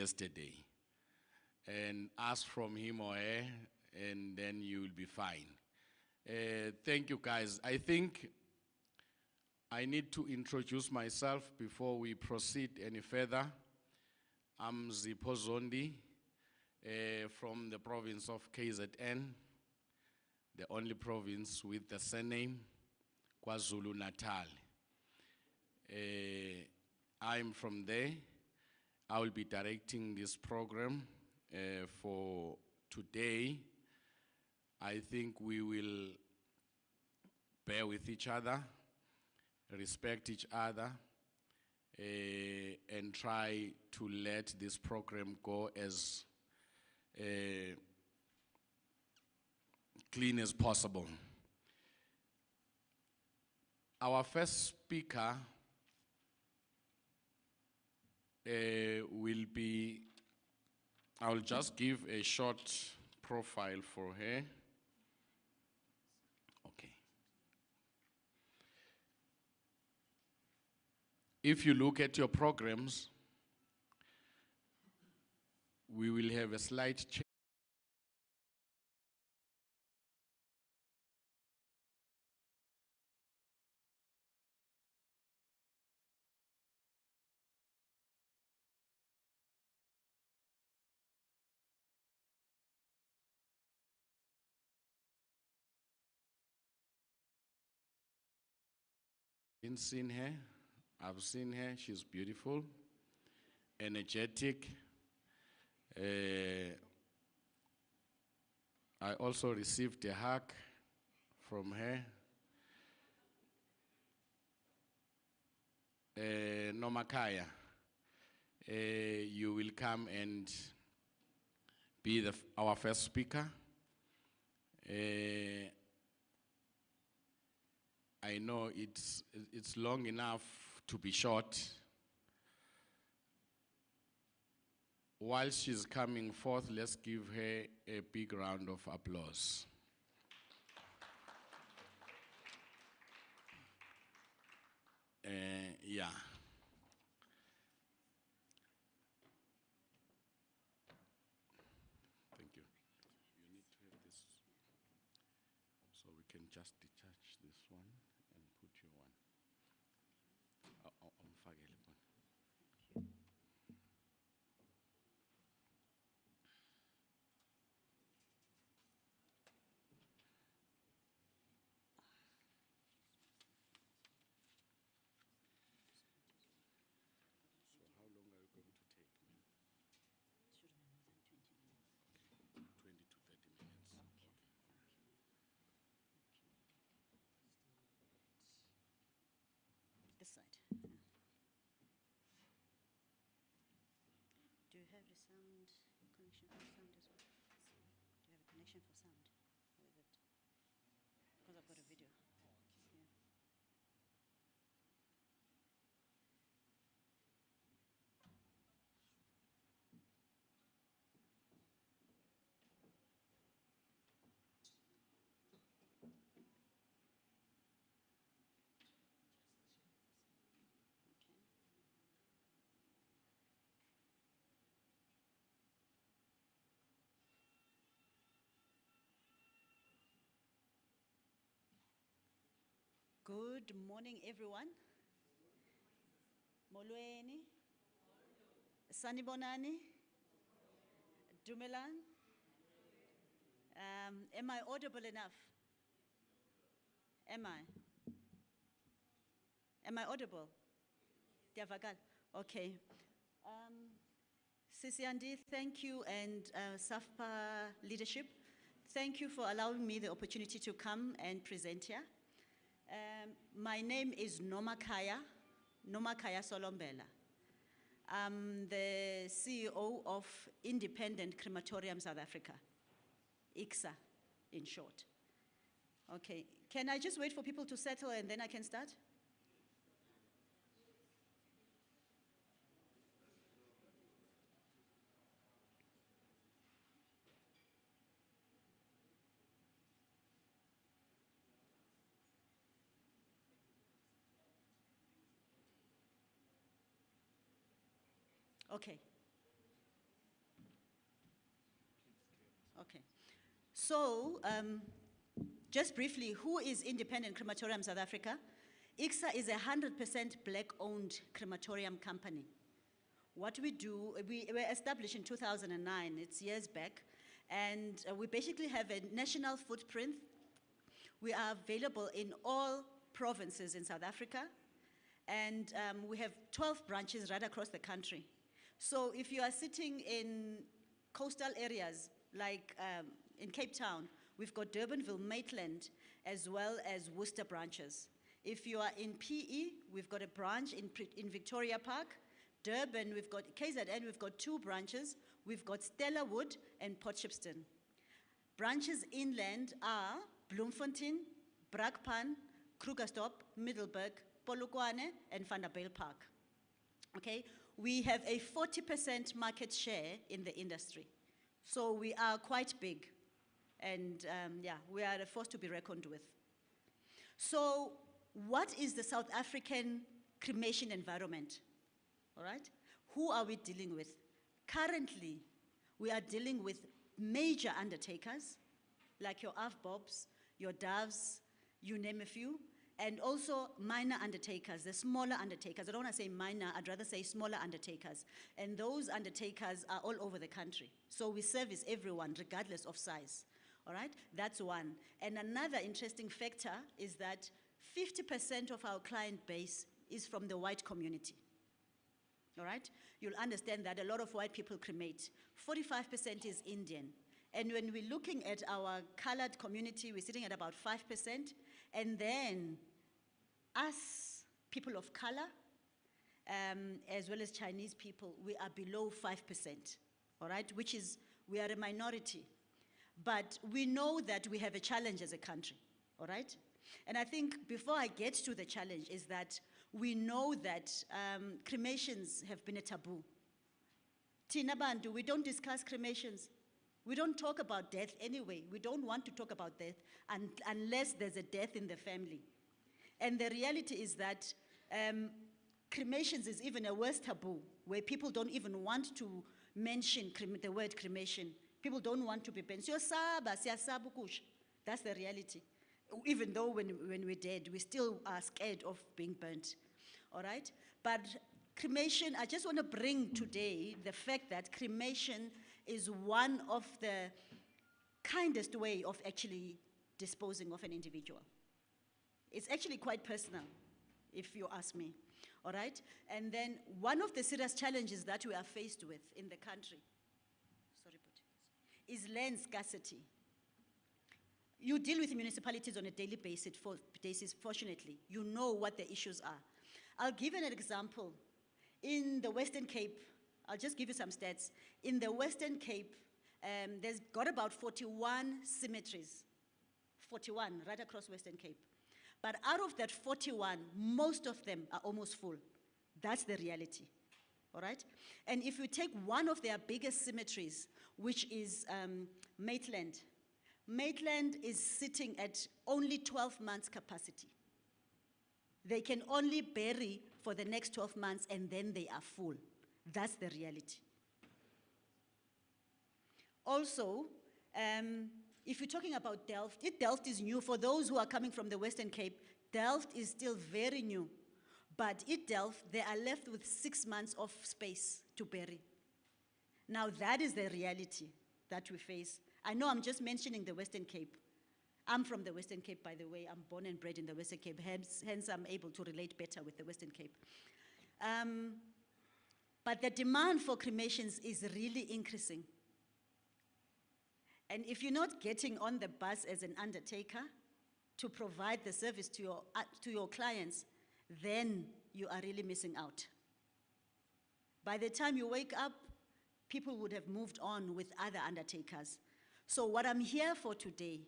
yesterday. And ask from him or her, and then you will be fine. Thank you, guys. I think I need to introduce myself before we proceed any further. I'm Zipho Zondi from the province of KZN, the only province with the surname KwaZulu-Natal. I'm from there. I will be directing this program for today. I think we will bear with each other, respect each other, and try to let this program go as clean as possible. Our first speaker will be, I'll just give a short profile for her. Okay. If you look at your programs, we will have a slight change. Seen her, I've seen her, she's beautiful, energetic. I also received a hug from her. Nomakaya, you will come and be our first speaker. I know it's long enough to be short. While she's coming forth, let's give her a big round of applause. Yeah. Thank you. You need to have this, so we can just detach this one and put your one. So how long are you going to take, ma'am? Should be more than 20 minutes. Okay. 20 to 30 minutes. Okay. This side. Yeah. Do you have the sound connection for sound as well? Do you have a connection for sound with it? Because I've got a video. Yeah. Good morning, everyone. Molweni. Sanibonani. Dumelan. Am I audible enough? Am I? Am I audible? Diavakala? Okay. Sisi Andi, thank you, and SAFPA leadership, thank you for allowing me the opportunity to come and present here. My name is Nomakaya Solombela. I'm the CEO of Independent Crematorium South Africa, ICSA in short. Okay, can I just wait for people to settle and then I can start? Okay. So, just briefly, who is Independent Crematorium South Africa? ICSA is a 100% black-owned crematorium company. What we do, we were established in 2009, it's years back, and we basically have a national footprint. We are available in all provinces in South Africa, and we have 12 branches right across the country. So if you are sitting in coastal areas, like in Cape Town, we've got Durbanville, Maitland, as well as Worcester branches. If you are in PE, we've got a branch in Victoria Park. Durban, we've got KZN, we've got 2 branches. We've got Stellarwood and Port Shepstone. Branches inland are Bloemfontein, Brakpan, Krugersdorp, Middelburg, Polokwane, and Vanderbijlpark. Okay, we have a 40% market share in the industry. So we are quite big, and yeah, we are a force to be reckoned with. So what is the South African cremation environment? All right, who are we dealing with? Currently, we are dealing with major undertakers, like your AFBOBs, your DOVs, you name a few, and also minor undertakers, the smaller undertakers. I don't want to say minor, I'd rather say smaller undertakers. And those undertakers are all over the country. So we service everyone, regardless of size. All right, that's one. And another interesting factor is that 50% of our client base is from the white community. All right, you'll understand that a lot of white people cremate. 45% is Indian. And when we're looking at our colored community, we're sitting at about 5%. And then us, people of color, as well as Chinese people, we are below 5%, all right, which is, we are a minority. But we know that we have a challenge as a country, all right? And I think before I get to the challenge is that we know that cremations have been a taboo. Tina Bantu, we don't discuss cremations. We don't talk about death anyway. We don't want to talk about death unless there's a death in the family. And the reality is that cremations is even a worse taboo, where people don't even want to mention the word cremation. People don't want to be burned. That's the reality. Even though when we're dead, we still are scared of being burnt, all right? But cremation, I just want to bring today the fact that cremation is one of the kindest way of actually disposing of an individual. It's actually quite personal, if you ask me, all right? And then one of the serious challenges that we are faced with in the country, is land scarcity. You deal with municipalities on a daily basis, fortunately. You know what the issues are. I'll give an example. In the Western Cape, I'll just give you some stats. In the Western Cape, there's got about 41 cemeteries. 41, right across Western Cape. But out of that 41, most of them are almost full. That's the reality, all right? And if you take one of their biggest cemeteries, which is Maitland, Maitland is sitting at only 12 months capacity. They can only bury for the next 12 months and then they are full. That's the reality. Also, if you're talking about Delft, Delft is new. For those who are coming from the Western Cape, Delft is still very new. But at Delft, they are left with 6 months of space to bury. Now that is the reality that we face. I know I'm just mentioning the Western Cape. I'm from the Western Cape, by the way. I'm born and bred in the Western Cape, hence I'm able to relate better with the Western Cape. But the demand for cremations is really increasing. And if you're not getting on the bus as an undertaker to provide the service to your clients, then you are really missing out. By the time you wake up, people would have moved on with other undertakers. So what I'm here for today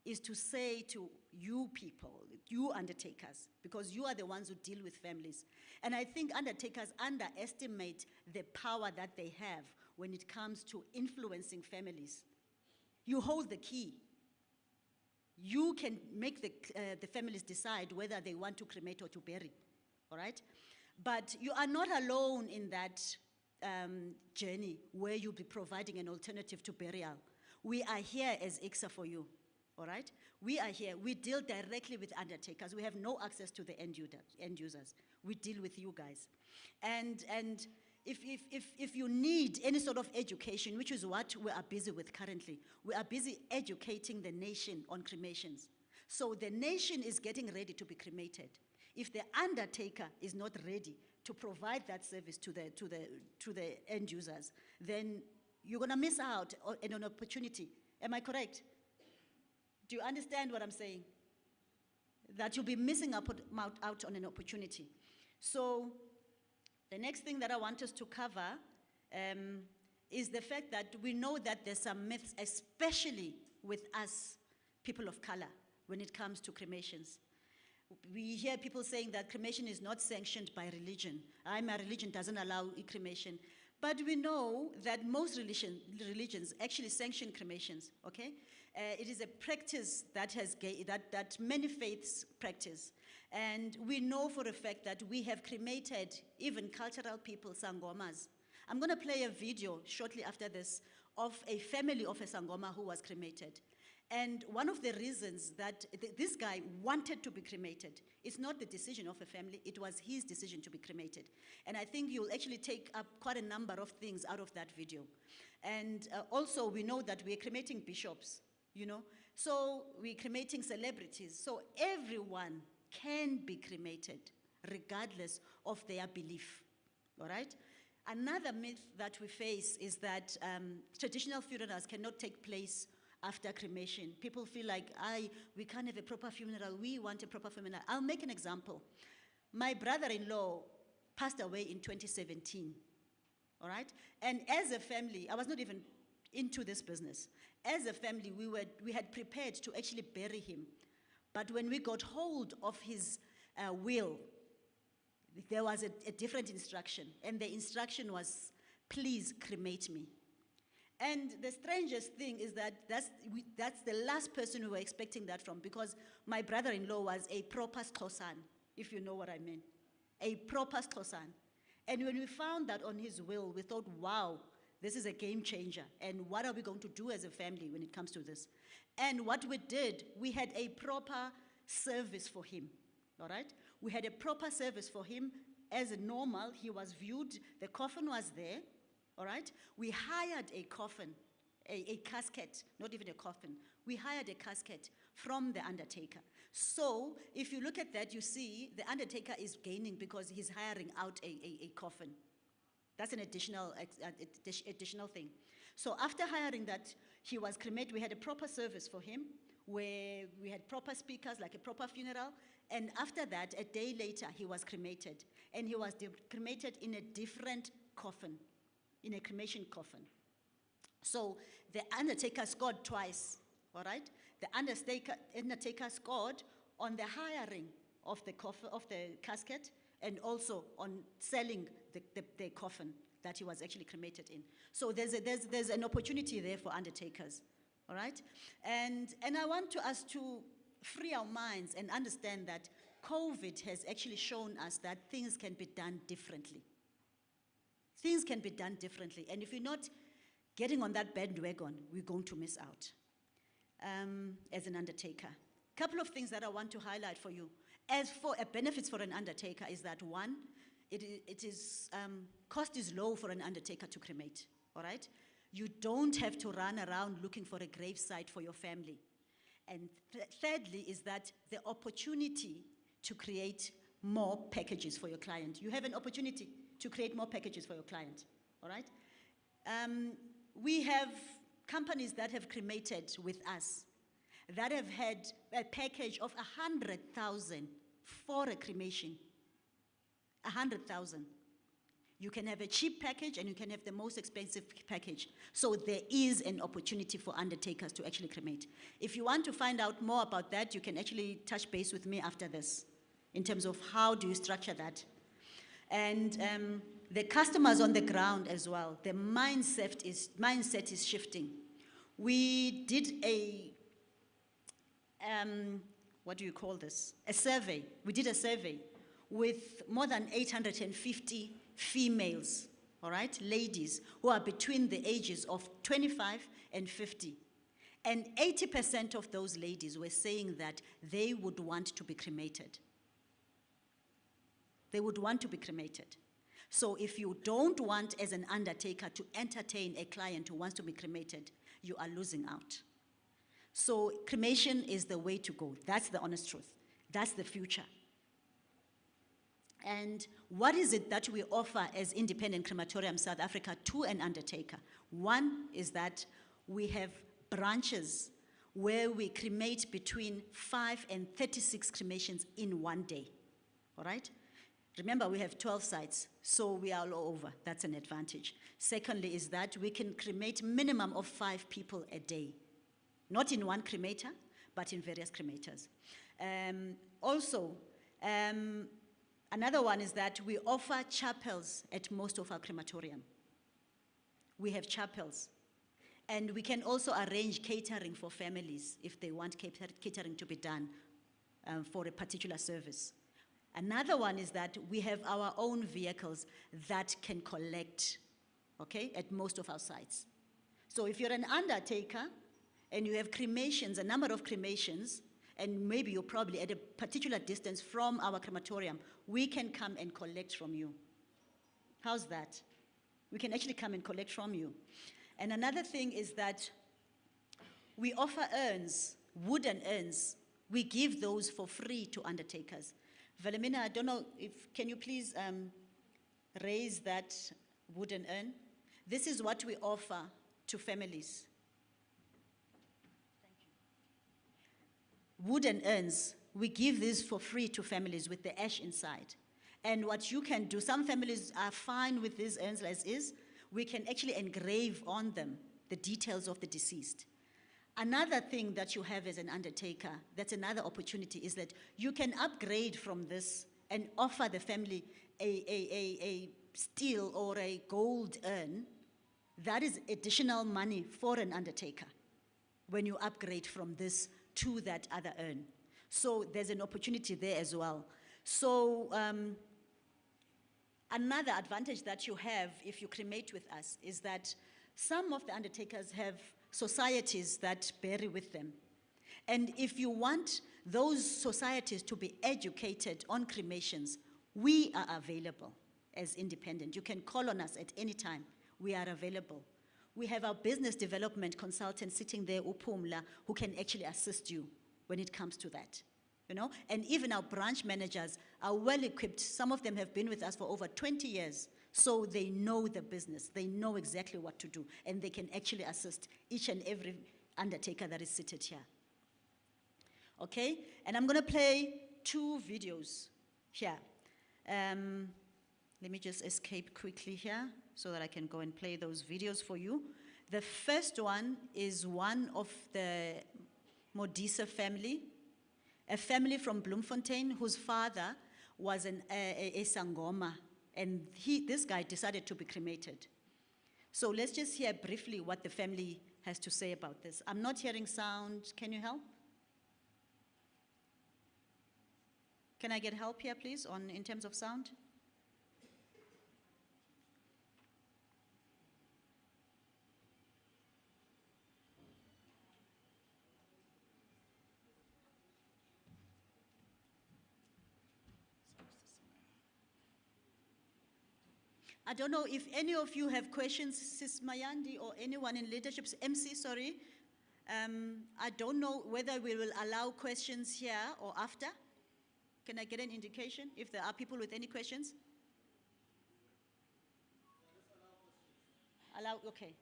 is to say to you people, you undertakers, because you are the ones who deal with families. And I think undertakers underestimate the power that they have when it comes to influencing families. You hold the key. You can make the families decide whether they want to cremate or to bury, all right? But you are not alone in that journey where you'll be providing an alternative to burial. We are here as ICSA for you, all right? We are here. We deal directly with undertakers. We have no access to the end users. We deal with you guys. And if you need any sort of education, which is what we are busy with currently, we are busy educating the nation on cremations. So the nation is getting ready to be cremated. If the undertaker is not ready to provide that service to the end users, then you're gonna miss out on an opportunity. Am I correct? Do you understand what I'm saying? That you'll be missing out on an opportunity. So the next thing that I want us to cover is the fact that we know that there's some myths, especially with us, people of color, when it comes to cremations. We hear people saying that cremation is not sanctioned by religion. My religion doesn't allow cremation. But we know that most religions actually sanction cremations, okay? It is a practice that many faiths practice. And we know for a fact that we have cremated even cultural people, Sangomas. I'm gonna play a video shortly after this of a family of a Sangoma who was cremated. And one of the reasons that this guy wanted to be cremated, it's not the decision of a family, it was his decision to be cremated. And I think you'll actually take up quite a number of things out of that video. And also we know that we're cremating bishops, you know? So we're cremating celebrities. So everyone can be cremated regardless of their belief, all right? Another myth that we face is that traditional funerals cannot take place after cremation. People feel like, we can't have a proper funeral, we want a proper funeral. I'll make an example. My brother-in-law passed away in 2017, all right? And as a family, I was not even into this business. As a family, we had prepared to actually bury him. But when we got hold of his will, there was a different instruction, and the instruction was, please cremate me. And the strangest thing is that that's the last person we were expecting that from, because my brother-in-law was a proper Xhosan, if you know what I mean, a proper Xhosan. And when we found that on his will, we thought, wow, this is a game changer. And what are we going to do as a family when it comes to this? And what we did, we had a proper service for him, all right? We had a proper service for him as normal. He was viewed, the coffin was there, all right? We hired a coffin, a casket, not even a coffin. We hired a casket from the undertaker. So if you look at that, you see the undertaker is gaining because he's hiring out a coffin. That's an additional thing. So after hiring that, he was cremated. We had a proper service for him where we had proper speakers, like a proper funeral. And after that, a day later, he was cremated. And he was cremated in a different coffin, in a cremation coffin. So the undertaker scored twice, all right? The undertaker scored on the hiring of the casket and also on selling the coffin that he was actually cremated in. So there's an opportunity there for undertakers, all right? And I want us to free our minds and understand that COVID has actually shown us that things can be done differently. Things can be done differently. And if you're not getting on that bandwagon, we're going to miss out as an undertaker. A couple of things that I want to highlight for you. As for benefits for an undertaker is that one, cost is low for an undertaker to cremate, all right? You don't have to run around looking for a grave site for your family. And thirdly is that the opportunity to create more packages for your client. You have an opportunity to create more packages for your client, all right? We have companies that have cremated with us that have had a package of 100,000 for a cremation, 100,000. You can have a cheap package and you can have the most expensive package. So there is an opportunity for undertakers to actually cremate. If you want to find out more about that, you can actually touch base with me after this in terms of how do you structure that. And the customers on the ground as well, the mindset is shifting. We did what do you call this? A survey. We did a survey with more than 850 females, all right, ladies who are between the ages of 25 and 50, And 80% of those ladies were saying that they would want to be cremated. They would want to be cremated. So if you don't want, as an undertaker, to entertain a client who wants to be cremated, you are losing out. So cremation is the way to go. That's the honest truth. That's the future. And what is it that we offer as Independent Crematorium South Africa to an undertaker? One is that we have branches where we cremate between 5 and 36 cremations in one day, all right? Remember, we have 12 sites, so we are all over. That's an advantage. Secondly is that we can cremate minimum of 5 people a day, not in one cremator, but in various cremators. Another one is that we offer chapels at most of our crematorium. We have chapels. And we can also arrange catering for families if they want catering to be done for a particular service. Another one is that we have our own vehicles that can collect, okay, at most of our sites. So if you're an undertaker and you have cremations, a number of cremations, and maybe you're probably at a particular distance from our crematorium, we can come and collect from you. How's that? We can actually come and collect from you. And another thing is that we offer urns, wooden urns. We give those for free to undertakers. Valemina, I don't know can you please raise that wooden urn? This is what we offer to families. Thank you. Wooden urns, we give these for free to families with the ash inside. And what you can do, some families are fine with these urns as is. We can actually engrave on them the details of the deceased. Another thing that you have as an undertaker, that's another opportunity, is that you can upgrade from this and offer the family a steel or a gold urn. That is additional money for an undertaker when you upgrade from this to that other urn. So there's an opportunity there as well. So another advantage that you have if you cremate with us is that some of the undertakers have societies that bury with them. And if you want those societies to be educated on cremations, we are available as independent. You can call on us at any time. We are available. We have our business development consultant sitting there, Upumla, who can actually assist you when it comes to that. You know? And even our branch managers are well equipped. Some of them have been with us for over 20 years. So they know the business. They know exactly what to do. And they can actually assist each and every undertaker that is seated here. Okay? And I'm going to play 2 videos here. Let me just escape quickly here so that I can go and play those videos for you. The first one is one of the Modisa family, a family from Bloemfontein whose father was a Sangoma, and this guy decided to be cremated. So let's just hear briefly what the family has to say about this. I'm not hearing sound. Can you help? Can I get help here, please, in terms of sound? I don't know if any of you have questions, Sis Mayandi, or anyone in leadership, MC, sorry. I don't know whether we will allow questions here or after. Can I get an indication if there are people with any questions? Allow, okay.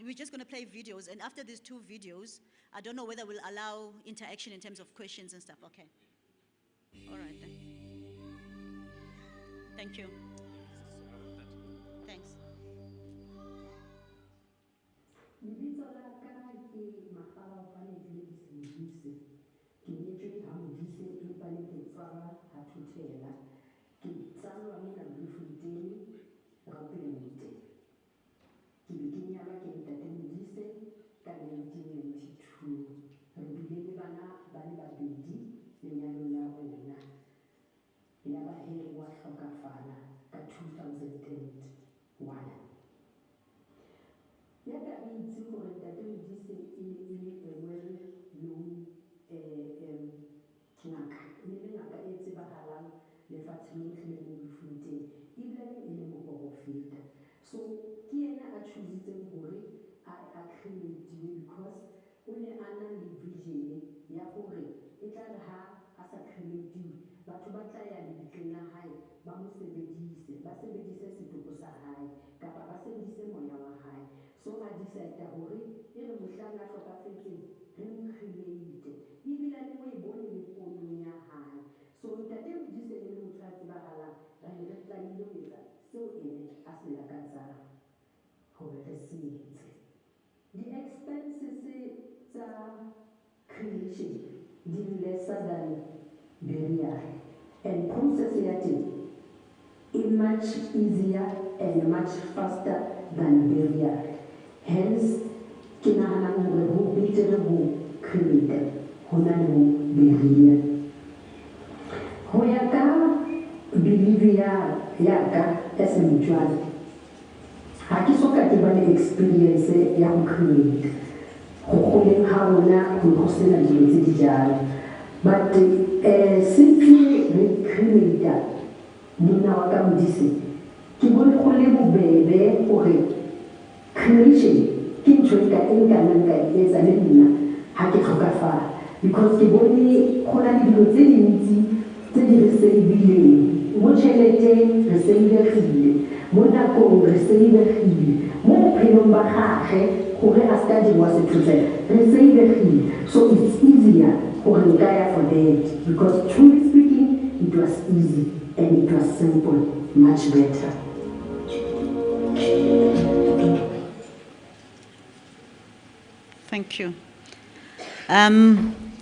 We're just going to play videos, and after these 2 videos, I don't know whether we'll allow interaction in terms of questions and stuff. Okay. All right then. Thank you. Thanks. Lebitso la ka ke Makgala Gladys Modise. Ke nyetswe ha Modise empa ne ke tswalwa ha Thuthela. Ke tsalwa mona Bloemfontein, Gauteng. Ke be ke nyalwa ke ntate Modise ka 1992. Re bile le bana ba le babedi lenyalong la rona. Ya ba he wa hlokafala ka 2001. ya ka itse gore ntate Modise e well-known ngaka, e le ngaka e tsebahalang lefatsheng lotlhe le mo Bloemfontein, ebilane e le moporofeta. So ke yena a choositseng gore a crematiwe because o ne a na le vision ya gore e tla re ha a sa crematiwe batho ba tla ya lebitleng la hae ba mo sebedise, ba sebedise setopo sa hae kapa ba sebedise moya wa hae. So a decide gore e re mohlang a hlokafetseng re mo cremate ebilane o e bone le ponong ya hae. So ntate Modise e le motho a tsebahalang ra ne re tlamehile ho etsa seo ene a se lakatsang gore re se etse. The-expenses tsa cremation di lesser than burial, and process ya teng is much easier and much faster than burial. Hence, ke nahana hore ho betere ho cremate ho na le ho bury. Ho ya ka believe ya ka as a mutual, ha ke soka ke ba le experience ya ho cremate go goleng ha rona go sena dilo tse di jalo. But since re cremate monna wa ka Modise, ke bone go le bobebe gore cremation ke ntho e nka etsa le nna ha ke tlhokafala, because ke bone go na le dilo tse dintsi tse di re save-ileng mo tšheleteng, re save-egile mo nakong, re save-egile mo bophelong ba gage gore a ska dirwa sethotsela, re save-egile. So it's easier gore nka ya for that, because truly speaking it was easy and it was simple, much better. Thank you.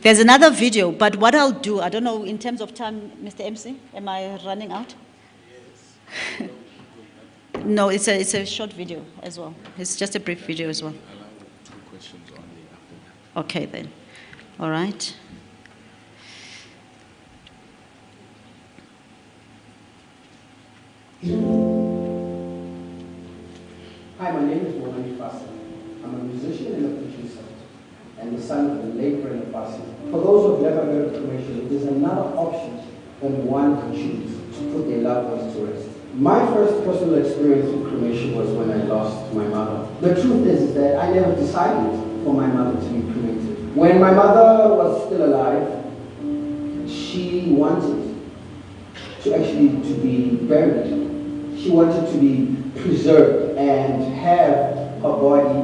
There's another video, but what I'll do, I don't know, in terms of time, Mr. MC, am I running out? Yes. No, it's a short video as well. It's just a brief video as well. Allow 2 questions only after that. Okay then. All right. Hi, my name is Momani Fasi. I'm a musician and a producer, and the son of the late Brenda Fasi. For those who have never heard of cremation, it is another option that one can choose to put their loved ones to rest. My first personal experience with cremation was when I lost my mother. The truth is that I never decided for my mother to be cremated. When my mother was still alive, she wanted to be buried. She wanted to be preserved and have her body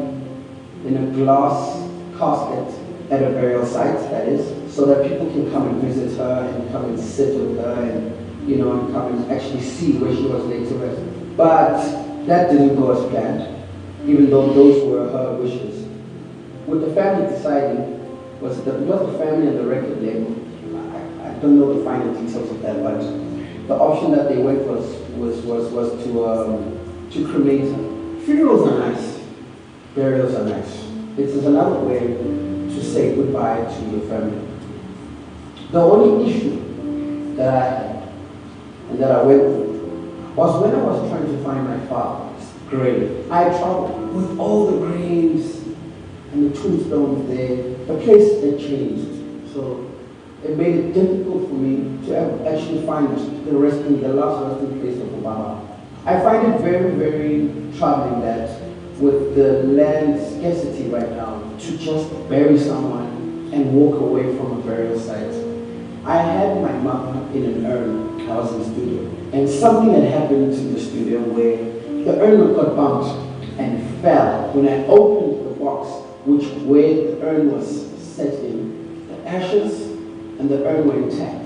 in a glass casket at a burial site, that is, so that people can come and visit her and come and sit with her and, and come and actually see where she was laid to rest. But that didn't go as planned, even though those were her wishes. What the family decided was the family and the record label. I don't know the final details of that, but the option that they went was to cremate her. Funerals are nice, burials are nice. It is another way to say goodbye to your family. The only issue that I had and that I went through was when I was trying to find my father's grave. I traveled with all the graves and the tombstones there. The place had changed, so it made it difficult for me to actually find the last resting place of Obama. I find it very, very troubling that with the land scarcity right now, to just bury someone and walk away from a burial site. I had my mother in an urn. I was in the studio, and something had happened to the studio where the urn got bumped and fell. When I opened the box, where the urn was set in, the ashes and the urn were intact.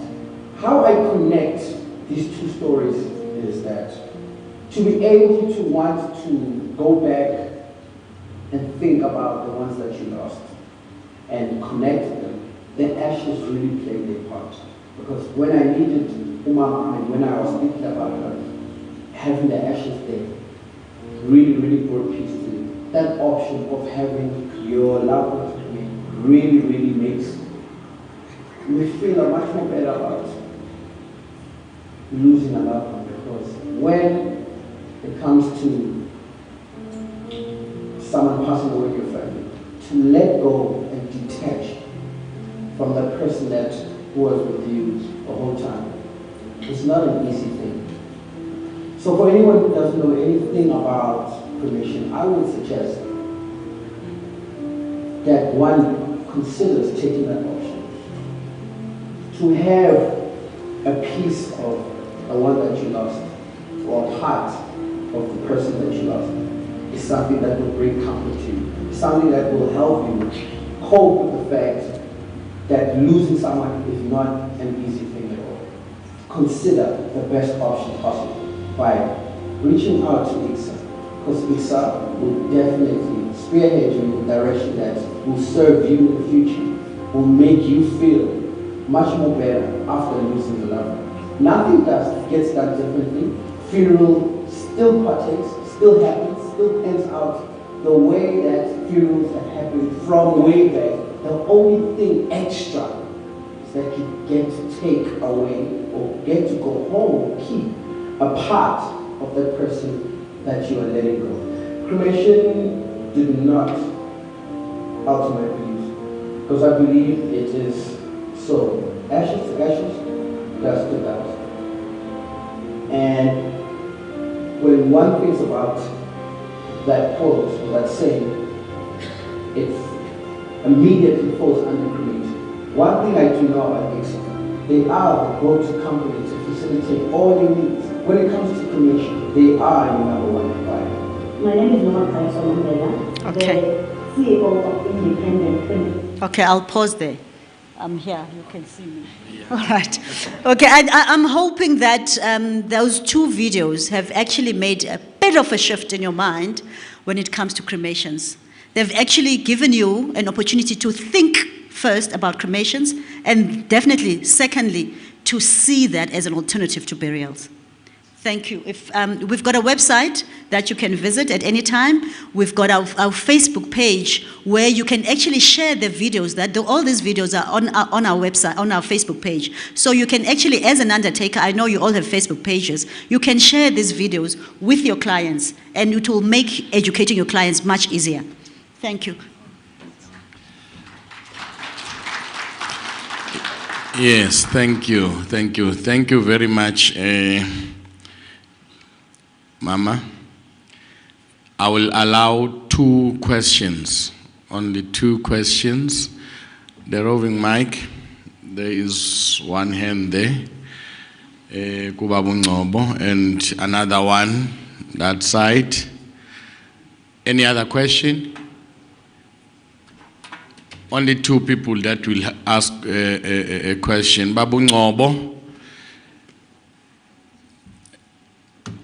How I connect these two stories is that to be able to want to go back and think about the ones that you lost and connect them, the ashes really played their part. Because when I needed Uma and when I was thinking about her, having the ashes there really, really brought peace to me. That option of having your loved ones with me really, really makes me feel much more better about losing a loved one, because when it comes to someone passing away in your family, to let go and detach from the person that was with you the whole time. It's not an easy thing. So for anyone who doesn't know anything about cremation, I would suggest that one considers taking that option. To have a piece of the one that you lost, or a part of the person that you lost, is something that will bring comfort to you. Something that will help you cope with the fact that losing someone is not an easy thing at all. Consider the best option possible by reaching out to ICSA, because ICSA will definitely spearhead you in a direction that will serve you in the future, will make you feel much more better after losing the loved one. Nothing gets done differently. Funeral still partakes, still happens, still pans out the way that funerals have happened from way back. The only thing extra is that you get to take away or get to go home or keep a part of that person that you are letting go. Cremation did not ultimately, because I believe it is so. Ashes to ashes, dust to dust. And when one thinks about that quote or that saying, it immediately falls under cremation. One thing I do know about ICSA, they are the go-to company to facilitate all your needs. When it comes to cremation, they are your number one provider. My name is Noma Kaya, Okay. the CEO of Independent Clinic. Okay, I'll pause there. I'm here, you can see me. All right. Okay, I'm hoping that those two videos have actually made a bit of a shift in your mind when it comes to cremations. They've actually given you an opportunity to think first about cremations, and definitely, secondly, to see that as an alternative to burials. Thank you. If, we've got a website that you can visit at any time. We've got our Facebook page where you can actually share the videos. All these videos are on our website, on our Facebook page. So you can actually, as an undertaker, I know you all have Facebook pages, you can share these videos with your clients, and it will make educating your clients much easier. Thank you. Yes, thank you, thank you. Thank you very much, Mama. I will allow 2 questions, only 2 questions. The roving mic, there is one hand there, Kubabu Ngobo, and another one that side. Any other question? Only 2 people that will ask a question. Babu Ngobo.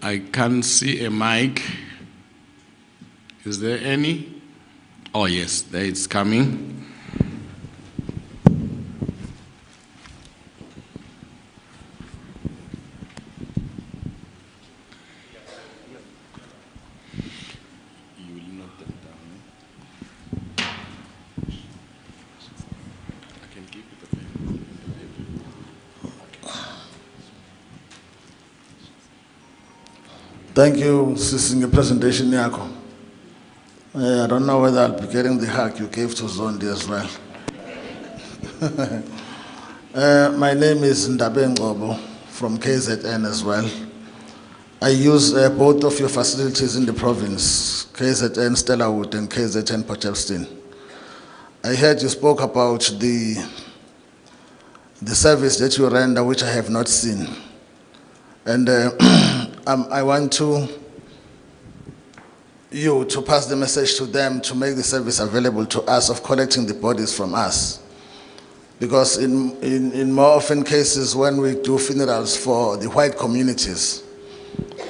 I can't see a mic. Is there any? Oh yes, there it's coming. You will note them down. I can keep it available. Thank you, Sisinga presentation Yako. I don't know whether I'll be getting the hug you gave to Zondi as well. My name is Ndabe Ngobo from KZN as well. I use both of your facilities in the province, KZN Stellarwood and KZN Potchefstroom. I heard you spoke about the service that you render, which I have not seen. And I want you to pass the message to them to make the service available to us of collecting the bodies from us. Because in more often cases when we do funerals for the white communities,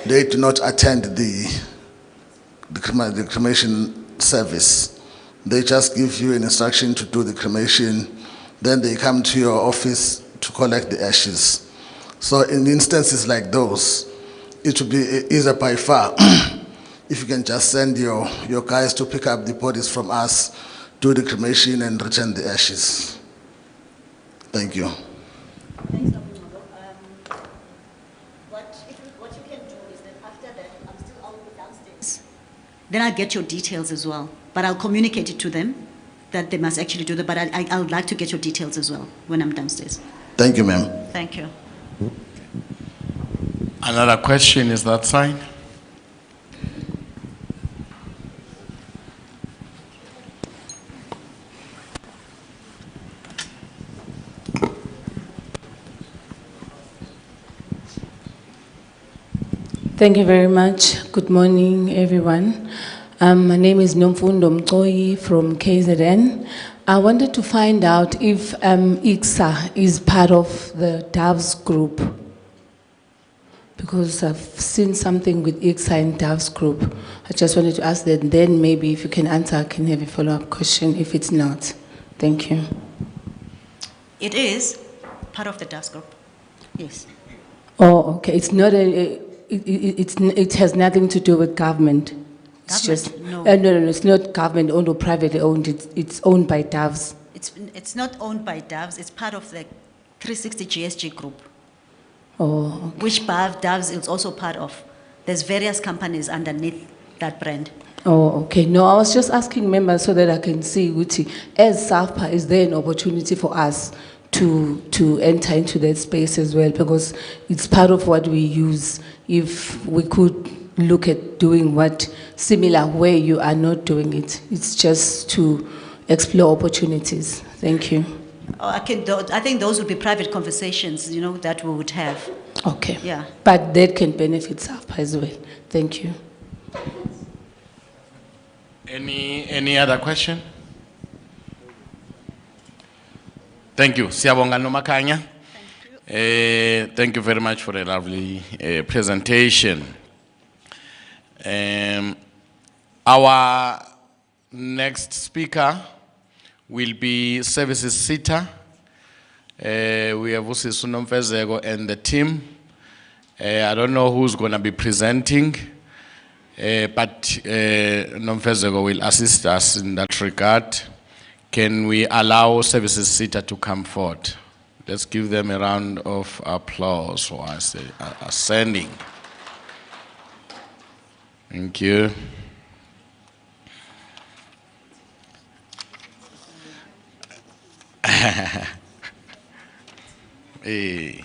they do not attend the cremation service. They just give you an instruction to do the cremation, then they come to your office to collect the ashes. So in instances like those, it would be easier by far if you can just send your guys to pick up the bodies from us, do the cremation and return the ashes. Thank you. Thanks, Dr. Ngobo. What you can do is that after that, I'm still out downstairs. then I'll get your details as well. But I'll communicate it to them that they must actually do that. But I would like to get your details as well when I'm downstairs. Thank you, ma'am. Thank you. Another question is that sign? Thank you very much. Good morning, everyone. My name is Nomfundo Mqoyi from KZN. I wanted to find out if ICSA is part of the Doves group, because I've seen something with ICSA and Doves group. I just wanted to ask that, then maybe if you can answer, I can have a follow-up question if it's not. Thank you. It is part of the DAS group. Yes. Oh, okay. It's not it has nothing to do with government. It's Government? just No. no. It's not government owned or privately owned. It's owned by Doves. It's not owned by Doves. It's part of the 360 GSG group, Oh, which Doves is also part of. There's various companies underneath that brand. oh, okay. No, I was just asking members so that I can see, Uti, as SAFPA, is there an opportunity for us to enter into that space as well? Because it's part of what we use. If we could look at doing what similar where you are not doing it, it's just to explore opportunities. Thank you. Oh, I think those would be private conversations, that we would have. Okay. Yeah. But that can benefit SAFPA as well. Thank you. Any other question? Thank you. Siyabonga Nomakanya. Thank you very much for a lovely presentation. Our next speaker will be Services SETA. We have Usisu Nomfezeko and the team. I don't know who's going to be presenting, but Nomfezeko will assist us in that regard. Can we allow Services SETA to come forward? Let's give them a round of applause for us ascending. Thank you. Hey.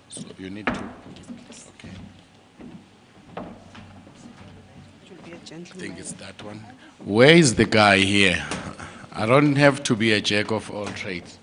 So you need to. Okay. I think it's that one. Where is the guy here? I don't have to be a jack of all trades.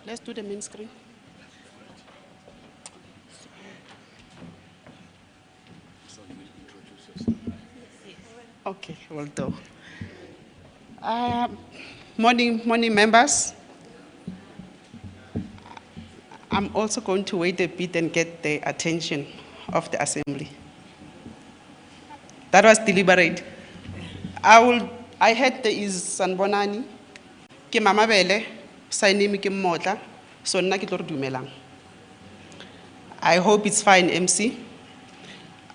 Let's do the main screen. Okay, will do. Morning members. I'm also going to wait a bit and get the attention of the assembly. That was deliberate. I had the is Sanbonani, ke mama bele, sa name ke Motla, so nna ke tlo re dumelang. I hope it's fine, MC.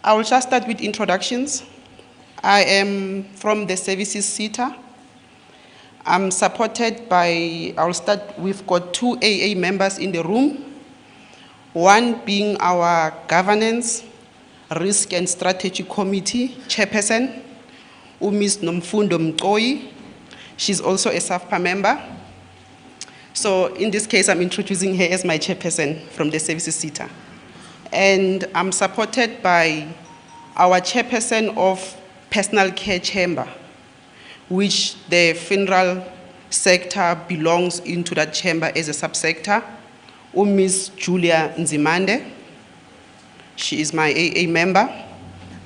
I will just start with introductions. I am from the Services SETA. I'm supported by, we've got 2 AA members in the room. One being our Governance, Risk and Strategy Committee Chairperson, Ms. Nomfundo Mqoyi. She's also a SAFPA member. So in this case, I'm introducing her as my chairperson from the Services SETA. And I'm supported by our chairperson of Personal Care Chamber, which the funeral sector belongs into that chamber as a subsector, Ms. Julia Nzimande. She is my AA member.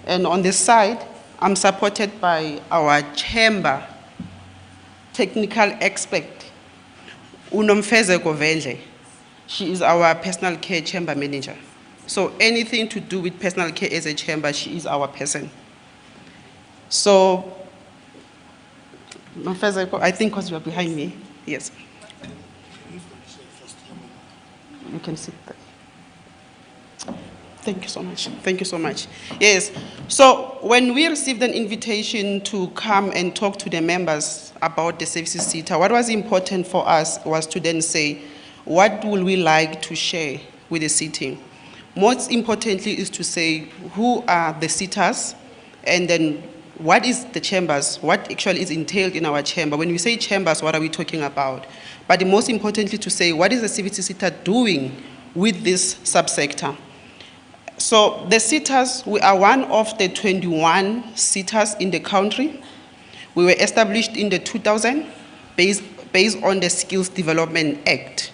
And on this side, I'm supported by our chamber technical expert, Unomfezeko Vendle. She is our personal care chamber manager. So anything to do with personal care as a chamber, she is our person. So, I think because you are behind me, yes. You can sit there. Thank you so much. Thank you so much. Yes. So when we received an invitation to come and talk to the members about the services SETA, what was important for us was to then say, what will we like to share with the sitting? Most importantly is to say who are the sitters, and then what is the chambers, what actually is entailed in our chamber. When we say chambers, what are we talking about? But most importantly to say, what is the services SETA doing with this subsector? So the sitters, we are one of the 21 sitters in the country. We were established in the 2000 based on the Skills Development Act.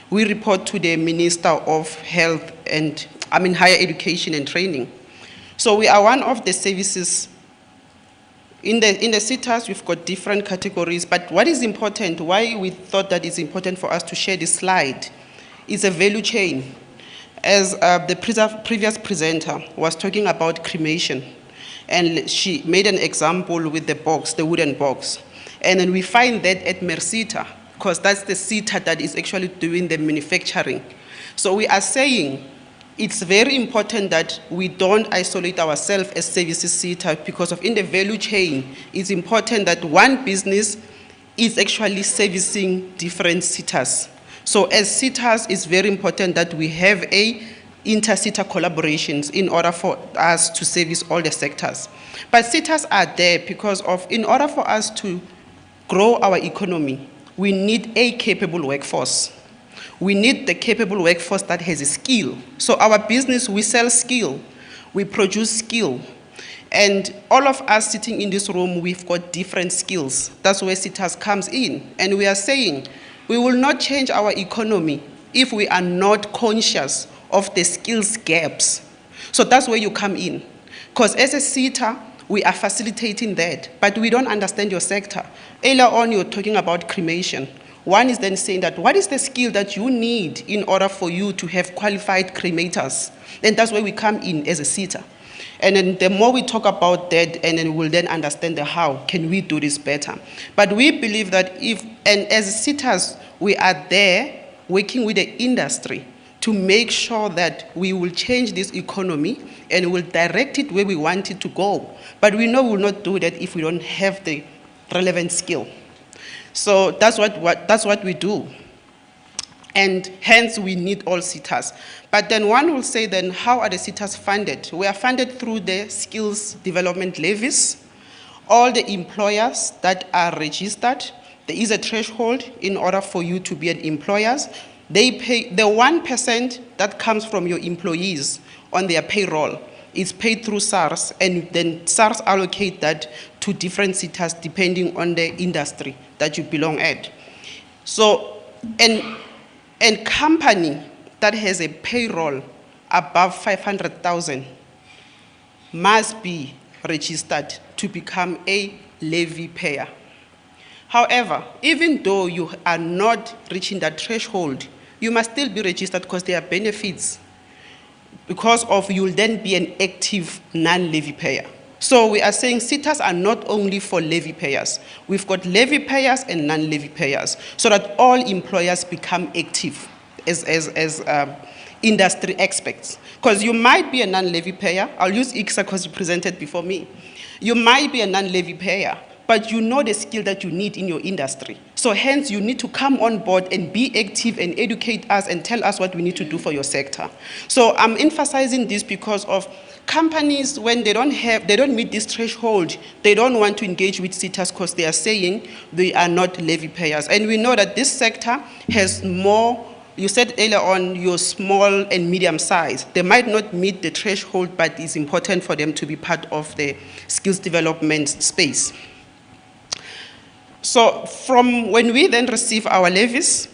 We report to the Minister of Health and, Higher Education and Training. So we are one of the services. In the sitters, we've got different categories, but what is important, why we thought that it's important for us to share this slide, is a value chain. As the previous presenter was talking about cremation, and she made an example with the box, the wooden box. And then we find that at Mersita, because that's the SETA that is actually doing the manufacturing. So we are saying it's very important that we don't isolate ourselves as services SETA, because in the value chain, it's important that one business is actually servicing different SETAs. So as SETAs, it's very important that we have inter-SETA collaborations in order for us to service all the sectors. But SETAs are there because in order for us to grow our economy, we need a capable workforce. We need the capable workforce that has a skill. So our business, we sell skill, we produce skill. And all of us sitting in this room, we've got different skills. That's where SETAs comes in. And we are saying, we will not change our economy if we are not conscious of the skills gaps. So that's where you come in. Because as a SETA, we are facilitating that, but we don't understand your sector. Earlier on, you were talking about cremation. One is then saying that, what is the skill that you need in order for you to have qualified cremators? And that's where we come in as a SETA. And then the more we talk about that, and then we'll then understand the how can we do this better. But we believe that as SETAs, we are there working with the industry to make sure that we will change this economy and will direct it where we want it to go. But we know we will not do that if we don't have the relevant skill. So that's what we do. And hence we need all SETAs. But then one will say, then how are the SETAs funded? We are funded through the skills development levies. All the employers that are registered, there is a threshold in order for you to be an employer. They pay the 1% that comes from your employees on their payroll is paid through SARS, and then SARS allocate that to different SETAs depending on the industry that you belong at. So, and company that has a payroll above 500,000 must be registered to become a levy payer. However, even though you are not reaching that threshold, you must still be registered because there are benefits. Because you'll then be an active non-levy payer. So we are saying SETAs are not only for levy payers. We've got levy payers and non-levy payers, so that all employers become active as industry experts. Because you might be a non-levy payer. I'll use ICSA because you presented before me. You might be a non-levy payer, but you know the skill that you need in your industry. So hence, you need to come on board and be active and educate us and tell us what we need to do for your sector. So I'm emphasizing this because of companies, when they don't meet this threshold, they don't want to engage with SETAs because they are saying they are not levy payers. And we know that this sector has more, you said earlier on, your small and medium size. They might not meet the threshold, but it's important for them to be part of the skills development space. So from when we then receive our levies,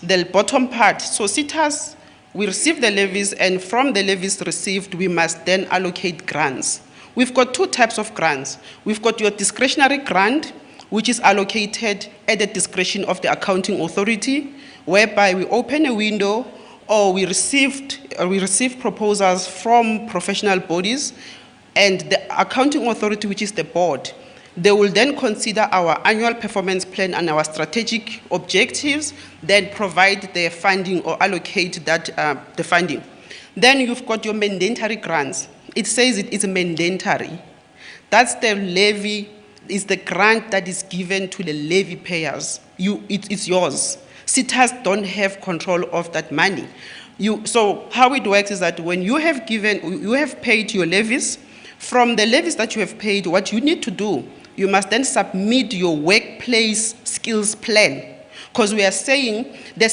the bottom part, so SETAs, we receive the levies, and from the levies received, we must then allocate grants. We've got two types of grants. We've got your discretionary grant, which is allocated at the discretion of the accounting authority, whereby we open a window or we receive proposals from professional bodies, and the accounting authority, which is the board, they will then consider our annual performance plan and our strategic objectives, then provide the funding or allocate that, the funding. Then you've got your mandatory grants. It says it is mandatory. That's the levy, is the grant that is given to the levy payers. It's yours. SETAs don't have control of that money. So how it works is that when you have paid your levies, from the levies that you have paid, what you need to do, you must then submit your workplace skills plan. Because we are saying, the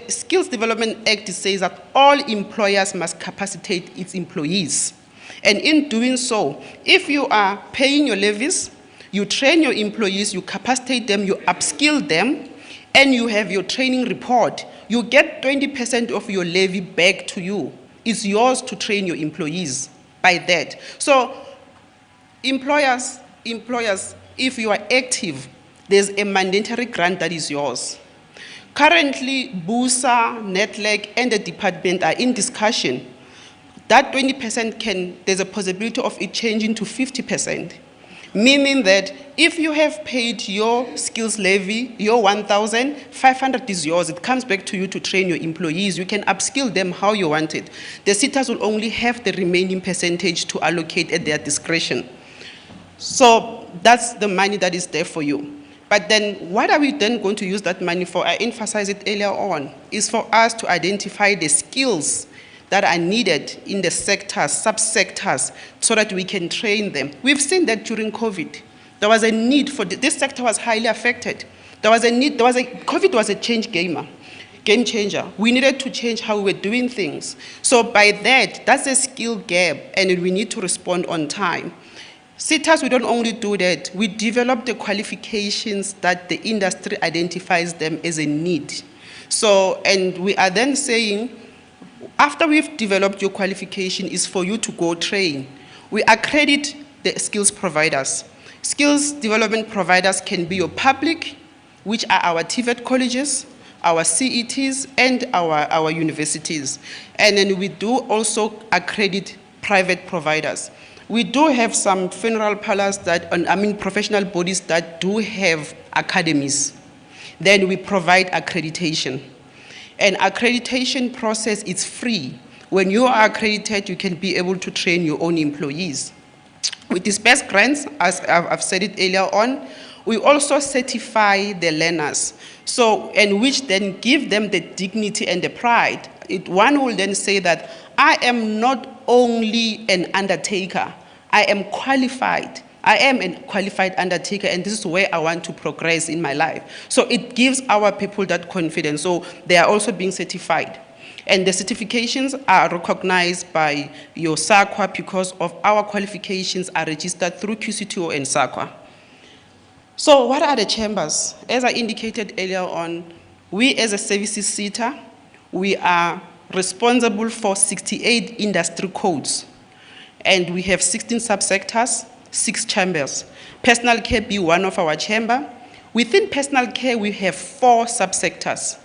Skills Development Act says that all employers must capacitate its employees. And in doing so, if you are paying your levies, you train your employees, you capacitate them, you upskill them, and you have your training report, you get 20% of your levy back to you. It's yours to train your employees by that. So employers, if you are active, there's a mandatory grant that is yours. Currently, BUSA, NETLEC, and the department are in discussion. That 20% there's a possibility of it changing to 50%. Meaning that if you have paid your skills levy, your 1,500 is yours, it comes back to you to train your employees. You can upskill them how you want it. The SETAs will only have the remaining percentage to allocate at their discretion. So that's the money that is there for you. But then what are we then going to use that money for? I emphasized it earlier on, is for us to identify the skills that are needed in the sectors, subsectors, so that we can train them. We've seen that during COVID. There was a need for, this sector was highly affected. COVID was a game changer. We needed to change how we were doing things. So by that's a skill gap, and we need to respond on time. SETAs, we don't only do that, we develop the qualifications that the industry identifies them as a need. So, and we are then saying, after we've developed your qualification, is for you to go train. We accredit the skills providers. Skills development providers can be your public, which are our TVET colleges, our CETs, and our universities. And then we do also accredit private providers. We do have some funeral parlors professional bodies that do have academies. Then we provide accreditation. And accreditation process is free. When you are accredited, you can be able to train your own employees. We disperse grants, as I've said it earlier on. We also certify the learners, and which then give them the dignity and the pride. One will then say that I am not only an undertaker, I am qualified. I am a qualified undertaker, and this is where I want to progress in my life. So it gives our people that confidence. So they are also being certified. And the certifications are recognized by your SAFPA because of our qualifications are registered through QCTO and SAFPA. So what are the chambers? As I indicated earlier on, we as a services SETA, we are responsible for 68 industry codes. And we have 16 subsectors, 6 chambers. Personal care be one of our chamber. Within personal care, we have 4 subsectors.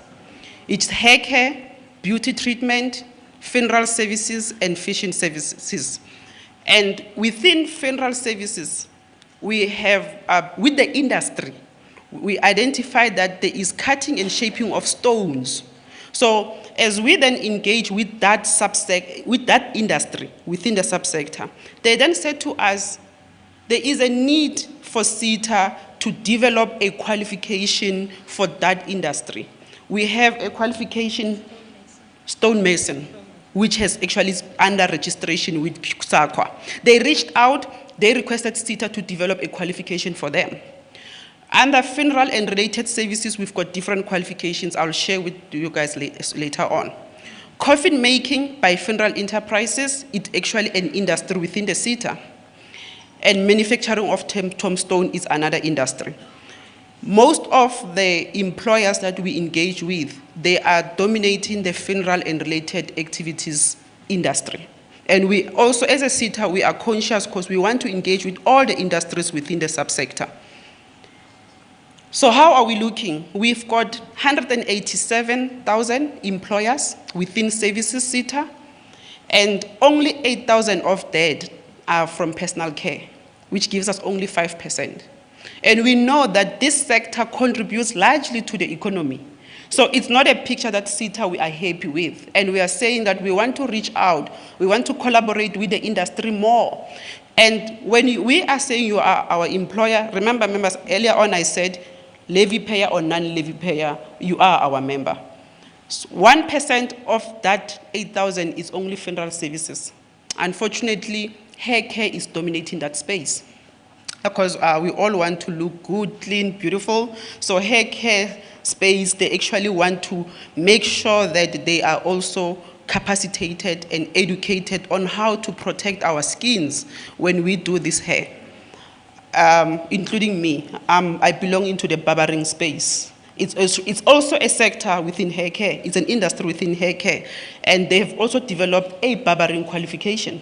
It's hair care, beauty treatment, funeral services, and fishing services. And within funeral services, we have, with the industry, we identify that there is cutting and shaping of stones. So as we then engage with that industry within the subsector, they then said to us, there is a need for SETA to develop a qualification for that industry. We have a qualification, stonemason, which has actually under registration with SAFPA. They reached out, they requested SETA to develop a qualification for them. Under funeral and related services, we've got different qualifications. I'll share with you guys later on. Coffin making by funeral enterprises, it's actually an industry within the SETA. And manufacturing of tombstone is another industry. Most of the employers that we engage with, they are dominating the funeral and related activities industry. And we also, as a SETA, we are conscious because we want to engage with all the industries within the subsector. So how are we looking? We've got 187,000 employers within services SETA, and only 8,000 of that are from personal care, which gives us only 5%. And we know that this sector contributes largely to the economy. So it's not a picture that SETA we are happy with. And we are saying that we want to reach out, we want to collaborate with the industry more. And when we are saying you are our employer, remember members, earlier on I said, levy payer or non-levy payer, you are our member. 1% of that 8,000 is only funeral services. Unfortunately, hair care is dominating that space because we all want to look good, clean, beautiful. So hair care space, they actually want to make sure that they are also capacitated and educated on how to protect our skins when we do this hair. Including me, I belong into the barbering space. It's also a sector within hair care. It's an industry within hair care. And they have also developed a barbering qualification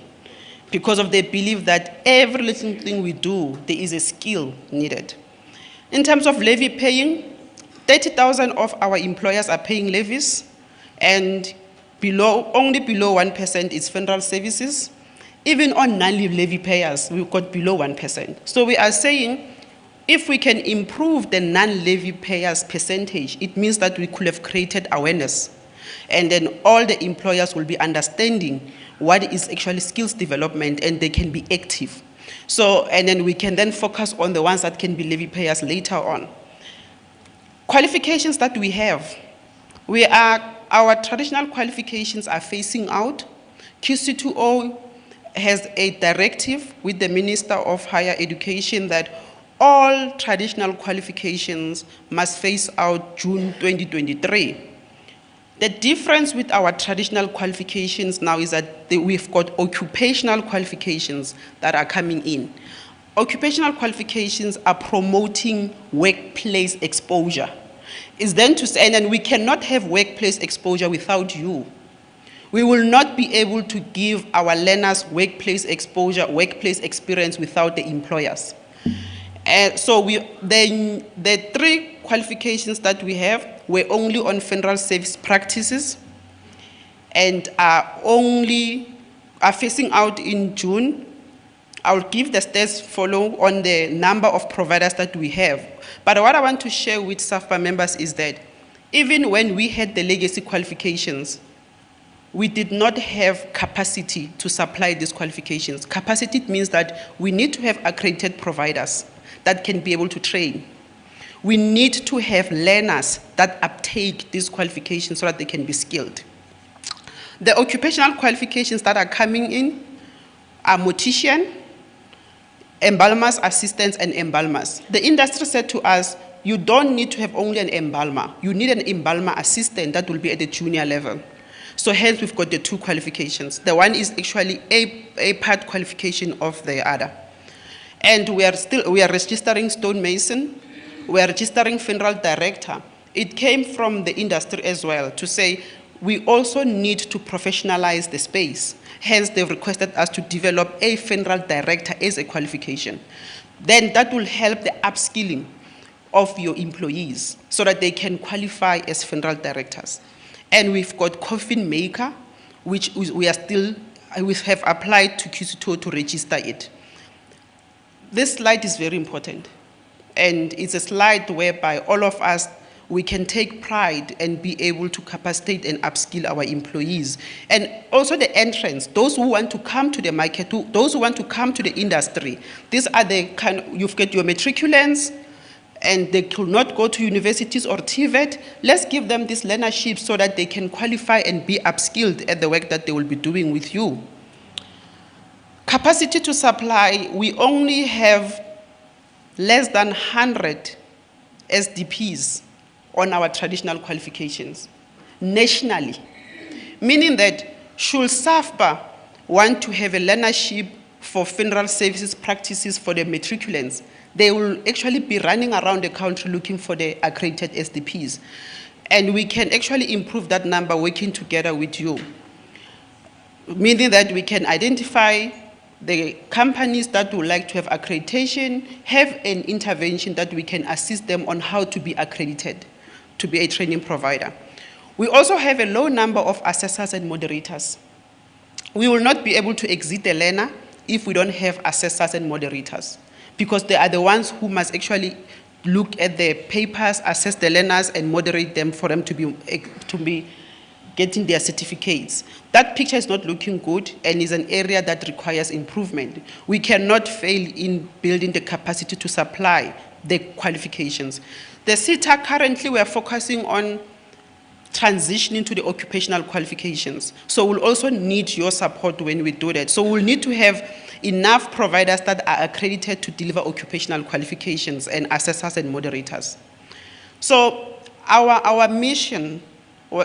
because of their belief that every little thing we do, there is a skill needed. In terms of levy paying, 30,000 of our employers are paying levies, and only below 1% is funeral services. Even on non-levy payers, we've got below 1%. So we are saying, if we can improve the non-levy payers percentage, it means that we could have created awareness. And then all the employers will be understanding what is actually skills development, and they can be active. So, and then we can then focus on the ones that can be levy payers later on. Qualifications that we have, our traditional qualifications are phasing out. QC2O has a directive with the Minister of Higher Education that all traditional qualifications must phase out June 2023. The difference with our traditional qualifications now is that we've got occupational qualifications that are coming in. Occupational qualifications are promoting workplace exposure. It's then to say, and we cannot have workplace exposure without you. We will not be able to give our learners workplace exposure, workplace experience without the employers. So the three qualifications that we have were only on funeral service practices and are facing out in June. I'll give the stats follow on the number of providers that we have. But what I want to share with SAFPA members is that even when we had the legacy qualifications, we did not have capacity to supply these qualifications. Capacity means that we need to have accredited providers that can be able to train. We need to have learners that uptake these qualifications so that they can be skilled. The occupational qualifications that are coming in are mortician, embalmers, assistants, and embalmers. The industry said to us, you don't need to have only an embalmer. You need an embalmer assistant that will be at the junior level. So hence we've got the two qualifications. The one is actually a part qualification of the other. And we are registering stonemason, we are registering funeral director. It came from the industry as well to say we also need to professionalize the space. Hence they've requested us to develop a funeral director as a qualification. Then that will help the upskilling of your employees so that they can qualify as funeral directors. And we've got coffin maker, which we have applied to QC2 to register it. This slide is very important. And it's a slide whereby all of us, we can take pride and be able to capacitate and upskill our employees. And also the entrance, those who want to come to the market, those who want to come to the industry, these are the kind, you've got your matriculants, and they could not go to universities or TVET. Let's give them this learnership so that they can qualify and be upskilled at the work that they will be doing with you. Capacity to supply, we only have less than 100 SDPs on our traditional qualifications nationally, meaning that should SAFPA want to have a learnership for funeral services practices for the matriculants, they will actually be running around the country looking for the accredited SDPs. And we can actually improve that number working together with you, meaning that we can identify the companies that would like to have accreditation have an intervention that we can assist them on how to be accredited to be a training provider. We also have a low number of assessors and moderators. We will not be able to exit the learner if we don't have assessors and moderators, because they are the ones who must actually look at the papers, assess the learners, and moderate them for them to be getting their certificates. That picture is not looking good and is an area that requires improvement. We cannot fail in building the capacity to supply the qualifications. The SETA currently we are focusing on transitioning to the occupational qualifications. So we'll also need your support when we do that. So we'll need to have enough providers that are accredited to deliver occupational qualifications and assessors and moderators. So our mission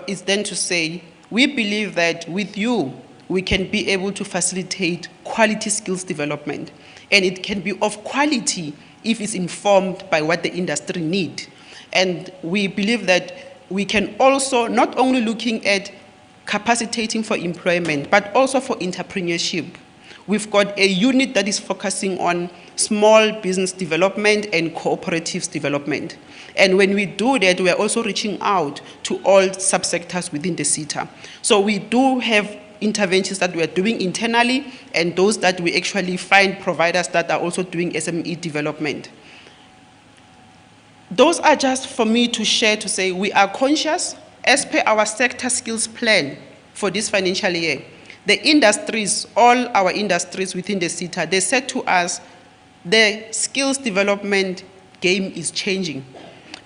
is then to say, we believe that with you, we can be able to facilitate quality skills development. And it can be of quality if it's informed by what the industry needs. And we believe that we can also not only looking at capacitating for employment, but also for entrepreneurship. We've got a unit that is focusing on small business development and cooperatives development. And when we do that, we are also reaching out to all subsectors within the SETA. So we do have interventions that we are doing internally and those that we actually find providers that are also doing SME development. Those are just for me to share to say we are conscious as per our sector skills plan for this financial year. The industries, all our industries within the SETA, they said to us, the skills development game is changing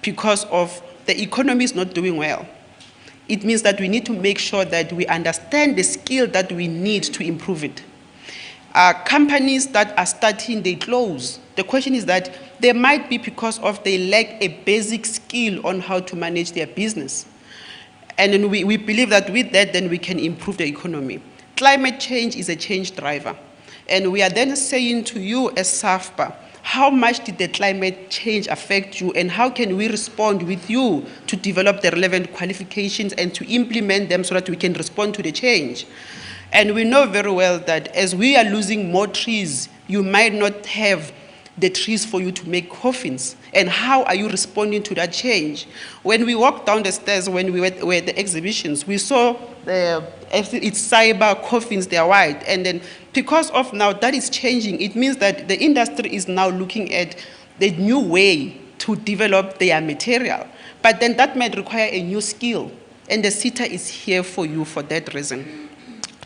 because of the economy is not doing well. It means that we need to make sure that we understand the skill that we need to improve it. Companies that are starting, they close. The question is that they might be because of they lack a basic skill on how to manage their business. And then we believe that with that, then we can improve the economy. Climate change is a change driver. And we are then saying to you as SAFPA, how much did the climate change affect you and how can we respond with you to develop the relevant qualifications and to implement them so that we can respond to the change? And we know very well that as we are losing more trees, you might not have the trees for you to make coffins. And how are you responding to that change? When we walked down the stairs, when we were at the exhibitions, we saw it's cyber coffins, they are white. And then because of now that is changing, it means that the industry is now looking at the new way to develop their material. But then that might require a new skill. And the SETA is here for you for that reason.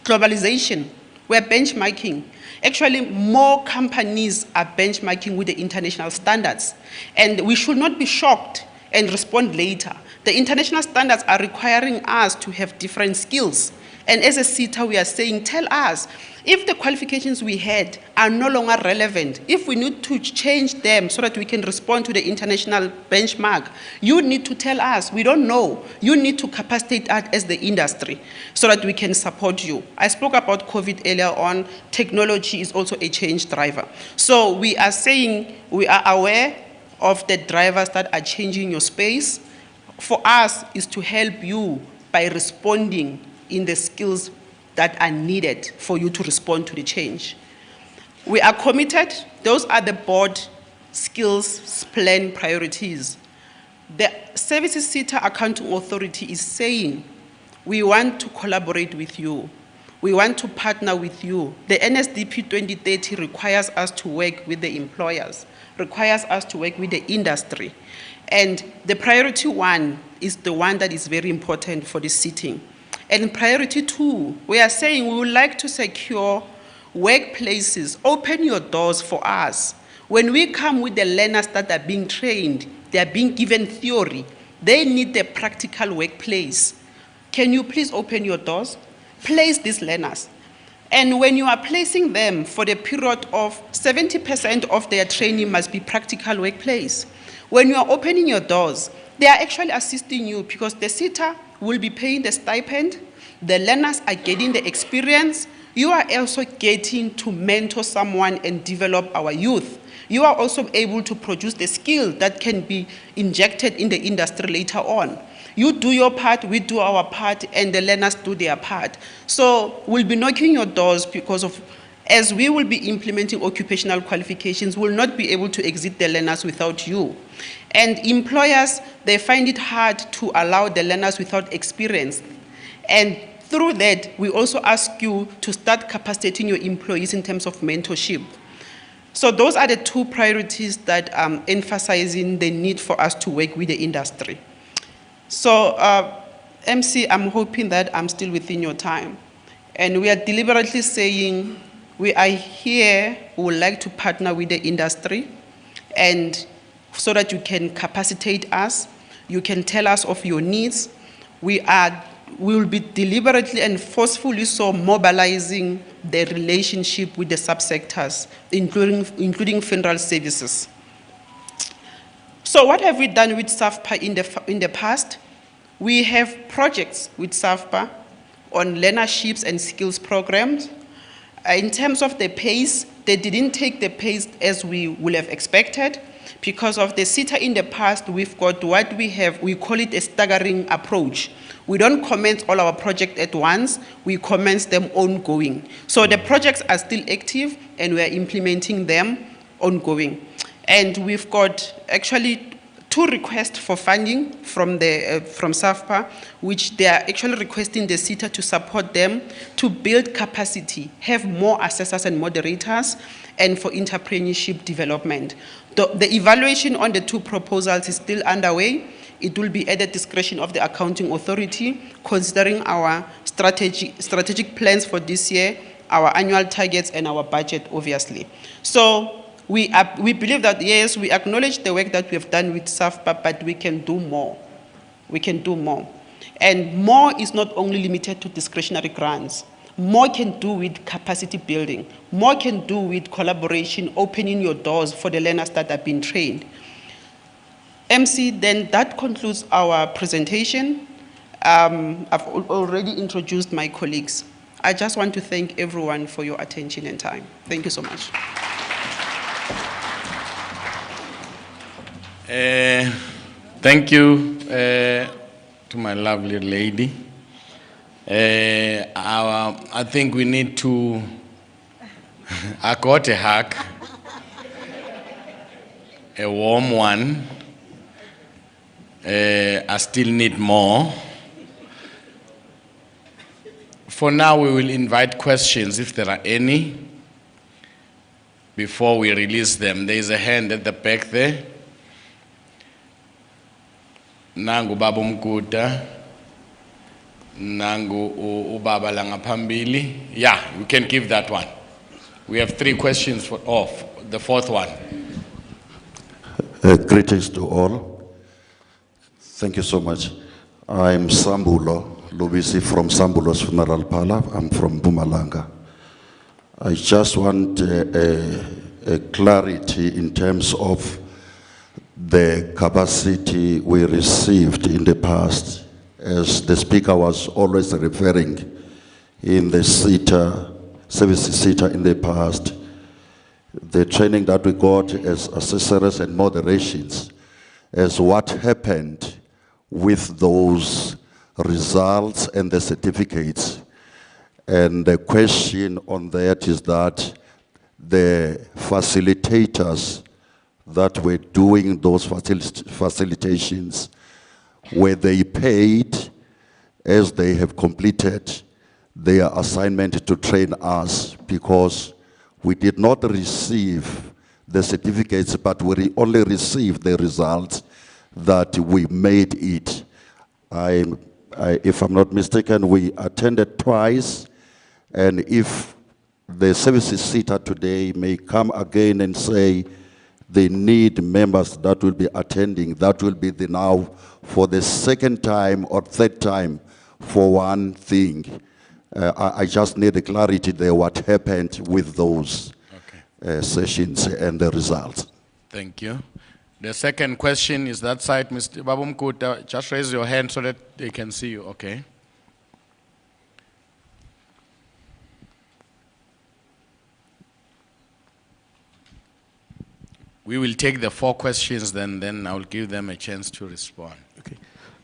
Globalization, we're benchmarking. Actually, more companies are benchmarking with the international standards. And we should not be shocked and respond later. The international standards are requiring us to have different skills. And as a SETA, we are saying, tell us, if the qualifications we had are no longer relevant, if we need to change them so that we can respond to the international benchmark, you need to tell us. We don't know. You need to capacitate us as the industry so that we can support you. I spoke about COVID earlier on. Technology is also a change driver. So we are saying we are aware of the drivers that are changing your space. For us is to help you by responding in the skills that are needed for you to respond to the change. We are committed. Those are the board skills plan priorities. The Services SETA Accounting Authority is saying, we want to collaborate with you. We want to partner with you. The NSDP 2030 requires us to work with the employers, requires us to work with the industry. And the priority one is the one that is very important for this sitting. And priority two, we are saying we would like to secure workplaces, open your doors for us. When we come with the learners that are being trained, they are being given theory, they need the practical workplace. Can you please open your doors? Place these learners. And when you are placing them for the period of 70% of their training must be practical workplace. When you are opening your doors, they are actually assisting you because the SETA will be paying the stipend, the learners are getting the experience, you are also getting to mentor someone and develop our youth. You are also able to produce the skill that can be injected in the industry later on. You do your part, we do our part, and the learners do their part. So we'll be knocking your doors because of As we will be implementing occupational qualifications, we will not be able to exit the learners without you. And employers, they find it hard to allow the learners without experience. And through that, we also ask you to start capacitating your employees in terms of mentorship. So those are the two priorities that emphasizing the need for us to work with the industry. So, MC, I'm hoping that I'm still within your time. And we are deliberately saying we are here, we would like to partner with the industry, and so that you can capacitate us, you can tell us of your needs. We will be deliberately and forcefully so mobilizing the relationship with the subsectors, including funeral services. So what have we done with SAFPA in the past? We have projects with SAFPA on learnerships and skills programs. In terms of the pace, they didn't take the pace as we would have expected. Because of the SETA in the past, we've got what we have, we call it a staggering approach. We don't commence all our projects at once, we commence them ongoing. So the projects are still active and we're implementing them ongoing. And we've got actually 2 requests for funding from SAFPA, which they are actually requesting the SETA to support them to build capacity, have more assessors and moderators, and for entrepreneurship development. The evaluation on the 2 proposals is still underway. It will be at the discretion of the accounting authority, considering our strategic plans for this year, our annual targets, and our budget, obviously. So we believe that, yes, we acknowledge the work that we have done with SAFPA, but we can do more. We can do more. And more is not only limited to discretionary grants. More can do with capacity building. More can do with collaboration, opening your doors for the learners that have been trained. MC, then that concludes our presentation. I've already introduced my colleagues. I just want to thank everyone for your attention and time. Thank you so much. Thank you to my lovely lady. I think we need to, I got a hug, a warm one. I still need more. For now, we will invite questions if there are any before we release them. There is a hand at the back there. Nangu Baba Mkuta. Nangu Ubaba Langapambili. Yeah, we can give that one. We have 3 questions for the 4th one. Greetings to all. Thank you so much. I'm Sambulo Lubisi from Sambulo's Funeral Parlor. I'm from Mpumalanga. I just want a clarity in terms of the capacity we received in the past, as the speaker was always referring in the services SETA in the past, the training that we got as assessors and moderations, as what happened with those results and the certificates. And the question on that is that the facilitators that were doing those facilitations, were they paid as they have completed their assignment to train us? Because we did not receive the certificates, but we only received the results that we made it. If I'm not mistaken, we attended twice, and if the services SETA today may come again and say they need members that will be attending, that will be now for the 2nd time or 3rd time for one thing. I just need a clarity there, what happened with those sessions and the results. Thank you. The second question is that side, Mr. Babumkuta. Just raise your hand so that they can see you, okay? We will take the 4 questions, then I will give them a chance to respond. Okay.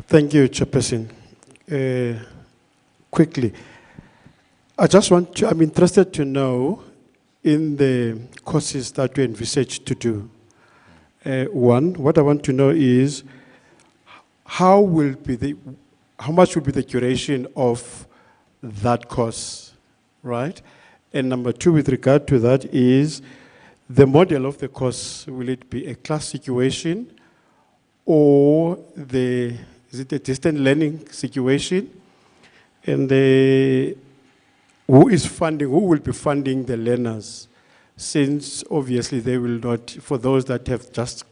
Thank you, Chairperson. Quickly, I'm interested to know in the courses that you envisage to do. One, what I want to know is how much will be the duration of that course, right? And number two, with regard to that, is the model of the course. Will it be a class situation, or is it a distant learning situation? And who will be funding the learners? Since obviously they will not, for those that have just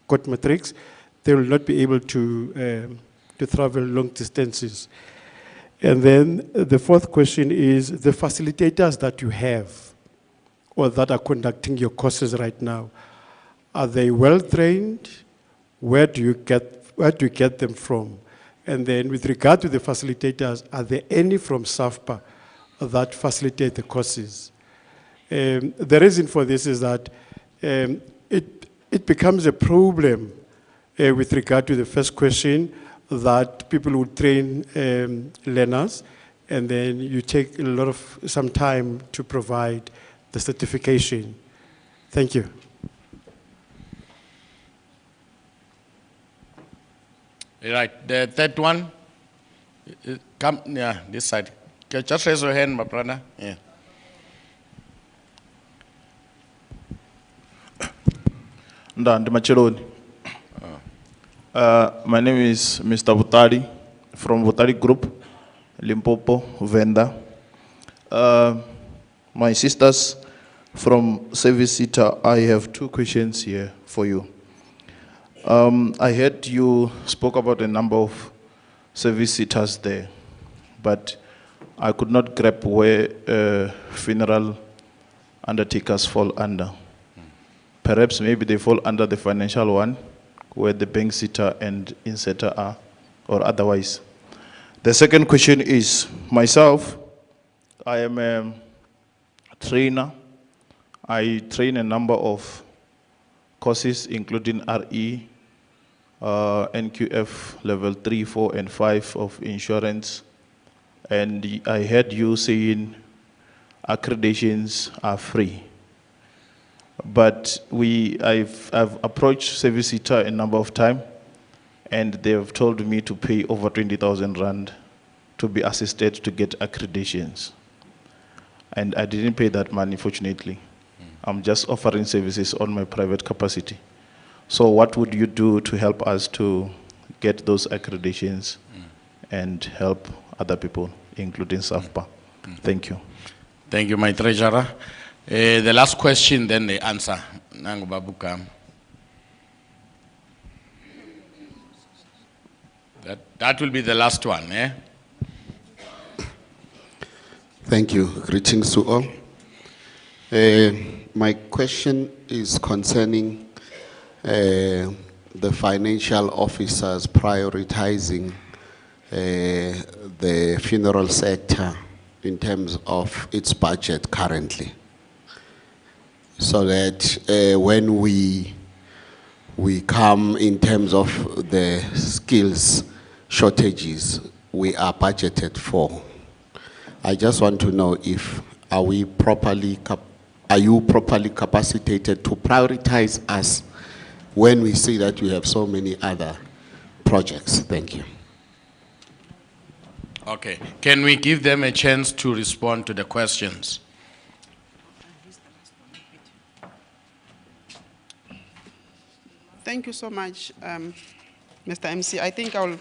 got matrics, they will not be able to travel long distances. And then the fourth question is the facilitators that you have or that are conducting your courses right now, are they well trained? Where do you get them from? And then with regard to the facilitators, are there any from SAFPA that facilitate the courses? The reason for this is that it becomes a problem with regard to the first question, that people would train learners, and then you take some time to provide the certification. Thank you. Right, the third one, come, yeah, this side. Just raise your hand, my brother. Yeah. Ndandi Macheloni. My name is Mr. Vutali from Vutali Group, Limpopo, Venda. My sisters from Service Sita, I have two questions here for you. I heard you spoke about a number of service sitters there, but I could not grab where funeral undertakers fall under. Perhaps maybe they fall under the financial one, where the bank sitter and insetter are, or otherwise. The second question is, myself, I am a trainer. I train a number of courses, including RE, NQF level 3, 4, and 5 of insurance. And I heard you saying accreditations are free. But I've approached Service Sita a number of times, and they have told me to pay over 20,000 Rand to be assisted to get accreditations. And I didn't pay that money, fortunately. I'm just offering services on my private capacity. So what would you do to help us to get those accreditations and help other people, including SAFPA? Thank you. Thank you, my treasurer. The last question, then the answer. Nangu Babuka. That will be the last one, eh? Thank you. Greetings to all. My question is concerning the financial officers prioritizing the funeral sector in terms of its budget currently, so that when we come in terms of the skills shortages we are budgeted for. I just want to know if are you properly capacitated to prioritize us when we see that we have so many other projects? Thank you. Okay, can we give them a chance to respond to the questions? Thank you so much, Mr. MC. I think I'll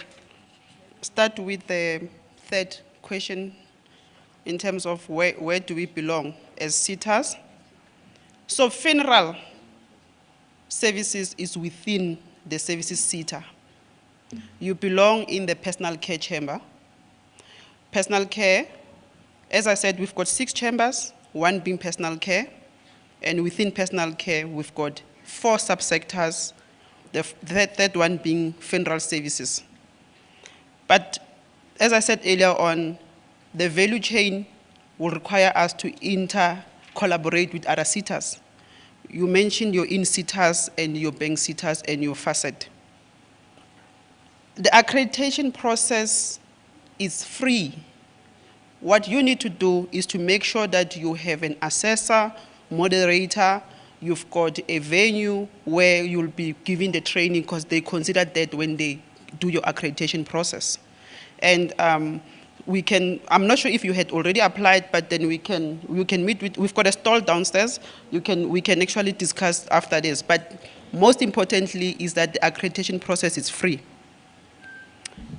start with the third question in terms of where do we belong as sitters. So funeral services is within the services sitter. You belong in the personal care chamber. Personal care, as I said, we've got 6 chambers, 1 being personal care, and within personal care, we've got 4 subsectors, the third one being funeral services. But as I said earlier on, the value chain will require us to collaborate with other sitters. You mentioned your in-sitters and your bank sitters and your facet. The accreditation process is free. What you need to do is to make sure that you have an assessor moderator, you've got a venue where you'll be giving the training because they consider that when they do your accreditation process. And I'm not sure if you had already applied, but then we can meet with, we've got a stall downstairs. We can actually discuss after this. But most importantly is that the accreditation process is free.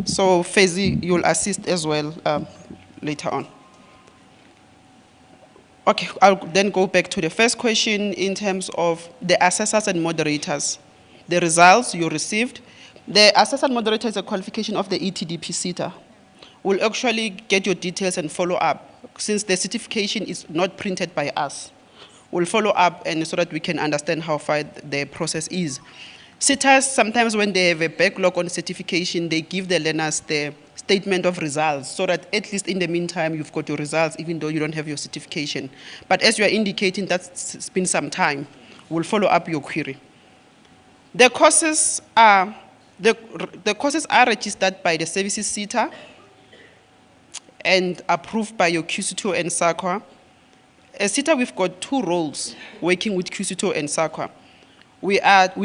So Fezi, you'll assist as well later on. Okay, I'll then go back to the first question in terms of the assessors and moderators. The results you received. The assessor and moderator is a qualification of the ETDP SETA. We'll actually get your details and follow up, since the certification is not printed by us. We'll follow up and so that we can understand how far the process is. SETAs, sometimes when they have a backlog on certification, they give the learners the statement of results, so that at least in the meantime, you've got your results, even though you don't have your certification. But as you are indicating, that's been some time. We'll follow up your query. The courses are, the courses are registered by the Services SETA and approved by your QC2 and SAQA. As SETA, we've got two roles working with QC2 and SAQA. We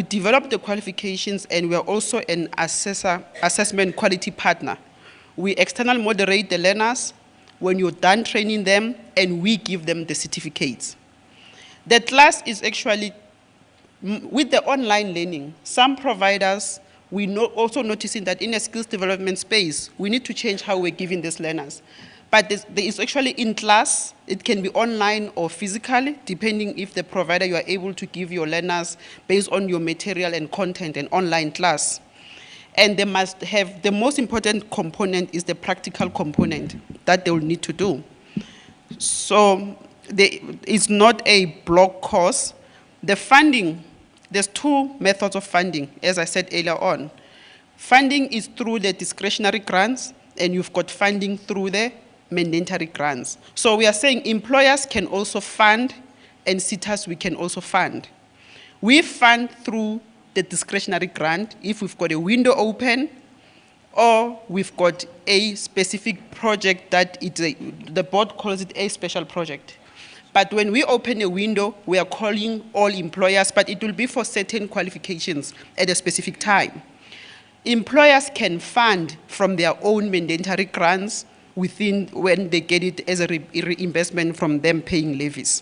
develop the qualifications, and we are also an assessment quality partner. We external moderate the learners when you're done training them, and we give them the certificates. The class is actually, with the online learning, some providers, we also noticing that in a skills development space, we need to change how we're giving these learners. But there is actually in class, it can be online or physically, depending if the provider you are able to give your learners based on your material and content and online class. And they must have, the most important component is the practical component that they will need to do. So it's not a block course. The funding, there's two methods of funding, as I said earlier on. Funding is through the discretionary grants, and you've got funding through the mandatory grants. So we are saying employers can also fund, and SETAs we can also fund. We fund through the discretionary grant if we've got a window open, or we've got a specific project that the board calls it a special project. But when we open a window, we are calling all employers, but it will be for certain qualifications at a specific time. Employers can fund from their own mandatory grants within when they get it as a reimbursement from them paying levies.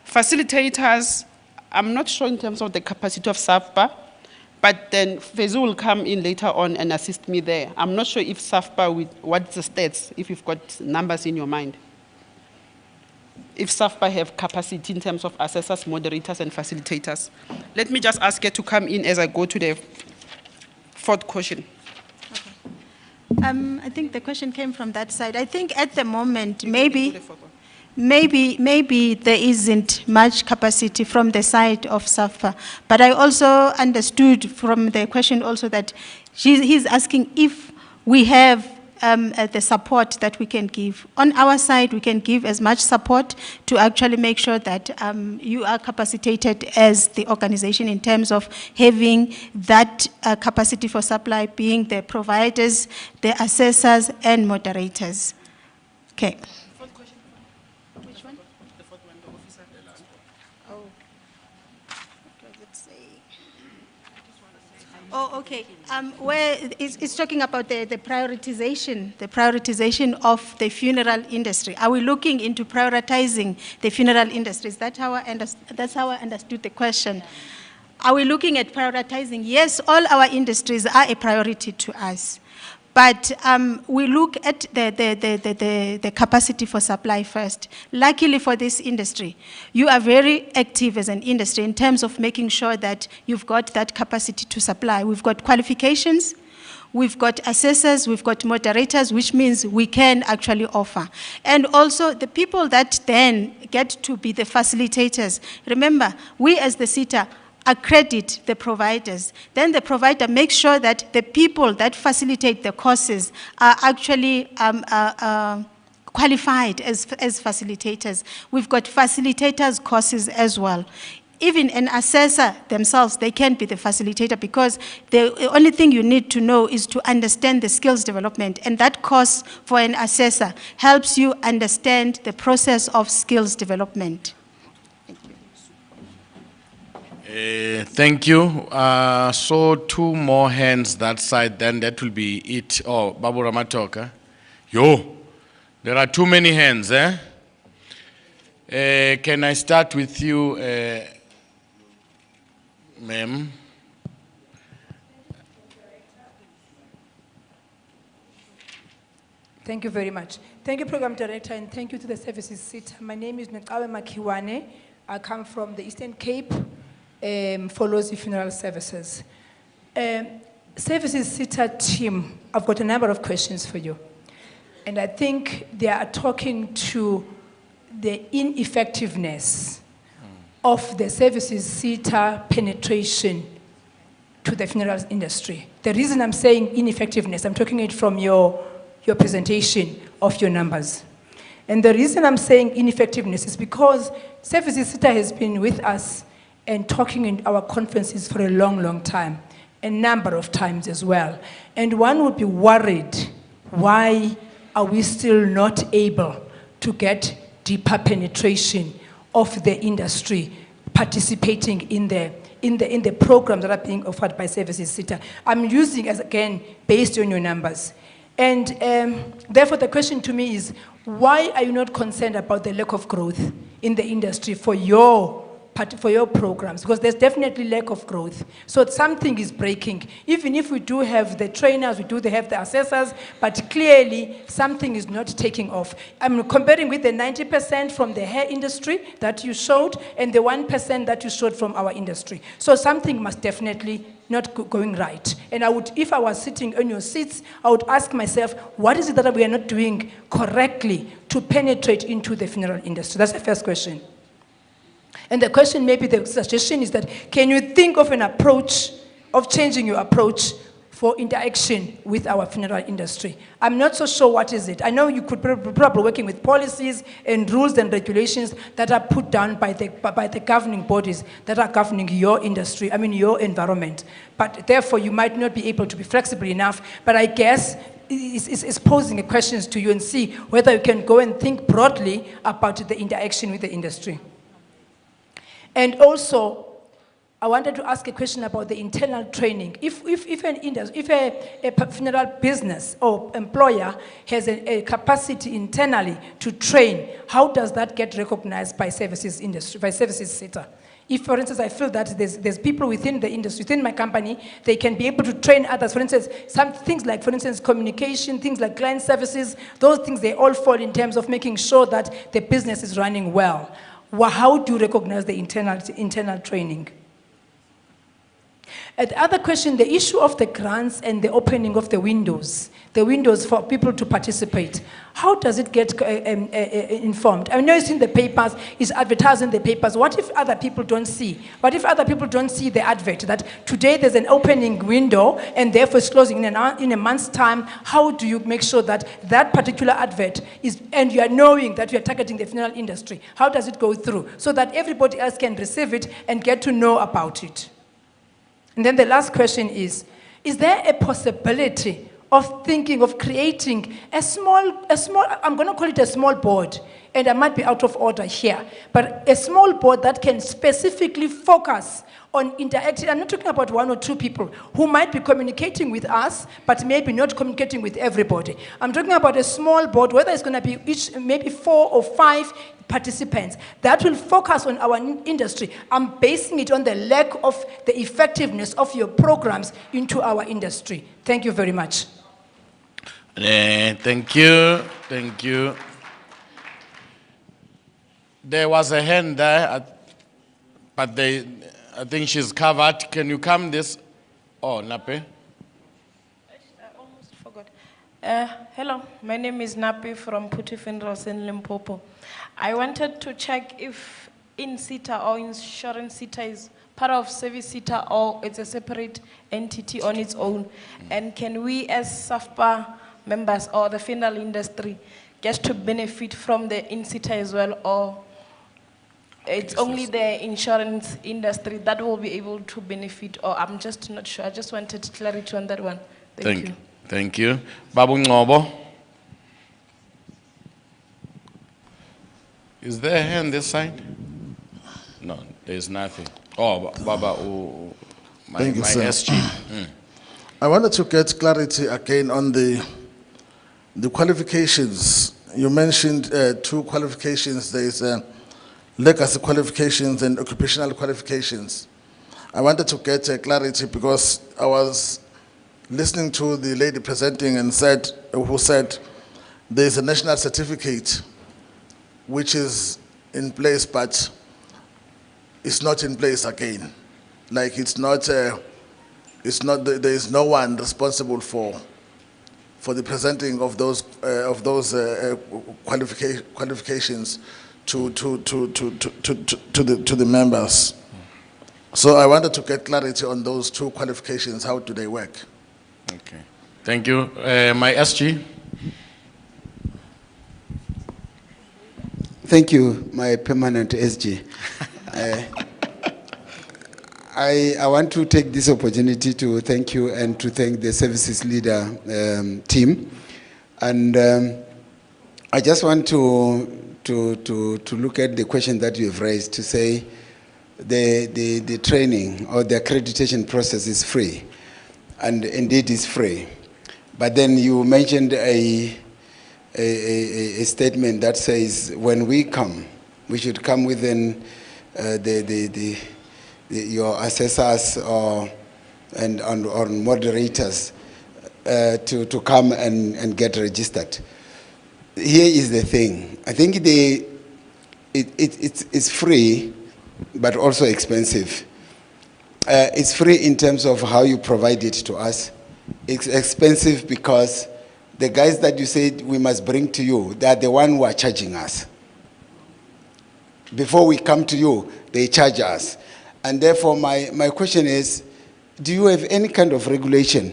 Facilitators, I'm not sure in terms of the capacity of SAFPA, but then Fezu will come in later on and assist me there. I'm not sure if SAFPA, what's the stats, if you've got numbers in your mind. If SAFPA have capacity in terms of assessors, moderators, and facilitators. Let me just ask her to come in as I go to the fourth question. I think the question came from that side. I think at the moment, maybe there isn't much capacity from the side of SAFPA. But I also understood from the question also that he's asking if we have the support that we can give. On our side, we can give as much support to actually make sure that you are capacitated as the organization in terms of having that capacity for supply, being the providers, the assessors, and moderators. Okay. Which one? The fourth one, the officer. Oh. What does it say? Oh, okay. Where it's talking about the prioritization of the funeral industry. Are we looking into prioritizing the funeral industry? That's how I understood the question. Are we looking at prioritizing? Yes, all our industries are a priority to us. But we look at the capacity for supply first. Luckily for this industry, you are very active as an industry in terms of making sure that you've got that capacity to supply. We've got qualifications, we've got assessors, we've got moderators, which means we can actually offer. And also the people that then get to be the facilitators. Remember, we as the SETA accredit the providers. Then the provider makes sure that the people that facilitate the courses are actually qualified as facilitators. We've got facilitators courses as well. Even an assessor themselves, they can be the facilitator because the only thing you need to know is to understand the skills development, and that course for an assessor helps you understand the process of skills development. Thank you. So 2 more hands that side, then that will be it. Oh, Babu Ramatoka. Yo, there are too many hands, eh? Can I start with you, ma'am? Thank you very much. Thank you, Program Director, and thank you to the services seat. My name is Nekawe Makiwane. I come from the Eastern Cape for Lozi Funeral Services. Services sitter team, I've got a number of questions for you. And I think they are talking to the ineffectiveness of the services sitter penetration to the funeral industry. The reason I'm saying ineffectiveness, I'm talking it from your presentation of your numbers. And the reason I'm saying ineffectiveness is because services sitter has been with us and talking in our conferences for a long, long time, a number of times as well. And one would be worried, why are we still not able to get deeper penetration of the industry participating in the programs that are being offered by services sitter? I'm using as, again, based on your numbers. And therefore the question to me is, why are you not concerned about the lack of growth in the industry for your programs? Because there's definitely lack of growth. So something is breaking. Even if we do have the trainers, we do have the assessors, but clearly something is not taking off. I'm comparing with the 90% from the hair industry that you showed and the 1% that you showed from our industry. So something must definitely not going right. And I would, if I was sitting on your seats, I would ask myself, what is it that we are not doing correctly to penetrate into the funeral industry? That's the first question. And the question, maybe the suggestion is that, can you think of an approach, of changing your approach for interaction with our funeral industry? I'm not so sure what is it. I know you could probably working with policies and rules and regulations that are put down by the governing bodies that are governing your industry, I mean your environment. But therefore you might not be able to be flexible enough, but I guess it's posing a questions to you and see whether you can go and think broadly about the interaction with the industry. And also, I wanted to ask a question about the internal training. If a funeral business or employer has a capacity internally to train, how does that get recognized by services industry, by services sitter? If, for instance, I feel that there's people within the industry, within my company, they can be able to train others. For instance, some things like, for instance, communication, things like client services, those things, they all fall in terms of making sure that the business is running well. How do you recognize the internal training? And the other question, the issue of the grants and the opening of the windows for people to participate. How does it get informed? I know it's in the papers, it's advertised in the papers. What if other people don't see? What if other people don't see the advert, that today there's an opening window and therefore it's closing in a month's time? How do you make sure that that particular advert is, and you are knowing that you are targeting the funeral industry, how does it go through so that everybody else can receive it and get to know about it? And then the last question is there a possibility of thinking of creating a small, I'm going to call it a small board, and I might be out of order here, but a small board that can specifically focus on interacting? I'm not talking about 1 or 2 people who might be communicating with us, but maybe not communicating with everybody. I'm talking about a small board, whether it's going to be maybe 4 or 5 participants that will focus on our industry. I'm basing it on the lack of the effectiveness of your programs into our industry. Thank you very much. Thank you. Thank you. There was a hand there, but I think she's covered. Can you come this? Oh, Nape. I almost forgot. Hello, my name is Nape from Puti Funerals in Limpopo. I wanted to check if in-sitter or insurance sitter is part of service sitter or it's a separate entity on its own. And can we as SAFPA members or the funeral industry get to benefit from the in-sitter as well, or it's only the insurance industry that will be able to benefit, or I'm just not sure. I just wanted clarity on that one. Thank you. Thank you. Babu Ngobo. Is there a hand this side? No, there's nothing. Oh, Baba, my Thank you, sir. SG. I wanted to get clarity again on the qualifications. You mentioned two qualifications. There is legacy qualifications and occupational qualifications. I wanted to get clarity because I was listening to the lady presenting and who said there is a national certificate which is in place, but it's not in place again. Like there is no one responsible for the presenting of those qualifications to the members. So I wanted to get clarity on those two qualifications. How do they work? Okay. Thank you. My SG. Thank you, my permanent SG. I want to take this opportunity to thank you and to thank the services leader team. And I just want to look at the question that you have raised to say the training or the accreditation process is free. And indeed it's free. But then you mentioned a statement that says when we come, we should come within your assessors or moderators to come and get registered. Here is the thing. I think it's free, but also expensive. It's free in terms of how you provide it to us. It's expensive because the guys that you said we must bring to you, they are the ones who are charging us. Before we come to you, they charge us. And therefore, my question is, do you have any kind of regulation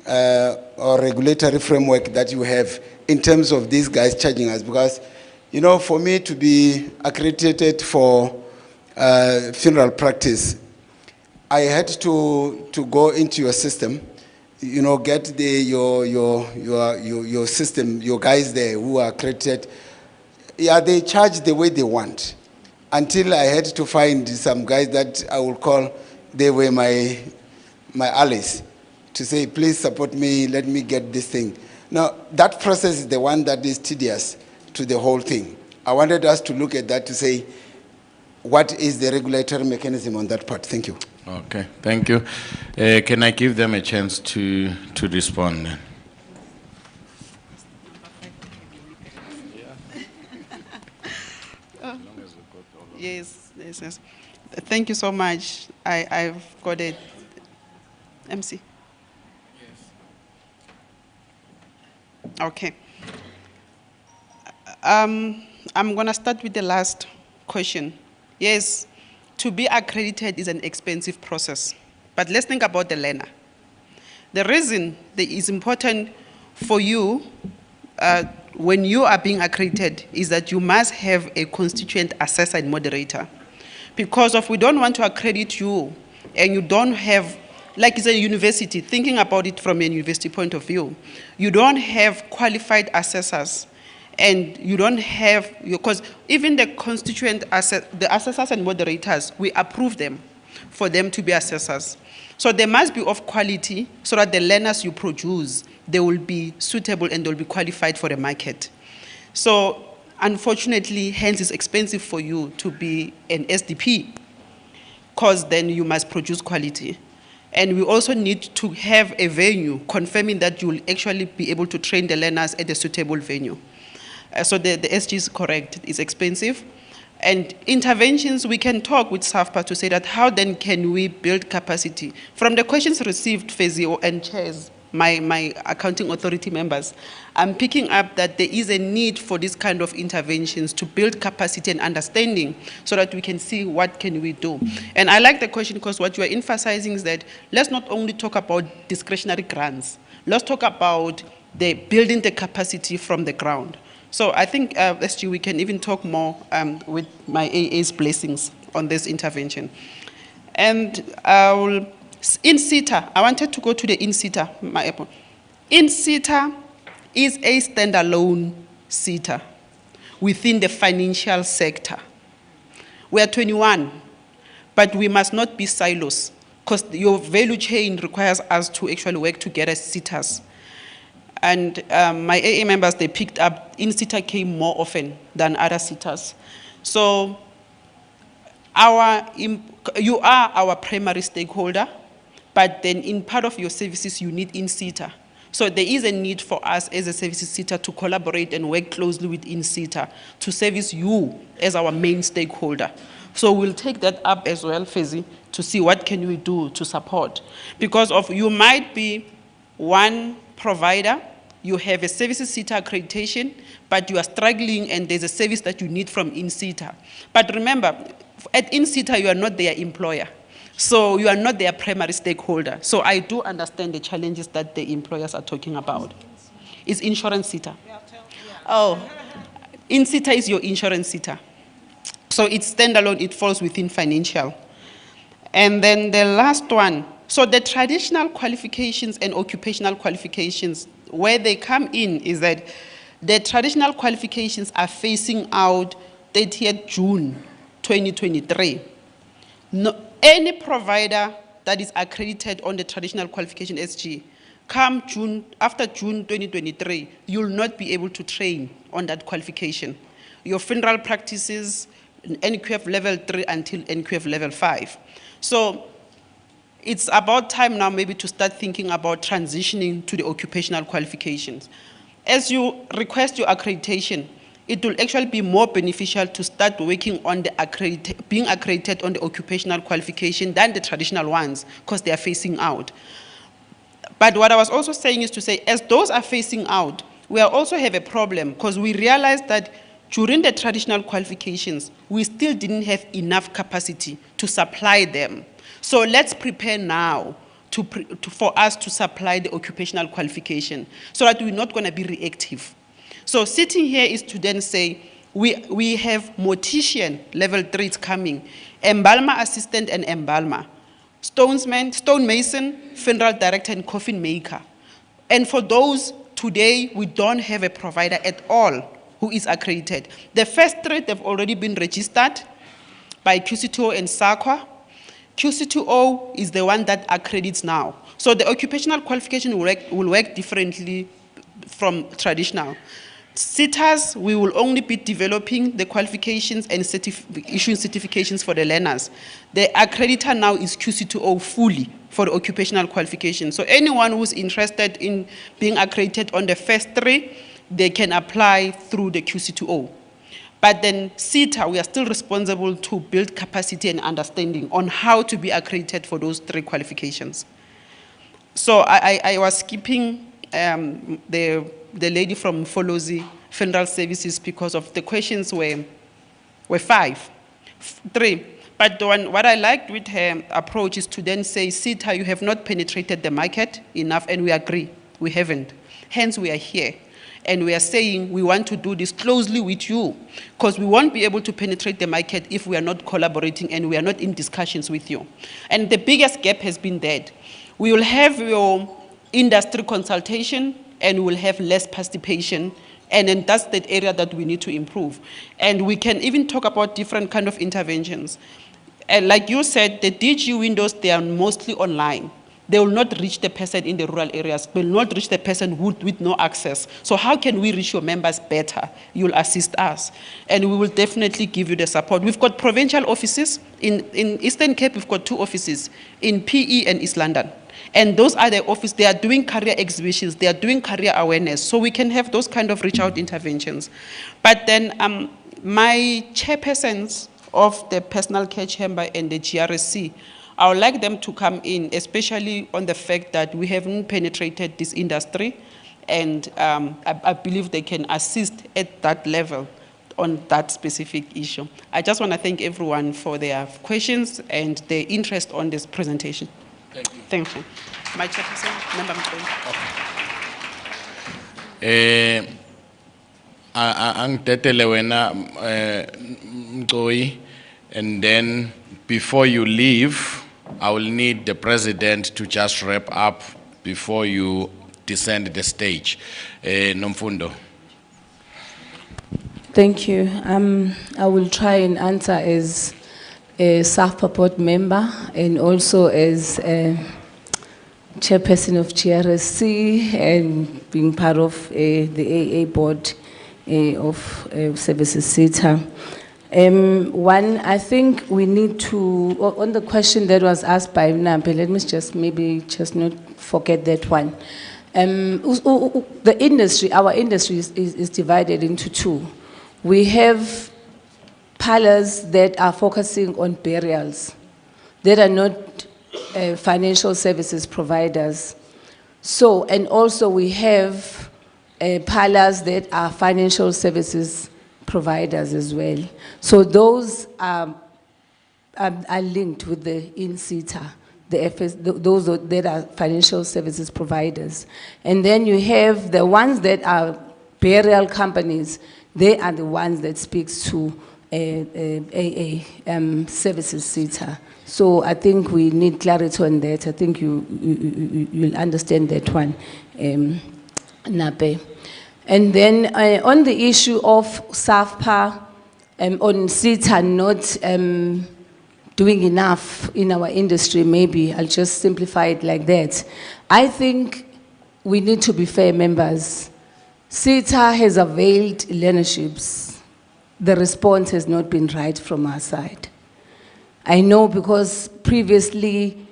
or regulatory framework that you have in terms of these guys charging us? Because, you know, for me to be accredited for funeral practice, I had to go into your system, you know, get your system, your guys there who are accredited. Yeah, they charge the way they want. Until I had to find some guys that I will call, they were my allies, to say, please support me, let me get this thing. Now, that process is the one that is tedious to the whole thing. I wanted us to look at that to say, what is the regulatory mechanism on that part? Thank you. Okay, thank you. Can I give them a chance to respond then? Yes. Thank you so much. I've got it. MC. Yes. Okay. I'm going to start with the last question. Yes, to be accredited is an expensive process. But let's think about the learner. The reason that is important for you when you are being accredited is that you must have a constituent assessor and moderator. Because if we don't want to accredit you and you don't have, like it's a university, thinking about it from a university point of view, you don't have qualified assessors and you don't have, because even the the assessors and moderators, we approve them for them to be assessors. So they must be of quality so that the learners you produce, they will be suitable and they'll be qualified for the market. So unfortunately, hence it's expensive for you to be an SDP because then you must produce quality. And we also need to have a venue confirming that you will actually be able to train the learners at a suitable venue. So the SG is correct, it's expensive. And interventions, we can talk with SAFPA to say that how then can we build capacity? From the questions received, Fezio and chairs, my accounting authority members, I'm picking up that there is a need for this kind of interventions to build capacity and understanding so that we can see what can we do. And I like the question because what you are emphasizing is that let's not only talk about discretionary grants, let's talk about the building the capacity from the ground. So I think, SG, we can even talk more with my AA's blessings on this intervention. And in-sitter, I wanted to go to the in-sitter. In-sitter is a standalone sitter within the financial sector. We are 21, but we must not be silos, because your value chain requires us to actually work together as SITAs. And my AA members, they picked up in-SITA came more often than other SITAs. So you are our primary stakeholder, but then in part of your services, you need in-SITA. So there is a need for us as a services SITA to collaborate and work closely with in-SITA to service you as our main stakeholder. So we'll take that up as well, Fezi, to see what can we do to support. Because you might be one provider, you have a services SITA accreditation, but you are struggling and there's a service that you need from in-SITA. But remember, at in-SITA, you are not their employer. So you are not their primary stakeholder. So I do understand the challenges that the employers are talking about. It's insurance SITA. Oh, in-SITA is your insurance SITA. So it's standalone, it falls within financial. And then the last one, so the traditional qualifications and occupational qualifications, where they come in is that the traditional qualifications are phasing out 30th June 2023. No, any provider that is accredited on the traditional qualification SG, after June 2023, you'll not be able to train on that qualification. Your funeral practices, NQF level 3 until NQF level 5. So it's about time now maybe to start thinking about transitioning to the occupational qualifications. As you request your accreditation, it will actually be more beneficial to start working on the being accredited on the occupational qualification than the traditional ones, because they are phasing out. But what I was also saying is to say, as those are phasing out, we also have a problem, because we realized that during the traditional qualifications, we still didn't have enough capacity to supply them. So let's prepare now for us to supply the occupational qualification, so that we're not going to be reactive. So sitting here is to then say, we have mortician level 3 coming, embalmer assistant and embalmer, stonemason, funeral director and coffin maker. And for those, today, we don't have a provider at all who is accredited. The first 3, they've already been registered by QC2O and SAQA. QC2O is the one that accredits now. So the occupational qualification will work differently from traditional. SITAs, we will only be developing the qualifications and issuing certifications for the learners. The accreditor now is QC2O fully for the occupational qualification. So anyone who's interested in being accredited on the first 3, they can apply through the QC2O. But then SITA, we are still responsible to build capacity and understanding on how to be accredited for those 3 qualifications. So I was skipping the lady from Folozi Funeral Services because of the questions were 3. But what I liked with her approach is to then say, SITA, you have not penetrated the market enough, and we agree, we haven't. Hence, we are here. And we are saying we want to do this closely with you, because we won't be able to penetrate the market if we are not collaborating and we are not in discussions with you. And the biggest gap has been that we will have your industry consultation and we will have less participation, and then that's the area that we need to improve. And we can even talk about different kind of interventions. And like you said, the DG windows, they are mostly online. They will not reach the person in the rural areas, will not reach the person with no access. So how can we reach your members better? You'll assist us. And we will definitely give you the support. We've got provincial offices. In Eastern Cape, we've got 2 offices, in PE and East London. And those are the offices, they are doing career exhibitions, they are doing career awareness. So we can have those kind of reach out interventions. But then my chairpersons of the personal care chamber and the GRSC, I would like them to come in, especially on the fact that we haven't penetrated this industry, and I believe they can assist at that level on that specific issue. I just want to thank everyone for their questions and their interest on this presentation. Thank you. Thank you. My chairperson, Member Mtoyi, and then before you leave, I will need the president to just wrap up before you descend the stage. Nomfundo. Thank you. I will try and answer as a SAFPA board member and also as a chairperson of GRSC and being part of the AA board of Services SETA. One, I think we need to, on the question that was asked by Nampe, let me just maybe just not forget that one. The industry, our industry is divided into two. We have parlors that are focusing on burials, that are not financial services providers. So, and also we have parlors that are financial services providers as well. So those are linked with the INSETA, those that are financial services providers. And then you have the ones that are burial companies, they are the ones that speaks to AA services SETA. So I think we need clarity on that. I think you'll understand that one, Nape. And then on the issue of SAFPA, on SETA not doing enough in our industry, maybe I'll just simplify it like that. I think we need to be fair members. SETA has availed learnerships. The response has not been right from our side. I know because previously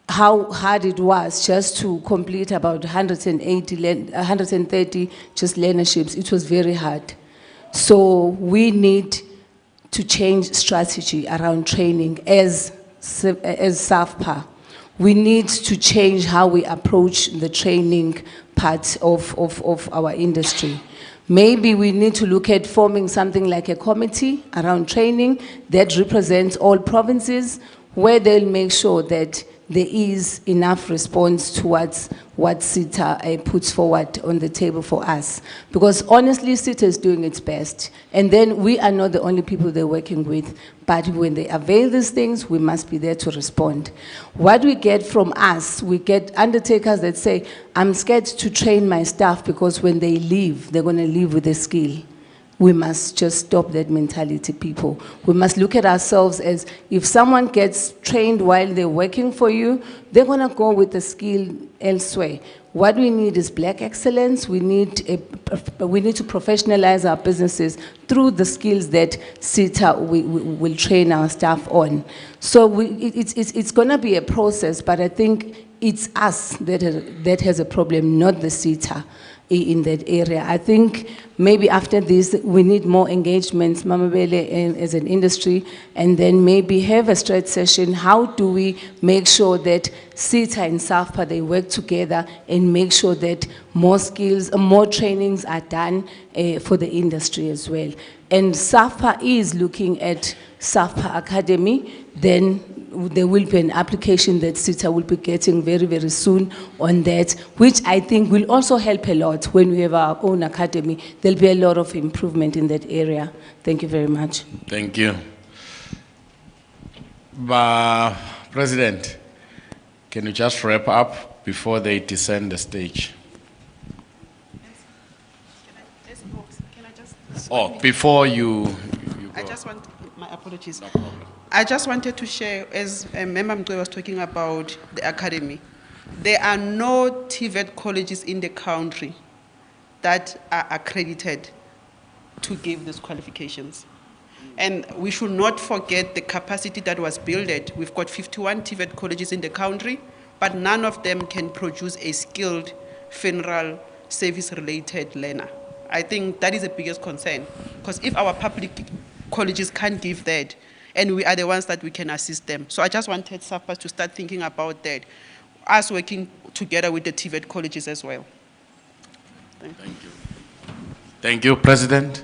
how hard it was just to complete about 130 just learnerships. It was very hard. So we need to change strategy around training as SAFPA. We need to change how we approach the training part of our industry. Maybe we need to look at forming something like a committee around training that represents all provinces, where they'll make sure that there is enough response towards what SETA puts forward on the table for us. Because honestly, SETA is doing its best. And then we are not the only people they're working with, but when they avail these things, we must be there to respond. What we get from us, we get undertakers that say, I'm scared to train my staff because when they leave, they're gonna leave with a skill. We must just stop that mentality, people. We must look at ourselves as if someone gets trained while they're working for you, they're gonna go with the skill elsewhere. What we need is black excellence. We need to professionalize our businesses through the skills that SETA will train our staff on. So it's gonna be a process, but I think it's us that has a problem, not the SETA in that area. I think maybe after this, we need more engagements, Mamabele, as an industry, and then maybe have a straight session. How do we make sure that SETA and SAFPA, they work together and make sure that more skills, more trainings are done for the industry as well. And SAFPA is looking at SAFPA Academy, then there will be an application that SETA will be getting very, very soon on that, which I think will also help a lot when we have our own academy. There'll be a lot of improvement in that area. Thank you very much. Thank you. President, can you just wrap up before they descend the stage? Oh, before you go. I just want, my apologies. No problem. I just wanted to share, as Member Mtwe was talking about the academy, there are no TVET colleges in the country that are accredited to give these qualifications. And we should not forget the capacity that was built. We've got 51 TVET colleges in the country, but none of them can produce a skilled funeral service-related learner. I think that is the biggest concern, because if our public colleges can't give that, and we are the ones that we can assist them. So I just wanted SAFPA to start thinking about that, us working together with the TVET colleges as well. Thank you. Thank you, President.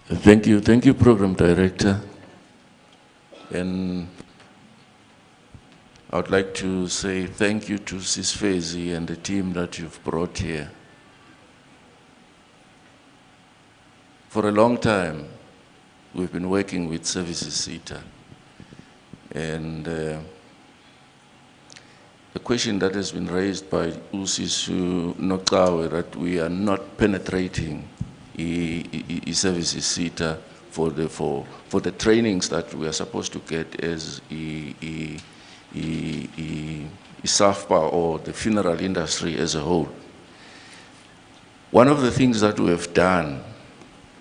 Thank you, Program Director. And I would like to say thank you to Sisfezi and the team that you've brought here. For a long time, we've been working with Services SETA. And the question that has been raised by Usisu Nokawe that we are not penetrating Services SETA the trainings that we are supposed to get as SAFPA or the funeral industry as a whole. One of the things that we have done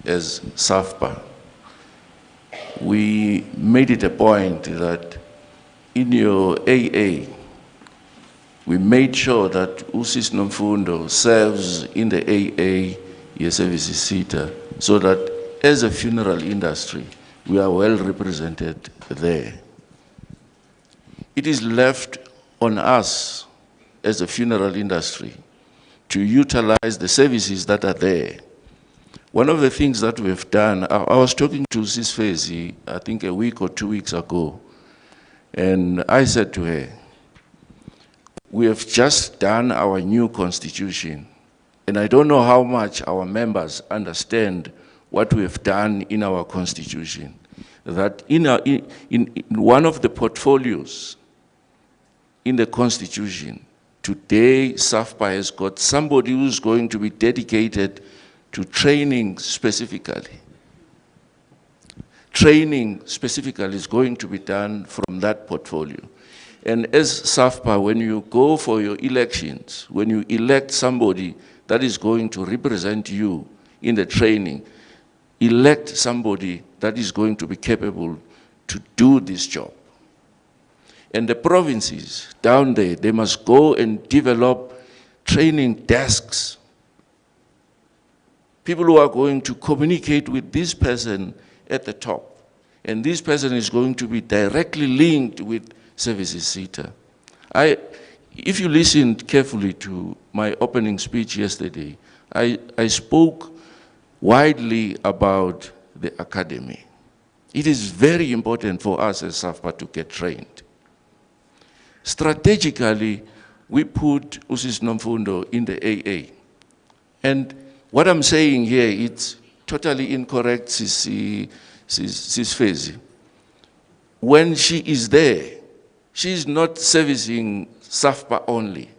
as SAFPA, we made it a point that in your AA, we made sure that Usis Nomfundo serves in the AA Services SETA, so that as a funeral industry, we are well represented there. It is left on us as a funeral industry to utilize the services that are there. One of the things that we've done, I was talking to Sis Fezi, I think a week or 2 weeks ago, and I said to her, we have just done our new constitution, and I don't know how much our members understand what we have done in our constitution. That in one of the portfolios in the constitution, today SAFPA has got somebody who's going to be dedicated to training specifically. Training specifically is going to be done from that portfolio. And as SAFPA, when you go for your elections, when you elect somebody that is going to represent you in the training, elect somebody that is going to be capable to do this job. And the provinces down there, they must go and develop training desks. People who are going to communicate with this person at the top. And this person is going to be directly linked with Services SETA. If you listened carefully to my opening speech yesterday, I spoke widely about the academy. It is very important for us as SAFPA to get trained. Strategically, we put Usis Nomfundo in the AA. And what I'm saying here, it's totally incorrect, Sis Fezi. When she is there, she is not servicing SAFPA only,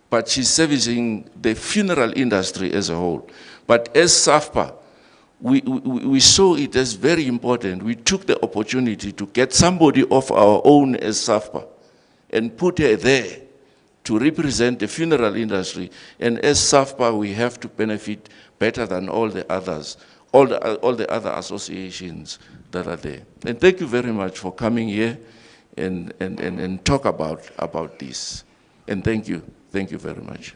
but she's servicing the funeral industry as a whole. But as SAFPA, we saw it as very important. We took the opportunity to get somebody of our own as SAFPA and put her there to represent the funeral industry. And as SAFPA, we have to benefit better than all the others, all the other associations that are there. And thank you very much for coming here and talk about this. And thank you very much.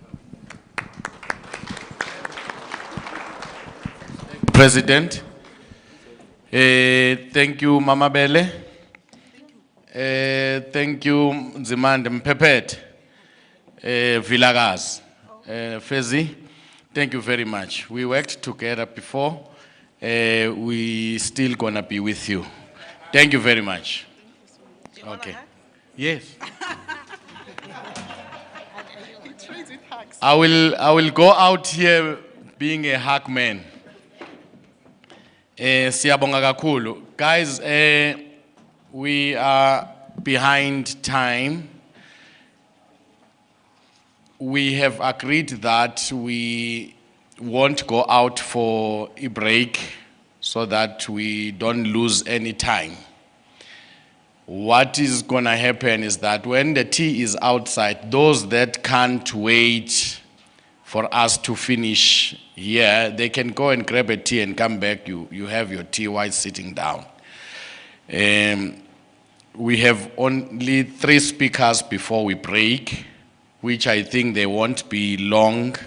President, thank you, Mama Bele. Thank you, Nzimande Mpepet, Vilagaz, Fezi. Thank you very much. We worked together before. We still gonna be with you. Thank you very much. Okay. Yes. I will go out here being a hack man. Siyabonga kakhulu. Guys, we are behind time. We have agreed that we won't go out for a break so that we don't lose any time. What is gonna happen is that when the tea is outside, those that can't wait for us to finish here, they can go and grab a tea and come back. You have your tea while sitting down. We have only 3 speakers before we break, which I think they won't be long.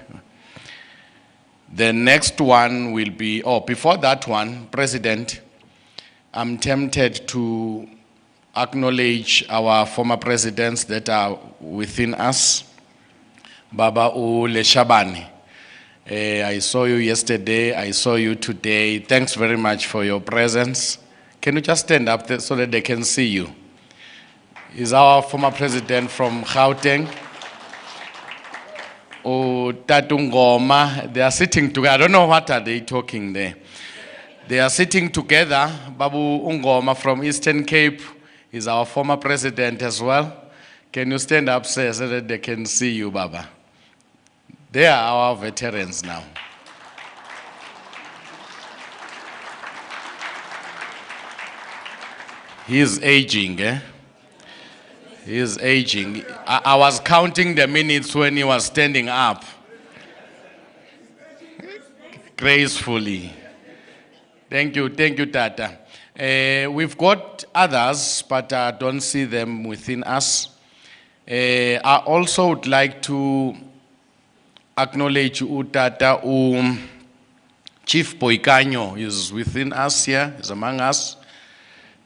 The next one will be, before that one, President, I'm tempted to acknowledge our former presidents that are within us. Baba Ule Shabani. I saw you yesterday, I saw you today. Thanks very much for your presence. Can you just stand up there so that they can see you? Is our former president from Gauteng. Tatungoma, they are sitting together. I don't know what are they talking there. They are sitting together. Babu Ungoma from Eastern Cape is our former president as well. Can you stand up, sir, so that they can see you, Baba? They are our veterans now. He's aging, eh? He's aging. I was counting the minutes when he was standing up. Gracefully. Thank you, Tata. We've got others, but I don't see them within us. I also would like to acknowledge Tata Chief Poikanyo is within us here, is among us.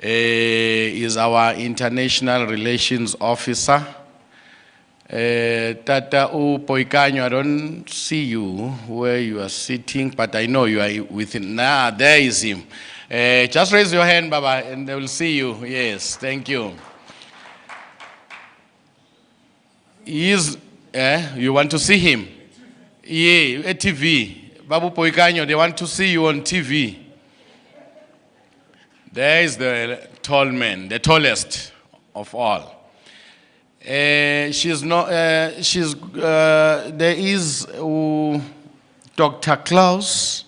Is our international relations officer. Tata Poikanyo, I don't see you where you are sitting, but I know you are within. Nah, there is him. Just raise your hand, Baba, and they will see you. Yes, thank you. He is, you want to see him? Yeah, a TV. Babu Poikanyo, they want to see you on TV. There is the tall man, the tallest of all. There is Dr. Klaus.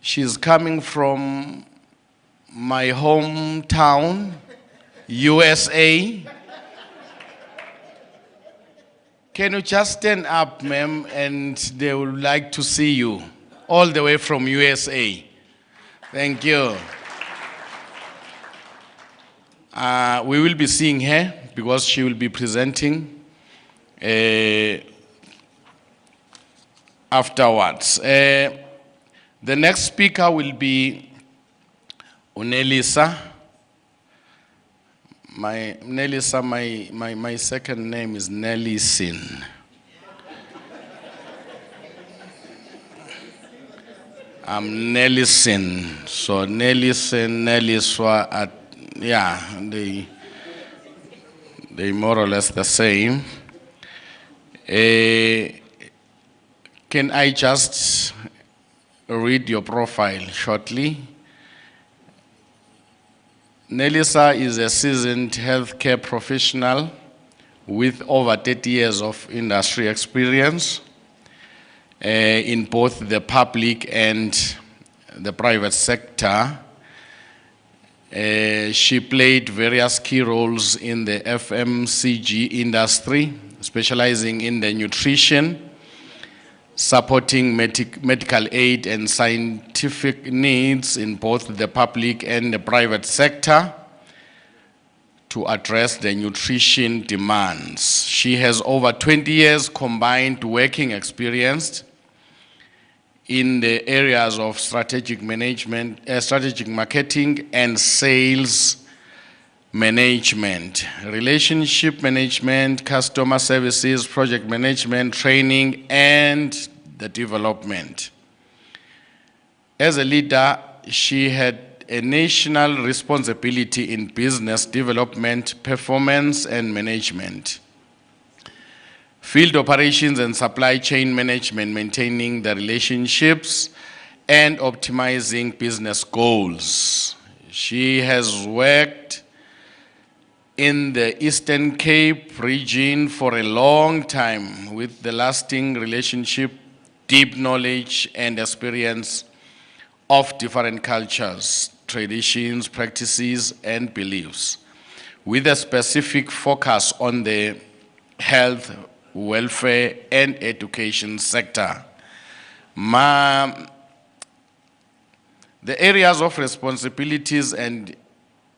She's coming from my hometown, USA. Can you just stand up, ma'am, and they would like to see you all the way from USA. Thank you. We will be seeing her because she will be presenting afterwards. The next speaker will be Unelisa. My second name is Nellyson. I'm Nellyson. So Nellyson, Nelliswa, yeah, they more or less the same. Can I just read your profile shortly? Nelisa is a seasoned healthcare professional with over 30 years of industry experience in both the public and the private sector. She played various key roles in the FMCG industry, specializing in the nutrition, supporting medical aid and scientific needs in both the public and the private sector to address the nutrition demands. She has over 20 years combined working experience in the areas of strategic management, strategic marketing and sales management, relationship management, customer services, project management, training, and the development. As a leader, she had a national responsibility in business development, performance, and management, field operations and supply chain management, maintaining the relationships, and optimizing business goals. She has worked in the Eastern Cape region for a long time with the lasting relationship, deep knowledge and experience of different cultures, traditions, practices, and beliefs, with a specific focus on the health, welfare, and education sector. The areas of responsibilities and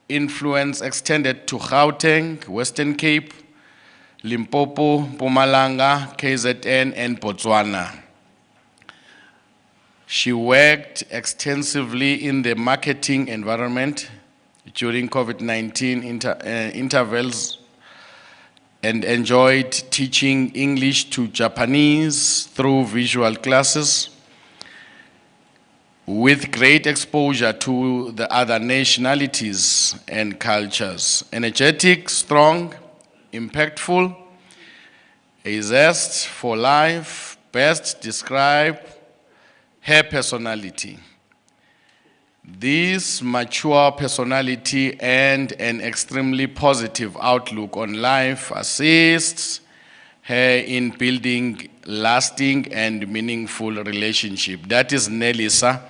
influence extended to Gauteng, Western Cape, Limpopo, Mpumalanga, KZN, and Botswana. She worked extensively in the marketing environment during COVID-19 intervals and enjoyed teaching English to Japanese through visual classes, with great exposure to the other nationalities and cultures. Energetic, strong, impactful, a zest for life, best describe her personality. This mature personality and an extremely positive outlook on life assists her in building lasting and meaningful relationship. That is Nelisa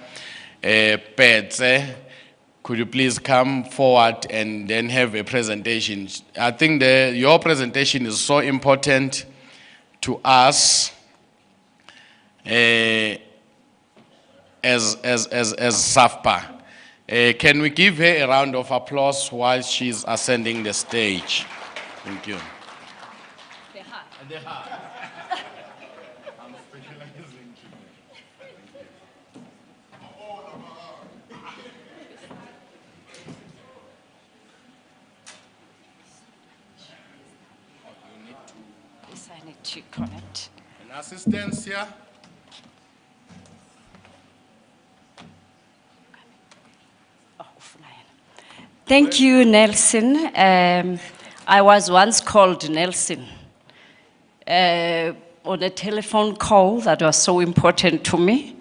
Petse could you please come forward and then have a presentation? I think your presentation is so important to us as SAFPA. Can we give her a round of applause while she's ascending the stage? Thank you. I'm specializing Yes, I need to connect. An assistance here? Thank you, Nelson. I was once called Nelson on a telephone call that was so important to me.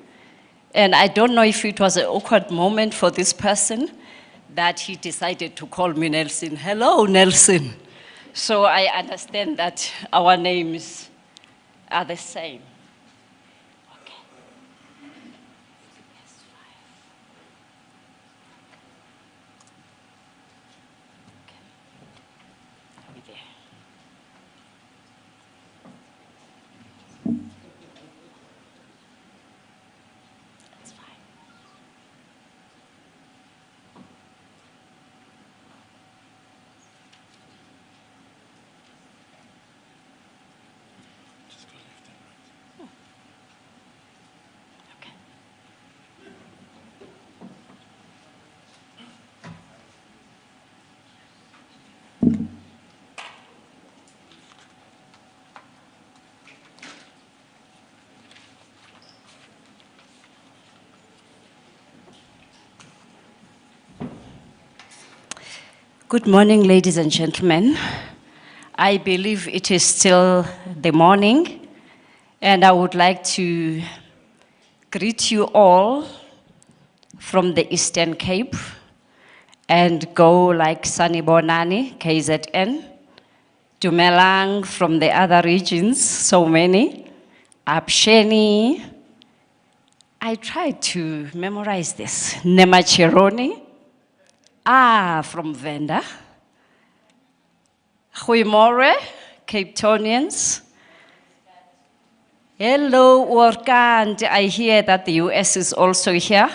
And I don't know if it was an awkward moment for this person that he decided to call me Nelson. Hello, Nelson. So I understand that our names are the same. Good morning, ladies and gentlemen. I believe it is still the morning, and I would like to greet you all from the Eastern Cape and go like Sanibonani, KZN, Dumelang from the other regions, so many, Apsheni. I tried to memorize this, Nemacheroni, from Venda, Huimore, Cape Townians. Hello, Orkand. I hear that the US is also here.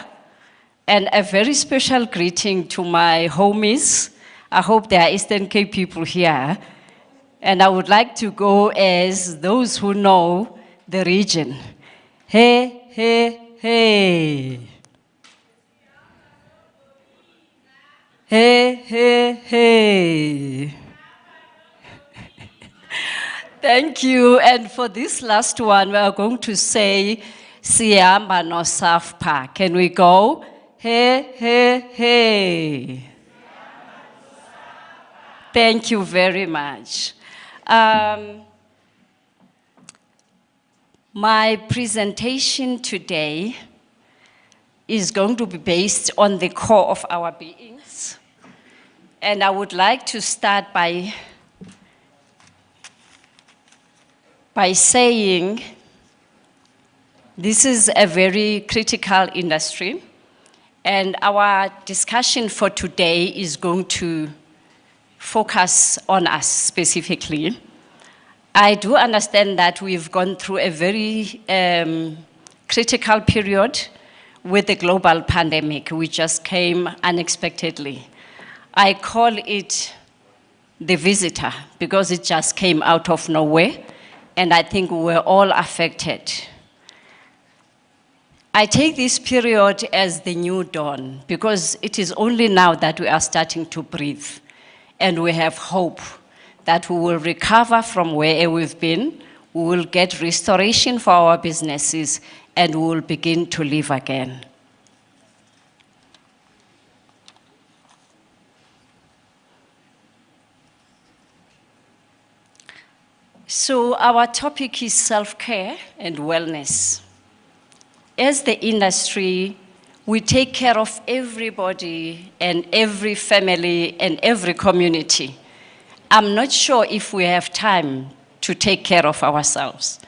And a very special greeting to my homies. I hope there are Eastern Cape people here. And I would like to go as those who know the region. Hey, hey, hey. Hey, hey, hey. Thank you. And for this last one, we are going to say, Siyamba no SAFPA. Can we go? Hey, hey, hey. Thank you very much. My presentation today is going to be based on the core of our beings. And I would like to start by saying this is a very critical industry, and our discussion for today is going to focus on us specifically. I do understand that we've gone through a very critical period with the global pandemic, which just came unexpectedly. I call it the visitor because it just came out of nowhere, and I think we were all affected. I take this period as the new dawn because it is only now that we are starting to breathe, and we have hope that we will recover from where we've been, we will get restoration for our businesses, and we will begin to live again. So our topic is self-care and wellness. As the industry, we take care of everybody and every family and every community. I'm not sure if we have time to take care of ourselves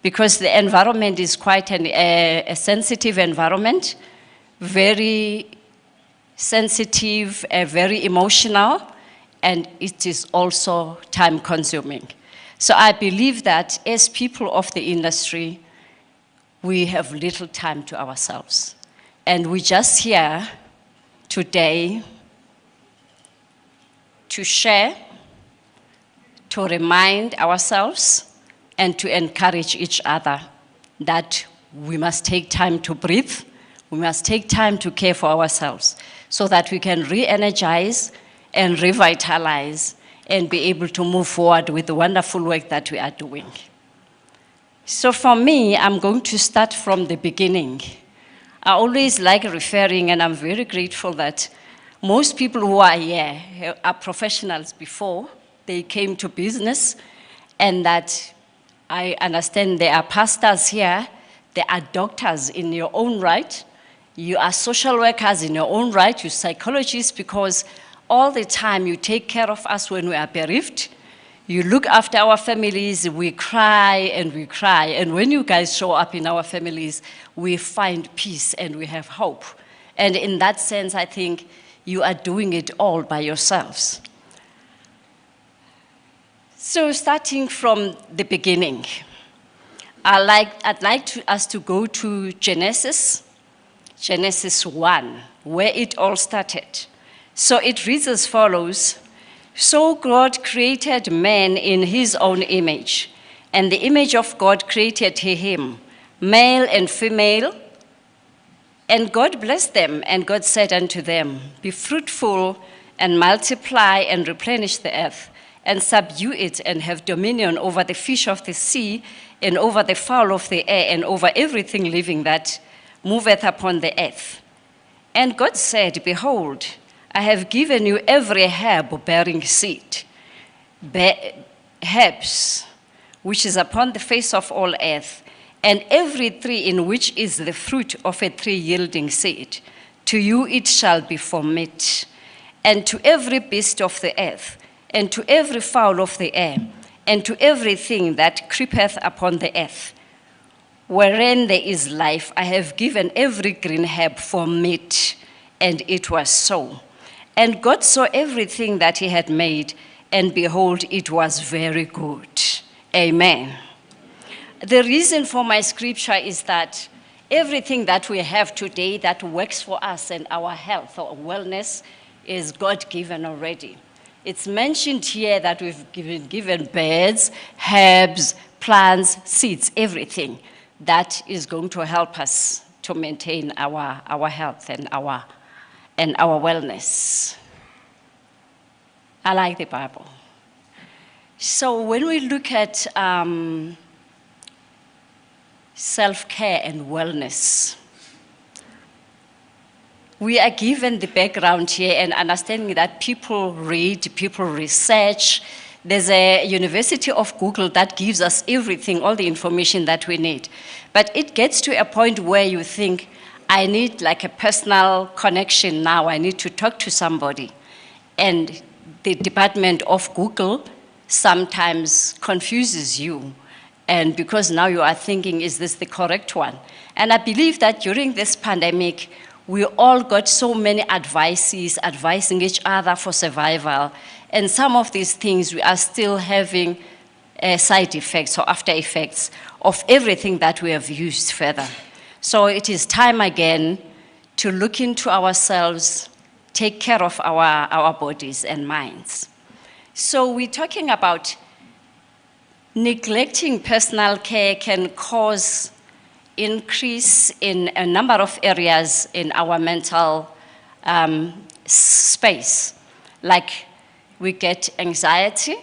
because the environment is quite a sensitive environment, very sensitive, very emotional, and it is also time consuming. So I believe that as people of the industry, we have little time to ourselves. And we're just here today to share, to remind ourselves, and to encourage each other that we must take time to breathe, we must take time to care for ourselves so that we can re-energize and revitalize and be able to move forward with the wonderful work that we are doing. So for me, I'm going to start from the beginning. I always like referring, and I'm very grateful that most people who are here are professionals before they came to business, and that I understand there are pastors here, there are doctors in your own right, you are social workers in your own right, you're psychologists, because all the time you take care of us when we are bereaved, you look after our families, we cry, and when you guys show up in our families, we find peace and we have hope. And in that sense, I think you are doing it all by yourselves. So starting from the beginning, I'd like us to go to Genesis 1, where it all started. So it reads as follows: So God created man in his own image, and the image of God created he him, male and female. And God blessed them, and God said unto them, Be fruitful and multiply and replenish the earth, and subdue it, and have dominion over the fish of the sea, and over the fowl of the air, and over everything living that moveth upon the earth. And God said, Behold, I have given you every herb bearing seed, herbs, which is upon the face of all earth, and every tree in which is the fruit of a tree yielding seed. To you it shall be for meat, and to every beast of the earth, and to every fowl of the air, and to everything that creepeth upon the earth. Wherein there is life, I have given every green herb for meat. And it was so. And God saw everything that he had made, and behold, it was very good. Amen. The reason for my scripture is that everything that we have today that works for us and our health or wellness is God-given already. It's mentioned here that we've been given birds, herbs, plants, seeds, everything that is going to help us to maintain our health and our wellness. I like the Bible. So when we look at self-care and wellness, we are given the background here and understanding that people read, people research. There's a University of Google that gives us everything, all the information that we need. But it gets to a point where you think, I need like a personal connection now. I need to talk to somebody. And the department of Google sometimes confuses you. And because now you are thinking, is this the correct one? And I believe that during this pandemic, we all got so many advices, advising each other for survival. And some of these things, we are still having side effects or after effects of everything that we have used further. So it is time again to look into ourselves, take care of our bodies and minds. So we're talking about neglecting personal care can cause increase in a number of areas in our mental space. Like we get anxiety,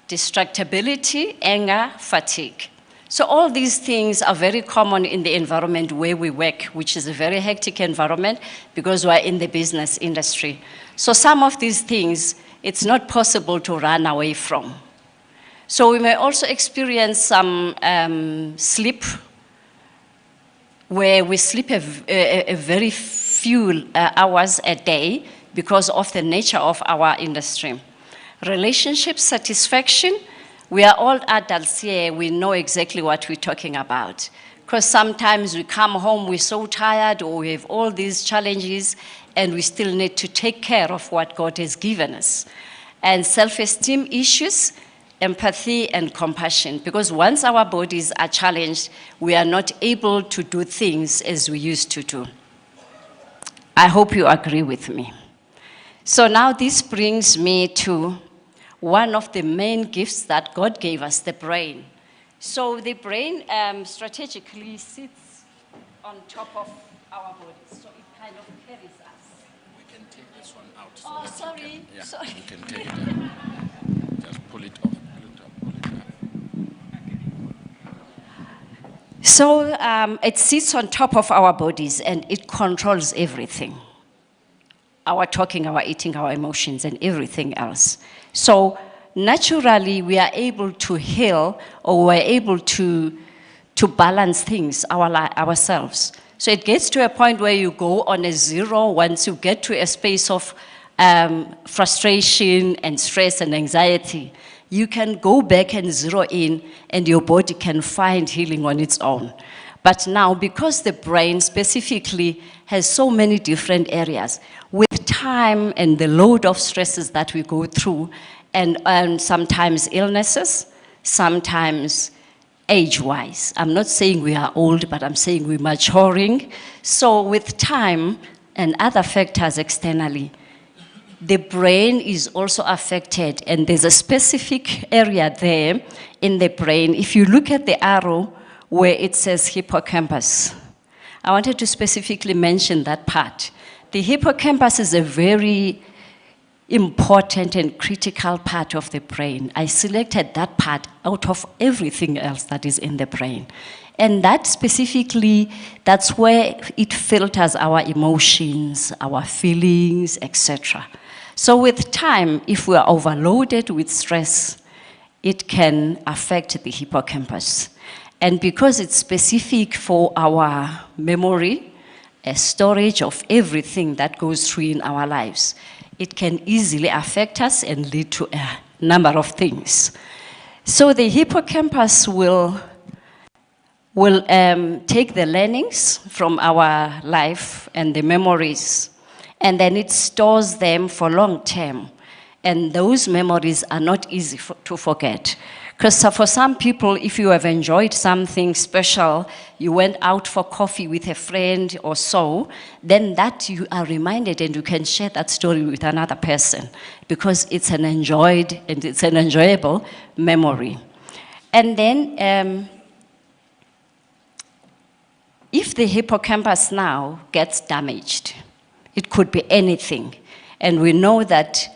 distractibility, anger, fatigue. So all these things are very common in the environment where we work, which is a very hectic environment because we're in the business industry. So some of these things, it's not possible to run away from. So we may also experience some sleep, where we sleep a very few hours a day because of the nature of our industry. Relationship satisfaction, we are all adults here, we know exactly what we're talking about. Because sometimes we come home, we're so tired, or we have all these challenges, and we still need to take care of what God has given us. And self-esteem issues, empathy and compassion, because once our bodies are challenged, we are not able to do things as we used to do. I hope you agree with me. So now this brings me to one of the main gifts that God gave us, the brain. So the brain strategically sits on top of our bodies, so it kind of carries us. We can take this one out. So Oh, that you sorry. can- yeah, Sorry. you can take it out. Just pull it off, pull it up, pull it up. So it sits on top of our bodies and it controls everything. Our talking, our eating, our emotions, and everything else. So naturally, we are able to heal, or we're able to balance things ourselves. So it gets to a point where you go on a zero once you get to a space of frustration and stress and anxiety. You can go back and zero in, and your body can find healing on its own. But now, because the brain specifically has so many different areas, with time and the load of stresses that we go through, and sometimes illnesses, sometimes age-wise. I'm not saying we are old, but I'm saying we're maturing. So with time and other factors externally, the brain is also affected, and there's a specific area there in the brain. If you look at the arrow where it says hippocampus, I wanted to specifically mention that part. The hippocampus is a very important and critical part of the brain. I selected that part out of everything else that is in the brain. And that specifically, that's where it filters our emotions, our feelings, etc. So with time, if we are overloaded with stress, it can affect the hippocampus. And because it's specific for our memory, a storage of everything that goes through in our lives, it can easily affect us and lead to a number of things. So the hippocampus will take the learnings from our life and the memories, and then it stores them for long term. And those memories are not easy to forget. Because for some people, if you have enjoyed something special, you went out for coffee with a friend or so, then that you are reminded and you can share that story with another person because it's an enjoyed and it's an enjoyable memory. And then if the hippocampus now gets damaged, it could be anything. And we know that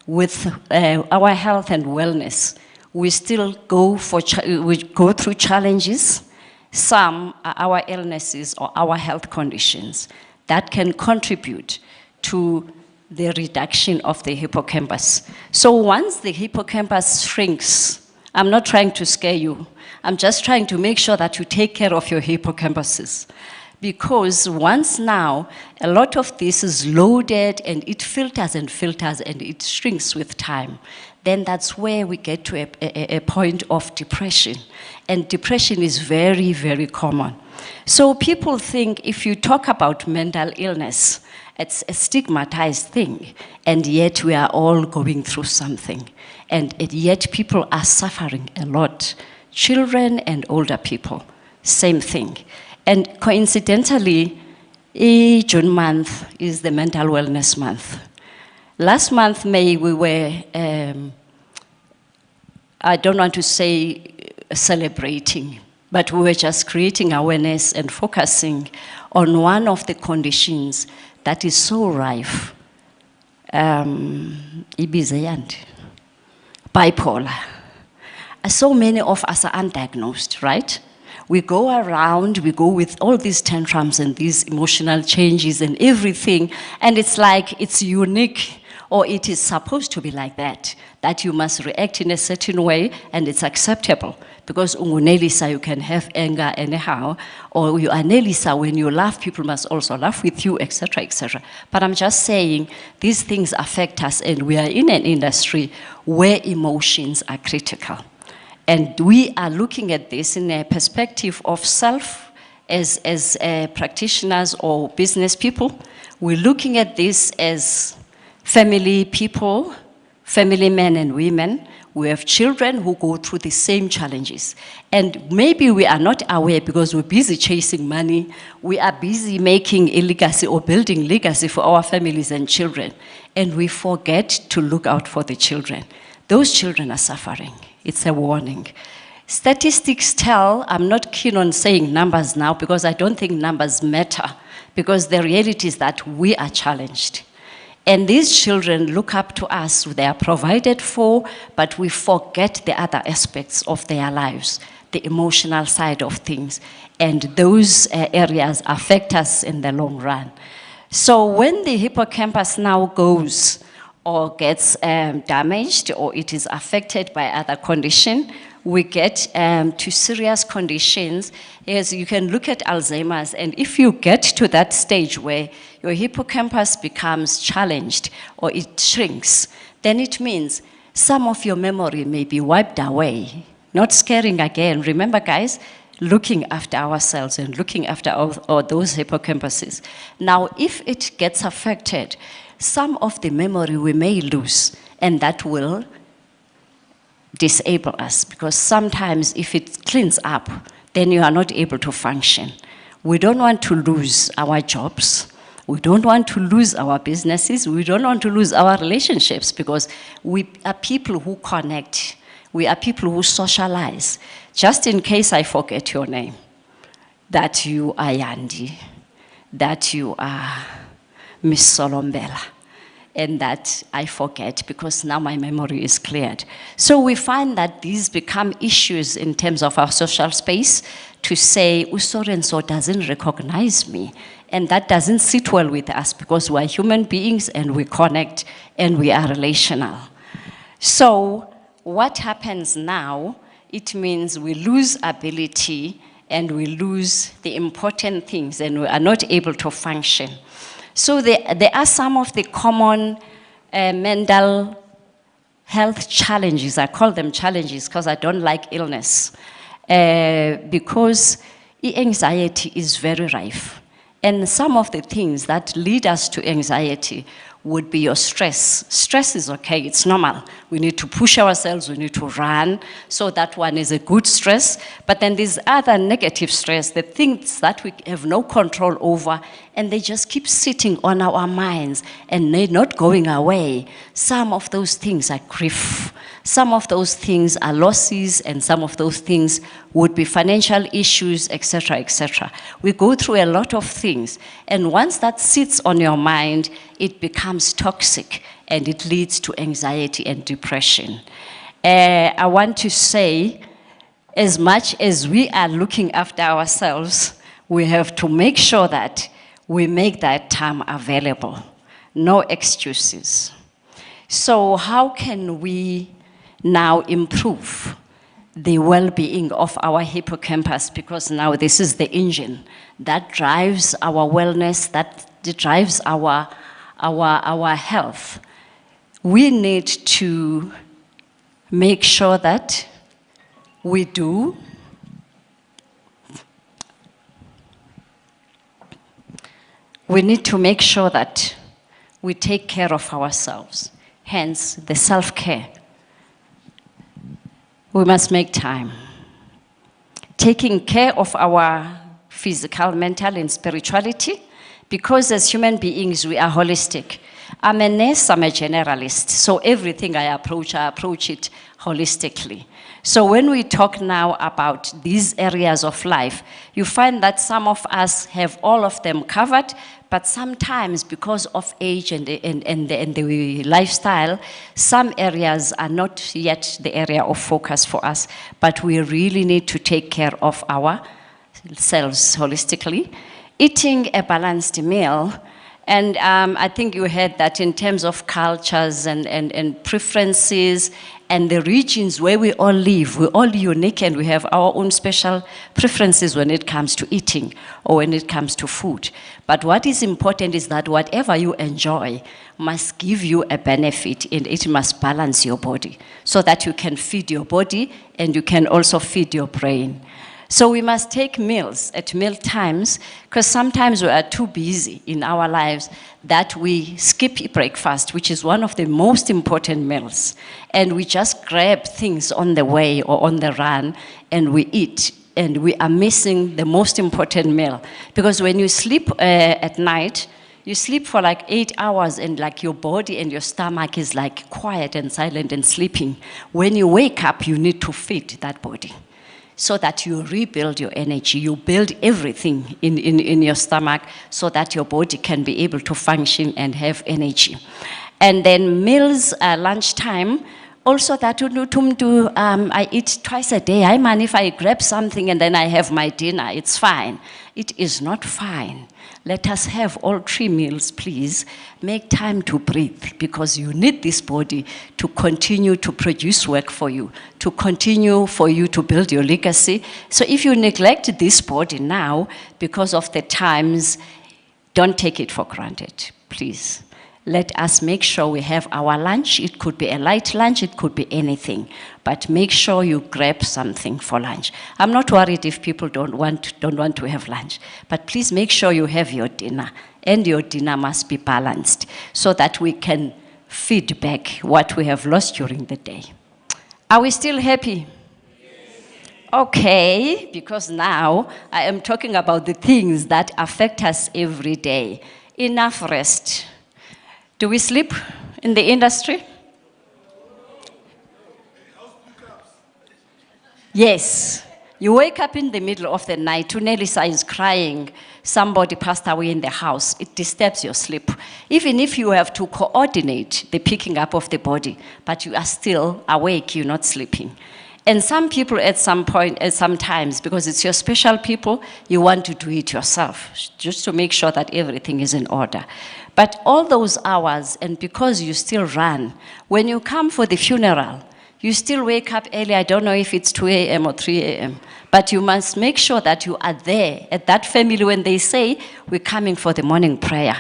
with our health and wellness, we still go through challenges. Some are our illnesses or our health conditions that can contribute to the reduction of the hippocampus. So once the hippocampus shrinks, I'm not trying to scare you, I'm just trying to make sure that you take care of your hippocampuses. Because once now, a lot of this is loaded and it filters and filters and it shrinks with time, then that's where we get to a point of depression. And depression is very, very common. So people think if you talk about mental illness, it's a stigmatized thing, and yet we are all going through something. And yet people are suffering a lot. Children and older people, same thing. And coincidentally, June month is the mental wellness month. Last month, May, we were, I don't want to say celebrating, but we were just creating awareness and focusing on one of the conditions that is so rife, bipolar. So many of us are undiagnosed, right? We go around, we go with all these tantrums and these emotional changes and everything, and it's like it's unique, or it is supposed to be like that you must react in a certain way and it's acceptable. Because ungunelisa, you can have anger anyhow, or you are nelisa, when you laugh, people must also laugh with you, etc., etc. But I'm just saying, these things affect us, and we are in an industry where emotions are critical. And we are looking at this in a perspective of self as practitioners or business people. We're looking at this as family people, family men and women. We have children who go through the same challenges. And maybe we are not aware because we're busy chasing money. We are busy making a legacy or building legacy for our families and children. And we forget to look out for the children. Those children are suffering. It's a warning. Statistics tell, I'm not keen on saying numbers now because I don't think numbers matter, because the reality is that we are challenged. And these children look up to us, they are provided for, but we forget the other aspects of their lives, the emotional side of things, and those areas affect us in the long run. So when the hippocampus now goes or gets damaged or it is affected by other condition, we get to serious conditions. As you can look at Alzheimer's, and if you get to that stage where your hippocampus becomes challenged or it shrinks, then it means some of your memory may be wiped away. Not scaring again. Remember, guys, looking after ourselves and looking after all those hippocampuses. Now, if it gets affected, some of the memory we may lose, and that will disable us, because sometimes if it cleans up, then you are not able to function. We don't want to lose our jobs. We don't want to lose our businesses. We don't want to lose our relationships, because we are people who connect. We are people who socialize. Just in case I forget your name, that you are Yandi, that you are Miss Solombela, and that I forget because now my memory is cleared. So we find that these become issues in terms of our social space to say, so doesn't recognize me. And that doesn't sit well with us because we're human beings and we connect and we are relational. So what happens now, it means we lose ability and we lose the important things and we are not able to function. So there are some of the common mental health challenges. I call them challenges because I don't like illness. Because anxiety is very rife. And some of the things that lead us to anxiety would be your stress. Stress is okay, it's normal. We need to push ourselves, we need to run. So that one is a good stress. But then there's other negative stress, the things that we have no control over, and they just keep sitting on our minds and they're not going away. Some of those things are grief. Some of those things are losses, and some of those things would be financial issues, etc., etc. We go through a lot of things, and once that sits on your mind, it becomes toxic, and it leads to anxiety and depression. I want to say, as much as we are looking after ourselves, we have to make sure that we make that time available. No excuses. So how can we now improve the well-being of our hippocampus? Because now this is the engine that drives our wellness, that drives our health. We need to make sure that we do we take care of ourselves, hence the self-care. We must make time. Taking care of our physical, mental, and spirituality, because as human beings, we are holistic. I'm a nurse, I'm a generalist, so everything I approach it holistically. So when we talk now about these areas of life, you find that some of us have all of them covered, but sometimes because of age and the lifestyle, some areas are not yet the area of focus for us, but we really need to take care of ourselves holistically. Eating a balanced meal, and I think you heard that in terms of cultures and preferences and the regions where we all live, we're all unique and we have our own special preferences when it comes to eating or when it comes to food. But what is important is that whatever you enjoy must give you a benefit, and it must balance your body so that you can feed your body and you can also feed your brain. So we must take meals at meal times, because sometimes we are too busy in our lives that we skip breakfast, which is one of the most important meals. And we just grab things on the way or on the run and we eat. And we are missing the most important meal. Because when you sleep at night, you sleep for like 8 hours and like your body and your stomach is like quiet and silent and sleeping. When you wake up, you need to feed that body so that you rebuild your energy. You build everything in your stomach so that your body can be able to function and have energy. And then meals, lunchtime, also that I eat twice a day. I mean, if I grab something and then I have my dinner, it's fine. It is not fine. Let us have all 3 meals, please. Make time to breathe, because you need this body to continue to produce work for you, to continue for you to build your legacy. So if you neglect this body now because of the times, don't take it for granted, please. Let us make sure we have our lunch. It could be a light lunch, it could be anything. But make sure you grab something for lunch. I'm not worried if people don't want to have lunch. But please make sure you have your dinner. And your dinner must be balanced so that we can feed back what we have lost during the day. Are we still happy? Okay, because now I am talking about the things that affect us every day. Enough rest. Do we sleep in the industry? Yes. You wake up in the middle of the night, Tunelisa is crying, somebody passed away in the house. It disturbs your sleep. Even if you have to coordinate the picking up of the body, but you are still awake, you're not sleeping. And some people at some point, at some times, because it's your special people, you want to do it yourself, just to make sure that everything is in order. But all those hours, and because you still run, when you come for the funeral, you still wake up early. I don't know if it's 2 a.m. or 3 a.m., but you must make sure that you are there at that family when they say, we're coming for the morning prayer.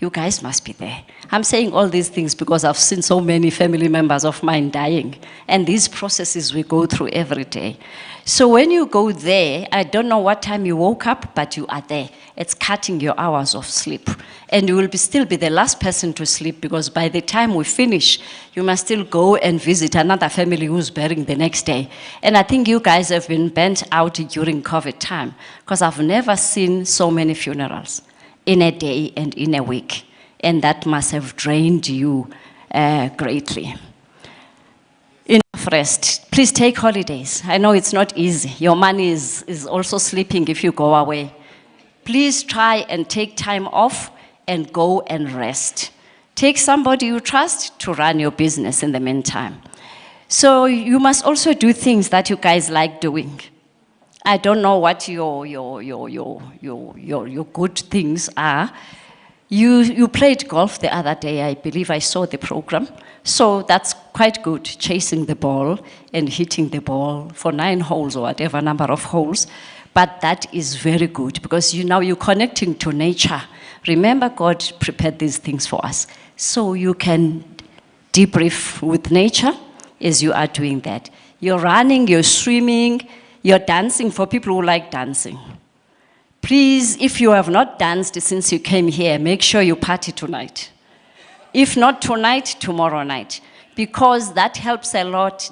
You guys must be there. I'm saying all these things because I've seen so many family members of mine dying, and these processes we go through every day. So when you go there, I don't know what time you woke up, but you are there. It's cutting your hours of sleep. And you will still be the last person to sleep, because by the time we finish, you must still go and visit another family who's burying the next day. And I think you guys have been burnt out during COVID time, because I've never seen so many funerals in a day and in a week. And that must have drained you greatly. Enough rest. Please take holidays. I know it's not easy. Your money is also sleeping if you go away. Please try and take time off and go and rest. Take somebody you trust to run your business in the meantime. So you must also do things that you guys like doing. I don't know what your good things are. You played golf the other day, I believe I saw the program. So that's quite good, chasing the ball and hitting the ball for 9 holes or whatever number of holes. But that is very good, because now you're connecting to nature. Remember, God prepared these things for us. So you can debrief with nature as you are doing that. You're running, you're swimming, you're dancing for people who like dancing. Please, if you have not danced since you came here, make sure you party tonight. If not tonight, tomorrow night. Because that helps a lot,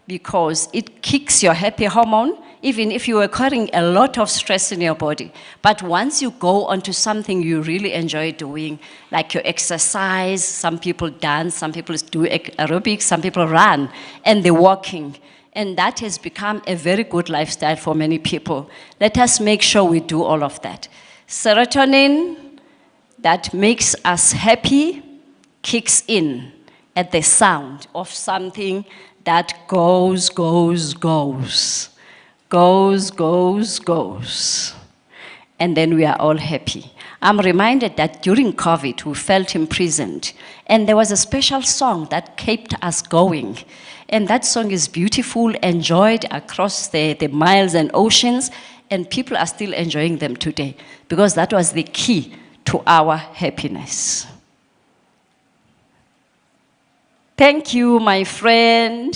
because it kicks your happy hormone, even if you are carrying a lot of stress in your body. But once you go onto something you really enjoy doing, like your exercise, some people dance, some people do aerobics, some people run, and they're walking. And that has become a very good lifestyle for many people. Let us make sure we do all of that. Serotonin, that makes us happy, kicks in at the sound of something that goes, goes, goes. Goes, goes, goes. And then we are all happy. I'm reminded that during COVID, we felt imprisoned. And there was a special song that kept us going. And that song is beautiful, enjoyed across the miles and oceans, and people are still enjoying them today, because that was the key to our happiness. Thank you, my friend.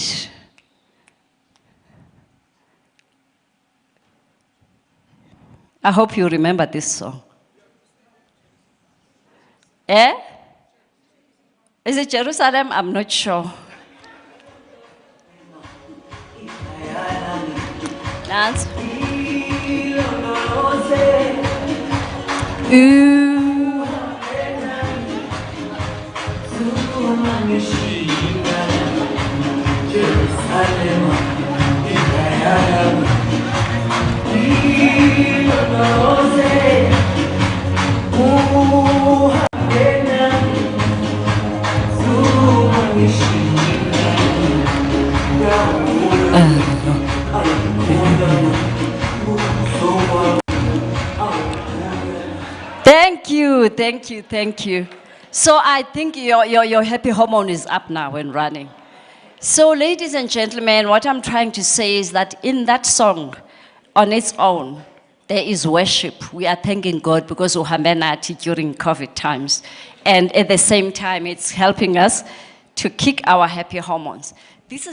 I hope you remember this song. Eh? Is it Jerusalem? I'm not sure. Dance. Ooh. Thank you, thank you, thank you. So I think your happy hormone is up now and running. So ladies and gentlemen, what I'm trying to say is that in that song, on its own, there is worship. We are thanking God because uhambenati during COVID times. And at the same time, it's helping us to kick our happy hormones. This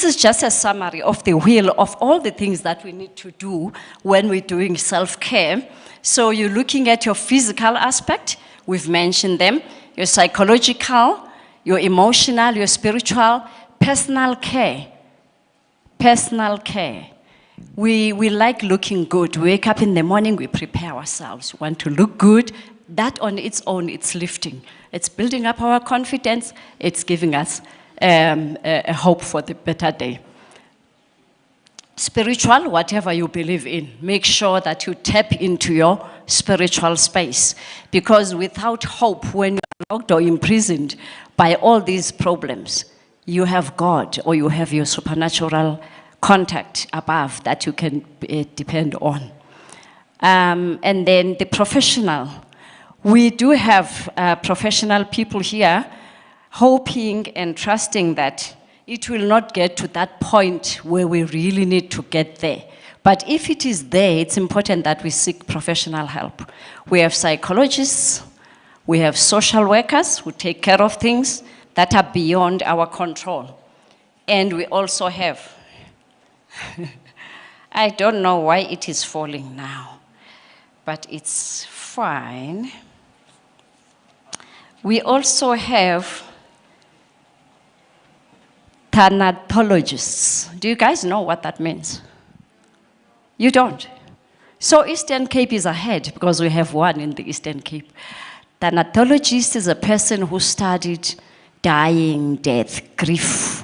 is just a summary of the wheel of all the things that we need to do when we're doing self-care. So you're looking at your physical aspect, we've mentioned them, your psychological, your emotional, your spiritual, personal care. Personal care. We like looking good. We wake up in the morning, we prepare ourselves. We want to look good. That on its own, it's lifting. It's building up our confidence. It's giving us a hope for the better day. Spiritual, whatever you believe in, make sure that you tap into your spiritual space. Because without hope, when you're locked or imprisoned by all these problems, you have God or you have your supernatural contact above that you can depend on. And then the professional. We do have professional people here hoping and trusting that it will not get to that point where we really need to get there. But if it is there, it's important that we seek professional help. We have psychologists, we have social workers who take care of things that are beyond our control. And we also have, I don't know why it is falling now, but it's fine. We also have thanatologists. Do you guys know what that means? You don't? So Eastern Cape is ahead because we have one in the Eastern Cape. Thanatologist is a person who studied dying, death, grief,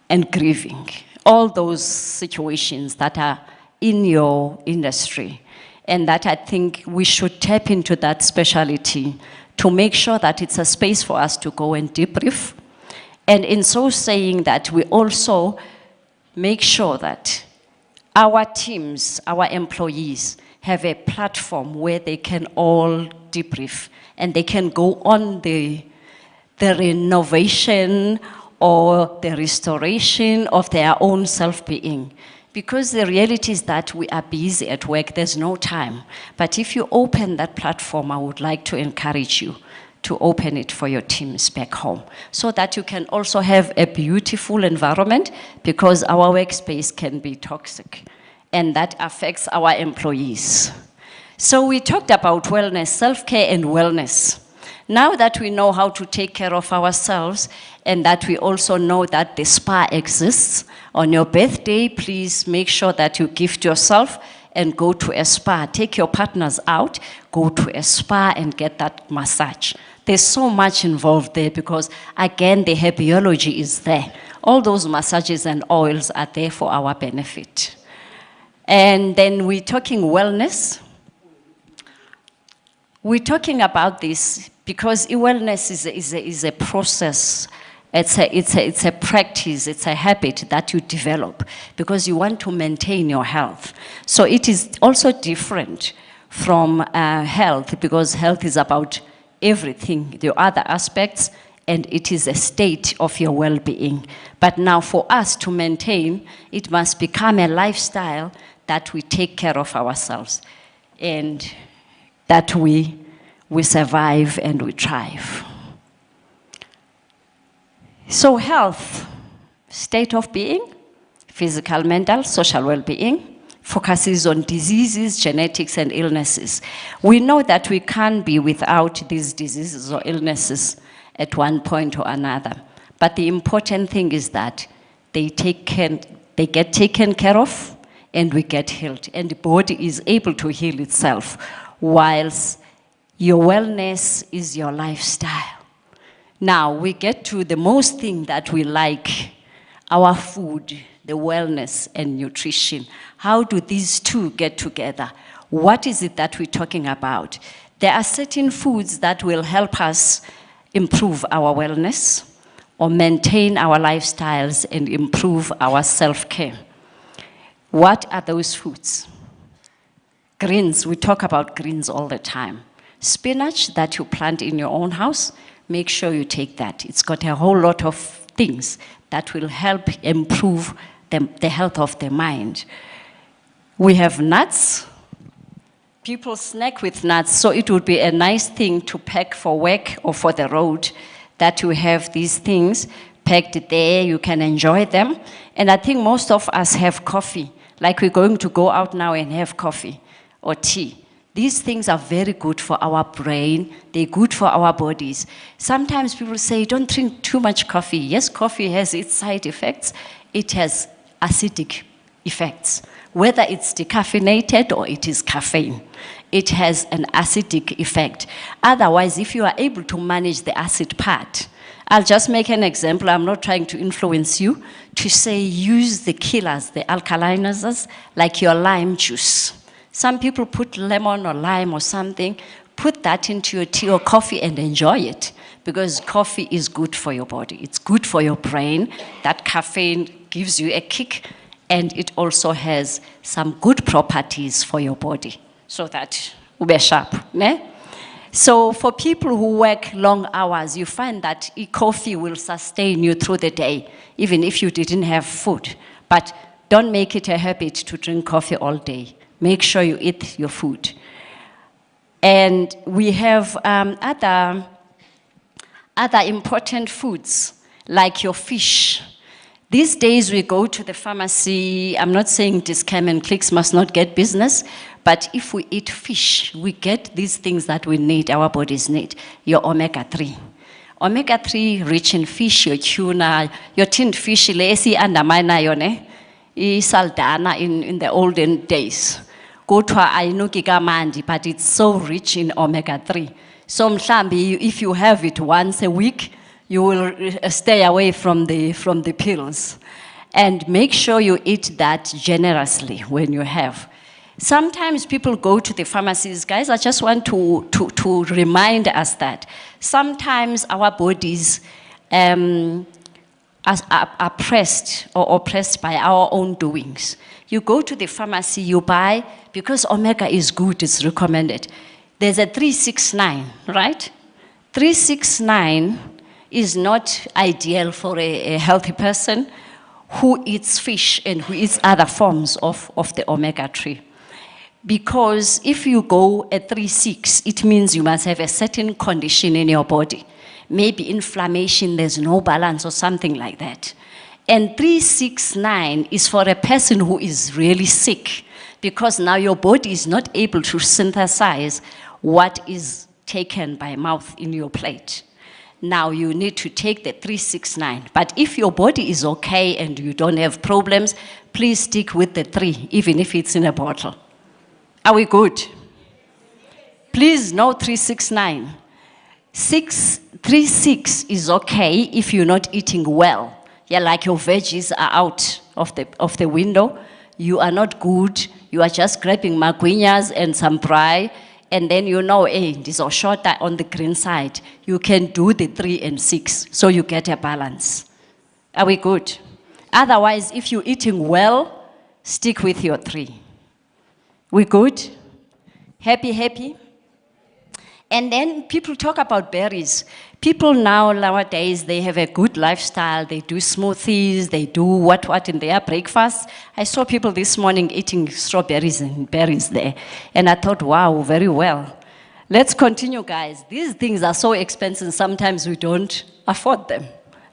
and grieving. All those situations that are in your industry. And that I think we should tap into that specialty to make sure that it's a space for us to go and debrief. And in so saying that, we also make sure that our teams, our employees, have a platform where they can all debrief and they can go on the renovation or the restoration of their own self-being. Because the reality is that we are busy at work, there's no time. But if you open that platform, I would like to encourage you to open it for your teams back home so that you can also have a beautiful environment, because our workspace can be toxic and that affects our employees. So we talked about wellness, self-care and wellness. Now that we know how to take care of ourselves and that we also know that the spa exists, on your birthday, please make sure that you gift yourself and go to a spa. Take your partners out, go to a spa and get that massage. There's so much involved there because, again, the herbiology is there. All those massages and oils are there for our benefit. And then we're talking wellness. We're talking about this because wellness is a process. It's a practice, it's a habit that you develop because you want to maintain your health. So it is also different from health, because health is about everything, the other aspects, and it is a state of your well-being. But now for us to maintain, it must become a lifestyle that we take care of ourselves and that we survive and we thrive. So health, state of being, physical, mental, social well-being, focuses on diseases, genetics, and illnesses. We know that we can't be without these diseases or illnesses at one point or another. But the important thing is that they get taken care of and we get healed. And the body is able to heal itself, whilst your wellness is your lifestyle. Now we get to the most thing that we like, our food, the wellness and nutrition. How do these two get together? What is it that we're talking about? There are certain foods that will help us improve our wellness or maintain our lifestyles and improve our self-care. What are those foods? Greens, we talk about greens all the time. Spinach that you plant in your own house, make sure you take that. It's got a whole lot of things that will help improve the health of the mind. We have nuts. People snack with nuts, so it would be a nice thing to pack for work or for the road, that you have these things packed there, you can enjoy them. And I think most of us have coffee, like we're going to go out now and have coffee or tea. These things are very good for our brain, they're good for our bodies. Sometimes people say, don't drink too much coffee. Yes, coffee has its side effects. It has acidic effects. Whether it's decaffeinated or it is caffeine, it has an acidic effect. Otherwise, if you are able to manage the acid part, I'll just make an example. I'm not trying to influence you, to say use the killers, the alkalinizers, like your lime juice. Some people put lemon or lime or something, put that into your tea or coffee and enjoy it, because coffee is good for your body. It's good for your brain. That caffeine gives you a kick, and it also has some good properties for your body, so that ube sharp, ne? So for people who work long hours, you find that coffee will sustain you through the day, even if you didn't have food. But don't make it a habit to drink coffee all day. Make sure you eat your food. And we have other important foods, like your fish. These days we go to the pharmacy. I'm not saying Discam and Clicks must not get business, but if we eat fish, we get these things that we need, our bodies need. Your omega-3. Omega-3 rich in fish, your tuna, your tinned fish, lesi andamana yone, saldana in the olden days. Go to Ainuki but it's so rich in omega-3. So mhlambi, if you have it once a week, you will stay away from the pills. And make sure you eat that generously when you have. Sometimes people go to the pharmacies. Guys, I just want to remind us that sometimes our bodies are pressed or oppressed by our own doings. You go to the pharmacy, you buy, because omega is good, it's recommended. There's a 369, right? 369 is not ideal for a healthy person who eats fish and who eats other forms of the omega-3. Because if you go at 3.6, it means you must have a certain condition in your body. Maybe inflammation, there's no balance or something like that. And 369 is for a person who is really sick, because now your body is not able to synthesize what is taken by mouth in your plate. Now you need to take the 369. But if your body is okay and you don't have problems, please stick with the 3, even if it's in a bottle. Are we good? Please, no 369. 3.6 is okay if you're not eating well. Yeah, like your veggies are out of the window. You are not good. You are just grabbing magwinyas and some braai, and then you know, hey, these are shorter on the green side. You can do the 3 and 6, so you get a balance. Are we good? Otherwise, if you're eating well, stick with your 3. We good? Happy, happy? And then people talk about berries. People nowadays, they have a good lifestyle. They do smoothies, they do what in their breakfast. I saw people this morning eating strawberries and berries there. And I thought, wow, very well. Let's continue, guys. These things are so expensive, sometimes we don't afford them,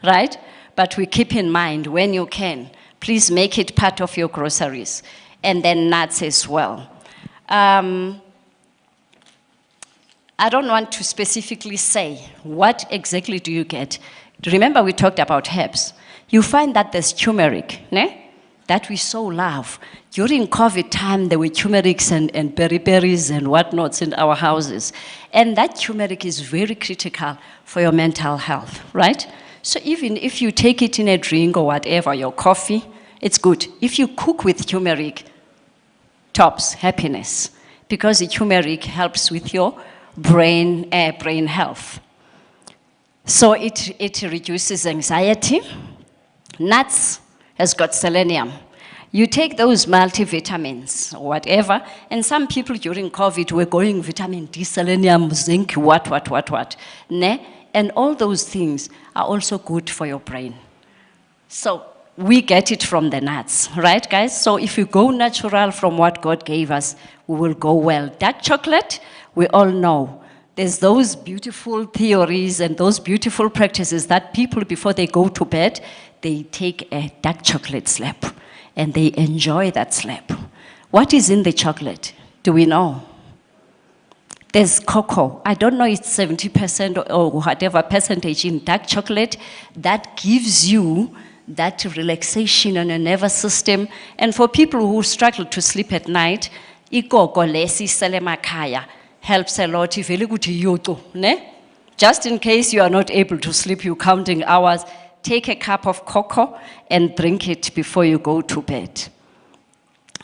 right? But we keep in mind, when you can, please make it part of your groceries. and then nuts as well. I don't want to specifically say what exactly do you get. Remember we talked about herbs. You find that there's turmeric, that we so love. During COVID time, there were turmerics and berries and whatnots in our houses. And that turmeric is very critical for your mental health, right? So even if you take it in a drink or whatever, your coffee, it's good. If you cook with turmeric, tops happiness, because the turmeric helps with your brain health. So it reduces anxiety. Nuts has got selenium. You take those multivitamins or whatever, and some people during COVID were going vitamin D, selenium, zinc, what. And all those things are also good for your brain. So we get it from the nuts, right guys? So if you go natural from what God gave us, we will go well. Dark chocolate, we all know. There's those beautiful theories and those beautiful practices that people, before they go to bed, they take a dark chocolate slab and they enjoy that slab. What is in the chocolate? Do we know? There's cocoa. I don't know, it's 70% or whatever percentage in dark chocolate that gives you that relaxation on your nervous system. And for people who struggle to sleep at night, ikoko lesi selemakaya helps a lot. Just in case you are not able to sleep, you're counting hours, take a cup of cocoa and drink it before you go to bed.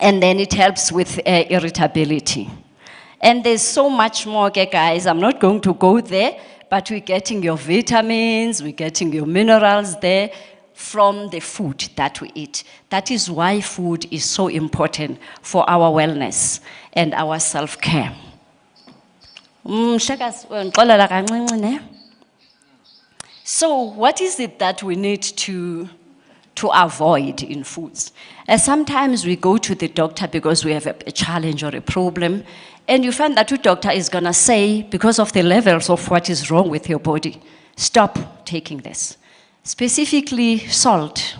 And then it helps with irritability. And there's so much more, okay, guys. I'm not going to go there, but we're getting your vitamins, we're getting your minerals there from the food that we eat. That is why food is so important for our wellness and our self-care. So what is it that we need to avoid in foods? Sometimes we go to the doctor because we have a challenge or a problem, and you find that the doctor is gonna say, because of the levels of what is wrong with your body, stop taking this. Specifically salt,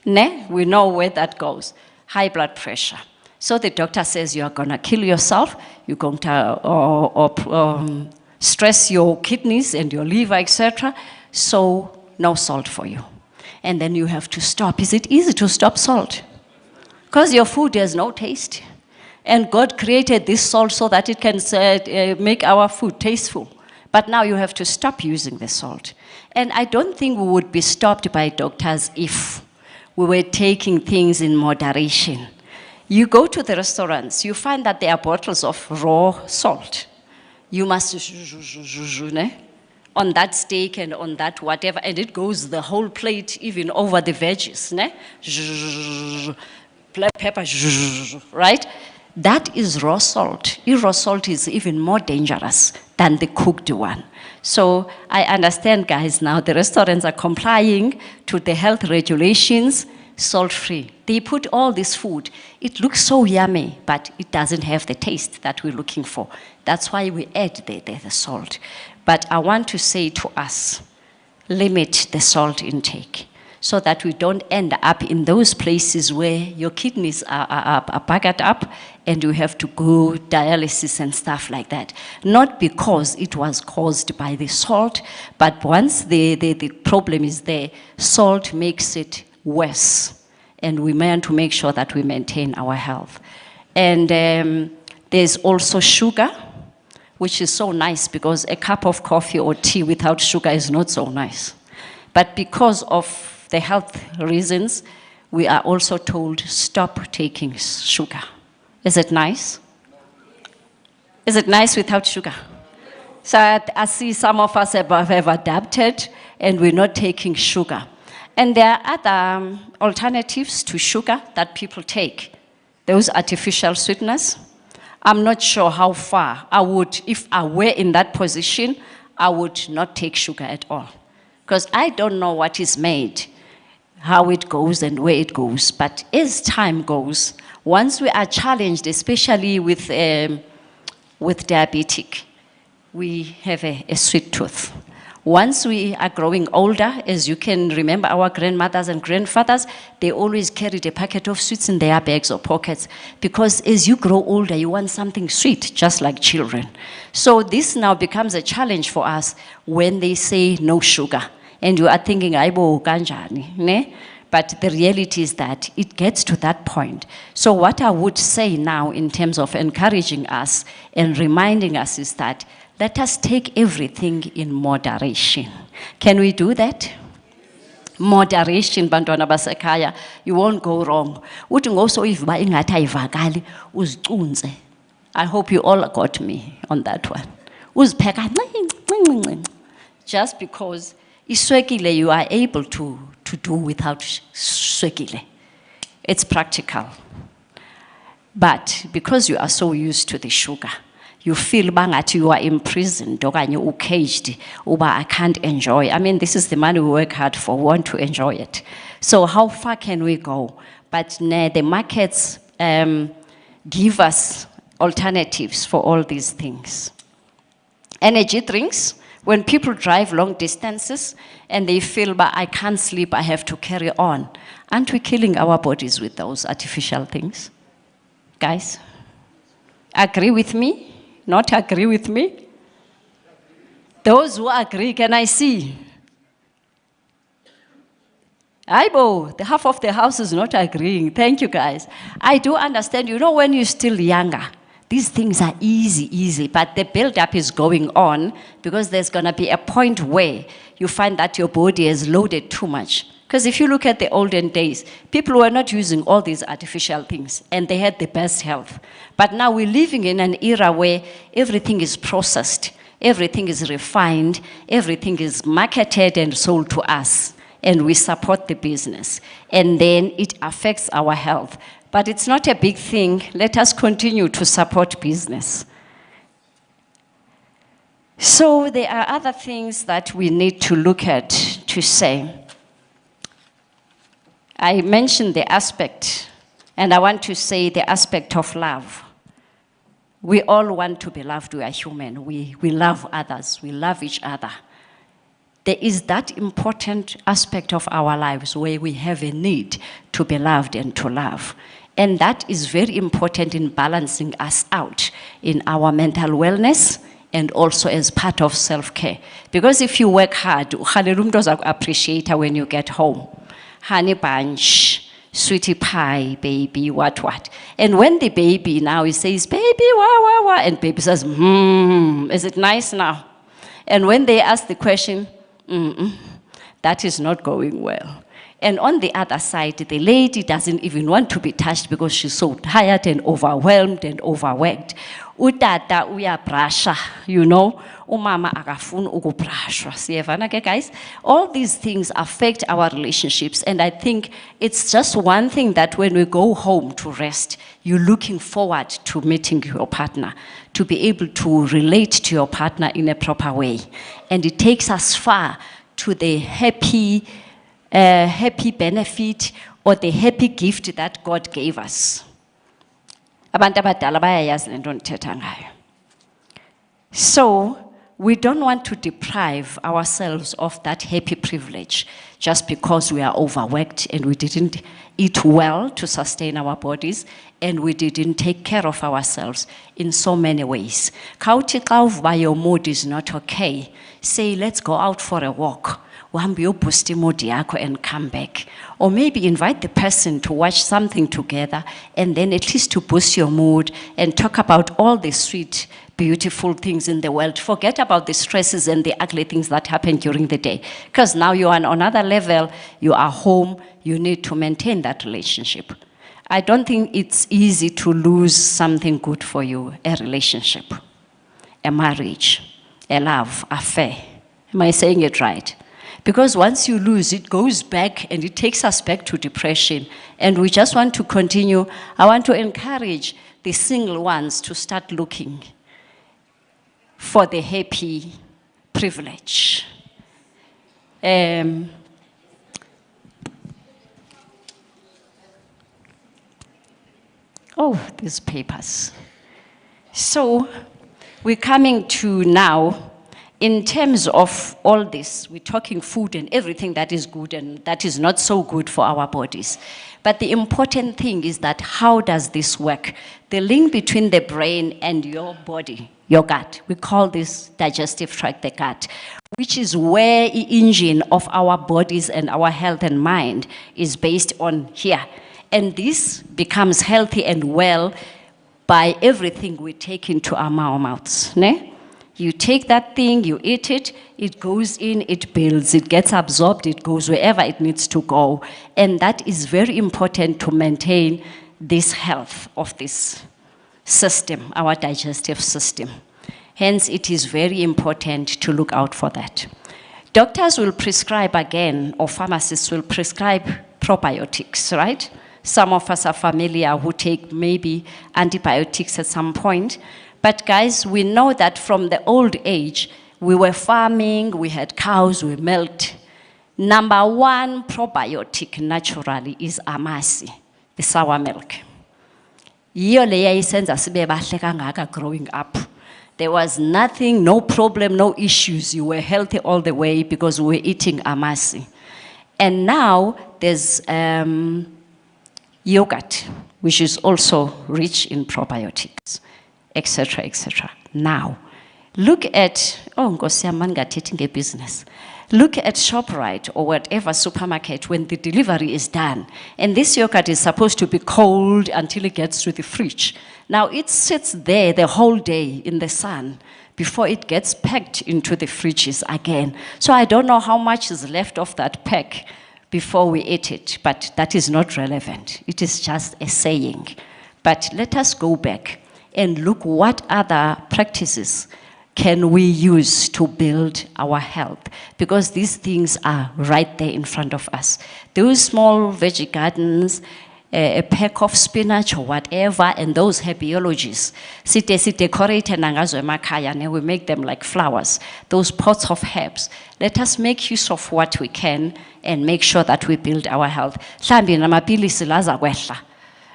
we know where that goes, high blood pressure. So the doctor says you are gonna kill yourself, you're going to stress your kidneys and your liver, etc. So no salt for you. And then you have to stop. Is it easy to stop salt? Because your food has no taste. And God created this salt so that it can make our food tasteful. But now you have to stop using the salt. And I don't think we would be stopped by doctors if we were taking things in moderation. You go to the restaurants, you find that there are bottles of raw salt. You must on that steak and on that whatever, and it goes the whole plate, even over the veggies, black pepper, right? That is raw salt. Raw salt is even more dangerous than the cooked one. So I understand, guys, now the restaurants are complying to the health regulations, salt-free. They put all this food. It looks so yummy, but it doesn't have the taste that we're looking for. That's why we add the salt. But I want to say to us, limit the salt intake so that we don't end up in those places where your kidneys are buggered up and you have to go dialysis and stuff like that. Not because it was caused by the salt, but once the problem is there, salt makes it worse. And we want to make sure that we maintain our health. And there's also sugar, which is so nice because a cup of coffee or tea without sugar is not so nice. But because of the health reasons, we are also told stop taking sugar. Is it nice? Is it nice without sugar? So I see some of us have adapted and we're not taking sugar. And there are other alternatives to sugar that people take. Those artificial sweeteners. I'm not sure how far I would, if I were in that position, I would not take sugar at all. Because I don't know what is made, how it goes and where it goes. But as time goes, once we are challenged, especially with diabetic, we have a sweet tooth. Once we are growing older, as you can remember, our grandmothers and grandfathers, they always carried a packet of sweets in their bags or pockets, because as you grow older, you want something sweet, just like children. So this now becomes a challenge for us when they say no sugar. And you are thinking, aibo kanjani, ne? But the reality is that it gets to that point. So what I would say now in terms of encouraging us and reminding us is that let us take everything in moderation. Can we do that? Moderation, bantwana basekhaya, you won't go wrong. Uthi ngosoyiva ingathi ayivakali, uzicunze. I hope you all got me on that one. Uzipheka ncinci. Just because iswekile you are able to do without swekile. It's practical. But because you are so used to the sugar, you feel bangathi you are imprisoned, okanye caged, uba I can't enjoy. I mean, this is the money we work hard for, we want to enjoy it. So how far can we go? But the markets give us alternatives for all these things. Energy drinks, when people drive long distances and they feel, but I can't sleep, I have to carry on. Aren't we killing our bodies with those artificial things? Guys, agree with me? Not agree with me? Those who agree, can I see? Aibo, the half of the house is not agreeing. Thank you, guys. I do understand, you know, when you're still younger, these things are easy, but the build-up is going on because there's going to be a point where you find that your body has loaded too much. Because if you look at the olden days, people were not using all these artificial things and they had the best health. But now we're living in an era where everything is processed, everything is refined, everything is marketed and sold to us, and we support the business. And then it affects our health. But it's not a big thing. Let us continue to support business. So there are other things that we need to look at to say. I mentioned the aspect, and I want to say the aspect of love. We all want to be loved. We are human. We love others. We love each other. There is that important aspect of our lives where we have a need to be loved and to love. And that is very important in balancing us out in our mental wellness and also as part of self-care. Because if you work hard, appreciate when you get home. Honey bunch, sweetie pie, baby, what. And when the baby now, he says, baby, wah, and baby says, is it nice now? And when they ask the question, that is not going well. And on the other side, the lady doesn't even want to be touched because she's so tired and overwhelmed and overworked. Utata uyabrasha, you know, umama akafuna ukubrashwa. Siyevana ke guys? All these things affect our relationships, and I think it's just one thing that when we go home to rest, you're looking forward to meeting your partner, to be able to relate to your partner in a proper way. And it takes us far to the happy benefit or the happy gift that God gave us. So we don't want to deprive ourselves of that happy privilege just because we are overworked and we didn't eat well to sustain our bodies and we didn't take care of ourselves in so many ways. Your mood is not okay. Say, let's go out for a walk. And come back. Or maybe invite the person to watch something together and then at least to boost your mood and talk about all the sweet, beautiful things in the world. Forget about the stresses and the ugly things that happen during the day. Because now you are on another level, you are home, you need to maintain that relationship. I don't think it's easy to lose something good for you, a relationship, a marriage, a love, affair. Am I saying it right? Because once you lose, it goes back and it takes us back to depression. And we just want to continue. I want to encourage the single ones to start looking for the happy privilege. Oh, these papers. So we're coming to now in terms of all this, we're talking food and everything that is good and that is not so good for our bodies. But the important thing is that how does this work? The link between the brain and your body, your gut, we call this digestive tract, the gut, which is where the engine of our bodies and our health and mind is based on here. And this becomes healthy and well by everything we take into our mouths. Ne? You take that thing, you eat it, it goes in, it builds, it gets absorbed, it goes wherever it needs to go. And that is very important to maintain this health of this system, our digestive system. Hence, it is very important to look out for that. Doctors will prescribe again, or pharmacists will prescribe probiotics, right? Some of us are familiar who take maybe antibiotics at some point. But guys, we know that from the old age, we were farming, we had cows, we milked. Number one probiotic naturally is amasi, the sour milk. Growing up. There was nothing, no problem, no issues. You were healthy all the way because we were eating amasi. And now there's yogurt, which is also rich in probiotics, etc., etc. Now, look at, business. Look at ShopRite or whatever supermarket when the delivery is done. And this yogurt is supposed to be cold until it gets to the fridge. Now, it sits there the whole day in the sun before it gets packed into the fridges again. So I don't know how much is left of that pack before we eat it, but that is not relevant. It is just a saying. But let us go back and look what other practices can we use to build our health? Because these things are right there in front of us. Those small veggie gardens, a peck of spinach or whatever, and those herbiologies, si decorate and we make them like flowers, those pots of herbs. Let us make use of what we can and make sure that we build our health.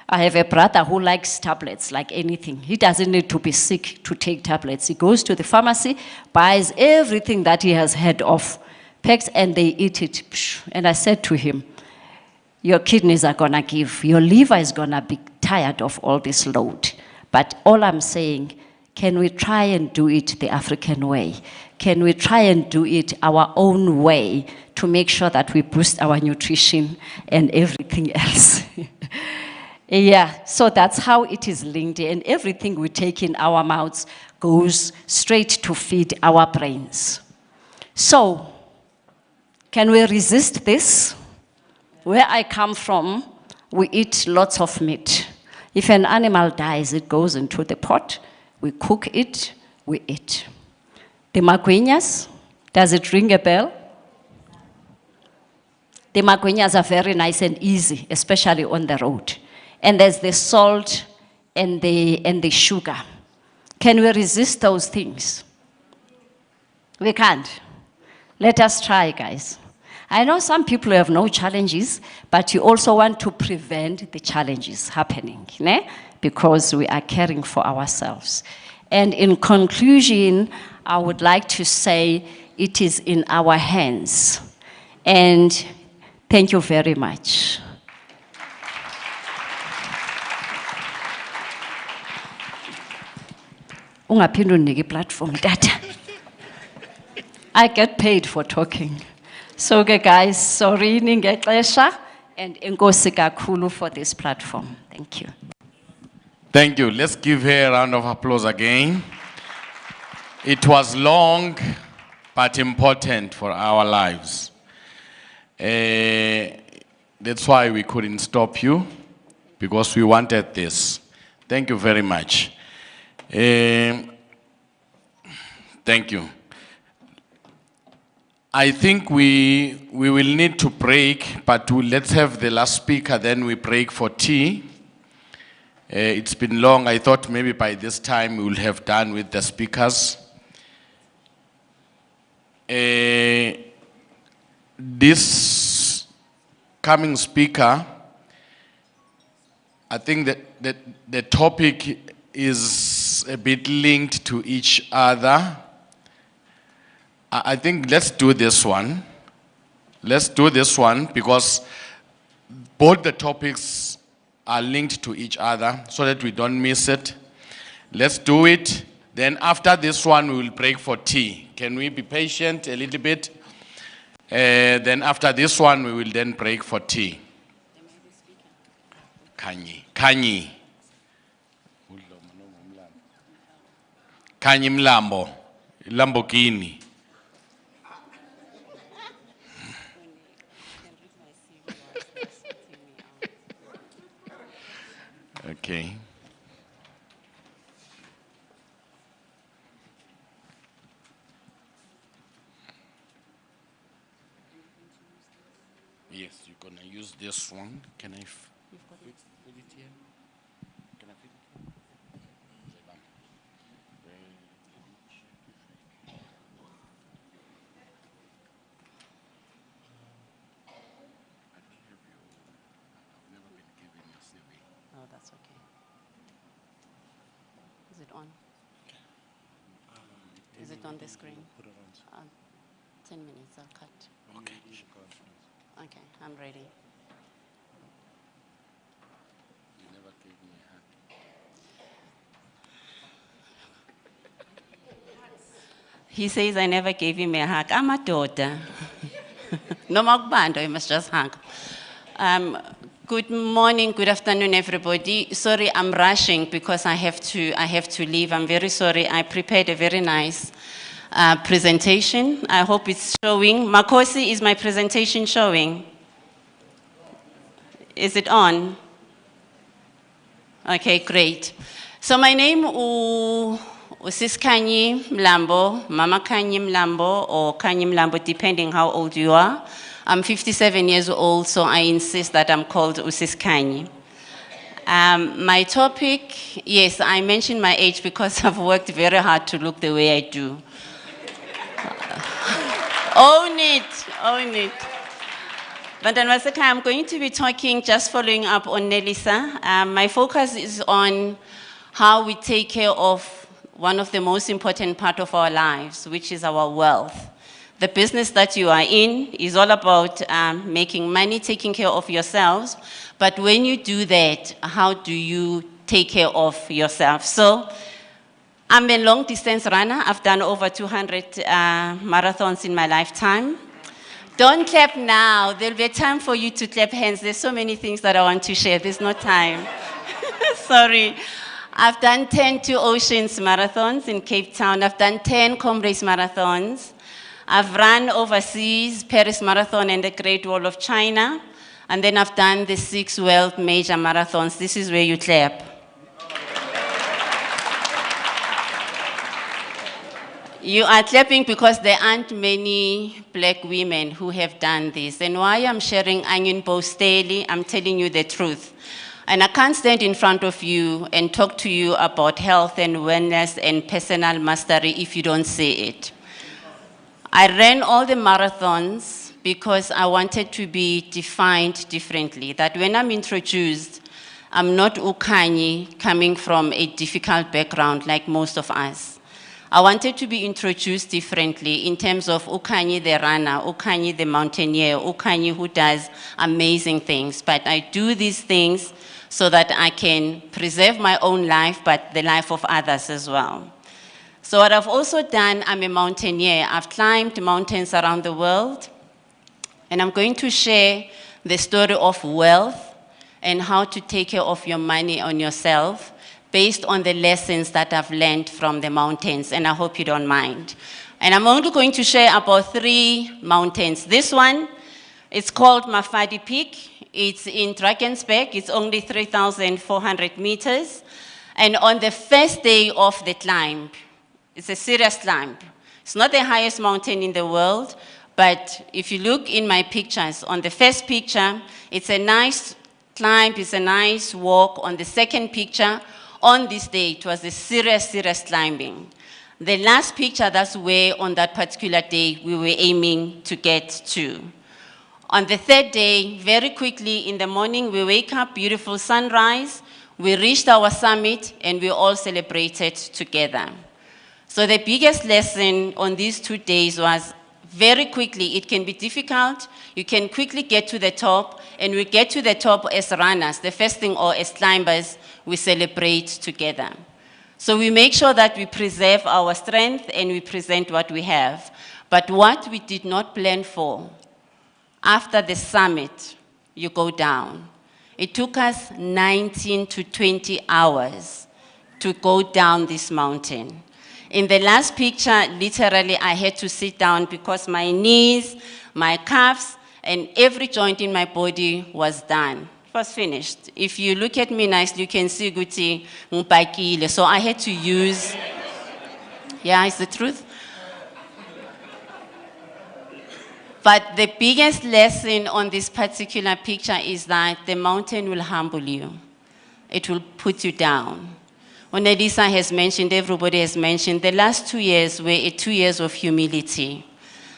I have a brother who likes tablets like anything. He doesn't need to be sick to take tablets. He goes to the pharmacy, buys everything that he has heard of, packs, and they eat it. And I said to him, your kidneys are gonna give, your liver is gonna be tired of all this load. But all I'm saying, can we try and do it the African way? Can we try and do it our own way to make sure that we boost our nutrition and everything else? Yeah, so that's how it is linked, and everything we take in our mouths goes straight to feed our brains. So, can we resist this? Where I come from, we eat lots of meat. If an animal dies, it goes into the pot, we cook it, we eat. The magwinyas, does it ring a bell? The magwinyas are very nice and easy, especially on the road. And there's the salt and the sugar. Can we resist those things? We can't. Let us try, guys. I know some people have no challenges, but you also want to prevent the challenges happening, né? Because we are caring for ourselves. And in conclusion, I would like to say it is in our hands. And thank you very much. Platform data. I get paid for talking. So guys, sorry ningexesha and enkosi kakhulu for this platform. Thank you. Thank you. Let's give her a round of applause again. It was long, but important for our lives. That's why we couldn't stop you, because we wanted this. Thank you very much. Thank you. I think we will need to break, but let's have the last speaker, then we break for tea. It's been long. I thought maybe by this time we will have done with the speakers. This coming speaker, I think that the topic is a bit linked to each other. I think let's do this one. Let's do this one because both the topics are linked to each other so that we don't miss it. Let's do it. Then after this one, we will break for tea. Can we be patient a little bit? Then after this one, we will then break for tea. Kanye. Kanye Mlambo. Lamborghini. Okay. Yes, you're gonna use this one. Can I put it here? Can I fit it here? Oh, that's okay. Is it on? Is it on the screen? 10 minutes, I'll cut. Okay. Okay, I'm ready. You never gave me a hand. He says I never gave him a hug. I'm a daughter. No makubando, you must just hug. Good morning, good afternoon, everybody. Sorry, I'm rushing because I have to leave. I'm very sorry. I prepared a very nice presentation. I hope it's showing. Makosi, is my presentation showing? Is it on? Okay, great. So my name is Kanye Mlambo, Mama Kanye Mlambo, or Kanye Mlambo, depending how old you are. I'm 57 years old, so I insist that I'm called Usis Kanye. My topic, yes, I mentioned my age because I've worked very hard to look the way I do. Own it. But then I'm going to be talking, just following up on Nelisa. My focus is on how we take care of one of the most important part of our lives, which is our wealth. The business that you are in is all about making money, taking care of yourselves. But when you do that, how do you take care of yourself? So I'm a long distance runner. I've done over 200 marathons in my lifetime. Don't clap now. There'll be a time for you to clap hands. There's so many things that I want to share. There's no time. Sorry. I've done 10 Two Oceans marathons in Cape Town. I've done 10 Comrades marathons. I've run overseas, Paris Marathon and the Great Wall of China. And then I've done the 6 world major marathons. This is where you clap. You are clapping because there aren't many black women who have done this. And why I'm sharing Onion Post daily, I'm telling you the truth. And I can't stand in front of you and talk to you about health and wellness and personal mastery if you don't say it. I ran all the marathons because I wanted to be defined differently. That when I'm introduced, I'm not Ukanyi coming from a difficult background like most of us. I wanted to be introduced differently in terms of Ukanyi the runner, Ukanyi the mountaineer, Ukanyi who does amazing things. But I do these things so that I can preserve my own life, but the life of others as well. So what I've also done, I'm a mountaineer. I've climbed mountains around the world, and I'm going to share the story of wealth and how to take care of your money on yourself based on the lessons that I've learned from the mountains, and I hope you don't mind. And I'm only going to share about 3 mountains. This one, it's called Mafadi Peak. It's in Drakensberg. It's only 3,400 meters. And on the first day of the climb, it's a serious climb. It's not the highest mountain in the world, but if you look in my pictures, on the first picture, it's a nice climb, it's a nice walk. On the second picture, on this day, it was a serious climbing. The last picture, that's where on that particular day, we were aiming to get to. On the third day, very quickly in the morning, we wake up, beautiful sunrise. We reached our summit, and we all celebrated together. So the biggest lesson on these 2 days was very quickly, it can be difficult, you can quickly get to the top, and we get to the top as runners, the first thing, or as climbers, we celebrate together. So we make sure that we preserve our strength and we present what we have. But what we did not plan for, after the summit, you go down. It took us 19 to 20 hours to go down this mountain. In the last picture, literally, I had to sit down because my knees, my calves, and every joint in my body was done. It was finished. If you look at me nicely, you can see Guti Mpakile. So I had to use, yeah, it's the truth. But the biggest lesson on this particular picture is that the mountain will humble you. It will put you down. When Elisa has mentioned, everybody has mentioned, the last 2 years were 2 years of humility.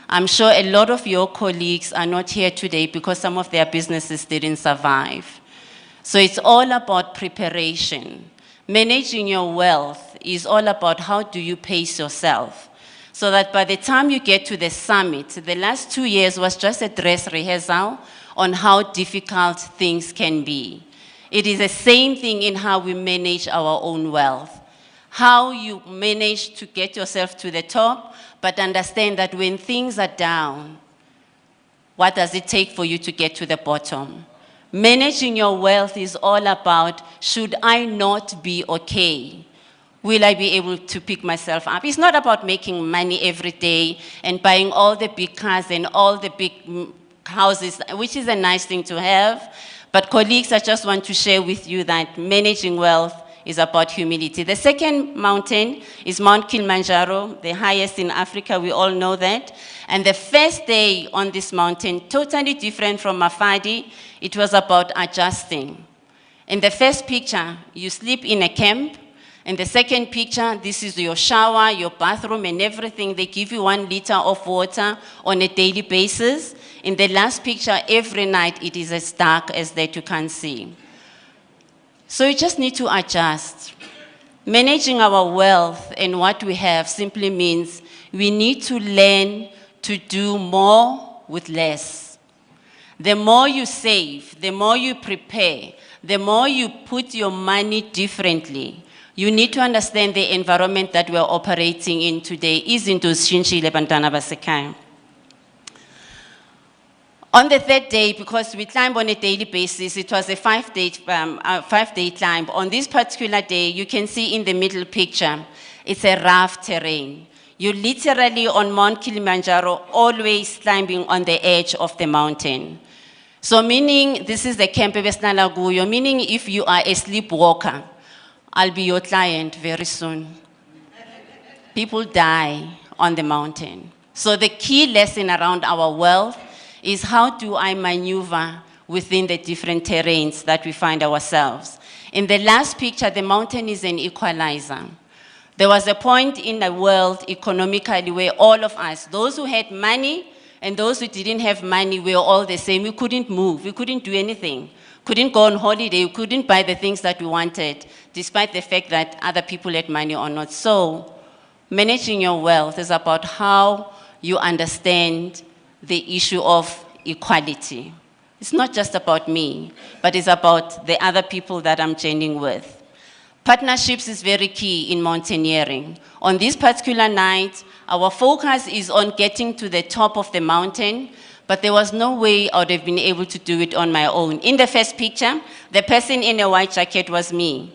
I'm sure a lot of your colleagues are not here today because some of their businesses didn't survive. So it's all about preparation. Managing your wealth is all about how do you pace yourself, so that by the time you get to the summit, the last 2 years was just a dress rehearsal on how difficult things can be. It is the same thing in how we manage our own wealth. How you manage to get yourself to the top, but understand that when things are down, what does it take for you to get to the bottom? Managing your wealth is all about, should I not be okay? Will I be able to pick myself up? It's not about making money every day and buying all the big cars and all the big houses, which is a nice thing to have. But colleagues, I just want to share with you that managing wealth is about humility. The second mountain is Mount Kilimanjaro, the highest in Africa, we all know that. And the first day on this mountain, totally different from Mafadi, it was about adjusting. In the first picture, you sleep in a camp. In the second picture, this is your shower, your bathroom, and everything. They give you 1 liter of water on a daily basis. In the last picture, every night it is as dark as that you can't see. So you just need to adjust. Managing our wealth and what we have simply means we need to learn to do more with less. The more you save, the more you prepare, the more you put your money differently. You need to understand the environment that we're operating in today. Izinto zishintshile bantwana basekhaya. On the third day, because we climb on a daily basis, it was a 5-day climb. On this particular day, you can see in the middle picture, it's a rough terrain. You're literally on Mount Kilimanjaro, always climbing on the edge of the mountain. So meaning, this is the camp Besnalaguyo, meaning if you are a sleepwalker, I'll be your client very soon. People die on the mountain. So the key lesson around our wealth is how do I maneuver within the different terrains that we find ourselves. In the last picture, the mountain is an equalizer. There was a point in the world economically where all of us, those who had money and those who didn't have money, were all the same. We couldn't move, we couldn't do anything. Couldn't go on holiday, we couldn't buy the things that we wanted, despite the fact that other people had money or not. So, managing your wealth is about how you understand the issue of equality. It's not just about me, but it's about the other people that I'm journeying with. Partnerships is very key in mountaineering. On this particular night, our focus is on getting to the top of the mountain, but there was no way I would have been able to do it on my own. In the first picture, the person in a white jacket was me.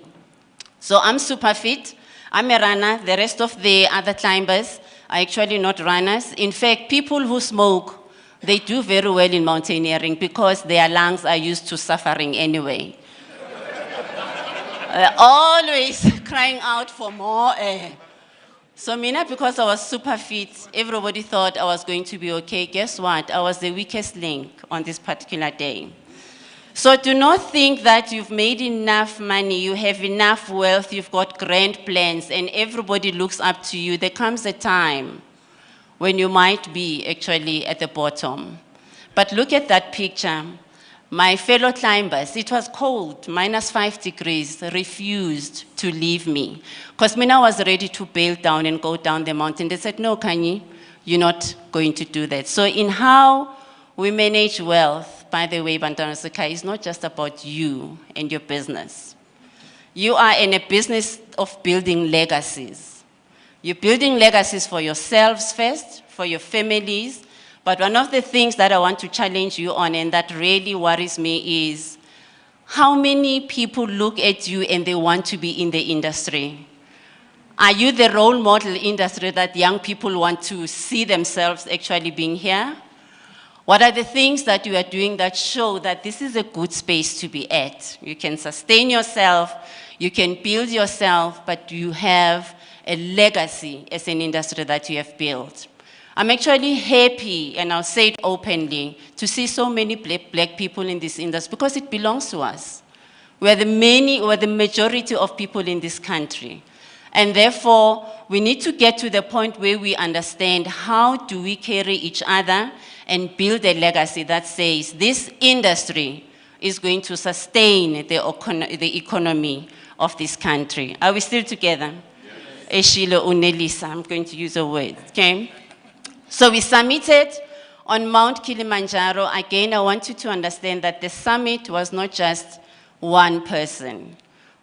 So I'm super fit, I'm a runner, the rest of the other climbers are actually not runners. In fact, people who smoke, they do very well in mountaineering because their lungs are used to suffering anyway. Always crying out for more air. So Mina, because I was super fit, everybody thought I was going to be okay. Guess what? I was the weakest link on this particular day. So do not think that you've made enough money, you have enough wealth, you've got grand plans, and everybody looks up to you. There comes a time when you might be actually at the bottom. But look at that picture. My fellow climbers, it was cold, -5 degrees, refused to leave me. Because Mina was ready to bail down and go down the mountain. They said, no, Kanye, you're not going to do that. So in how we manage wealth, by the way, Bantwana Sekhaya, is not just about you and your business. You are in a business of building legacies. You're building legacies for yourselves first, for your families. But one of the things that I want to challenge you on, and that really worries me, is how many people look at you and they want to be in the industry? Are you the role model industry that young people want to see themselves actually being here? What are the things that you are doing that show that this is a good space to be at? You can sustain yourself, you can build yourself, but you have a legacy as an industry that you have built. I'm actually happy, and I'll say it openly, to see so many black people in this industry because it belongs to us. We're the majority of people in this country. And therefore, we need to get to the point where we understand how do we carry each other and build a legacy that says this industry is going to sustain the economy of this country. Are we still together? Eshilo Unelisa, I'm going to use a word, okay? So we summited on Mount Kilimanjaro. Again, I want you to understand that the summit was not just one person.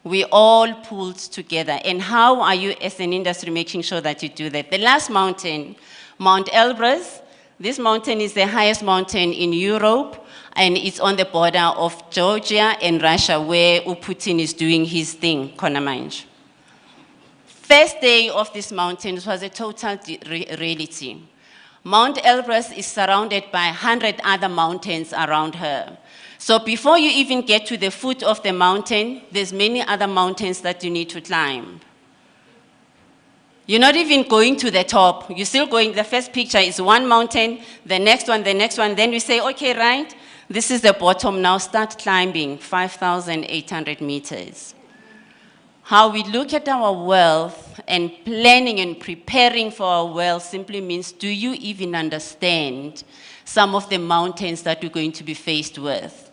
We all pulled together. And how are you as an industry making sure that you do that? The last mountain, Mount Elbrus, this mountain is the highest mountain in Europe, and it's on the border of Georgia and Russia, where Putin is doing his thing, Konamanj. First day of this mountain was a total reality. Mount Elbrus is surrounded by 100 other mountains around her. So before you even get to the foot of the mountain, there's many other mountains that you need to climb. You're not even going to the top. You're still going, the first picture is one mountain, the next one, then we say, okay, right, this is the bottom, now start climbing 5,800 meters. How we look at our wealth and planning and preparing for our wealth simply means, do you even understand some of the mountains that you're going to be faced with?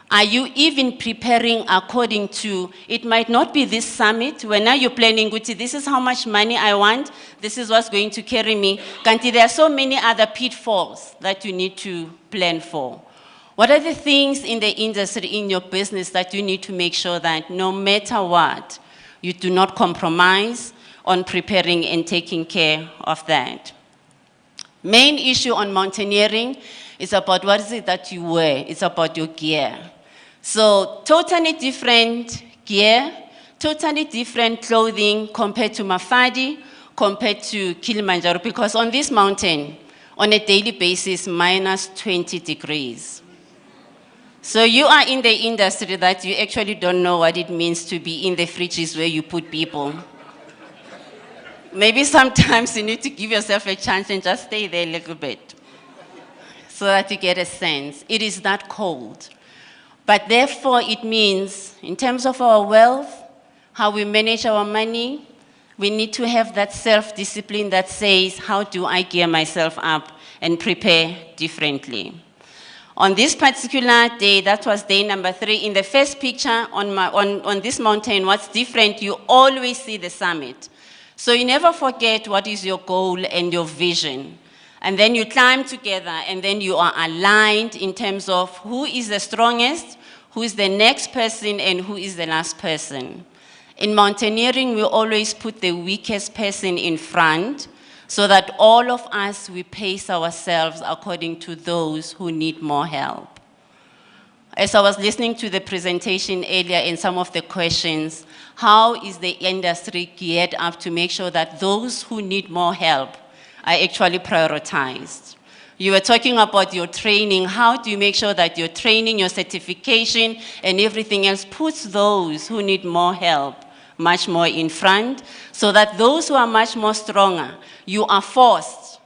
Are you even preparing according to, it might not be this summit, when now you're planning, this is how much money I want, this is what's going to carry me. Kanti, there are so many other pitfalls that you need to plan for. What are the things in the industry, in your business, that you need to make sure that no matter what, you do not compromise on preparing and taking care of that? Main issue on mountaineering is about what is it that you wear. It's about your gear. So totally different gear, totally different clothing compared to Mafadi, compared to Kilimanjaro, because on this mountain, on a daily basis, -20 degrees. So you are in the industry that you actually don't know what it means to be in the fridges where you put people. Maybe sometimes you need to give yourself a chance and just stay there a little bit so that you get a sense. It is that cold. But therefore it means, in terms of our wealth, how we manage our money, we need to have that self-discipline that says, how do I gear myself up and prepare differently? On this particular day, that was day number 3, in the first picture on this mountain, what's different, you always see the summit. So you never forget what is your goal and your vision. And then you climb together, and then you are aligned in terms of who is the strongest, who is the next person, and who is the last person. In mountaineering, we always put the weakest person in front, so that all of us, we pace ourselves according to those who need more help. As I was listening to the presentation earlier and some of the questions, how is the industry geared up to make sure that those who need more help are actually prioritized? You were talking about your training. How do you make sure that your training, your certification, and everything else puts those who need more help much more in front, so that those who are much more stronger, you are forced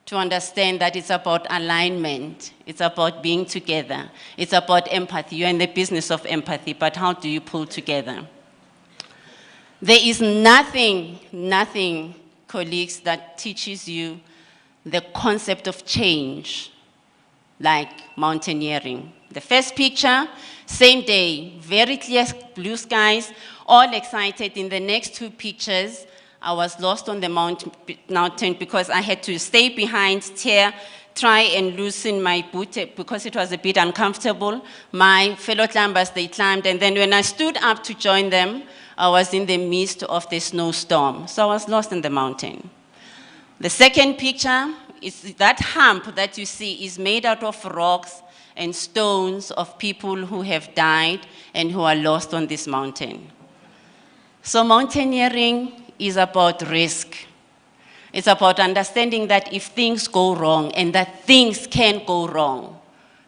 to understand that it's about alignment, it's about being together, it's about empathy. You're in the business of empathy, but how do you pull together? There is nothing, colleagues, that teaches you the concept of change like mountaineering. The first picture, same day, very clear blue skies, all excited. In the next two pictures, I was lost on the mountain because I had to stay behind, try and loosen my boot because it was a bit uncomfortable. My fellow climbers, they climbed, and then when I stood up to join them, I was in the midst of the snowstorm. So I was lost in the mountain. The second picture is that hump that you see is made out of rocks and stones of people who have died and who are lost on this mountain. So mountaineering is about risk. It's about understanding that if things go wrong, and that things can go wrong,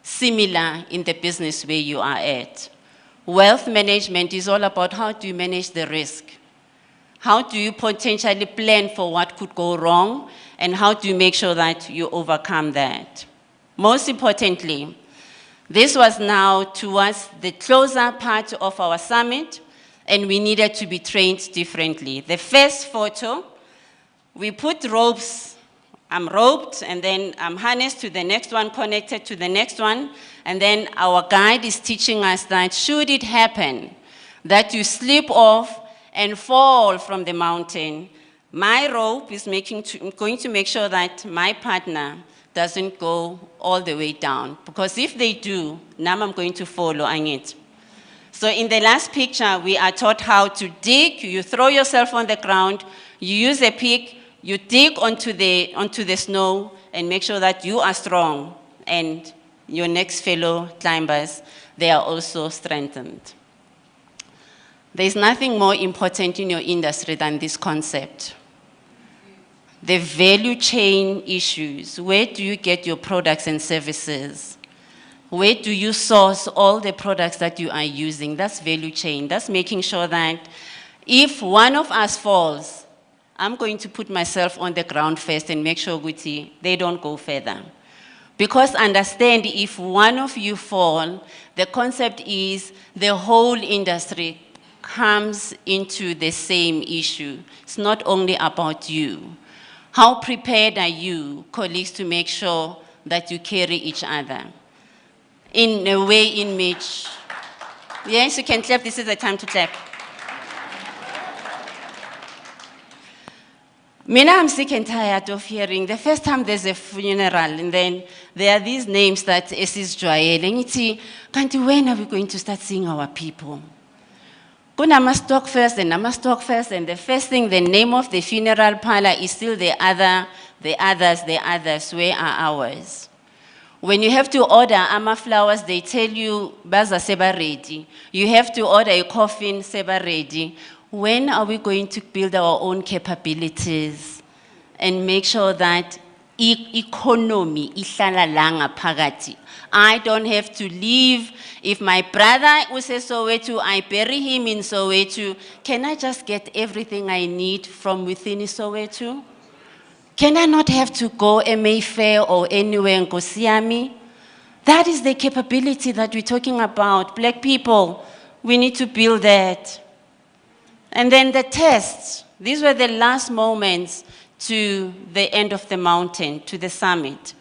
similar in the business where you are at. Wealth management is all about how do you manage the risk? How do you potentially plan for what could go wrong, and how do you make sure that you overcome that? Most importantly, this was now towards the closer part of our summit, and we needed to be trained differently. The first photo, we put ropes. I'm roped, and then I'm harnessed to the next one, connected to the next one, and then our guide is teaching us that should it happen that you slip off and fall from the mountain, my rope is going to make sure that my partner doesn't go all the way down, because if they do, now I'm going to follow on it. So in the last picture, we are taught how to dig. You throw yourself on the ground, you use a pick, you dig onto the snow and make sure that you are strong, and your next fellow climbers, they are also strengthened. There's nothing more important in your industry than this concept. The value chain issues. Where do you get your products and services? Where do you source all the products that you are using? That's value chain. That's making sure that if one of us falls, I'm going to put myself on the ground first and make sure they don't go further. Because understand, if one of you fall, the concept is the whole industry comes into the same issue. It's not only about you. How prepared are you, colleagues, to make sure that you carry each other? In a way in which, yes, you can clap, this is the time to clap. Mina, I'm sick and tired of hearing, the first time there's a funeral, and then there are these names that is Joel, and you see, when are we going to start seeing our people? Kunama stock first, and the first thing, the name of the funeral parlor is still the others, where are ours? When you have to order ama flowers, they tell you, baza seba ready. You have to order a coffin, seba ready. When are we going to build our own capabilities and make sure that economy ihlala langa phakathi? I don't have to leave. If my brother was in Soweto, I bury him in Soweto. Can I just get everything I need from within Soweto? Can I not have to go to Mayfair or anywhere in Kosiami? That is the capability that we're talking about. Black people, we need to build that. And then the tests. These were the last moments to the end of the mountain, to the summit.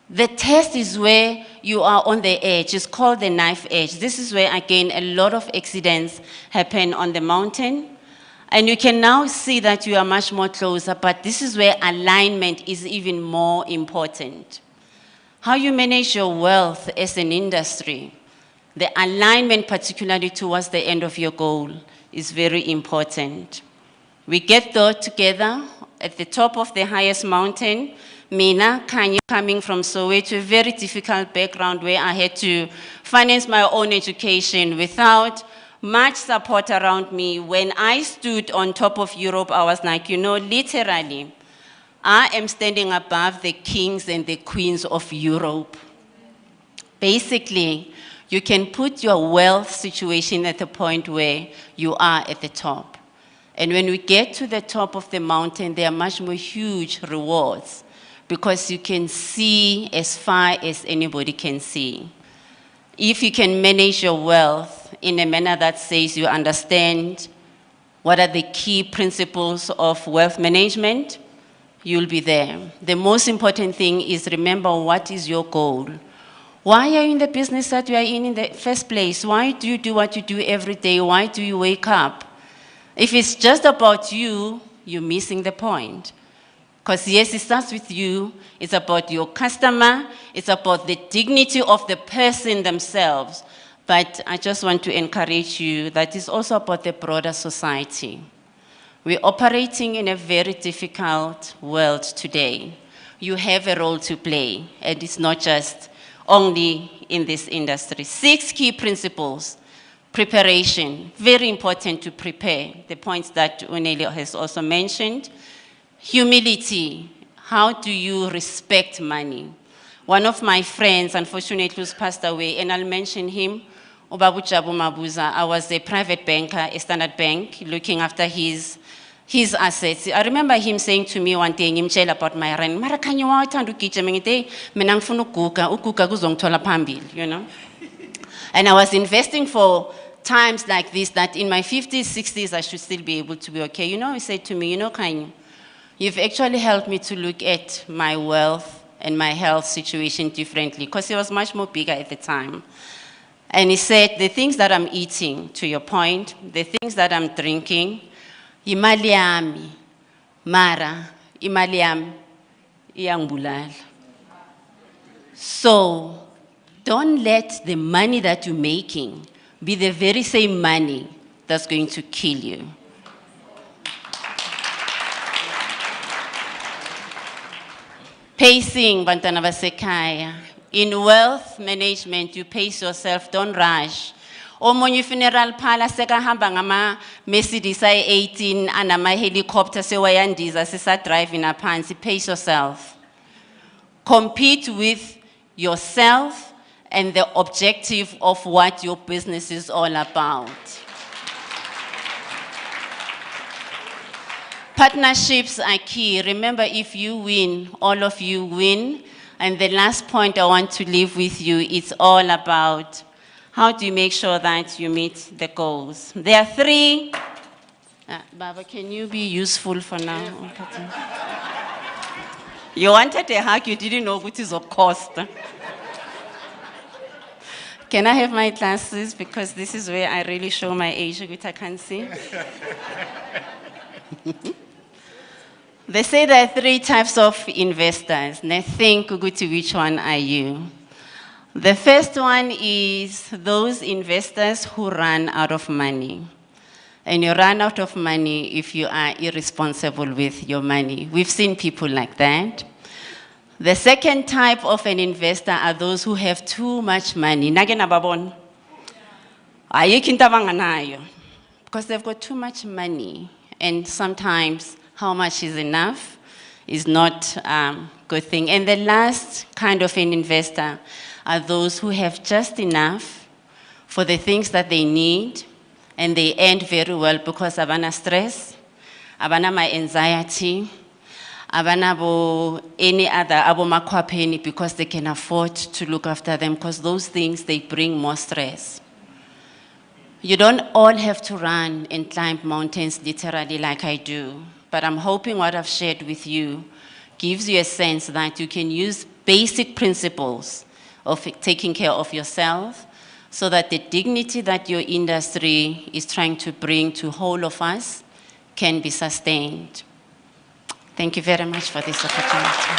The test is where you are on the edge. It's called the knife edge. This is where, again, a lot of accidents happen on the mountain. And you can now see that you are much more closer, but this is where alignment is even more important. How you manage your wealth as an industry, the alignment particularly towards the end of your goal is very important. We get there together at the top of the highest mountain. Mina, Kanye, coming from Soweto, a very difficult background where I had to finance my own education without much support around me. When I stood on top of Europe, I was like, literally, I am standing above the kings and the queens of Europe. Basically, you can put your wealth situation at the point where you are at the top. And when we get to the top of the mountain, there are much more huge rewards because you can see as far as anybody can see. If you can manage your wealth in a manner that says you understand what are the key principles of wealth management, you'll be there. The most important thing is remember what is your goal. Why are you in the business that you are in the first place? Why do you do what you do every day? Why do you wake up? If it's just about you, you're missing the point. Because yes, it starts with you. It's about your customer. It's about the dignity of the person themselves. But I just want to encourage you that it's also about the broader society. We're operating in a very difficult world today. You have a role to play, and it's not just only in this industry. 6 key principles. Preparation, very important to prepare. The points that Uneli has also mentioned. Humility, how do you respect money? One of my friends, unfortunately, who's passed away, and I'll mention him, Ubabu Jabu Mabuza. I was a private banker, a Standard Bank, looking after his assets. I remember him saying to me one day, ngimtshela about my rent, mara kanye wathanda ukugijima ngithi mina ngifuna ukuguga, ukuguga kuzongithola phambili, you know. And I was investing for times like this, that in my 50s, 60s, I should still be able to be okay. You know, he said to me, you know, Kanye, you've actually helped me to look at my wealth and my health situation differently, because he was much more bigger at the time. And he said, the things that I'm eating, to your point, the things that I'm drinking, imali yami, mara, imali yami, iyangibulala. So, don't let the money that you're making be the very same money that's going to kill you. Pacing, bantwana basekhaya. In wealth management, you pace yourself, don't rush. Omunye funeral phala sekahamba ngama Mercedes i18 anama helicopter sewayandiza sisa driving aphansi. Pace yourself. Compete with yourself and the objective of what your business is all about. Partnerships are key. Remember, if you win, all of you win. And the last point I want to leave with you is all about how do you make sure that you meet the goals. There are 3. Baba, can you be useful for now? You wanted a hug, you didn't know what is of cost. Can I have my glasses? Because this is where I really show my age, which I can't see. They say there are 3 types of investors. Now think which one are you? The first one is those investors who run out of money. And you run out of money if you are irresponsible with your money. We've seen people like that. The second type of an investor are those who have too much money. Because they've got too much money. And sometimes how much is enough is not a good thing. And the last kind of an investor are those who have just enough for the things that they need, and they end very well because abana stress, abana my anxiety, abana any other makwapeni, because they can afford to look after them, because those things, they bring more stress. You don't all have to run and climb mountains literally like I do. But I'm hoping what I've shared with you gives you a sense that you can use basic principles of taking care of yourself so that the dignity that your industry is trying to bring to whole of us can be sustained. Thank you very much for this opportunity.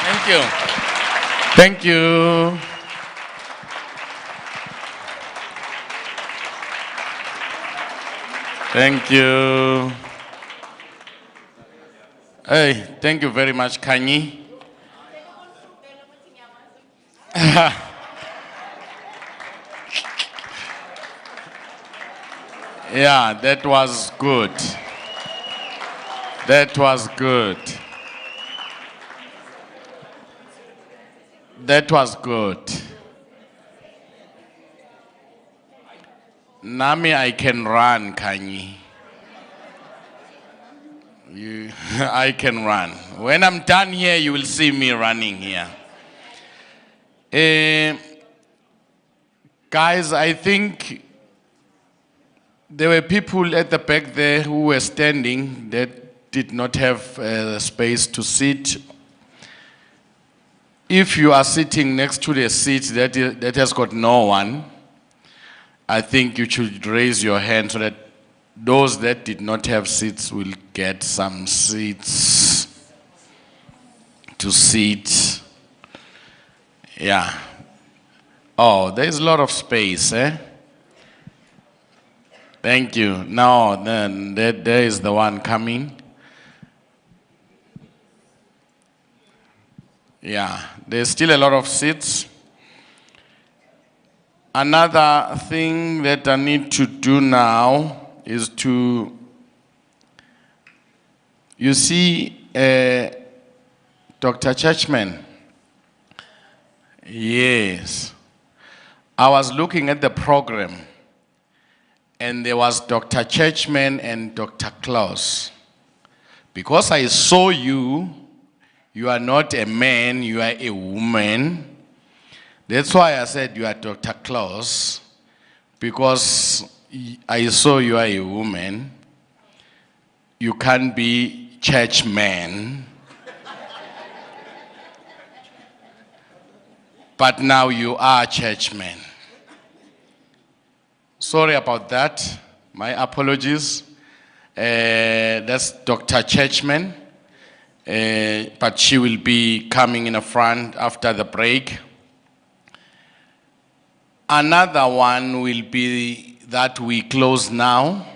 Thank you. Thank you. Thank you. Hey, thank you very much, Kanye. Yeah, that was good. That was good. That was good. Nami, I can run, Kanye. I can run. When I'm done here, you will see me running here. Guys, I think there were people at the back there who were standing that did not have space to sit. If you are sitting next to the seat that has got no one, I think you should raise your hand so that those that did not have seats will get some seats to sit. Yeah. Oh, there's a lot of space, eh? Thank you. Now, then, there is the one coming. Yeah, there's still a lot of seats. Another thing that I need to do now is to, you see, Dr. Churchman. Yes. I was looking at the program, and there was Dr. Churchman and Dr. Klaus. Because I saw you, you are not a man, you are a woman. That's why I said you are Dr. Klaus, because I saw you are a woman. You can't be churchman. But now you are churchman. Sorry about that. My apologies. That's Dr. Churchman. But she will be coming in the front after the break. Another one will be that we close now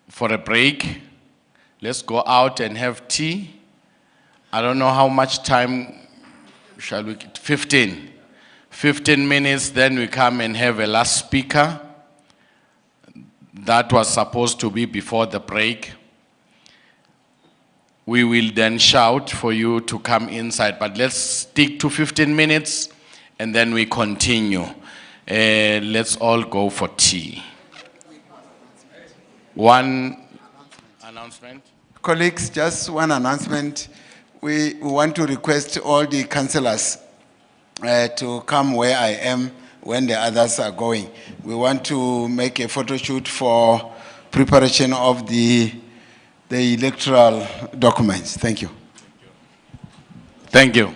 for a break. Let's go out and have tea. I don't know how much time shall we, 15. 15 minutes, then we come and have a last speaker. That was supposed to be before the break. We will then shout for you to come inside, but let's stick to 15 minutes and then we continue. Let's all go for tea. One announcement. Colleagues, just one announcement. We want to request all the councillors to come where I am when the others are going. We want to make a photo shoot for preparation of the electoral documents. Thank you. Thank you.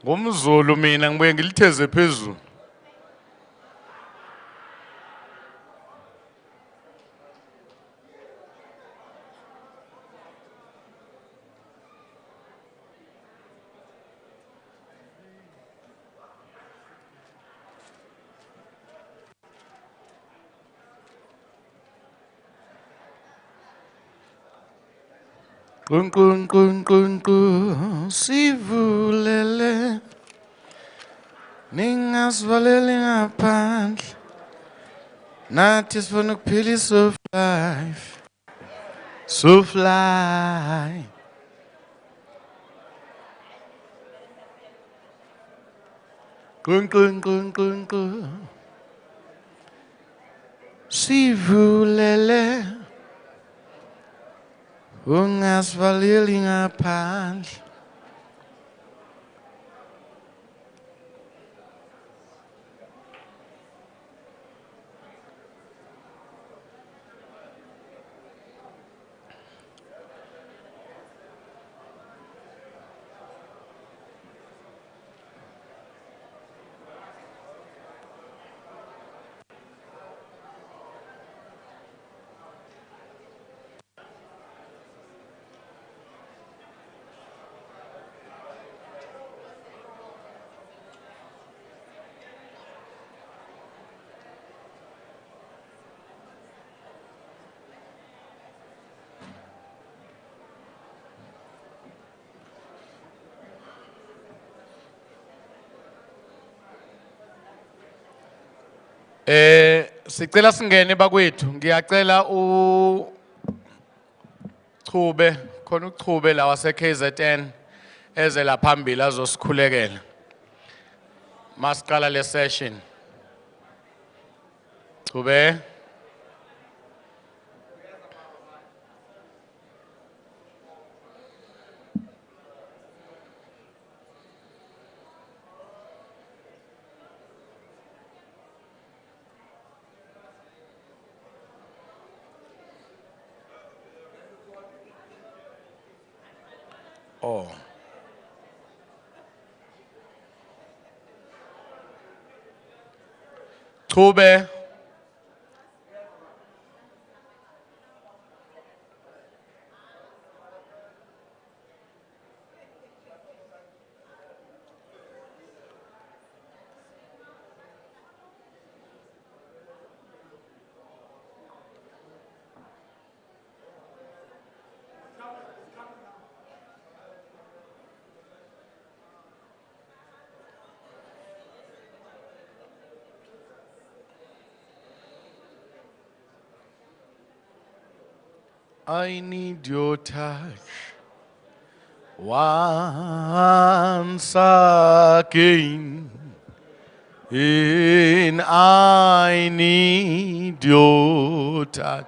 Ngumzulu mina ngibuye ngilitheze phezulu. Kun kun kun kun kun sivulele ningasvaleli ngaphandle nathi sifuna ukuphilisa of life so fly kun kun kun kun kun sivulele ungasvaleli ngaphandle. Sicela singene bakwethu ngiyacela Chube khona uChube la wase KZN eze la phambili azosikhulekela masiqala le session. Chube Oh. Chube. I need your touch once again. And I need your touch.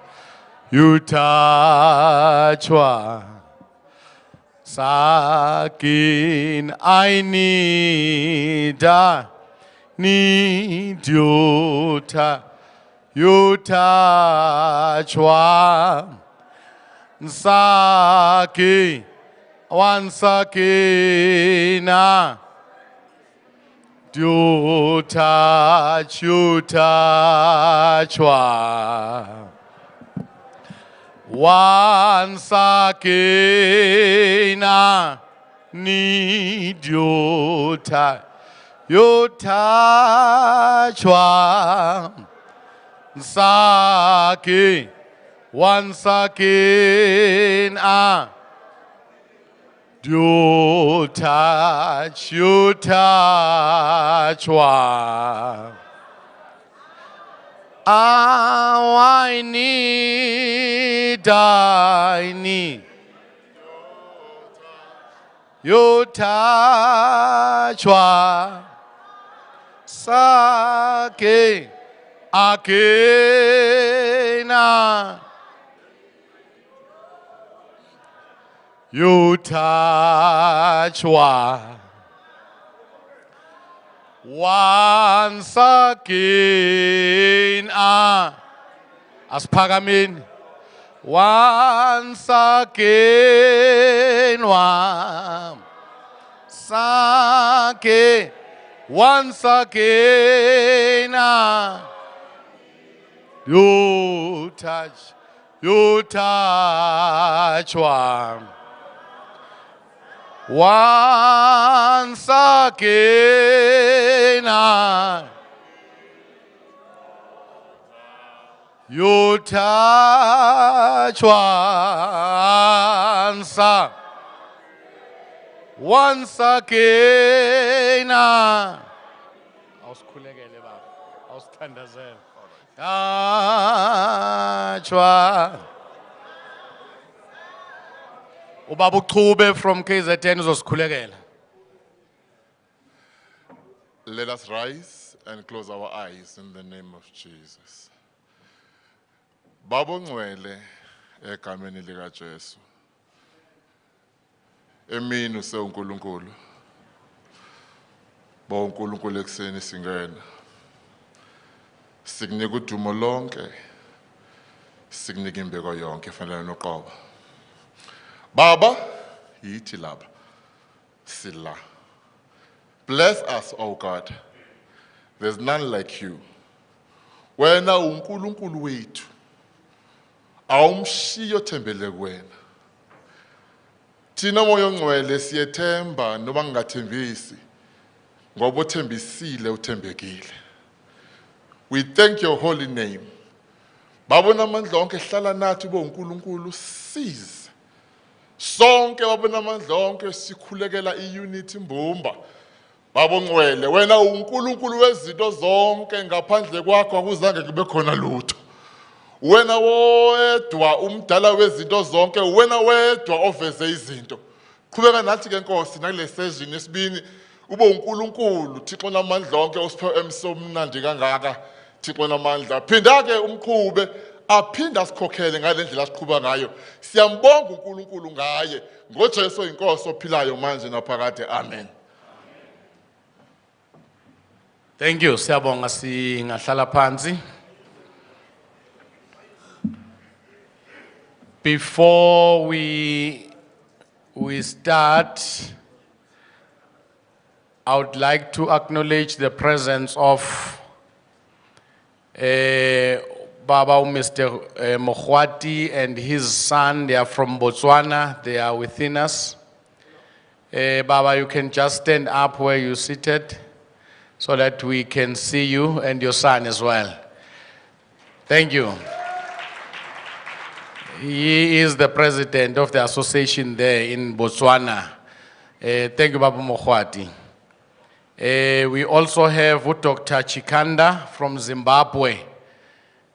You touch once again. I need your touch. You touch once again. Once again. You touch once again. I need your touch. You touch once again. Once again. You touch one. I need you touch one. Again, again. You touch once again. Aspagamin. Once again. Once again, once again. You touch one. Once again, you touch once again. Awusikhulekele baba, awusithandazele. Touch one. Ubaba uChube from KZN uzosikhulekela. Let us rise and close our eyes in the name of Jesus. Baba ngcwele egameni lika Jesu. Emini usenkulunkulu. Ba uNkulunkulu ekseni singena. Sikunika udumo lonke. Sikunika imbeko yonke efanele noqobo. Baba, yithi lapha. Sila. Bless us, O God. There's none like you. Wena uNkulunkulu wethu. Awumshiyo thembele kuwena. Thina moya ongcwele siyethemba noba ngingathembisi. Ngoba uthembisile uthembekile. We thank your holy name. Babona amandla onke ehlala nathi bo uNkulunkulu size. Sonke babona amandla onke sikhulekela iunity mbumba. Baba ngcwele wena uNkulunkulu wezinto zonke ngaphandle kwakho akuzange kube khona lutho. Wena wedwa umdala wezinto zonke, wena wedwa oveze izinto. Qhubeka nathi ke Nkosi nakule session yesibini ube uNkulunkulu Thixo namandla onke usiphe emsomnandi kangaka Thixo namandla. Phinda ke umqhube aphinda sikhokhele ngale ndlela asiqhuba ngayo. Siyambonga uNkulunkulu ngaye ngoJesu inkosi ophilayo manje naphakade. Amen. Thank you. Siyabonga singahlala phansi. Before we start, I would like to acknowledge the presence of Baba Mr. Mokhwati and his son. They are from Botswana. They are within us. Baba, you can just stand up where you're seated so that we can see you and your son as well. Thank you. He is the president of the association there in Botswana. Thank you, Baba Mokhwati. We also have Dr. Chikanda from Zimbabwe.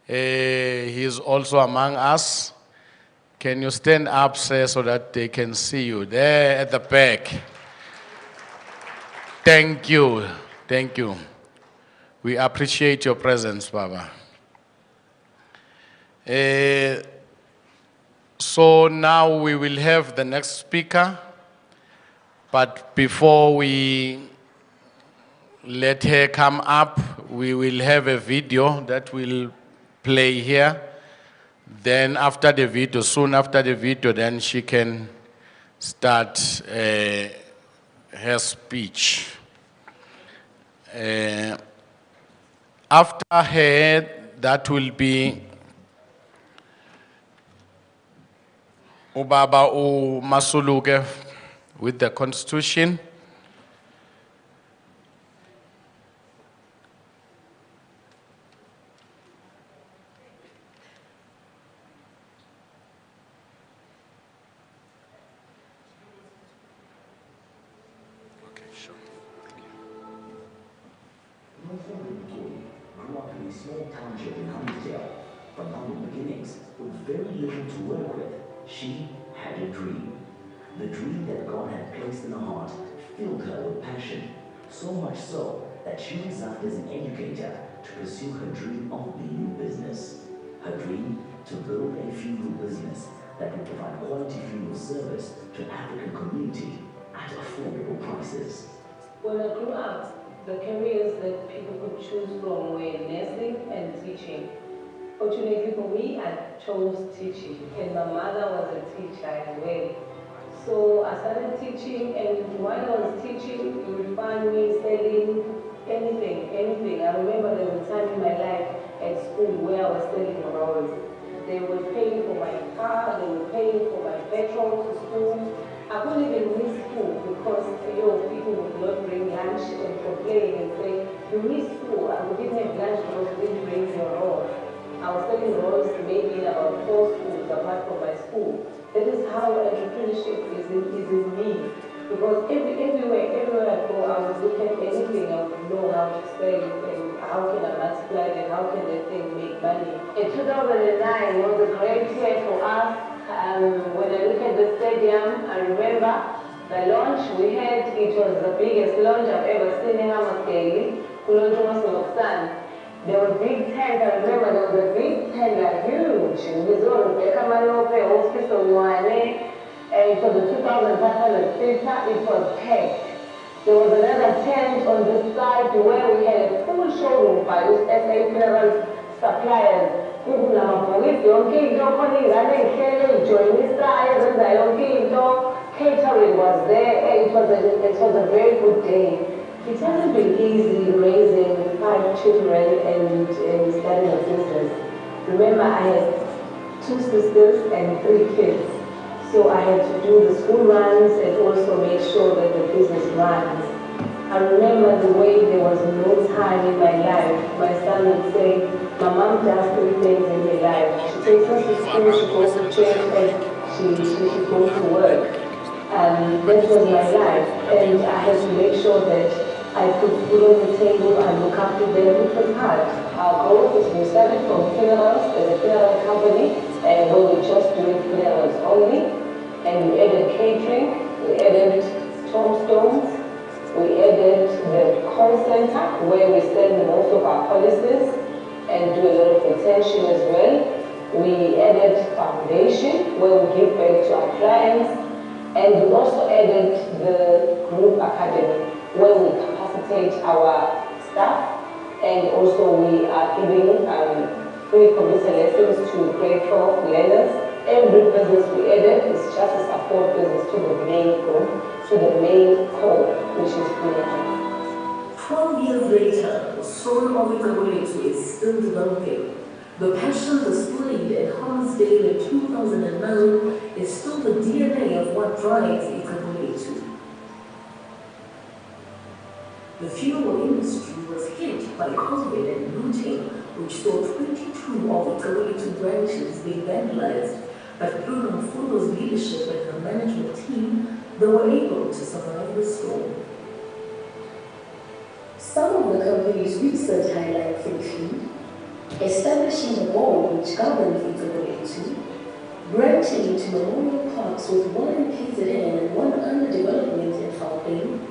He is also among us. Can you stand up, sir, so that they can see you there at the back? Thank you. Thank you. We appreciate your presence, Baba. So now we will have the next speaker, but before we let her come up, we will have a video that will play here. Then after the video, soon after the video, then she can start her speech. After her, that will be Ubaba Masuluke with the Constitution. Grew up in a small township in Huntsdale. From humble beginnings, with very little to work with, she had a dream. The dream that God had placed in her heart filled her with passion, so much so that she resigned as an educator to pursue her dream of being in business. Her dream to build a funeral business that would provide quality funeral service to African community at affordable prices. When I grew up, the careers that people could choose from were nursing and teaching. Fortunately for me, I chose teaching, and my mother was a teacher as well. So I started teaching, and while I was teaching, you would find me selling anything. I remember there was a time in my life at school where I was selling rolls. They were paying for my car, they were paying for my petrol to school. I couldn't even miss school because people would not bring lunch and complain and say, you missed school, and we didn't have lunch because we didn't bring your rolls. I was selling rolls maybe in about 4 schools apart from my school. That is how entrepreneurship is in me. Because everywhere I go, I would look at anything, I would know how to sell it and how can I multiply it and how can that thing make money. In 2009 was a great year for us. When I look at the stadium, I remember the launch we had, it was the biggest launch I've ever seen in Amaskeli, Kulontumasoksan. There were big tents, I remember there was a big tent, like huge. We saw Rebecca Manope, Hospital Wane, and it was the 2,500 seater, it was packed. There was another tent on this side where we had a full showroom by SA Funeral Suppliers. Kunamabhokisi yonke into khona ingane ihlele ijoyinisayo zenza yonke into. Catering was there. It was a very good day. It hasn't been easy raising 5 children and starting a business. Remember, I had 2 sisters and 3 kids. So I had to do the school runs and also make sure that the business runs. I remember the way there was no time in my life. My son would say, my mom does 3 things in her life. She takes us to school, she goes to church, and she goes to work. That was my life, and I had to make sure that I put food on the table and look after them. It was hard. Our growth is we started from funerals as a funeral company, and we were just doing funerals only. And we added catering, we added tombstones, we added the call center where we send most of our policies and do a lot of retention as well. We added foundation where we give back to our clients. And we also added the group academy where we capacitate our staff, and also we are giving free computer lessons to grade 12 learners. Every business we added is just a support business to the main group, to the main core, which is funeral. 12 years later, the soul of Ikabuletu is still developing. The passion displayed at Harnsdale in 2009 is still the DNA of what drives Ikabuletu. The funeral industry was hit by COVID and looting, which saw 22 of Ikabuletu branches being vandalized. But through Nomfuno's leadership and her management team, they were able to survive the storm. Some of the company's research highlights include establishing a board which governs Ikabuletu, granting into memorial parks with 1 in KZN and 1 under development in Gauteng,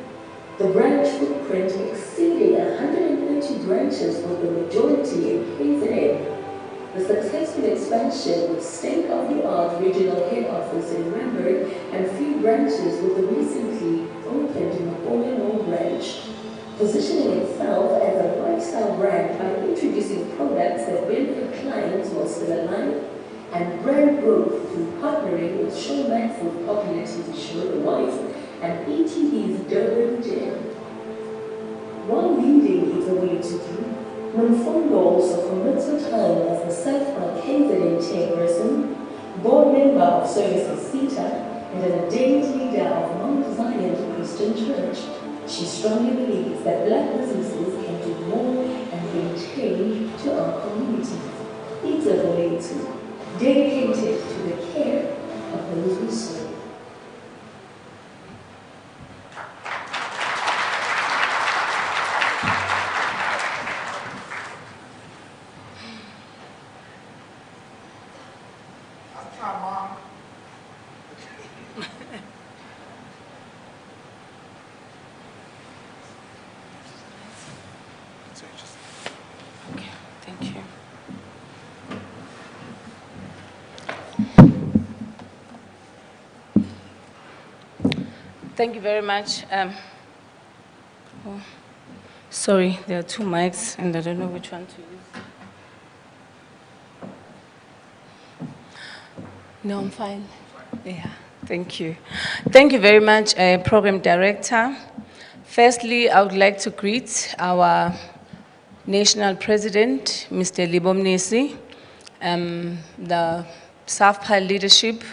the branch footprint exceeding 130 branches with the majority in KZN, the successful expansion with state-of-the-art regional head office in Randburg and 3 branches with the recently opened Napoleon branch, positioning itself as a lifestyle brand by introducing products that benefit clients while still alive, and brand growth through partnering with Showman Food Popular TV show The Wife and ETV's Durban Gym. While leading Ikabuletu Group, Nomfundo also commits her time as the SAFPA KZN chairperson, board member of Services CETA, and an ordained leader of Mount Zion Christian Church. She strongly believes that Black businesses can do more and bring change to our community. Ikabuletu, dedicated to the care of those we serve. Okay, thank you. Thank you very much. Oh, sorry, there are 2 mics and I don't know which one to use. No, I'm fine. Yeah. Thank you. Thank you very much, Program Director. Firstly, I would like to greet our National President, Mr. Libomnisi, the SAFPA leadership,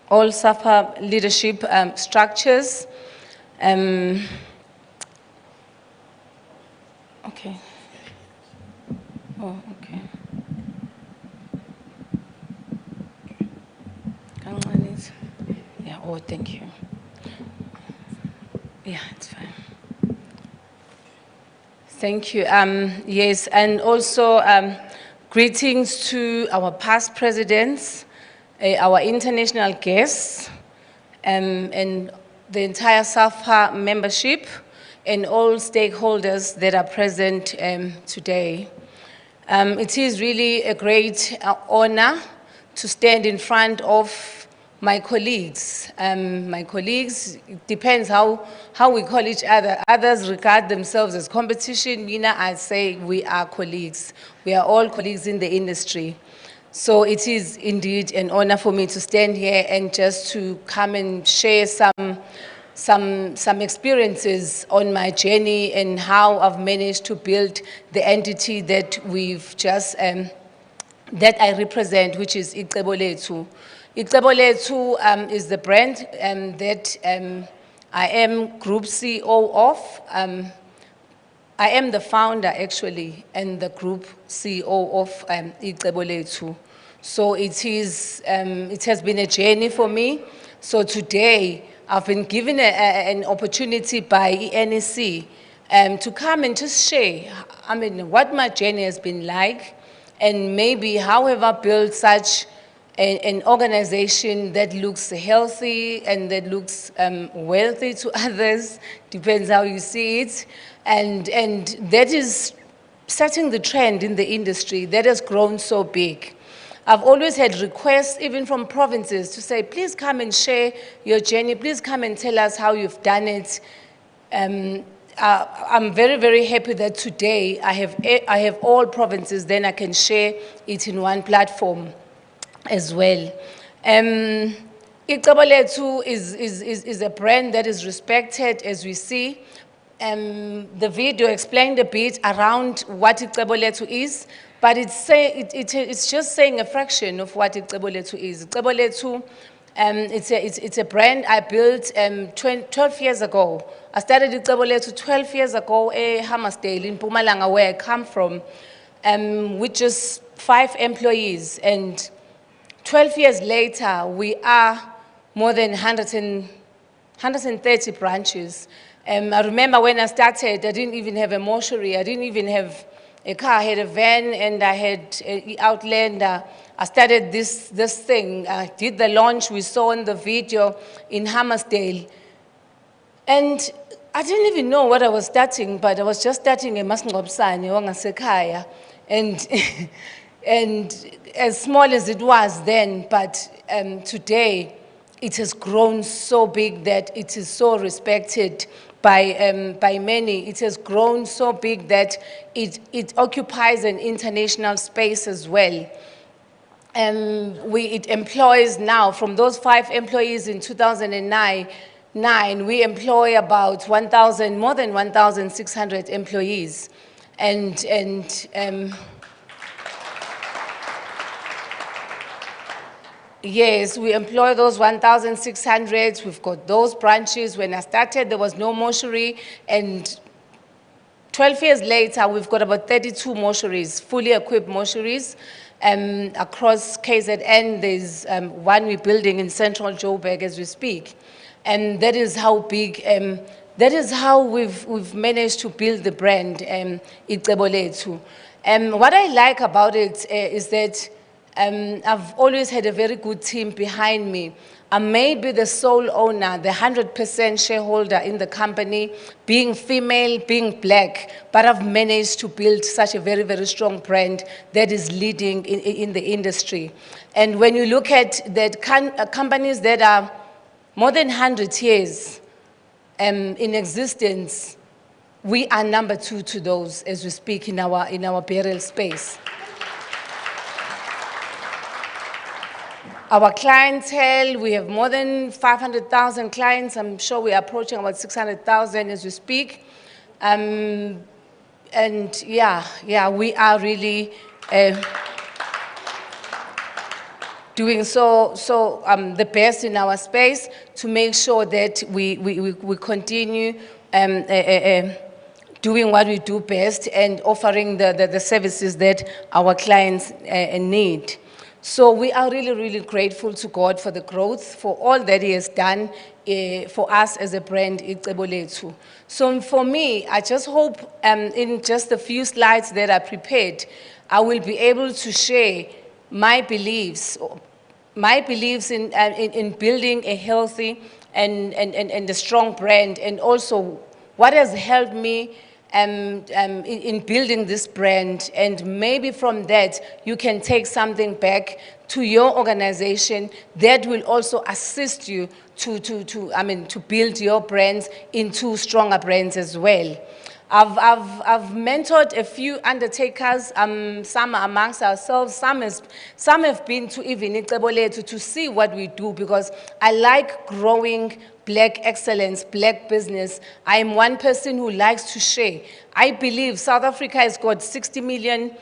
all SAFPA leadership structures. Okay. Oh, okay. Yeah, oh, thank you. Yeah, it's fine. Thank you. Yes, and also greetings to our past presidents, our international guests, and the entire SAFPA membership, and all stakeholders that are present today. It is really a great honor to stand in front of my colleagues. It depends how we call each other. Others regard themselves as competition. Mina, I say we are colleagues. We are all colleagues in the industry. So it is indeed an honor for me to stand here and just to come and share some experiences on my journey and how I've managed to build the entity that we've just, that I represent, which is Icebo Lethu. Icebo Lethu is the brand that I am Group CEO of. I am the founder, actually, and the Group CEO of Icebo Lethu. So it has been a journey for me. So today, I've been given an opportunity by NEC to come and just share, what my journey has been like, and maybe how have I built such an organization that looks healthy and that looks wealthy to others, depends how you see it, and that is setting the trend in the industry that has grown so big. I've always had requests, even from provinces, to say, please come and share your journey, please come and tell us how you've done it. I'm very, very happy that today I have all provinces, then I can share it in one platform as well. Icebo Lethu is a brand that is respected, as we see. The video explained a bit around what Icebo Lethu is, but it's just saying a fraction of what Icebo Lethu is. Icebo Lethu, it's a brand I built 12 years ago. I started Icebo Lethu 12 years ago at Hammersdale in Mpumalanga, where I come from, with just 5 employees. And 12 years later, we are more than 130 branches. I remember when I started, I didn't even have a mortuary. I didn't even have a car. I had a van and I had an Outlander. I started this thing. I did the launch we saw in the video in Hammersdale. And I didn't even know what I was starting, but I was just starting a Masngobsane, Wangasekhaya. And as small as it was then, but today it has grown so big that it is so respected by many. It has grown so big that it occupies an international space as well. It employs now, from those 5 employees in 2009, we employ about more than 1,600 employees. Yes, we employ those 1,600. We've got those branches. When I started, there was no mortuary, and 12 years later, we've got about 32 mortuaries, fully equipped mortuaries. Across KZN, there's one we're building in central Joburg as we speak. And that is how big, that is how we've managed to build the brand, Icebo Lethu. What I like about it is that I've always had a very good team behind me. I may be the sole owner, the 100% shareholder in the company, being female, being black, but I've managed to build such a very, very strong brand that is leading in the industry. And when you look at that companies that are more than 100 years in existence, we are number 2 to those as we speak in our burial space. Our clientele, we have more than 500,000 clients. I'm sure we're approaching about 600,000 as we speak. And yeah, we are really doing the best in our space to make sure that we continue doing what we do best and offering the services that our clients need. So we are really, really grateful to God for the growth, for all that He has done for us as a brand, Icebo Lethu. So for me, I just hope in just a few slides that I prepared, I will be able to share my beliefs in building a healthy and a strong brand, and also what has helped me in building this brand. And maybe from that, you can take something back to your organization that will also assist you to build your brands into stronger brands as well. I've mentored a few undertakers, some amongst ourselves, some have been to even Icebo Lethu to see what we do, because I like growing Black excellence, Black business. I'm one person who likes to share. I believe South Africa has got 60 million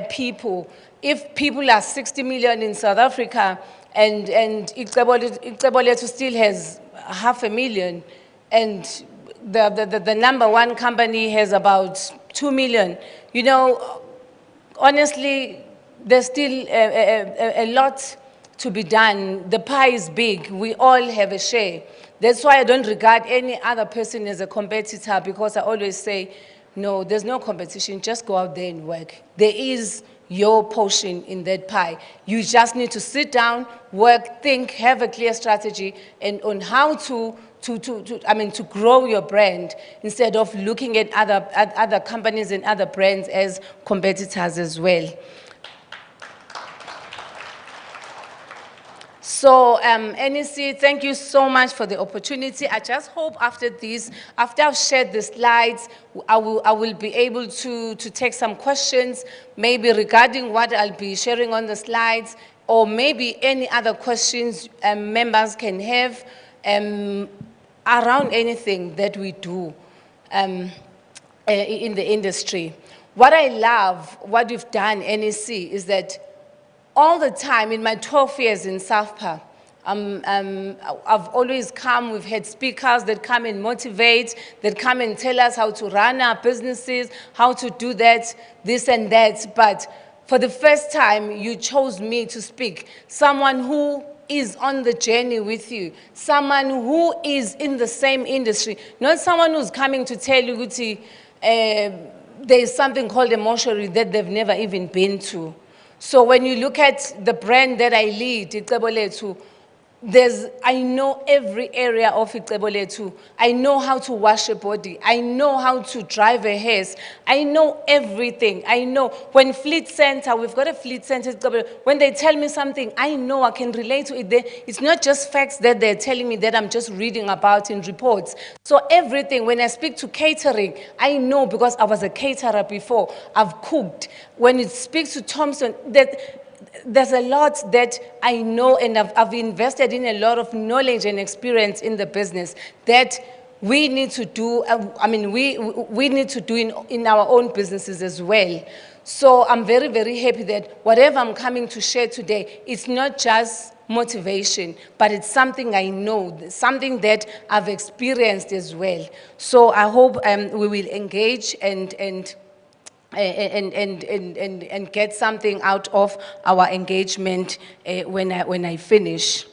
people. If people are 60 million in South Africa and Icebo Lethu still has 500,000, and the number one company has about 2 million. You know, honestly, there's still a lot to be done. The pie is big. We all have a share. That's why I don't regard any other person as a competitor, because I always say, no, there's no competition. Just go out there and work. There is your portion in that pie. You just need to sit down, work, think, have a clear strategy and on how to grow your brand, instead of looking at other companies and other brands as competitors as well. So, NEC, thank you so much for the opportunity. I just hope after this, after I've shared the slides, I will be able to take some questions, maybe regarding what I'll be sharing on the slides, or maybe any other questions members can have around anything that we do in the industry. What I love, what we've done, NEC, is that all the time, in my 12 years in SAFPA, I've always come, we've had speakers that come and motivate, that come and tell us how to run our businesses, how to do that, this and that. But for the first time, you chose me to speak. Someone who is on the journey with you, someone who is in the same industry, not someone who's coming to tell you, there's something called a mortuary that they've never even been to. So when you look at the brand that I lead, Icebo Lethu, I know every area of Icebo Lethu. I know how to wash a body. I know how to drive a hearse. I know everything. I know when Fleet Center, we've got a Fleet Center, when they tell me something, I know I can relate to it. It's not just facts that they're telling me that I'm just reading about in reports. So everything, when I speak to catering, I know because I was a caterer before. I've cooked. When it speaks to Thompson, there's a lot that I know, and I've invested in a lot of knowledge and experience in the business that we need to do, we need to do in our own businesses as well. So I'm very, very happy that whatever I'm coming to share today, it's not just motivation, but it's something I know, something that I've experienced as well. So I hope we will engage and get something out of our engagement when I finish.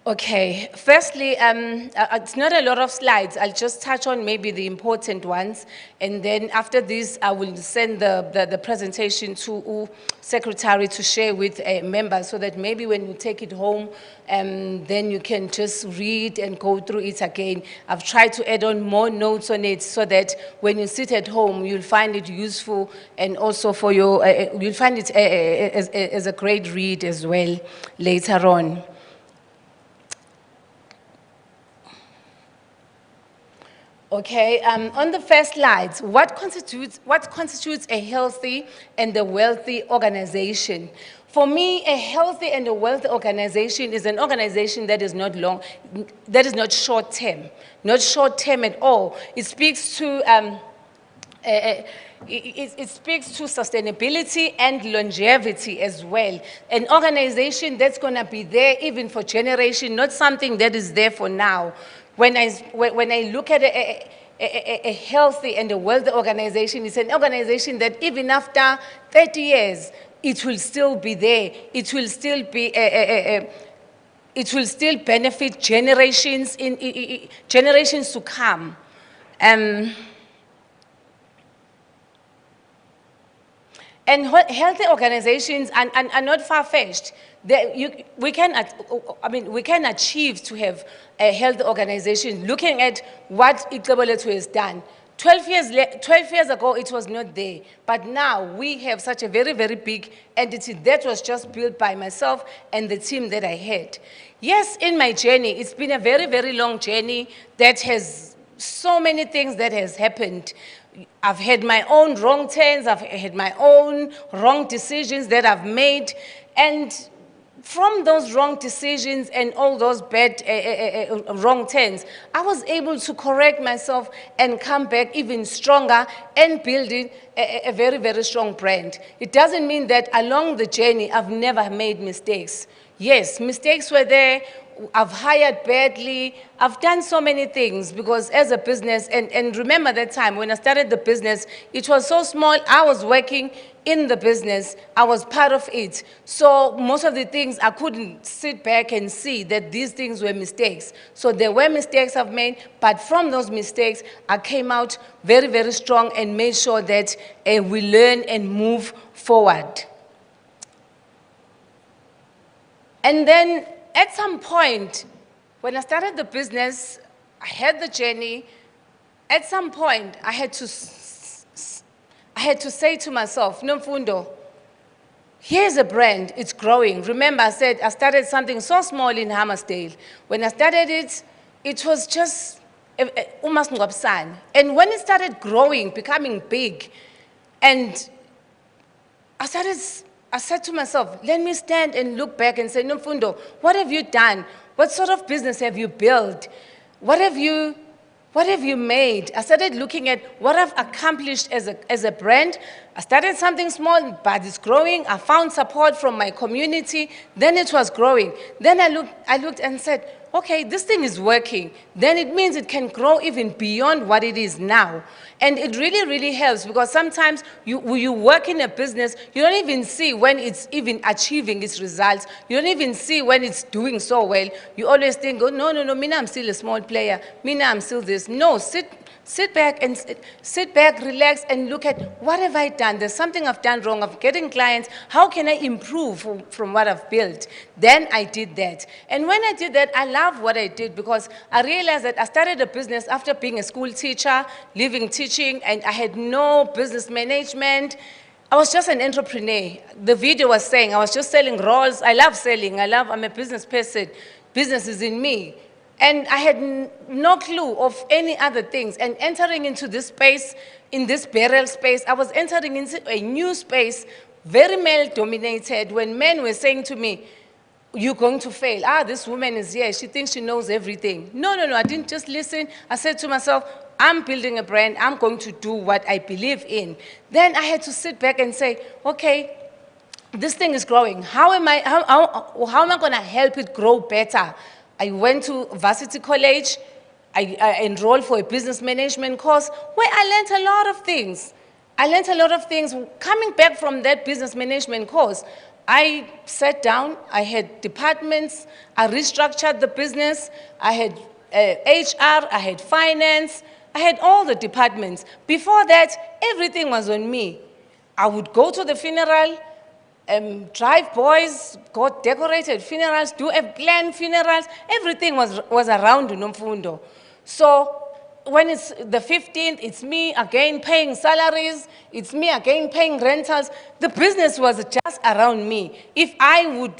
Okay, firstly, it's not a lot of slides. I'll just touch on maybe the important ones, and then after this, I will send the presentation to Secretary to share with members, so that maybe when you take it home, then you can just read and go through it again. I've tried to add on more notes on it, so that when you sit at home, you'll find it useful, and also for your, you'll find it as a great read as well later on. Okay, on the first slide, what constitutes a healthy and a wealthy organization? For me, a healthy and a wealthy organization is an organization that is not short-term, not short-term at all. It speaks to it speaks to sustainability and longevity as well. An organization that's going to be there even for generation, not something that is there for now. When I look at a healthy and a wealthy organization, it's an organization that even after 30 years, it will still be there. It will still be it will still benefit generations generations to come. And healthy organizations are not far-fetched. We can achieve to have a healthy organization looking at what Ixobolethu has done. 12 years ago, it was not there. But now we have such a very, very big entity that was just built by myself and the team that I had. Yes, in my journey, it's been a very, very long journey that has so many things that has happened. I've had my own wrong turns, I've had my own wrong decisions that I've made, and from those wrong decisions and all those bad wrong turns, I was able to correct myself and come back even stronger and building a very, very strong brand. It doesn't mean that along the journey I've never made mistakes. Yes, mistakes were there. I've hired badly. I've done so many things because as a business, and remember that time when I started the business, it was so small. I was working in the business. I was part of it. So most of the things I couldn't sit back and see that these things were mistakes. So there were mistakes I've made, but from those mistakes, I came out very, very strong and made sure that we learn and move forward. And then at some point, when I started the business, I had the journey. At some point, I had to say to myself, Nomfundo, here's a brand, it's growing. Remember, I said I started something so small in Hammersdale. When I started it, it was just umasngwabsan. And when it started growing, becoming big, and I said to myself, let me stand and look back and say, Nomfundo, what have you done? What sort of business have you built? What have you made? I started looking at what I've accomplished as a brand. I started something small, but it's growing. I found support from my community. Then it was growing. Then I looked and said, okay, this thing is working. Then it means it can grow even beyond what it is now. And it really, really helps because sometimes when you work in a business, you don't even see when it's even achieving its results. You don't even see when it's doing so well. You always think, oh, no, Mina, I'm still a small player. Mina, I'm still this. No, sit back, relax, and look at what have I done? There's something I've done wrong. I'm getting clients. How can I improve from what I've built? Then I did that. And when I did that, I love what I did because I realized that I started a business after being a school teacher, leaving teaching, and I had no business management. I was just an entrepreneur. The video was saying I was just selling rolls. I love selling. I'm a business person. Business is in me. And I had no clue of any other things. And entering into this space, in this burial space, I was entering into a new space, very male-dominated, when men were saying to me, you're going to fail. Ah, this woman is here. She thinks she knows everything. No, I didn't just listen. I said to myself, I'm building a brand. I'm going to do what I believe in. Then I had to sit back and say, okay, this thing is growing. How am I going to help it grow better? I went to Varsity College. I enrolled for a business management course where I learned a lot of things. Coming back from that business management course, I sat down, I had departments, I restructured the business, I had HR, I had finance, I had all the departments. Before that, everything was on me. I would go to the funeral, drive boys, go decorated funerals, do a planned funerals, everything was around Nomfundo. So when it's the 15th, it's me again paying salaries, it's me again paying rentals. The business was just around me. If I would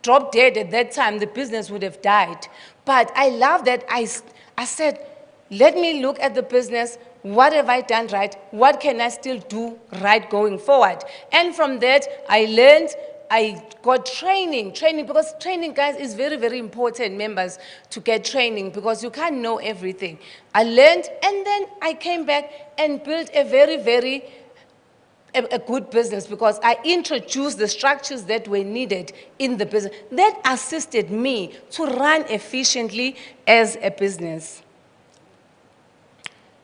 drop dead at that time, the business would have died. But I love that I said, Let me look at the business. What have I done right? What can I still do right going forward? And from that, I learned, I got training, because training, guys, is very, very important, members, to get training, because you can't know everything. I learned, and then I came back and built a very, a good business, because I introduced the structures that were needed in the business that assisted me to run efficiently as a business.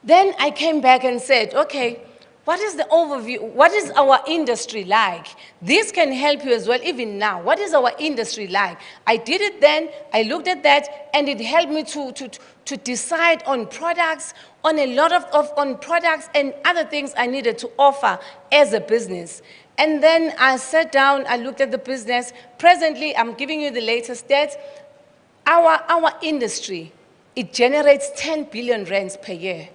Then I came back and said, okay, what is the overview? What is our industry like? This can help you as well, even now. What is our industry like? I did it then, I looked at that, and it helped me to decide on products, on a lot on products and other things I needed to offer as a business. And then I sat down, I looked at the business. Presently, I'm giving you the latest stats. Our industry, it generates 10 billion rands per year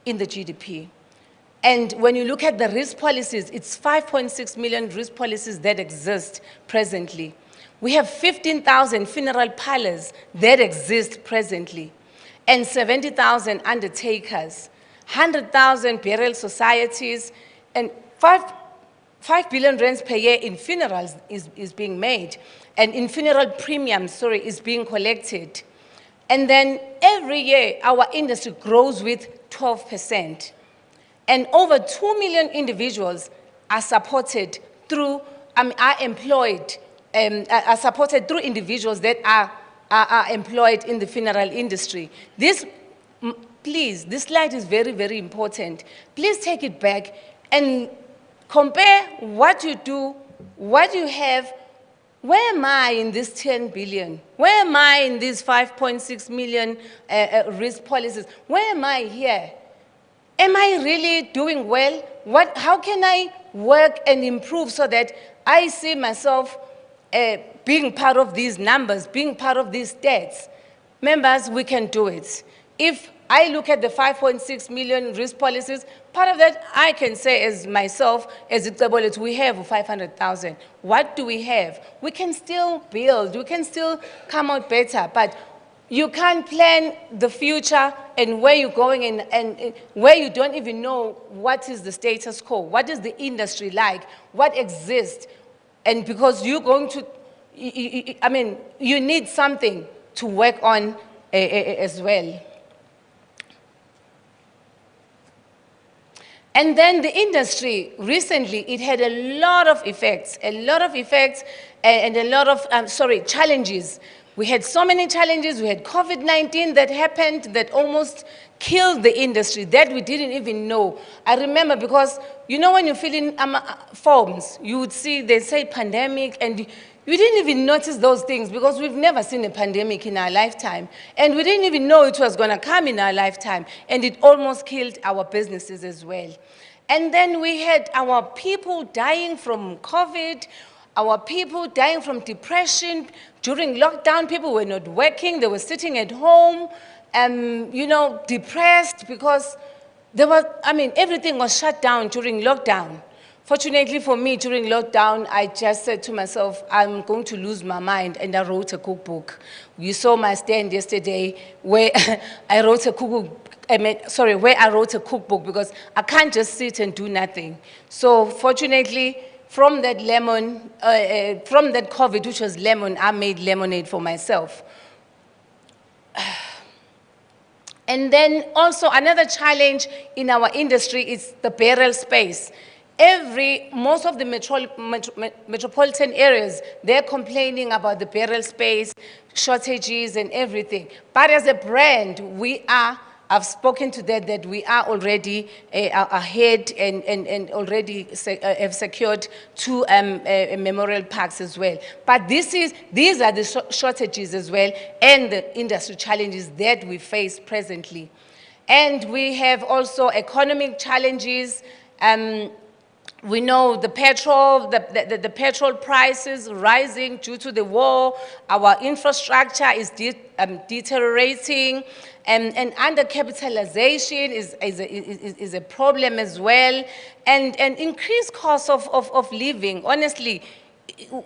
in the GDP. And when you look at the risk policies, it's 5.6 million risk policies that exist presently. We have 15,000 funeral parlors that exist presently, and 70,000 undertakers, 100,000 burial societies, and 5 billion rands per year in funerals is being made, and in funeral premiums, is being collected. And then every year, our industry grows with 12%. And over 2 million individuals are supported through, are employed, are supported through individuals that are employed in the funeral industry. This, please, this slide is very, very important. Please take it back and compare what you do, what you have. Where am I in this 10 billion? Where am I in these 5.6 million risk policies? Where am I here? Am I really doing well? How can I work and improve so that I see myself being part of these numbers, being part of these stats? Members, we can do it. If I look at the 5.6 million risk policies, part of that I can say as myself, as Itabolet, we have 500,000. What do we have? We can still build, we can still come out better, but you can't plan the future and where you're going and where you don't even know what is the status quo, what is the industry like, what exists. And because you're going to, you need something to work on as well. And then the industry, recently, it had a lot of effects and a lot of, challenges. We had so many challenges. We had COVID-19 that happened that almost killed the industry that we didn't even know. I remember because, you know, when you fill in forms, you would see they say pandemic, and we didn't even notice those things because we've never seen a pandemic in our lifetime. And we didn't even know it was going to come in our lifetime. And it almost killed our businesses as well. And then we had our people dying from COVID, our people dying from depression. During lockdown, people were not working. They were sitting at home, depressed because everything was shut down during lockdown. Fortunately for me, during lockdown, I just said to myself, I'm going to lose my mind, and I wrote a cookbook. You saw my stand yesterday where I wrote a cookbook. Where I wrote a cookbook because I can't just sit and do nothing. So fortunately, from that from that COVID, which was lemon, I made lemonade for myself. And then also another challenge in our industry is the burial space. Most of the metropolitan areas, they're complaining about the burial space, shortages and everything. But as a brand, I've spoken to that we are already ahead and already have secured 2 memorial parks as well. But these are the shortages as well and the industry challenges that we face presently. And we have also economic challenges. We know the petrol prices rising due to the war. Our infrastructure is deteriorating, and undercapitalization is a problem as well, and increased cost of living. Honestly,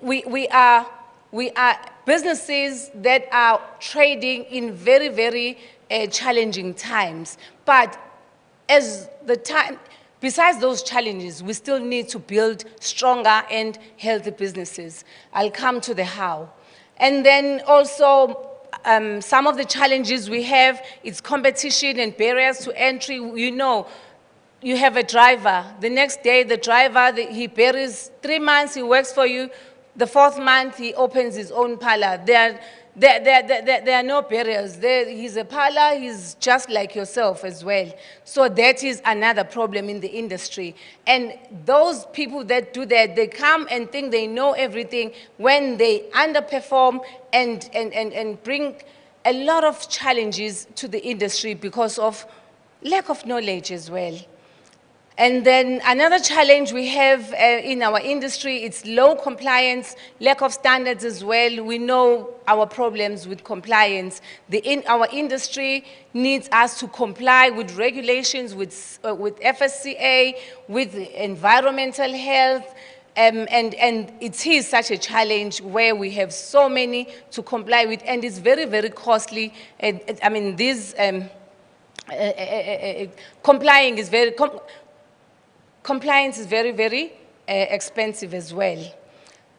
we are businesses that are trading in very, very challenging times. But as the time, besides those challenges, we still need to build stronger and healthy businesses. I'll come to the how. And then also, some of the challenges we have is competition and barriers to entry. You know, you have a driver. The next day, the driver, he buries 3 months, he works for you. The 4th month, he opens his own parlor. There are no barriers. He's a parlor, he's just like yourself as well. So that is another problem in the industry. And those people that do that, they come and think they know everything when they underperform and bring a lot of challenges to the industry because of lack of knowledge as well. And then another challenge we have in our industry, it's low compliance, lack of standards as well. We know our problems with compliance. Our industry needs us to comply with regulations, with FSCA, with environmental health, and it is such a challenge where we have so many to comply with, and it's very, very costly. I mean, complying is very... Compliance is very, very expensive as well.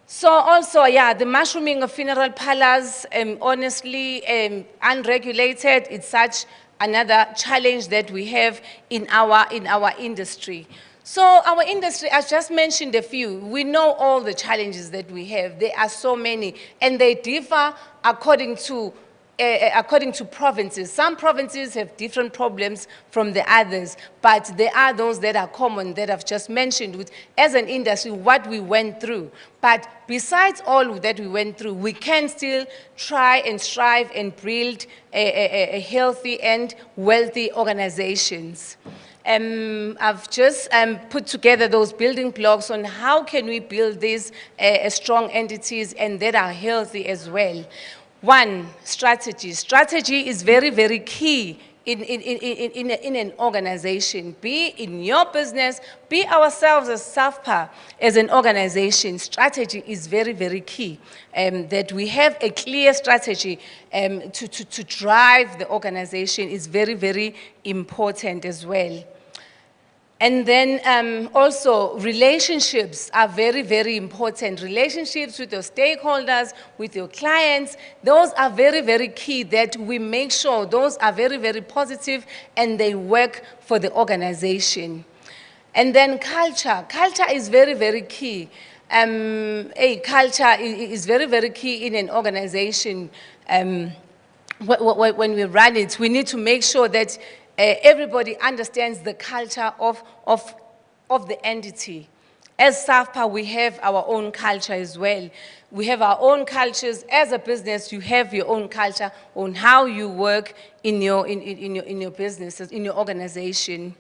So also, yeah, the mushrooming of funeral parlors, honestly, unregulated, it's such another challenge that we have in our industry. So our industry, I just mentioned a few. We know all the challenges that we have. There are so many, and they differ according to provinces. Some provinces have different problems from the others, but there are those that are common that I've just mentioned with, as an industry, what we went through. But besides all that we went through, we can still try and strive and build a healthy and wealthy organizations. I've just put together those building blocks on how can we build these strong entities and that are healthy as well. One, strategy. Strategy is very, very key in an organization, be in your business, be ourselves as SAFPA, as an organization. Strategy is very, very key, that we have a clear strategy to drive the organization is very, very important as well. And then also relationships are very, very important. Relationships with your stakeholders, with your clients, those are very, very key that we make sure those are very, very positive and they work for the organization. And then culture. Culture is very, very key. Culture is very, very key in an organization. When we run it, we need to make sure that everybody understands the culture of the entity. As SAFPA, we have our own culture as well. We have our own cultures. As a business, you have your own culture on how you work in your businesses, in your organization.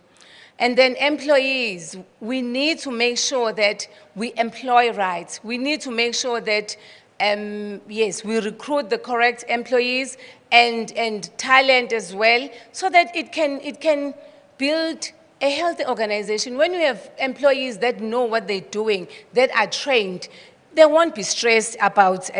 And then employees, we need to make sure that we employ right. We need to make sure that yes, we recruit the correct employees and talent as well, so that it can build a healthy organization. When you have employees that know what they're doing, that are trained, they won't be stressed about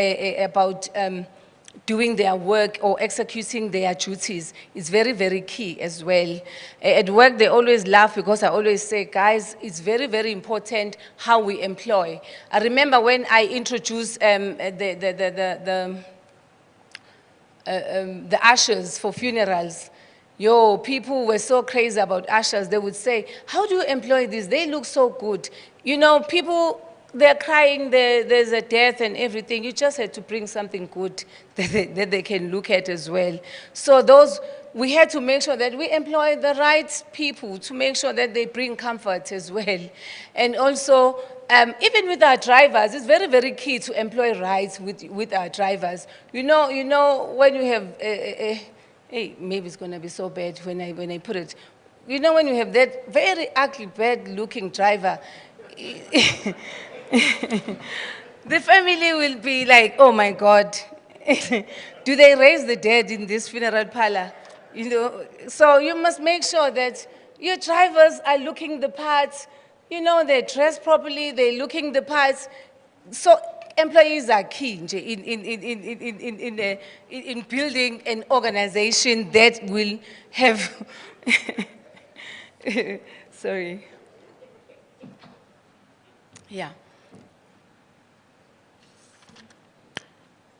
doing their work or executing their duties. It's very, very key as well. At work, they always laugh because I always say, guys, it's very, very important how we employ. I remember when I introduced the ushers for funerals. People were so crazy about ushers. They would say, how do you employ these? They look so good. You know, people, they're crying, there's a death and everything. You just had to bring something good that they can look at as well. So we had to make sure that we employ the right people to make sure that they bring comfort as well. And also, even with our drivers, it's very, very key to employ right with our drivers. You know, when you have, maybe it's going to be so bad when I put it. You know, when you have that very ugly, bad-looking driver, the family will be like, oh my God, do they raise the dead in this funeral parlor? You know, so you must make sure that your drivers are looking the parts, you know, they're dressed properly, they're looking the parts. So employees are key nje in building an organization that will have, sorry. Yeah.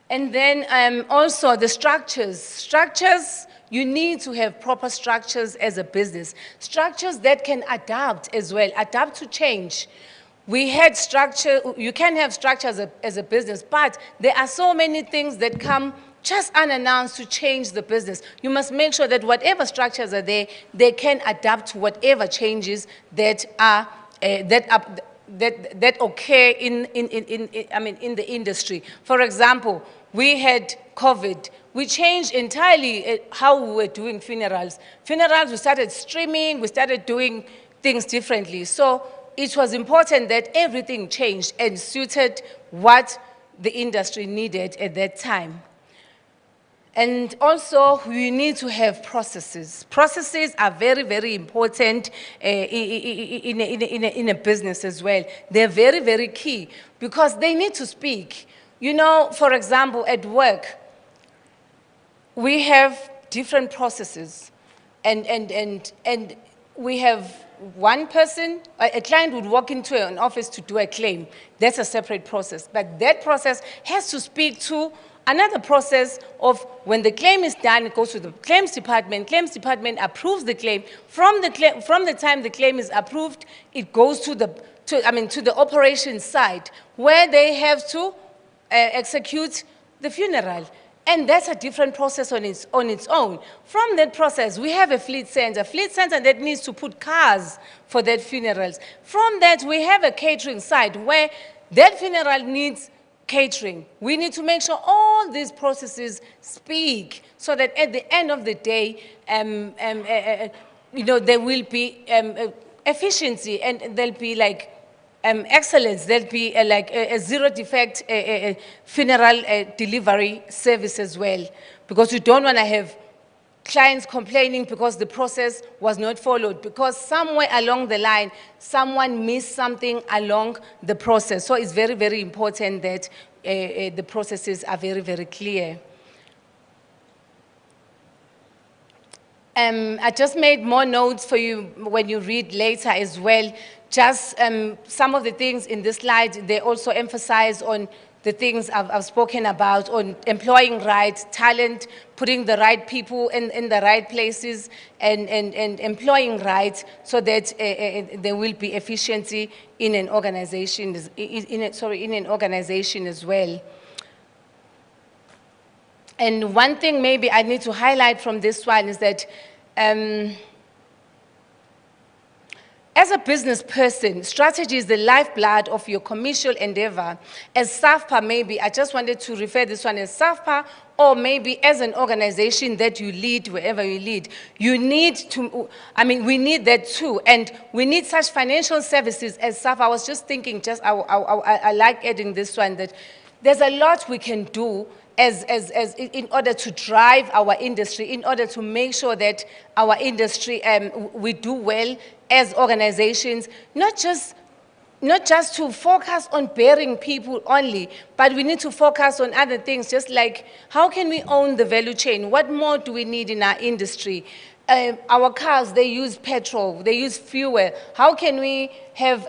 And then also the structures. Structures, you need to have proper structures as a business. Structures that can adapt as well, adapt to change. We had structure, you can have structures as a business, but there are so many things that come just unannounced to change the business. You must make sure that whatever structures are there, they can adapt to whatever changes that are, that occur in the industry. For example, we had COVID. We changed entirely how we were doing funerals. Funerals, we started streaming, we started doing things differently. So it was important that everything changed and suited what the industry needed at that time. And also, we need to have processes. Processes are very, very important in a business as well. They're very, very key because they need to speak. You know, for example, at work, we have different processes. And we have one person, a client would walk into an office to do a claim. That's a separate process. But that process has to speak to another process of when the claim is done, it goes to the claims department approves the claim. From the time the claim is approved, it goes to the operations side where they have to execute the funeral. And that's a different process on its own. From that process, we have a fleet center that needs to put cars for that funerals. From that, we have a catering side where that funeral needs catering. We need to make sure all these processes speak so that at the end of the day, you know, there will be efficiency and there'll be like excellence. There'll be like a zero defect funeral delivery service as well, because you don't want to have clients complaining because the process was not followed, because somewhere along the line, someone missed something along the process. So it's very, very important that the processes are very, very clear. I just made more notes for you when you read later as well. Just some of the things in this slide, they also emphasize on the things I've spoken about, on employing right talent, putting the right people in the right places, and employing right so that there will be efficiency in an organization, in an organization as well. And one thing maybe I need to highlight from this one is that as a business person, strategy is the lifeblood of your commercial endeavor. As SAFPA, maybe, I just wanted to refer this one as SAFPA, or maybe as an organization that you lead, wherever you lead. You need to, we need that too. And we need such financial services as SAFPA. I was just thinking, I like adding this one, that there's a lot we can do as in order to drive our industry, in order to make sure that our industry, we do well as organizations, not just to focus on bearing people only, but we need to focus on other things, just like how can we own the value chain? What more do we need in our industry? Our cars, they use petrol, they use fuel. How can we have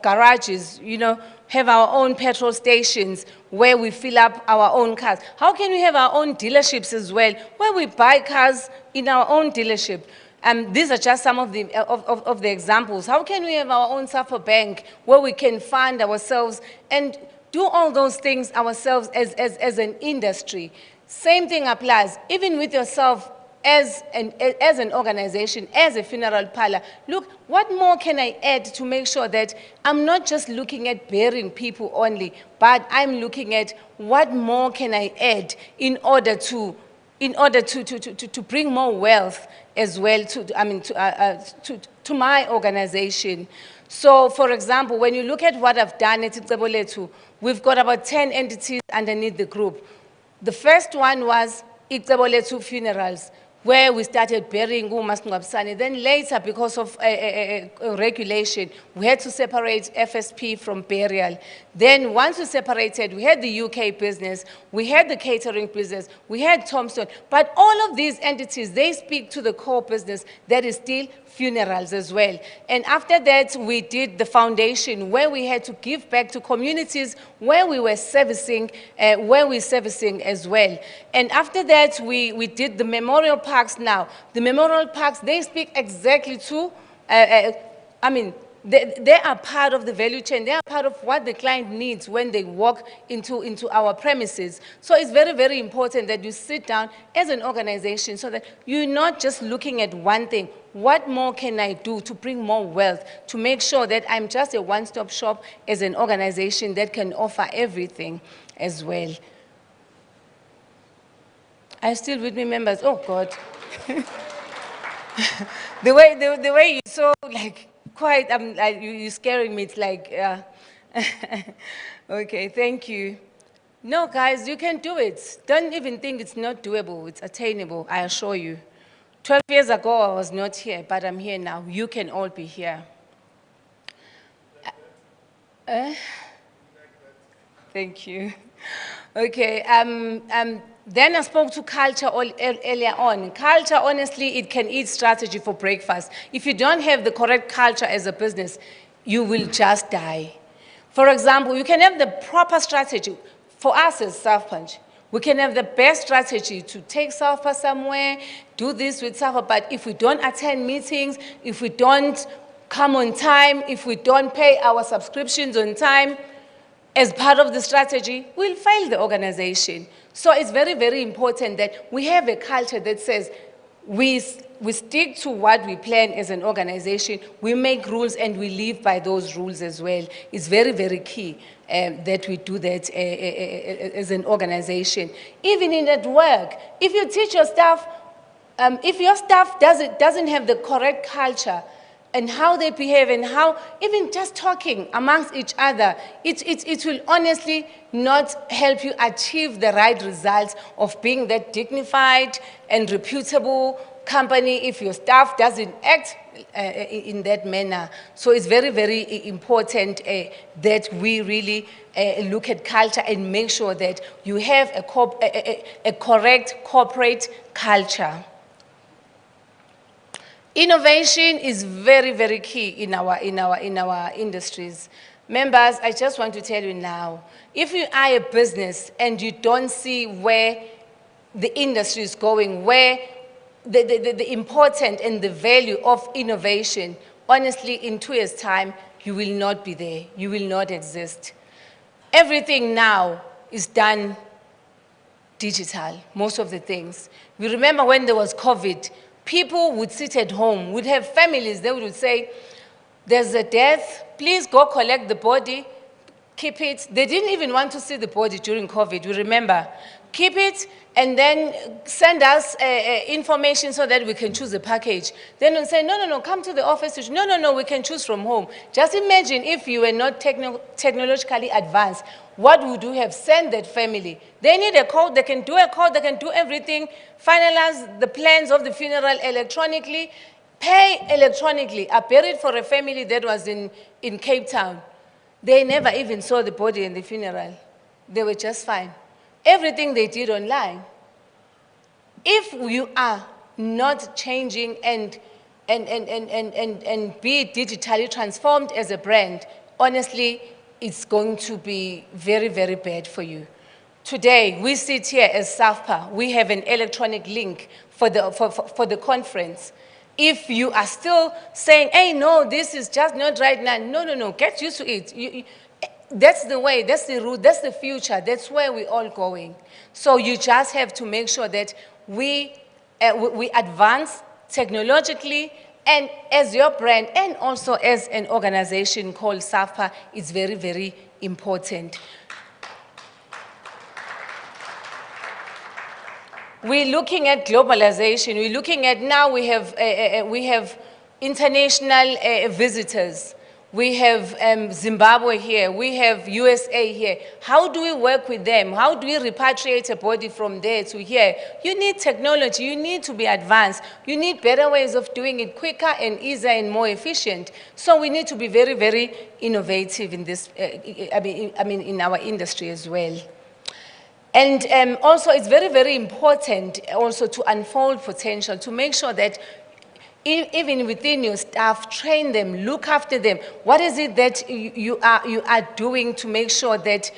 garages, you know, have our own petrol stations where we fill up our own cars? How can we have our own dealerships as well, where we buy cars in our own dealership? These are just some of the examples. How can we have our own SAFPA bank where we can fund ourselves and do all those things ourselves as an industry? Same thing applies, even with yourself as an organization, as a funeral parlor. Look, what more can I add to make sure that I'm not just looking at burying people only, but I'm looking at what more can I add in order to bring more wealth as well to my organization. So, for example, when you look at what I've done at Icebo Lethu, we've got about 10 entities underneath the group. The first one was Icebo Lethu Funerals. where we started burying umasingcwabisane. Then later, because of regulation, we had to separate FSP from burial. Then once we separated, we had the UK business, we had the catering business, we had Tombstone. But all of these entities, they speak to the core business that is still funerals as well. And after that, we did the foundation where we had to give back to communities where we were servicing, as well. And after that, we did the memorial parks now. The memorial parks, they speak exactly to, they are part of the value chain. They are part of what the client needs when they walk into our premises. So it's very, very important that you sit down as an organization so that you're not just looking at one thing. What more can I do to bring more wealth, to make sure that I'm just a one-stop shop as an organization that can offer everything as well. Are you still with me, members? Oh, God. the way you so, like, quite, you're scaring me. It's like, okay, thank you. No, guys, you can do it. Don't even think it's not doable. It's attainable, I assure you. 12 years ago, I was not here, but I'm here now. You can all be here. Thank you. Okay, then I spoke to culture earlier on. Culture, honestly, it can eat strategy for breakfast. If you don't have the correct culture as a business, you will just die. For example, you can have the proper strategy. For us as SAFPA, we can have the best strategy to take SAFPA somewhere, do this with SAFPA, but if we don't attend meetings, if we don't come on time, if we don't pay our subscriptions on time, as part of the strategy, we'll fail the organization. So it's very, very important that we have a culture that says we stick to what we plan as an organization, we make rules and we live by those rules as well. It's very, very key that we do that as an organization. Even in at work, if you teach your staff, if your staff doesn't have the correct culture, and how they behave and how, even just talking amongst each other, it will honestly not help you achieve the right results of being that dignified and reputable company if your staff doesn't act in that manner. So it's very, very important that we really look at culture and make sure that you have a correct corporate culture. Innovation is very, very key in our industries. Members, I just want to tell you now, if you are a business and you don't see where the industry is going, where the importance and the value of innovation, honestly, in 2 years' time, you will not be there. You will not exist. Everything now is done digital, most of the things. We remember when there was COVID, people would sit at home, would have families, they would say, there's a death, please go collect the body, keep it. They didn't even want to see the body during COVID, we remember. Keep it and then send us information so that we can choose a package. Then we'll say, no, come to the office. No, we can choose from home. Just imagine if you were not technologically advanced, what would you have sent that family? They need a code, they can do everything, finalize the plans of the funeral electronically, pay electronically. I buried for a family that was in Cape Town. They never even saw the body in the funeral. They were just fine. Everything they did online. If you are not changing and be digitally transformed as a brand, honestly, it's going to be very, very bad for you. Today, we sit here as SAFPA. We have an electronic link for the conference. If you are still saying, hey, no, this is just not right now, no, get used to it. That's the way, that's the route, that's the future, that's where we're all going. So you just have to make sure that we advance technologically, and as your brand and also as an organization called SAFPA, it's very, very important. We're looking at globalization. We're looking at now we have international visitors. We have Zimbabwe here, we have USA here. How do we work with them? How do we repatriate a body from there to here? You need technology, you need to be advanced. You need better ways of doing it, quicker and easier and more efficient. So we need to be very, very innovative in this, in our industry as well. And also it's very, very important also to unfold potential, to make sure that even within your staff, train them, look after them. What is it that you are doing to make sure that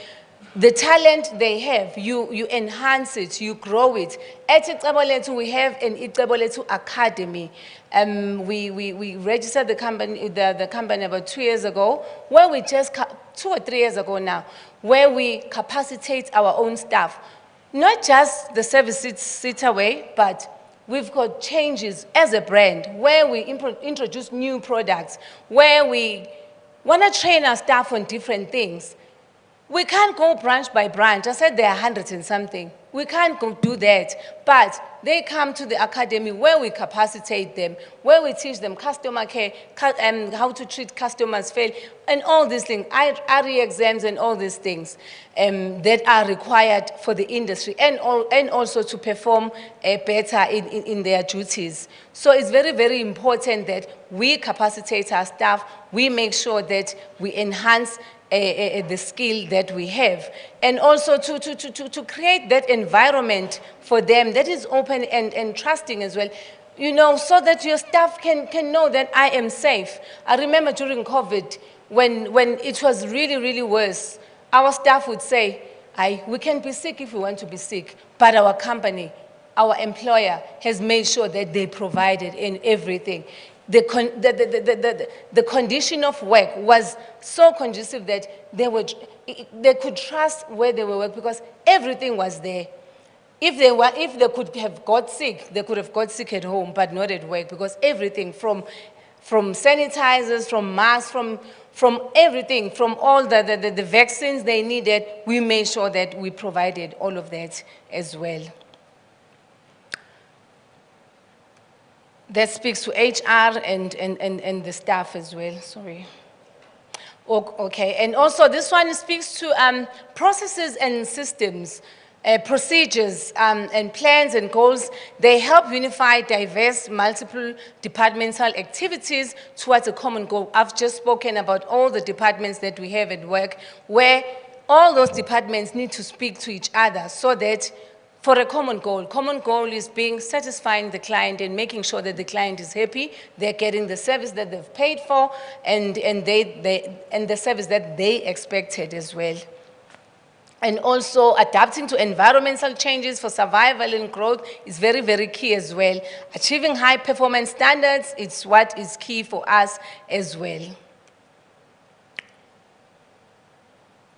the talent they have, you enhance it, you grow it? At Icebo we have an Icebo Academy. We registered the company about 2 years ago, where we just, 2 or 3 years ago now, where we capacitate our own staff. Not just the service sits away, but we've got changes as a brand where we introduce new products, where we want to train our staff on different things. We can't go branch by branch. I said there are hundreds and something. We can't go do that. But they come to the academy where we capacitate them, where we teach them customer care, and how to treat customers fail, and all these things, RE exams and all these things that are required for the industry, and also to perform better in their duties. So it's very, very important that we capacitate our staff, we make sure that we enhance the skill that we have, and also to create that environment for them that is open and trusting as well, you know, so that your staff can know that I am safe. I remember during COVID, when it was really, really worse, our staff would say, we can be sick if we want to be sick, but our company, our employer has made sure that they provided in everything. The condition of work was so conducive that they could trust where they were working because everything was there. If they could have got sick, they could have got sick at home, but not at work, because everything from sanitizers, from masks, from everything, from all the vaccines they needed, we made sure that we provided all of that as well. That speaks to HR and the staff as well, sorry. Okay, and also this one speaks to processes and systems, procedures and plans and goals. They help unify diverse, multiple departmental activities towards a common goal. I've just spoken about all the departments that we have at work, where all those departments need to speak to each other so that for a common goal is satisfying the client and making sure that the client is happy, they're getting the service that they've paid for, and the service that they expected as well. And also adapting to environmental changes for survival and growth is very, very key as well. Achieving high performance standards is what is key for us as well.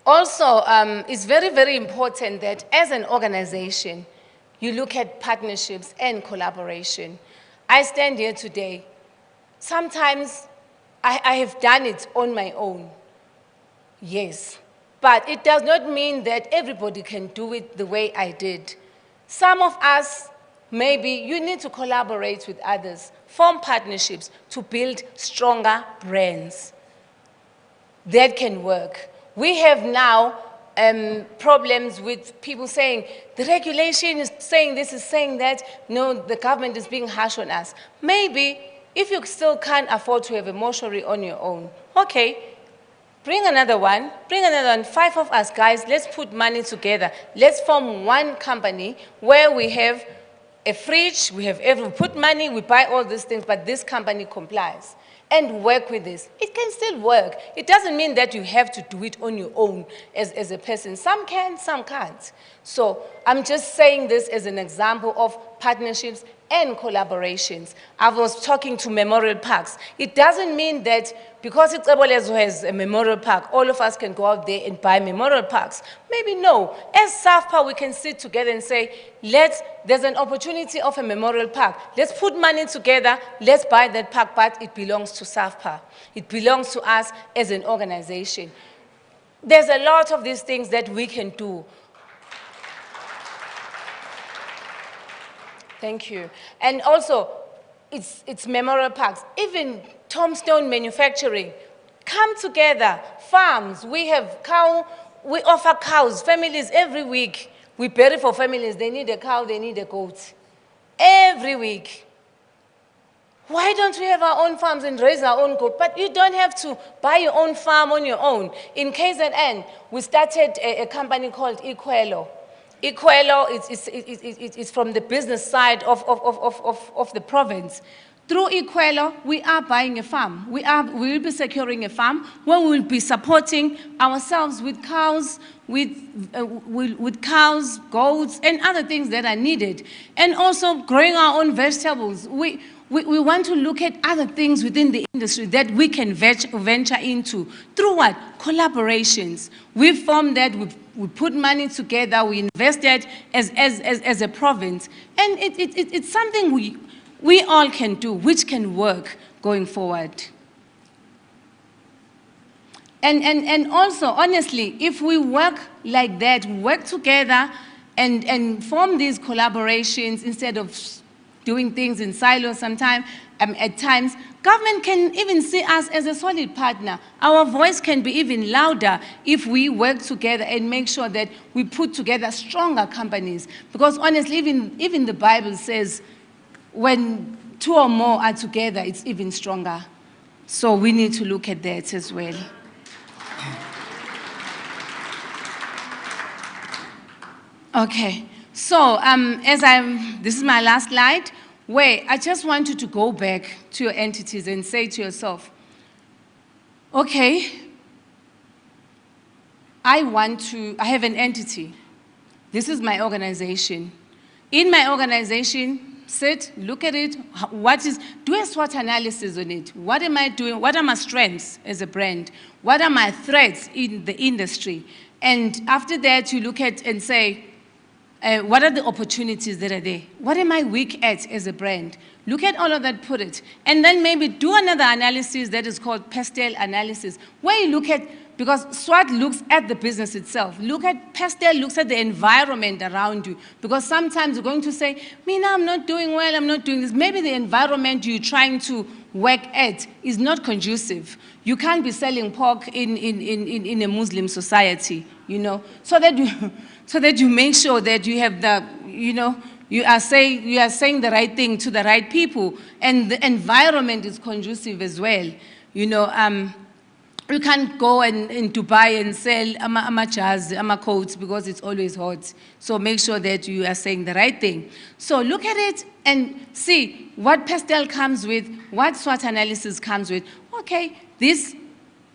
Also, it's very, very important that as an organization, you look at partnerships and collaboration. I stand here today. Sometimes I have done it on my own, yes. But it does not mean that everybody can do it the way I did. Some of us, maybe you need to collaborate with others, form partnerships to build stronger brands. That can work. We have now problems with people saying, the regulation is saying this, is saying that. No, the government is being harsh on us. Maybe, if you still can't afford to have a mortuary on your own, okay, bring another one, 5 of us guys, let's put money together. Let's form one company where we have a fridge, we put money, we buy all these things, but this company complies. And work with this. It can still work. It doesn't mean that you have to do it on your own as a person. Some can, some can't. So I'm just saying this as an example of partnerships and collaborations. I was talking to memorial parks. It doesn't mean that because Icebo has a memorial park, all of us can go out there and buy memorial parks. Maybe no. As SAFPA, we can sit together and say, there's an opportunity of a memorial park. Let's put money together, let's buy that park, but it belongs to SAFPA. It belongs to us as an organization. There's a lot of these things that we can do. Thank you. And also, it's memorial parks. Even tombstone manufacturing Come together, farms, we have cow, we offer cows, families every week. We bury for families, they need a cow, they need a goat. Every week. Why don't we have our own farms and raise our own goat? But you don't have to buy your own farm on your own. In KZN, we started a company called Equelo. Equelo is from the business side of the province. Through Equelo, we are buying a farm. We will be securing a farm where we will be supporting ourselves with cows, with cows, goats, and other things that are needed. And also growing our own vegetables. We want to look at other things within the industry that we can venture into. Through what? Collaborations. We formed that, we put money together, we invested as a province. And it's something we all can do, which can work going forward. And also, honestly, if we work like that, work together and form these collaborations instead of doing things in silos sometimes, at times, government can even see us as a solid partner. Our voice can be even louder if we work together and make sure that we put together stronger companies. Because honestly, even the Bible says, when two or more are together, it's even stronger. So we need to look at that as well. Okay, so this is my last slide, where I just want you to go back to your entities and say to yourself, okay, I have an entity. This is my organization. In my organization, sit, look at it, do a SWOT analysis on it. What am I doing? What are my strengths as a brand? What are my threats in the industry? And after that, you look at and say, what are the opportunities that are there? What am I weak at as a brand? Look at all of that, put it. And then maybe do another analysis that is called pastel analysis, where you look at, because SWOT looks at the business itself. Pastel looks at the environment around you. Because sometimes you're going to say, Mina, I'm not doing well, I'm not doing this. Maybe the environment you're trying to work at is not conducive. You can't be selling pork in a Muslim society, you know, so that you make sure that you have the, you know, you are saying the right thing to the right people, and the environment is conducive as well. You know, you can't go in Dubai and sell jazz, coats, because it's always hot. So make sure that you are saying the right thing. So look at it and see what pastel comes with, what SWOT analysis comes with. Okay, this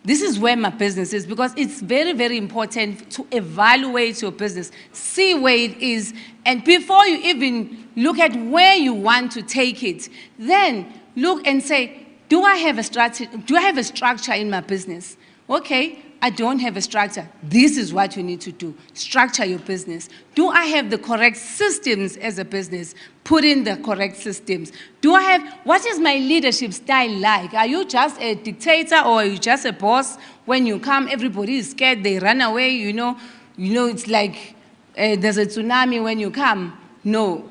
is where my business is, because it's very, very important to evaluate your business, see where it is, and before you even look at where you want to take it, then look and say, do I have a strategy? Do I have a structure in my business? Okay, I don't have a structure. This is what you need to do. Structure your business. Do I have the correct systems as a business? Put in the correct systems. What is my leadership style like? Are you just a dictator, or are you just a boss? When you come, everybody is scared, they run away, you know, it's like there's a tsunami when you come. No.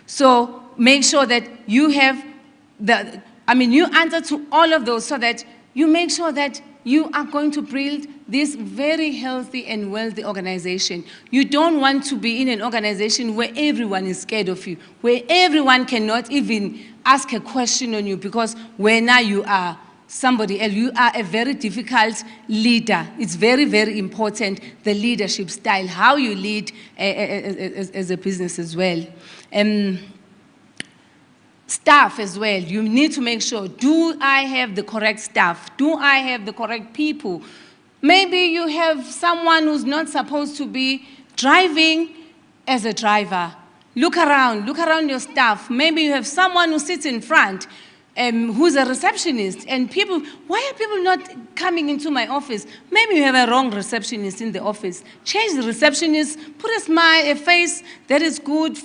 So make sure that you have you answer to all of those, so that you make sure that you are going to build this very healthy and wealthy organization. You don't want to be in an organization where everyone is scared of you, where everyone cannot even ask a question on you, because now you are somebody else. You are a very difficult leader. It's very, very important, the leadership style, how you lead as a business as well. Staff as well, you need to make sure, do I have the correct staff? Do I have the correct people? Maybe you have someone who's not supposed to be driving as a driver. Look around your staff. Maybe you have someone who sits in front, who's a receptionist, and why are people not coming into my office? Maybe you have a wrong receptionist in the office. Change the receptionist, put a smile, a face that is good.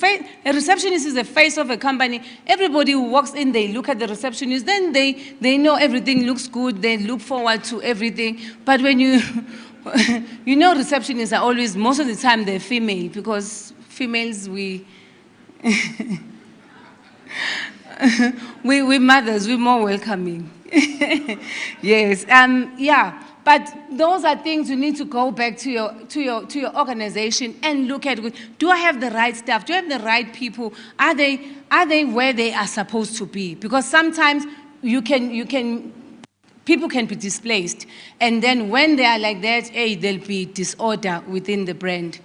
A receptionist is the face of a company. Everybody who walks in, they look at the receptionist, then they know everything looks good, they look forward to everything. But when you know, receptionists are always, most of the time, they're female, because females, we mothers, we're more welcoming. Yes, yeah. But those are things you need to go back to your organization and look at. Do I have the right staff? Do I have the right people? Are they where they are supposed to be? Because sometimes people can be displaced, and then when they are like that, hey, there'll be disorder within the brand.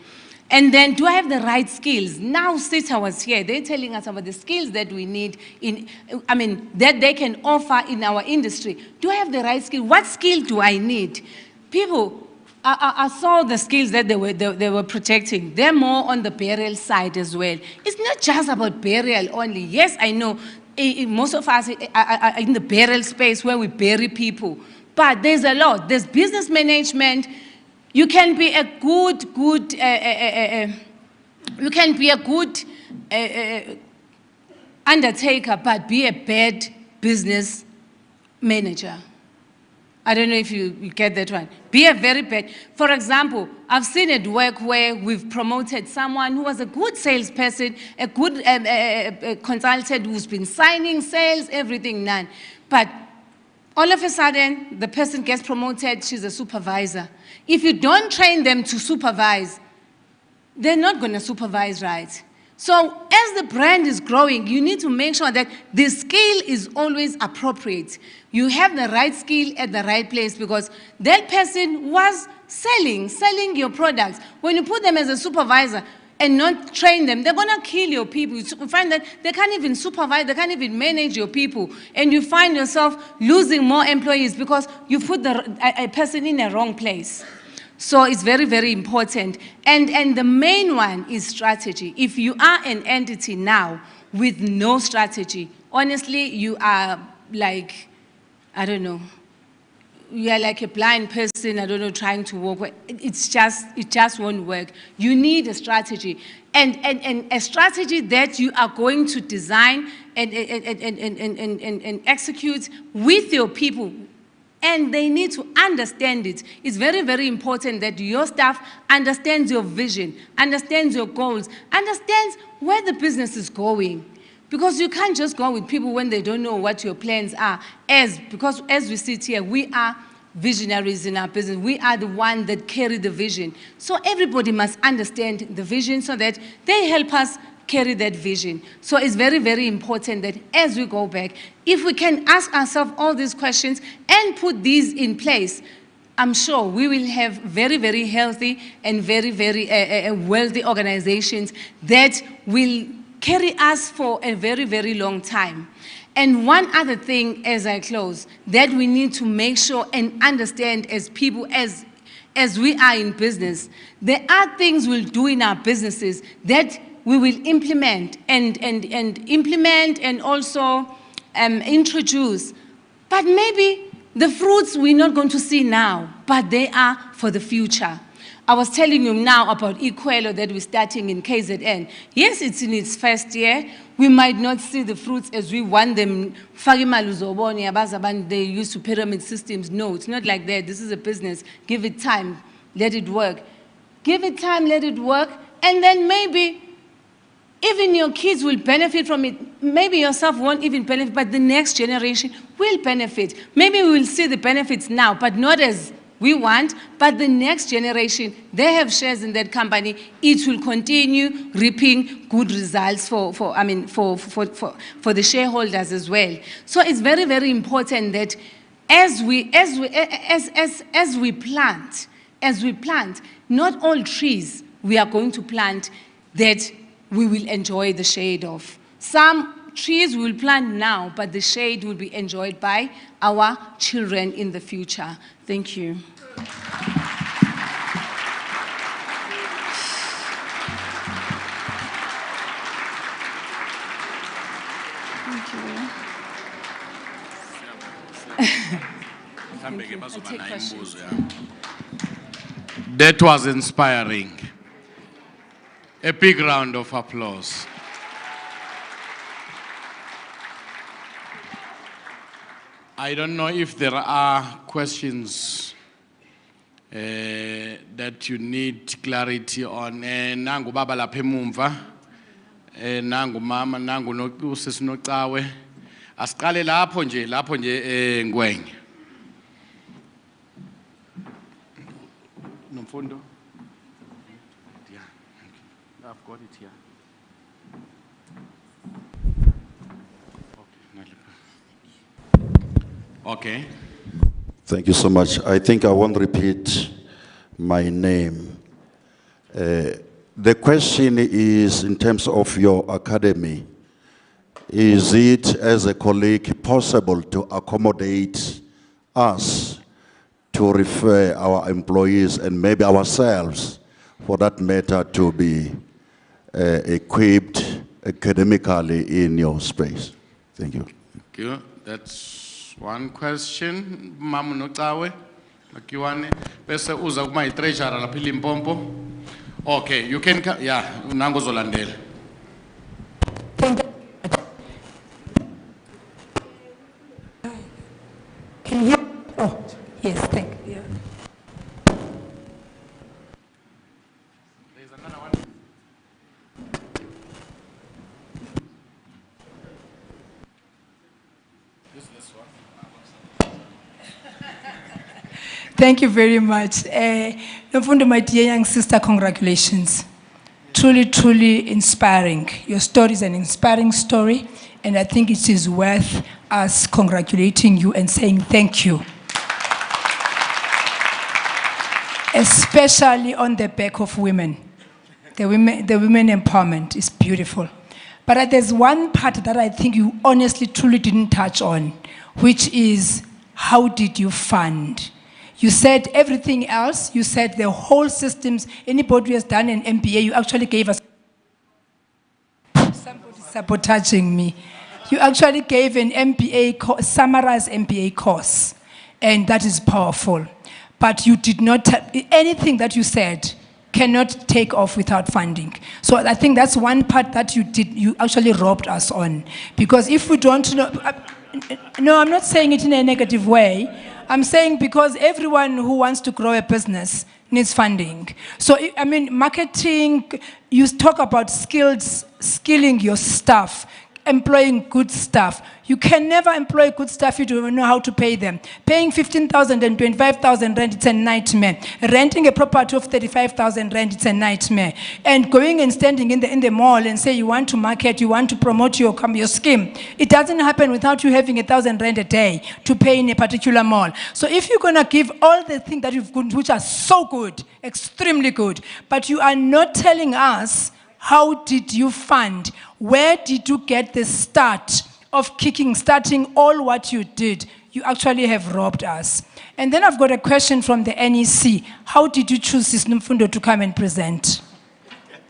And then, do I have the right skills? Now, SITA was here. They're telling us about the skills that we need that they can offer in our industry. Do I have the right skill? What skill do I need? People, I saw the skills that they were protecting. They're more on the burial side as well. It's not just about burial only. Yes, I know most of us are in the burial space where we bury people. But there's a lot. There's business management. You can be a good undertaker, but be a bad business manager. I don't know if you get that one. Be a very bad. For example, I've seen it work where we've promoted someone who was a good salesperson, a good consultant who's been signing sales, everything, none. But all of a sudden, the person gets promoted, she's a supervisor. If you don't train them to supervise, they're not going to supervise right. So as the brand is growing, you need to make sure that the skill is always appropriate. You have the right skill at the right place, because that person was selling your products. When you put them as a supervisor and not train them, they're going to kill your people. You find that they can't even supervise, they can't even manage your people. And you find yourself losing more employees because you put a person in a wrong place. So it's very, very important. And the main one is strategy. If you are an entity now with no strategy, honestly, you are like, I don't know, you are like a blind person, I don't know, trying to walk. It just won't work. You need a strategy. And a strategy that you are going to design and execute with your people. And they need to understand it. It's very, very important that your staff understands your vision, understands your goals, understands where the business is going. Because you can't just go with people when they don't know what your plans are. Because as we sit here, we are visionaries in our business. We are the ones that carry the vision. So everybody must understand the vision so that they help us carry that vision. So it's very, very important that as we go back, if we can ask ourselves all these questions and put these in place, I'm sure we will have very, very healthy and very, very wealthy organizations that will carry us for a very, very long time. And one other thing as I close, that we need to make sure and understand as people, as we are in business, there are things we'll do in our businesses that we will implement and also introduce. But maybe the fruits we're not going to see now, but they are for the future. I was telling you now about Equelo that we're starting in KZN. Yes, it's in its first year. We might not see the fruits as we want them. They used to pyramid systems. No, it's not like that. This is a business. Give it time. Let it work. Give it time, let it work. And then maybe even your kids will benefit from it. Maybe yourself won't even benefit, but the next generation will benefit. Maybe we will see the benefits now, but not as we want, but the next generation, they have shares in that company. It will continue reaping good results for the shareholders as well. So it's very, very important that as we plant, not all trees we are going to plant that we will enjoy the shade of. Some trees we will plant now, but the shade will be enjoyed by our children in the future. Thank you. That was inspiring. A big round of applause. I don't know if there are questions that you need clarity on. Nangu baba lapha emumva. Nangu mama, nangu usisi Nocawe. Asiqale lapho nje Ngwenya. Nomfundo. Yeah. I've got it here. Okay. Thank you so much. I think I won't repeat my name. The question is in terms of your academy. Is it, as a colleague, possible to accommodate us to refer our employees and maybe ourselves, for that matter, to be equipped academically in your space? Thank you. Thank you. That's one question. Mamu Notawe, Makiwane. Bese uza kuma treasurer la Limpopo. Okay, you can, yeah, Nango Zolandel. Can you? Oh, yes, thank you. Yeah. There's another one. This one. Thank you very much. Nomfundo, my dear young sister, congratulations. Truly, truly inspiring. Your story is an inspiring story, and I think it is worth us congratulating you and saying thank you. Especially on the back of women. The women empowerment is beautiful. But there's one part that I think you honestly, truly didn't touch on, which is how did you fund? You said everything else. You said the whole systems. Anybody who has done an MBA, you actually gave us. Somebody sabotaging me. You actually gave an MBA, summarized MBA course, and that is powerful. But you did not, anything that you said cannot take off without funding. So I think that's one part that you actually robbed us on. Because if we don't know, no, I'm not saying it in a negative way. I'm saying because everyone who wants to grow a business needs funding. So, I mean, marketing, you talk about skilling your staff, employing good staff. You can never employ good staff if you don't know how to pay them. Paying 15,000 and 25,000 rand, it's a nightmare. Renting a property of 35,000 rand, it's a nightmare. And going and standing in the mall and say you want to market, you want to promote your scheme, it doesn't happen without you having 1,000 rand a day to pay in a particular mall. So if you're gonna give all the things that you've got, which are so good, extremely good, but you are not telling us how did you fund? Where did you get the start of starting all what you did? You actually have robbed us. And then I've got a question from the NEC. How did you choose Sis Nomfundo to come and present?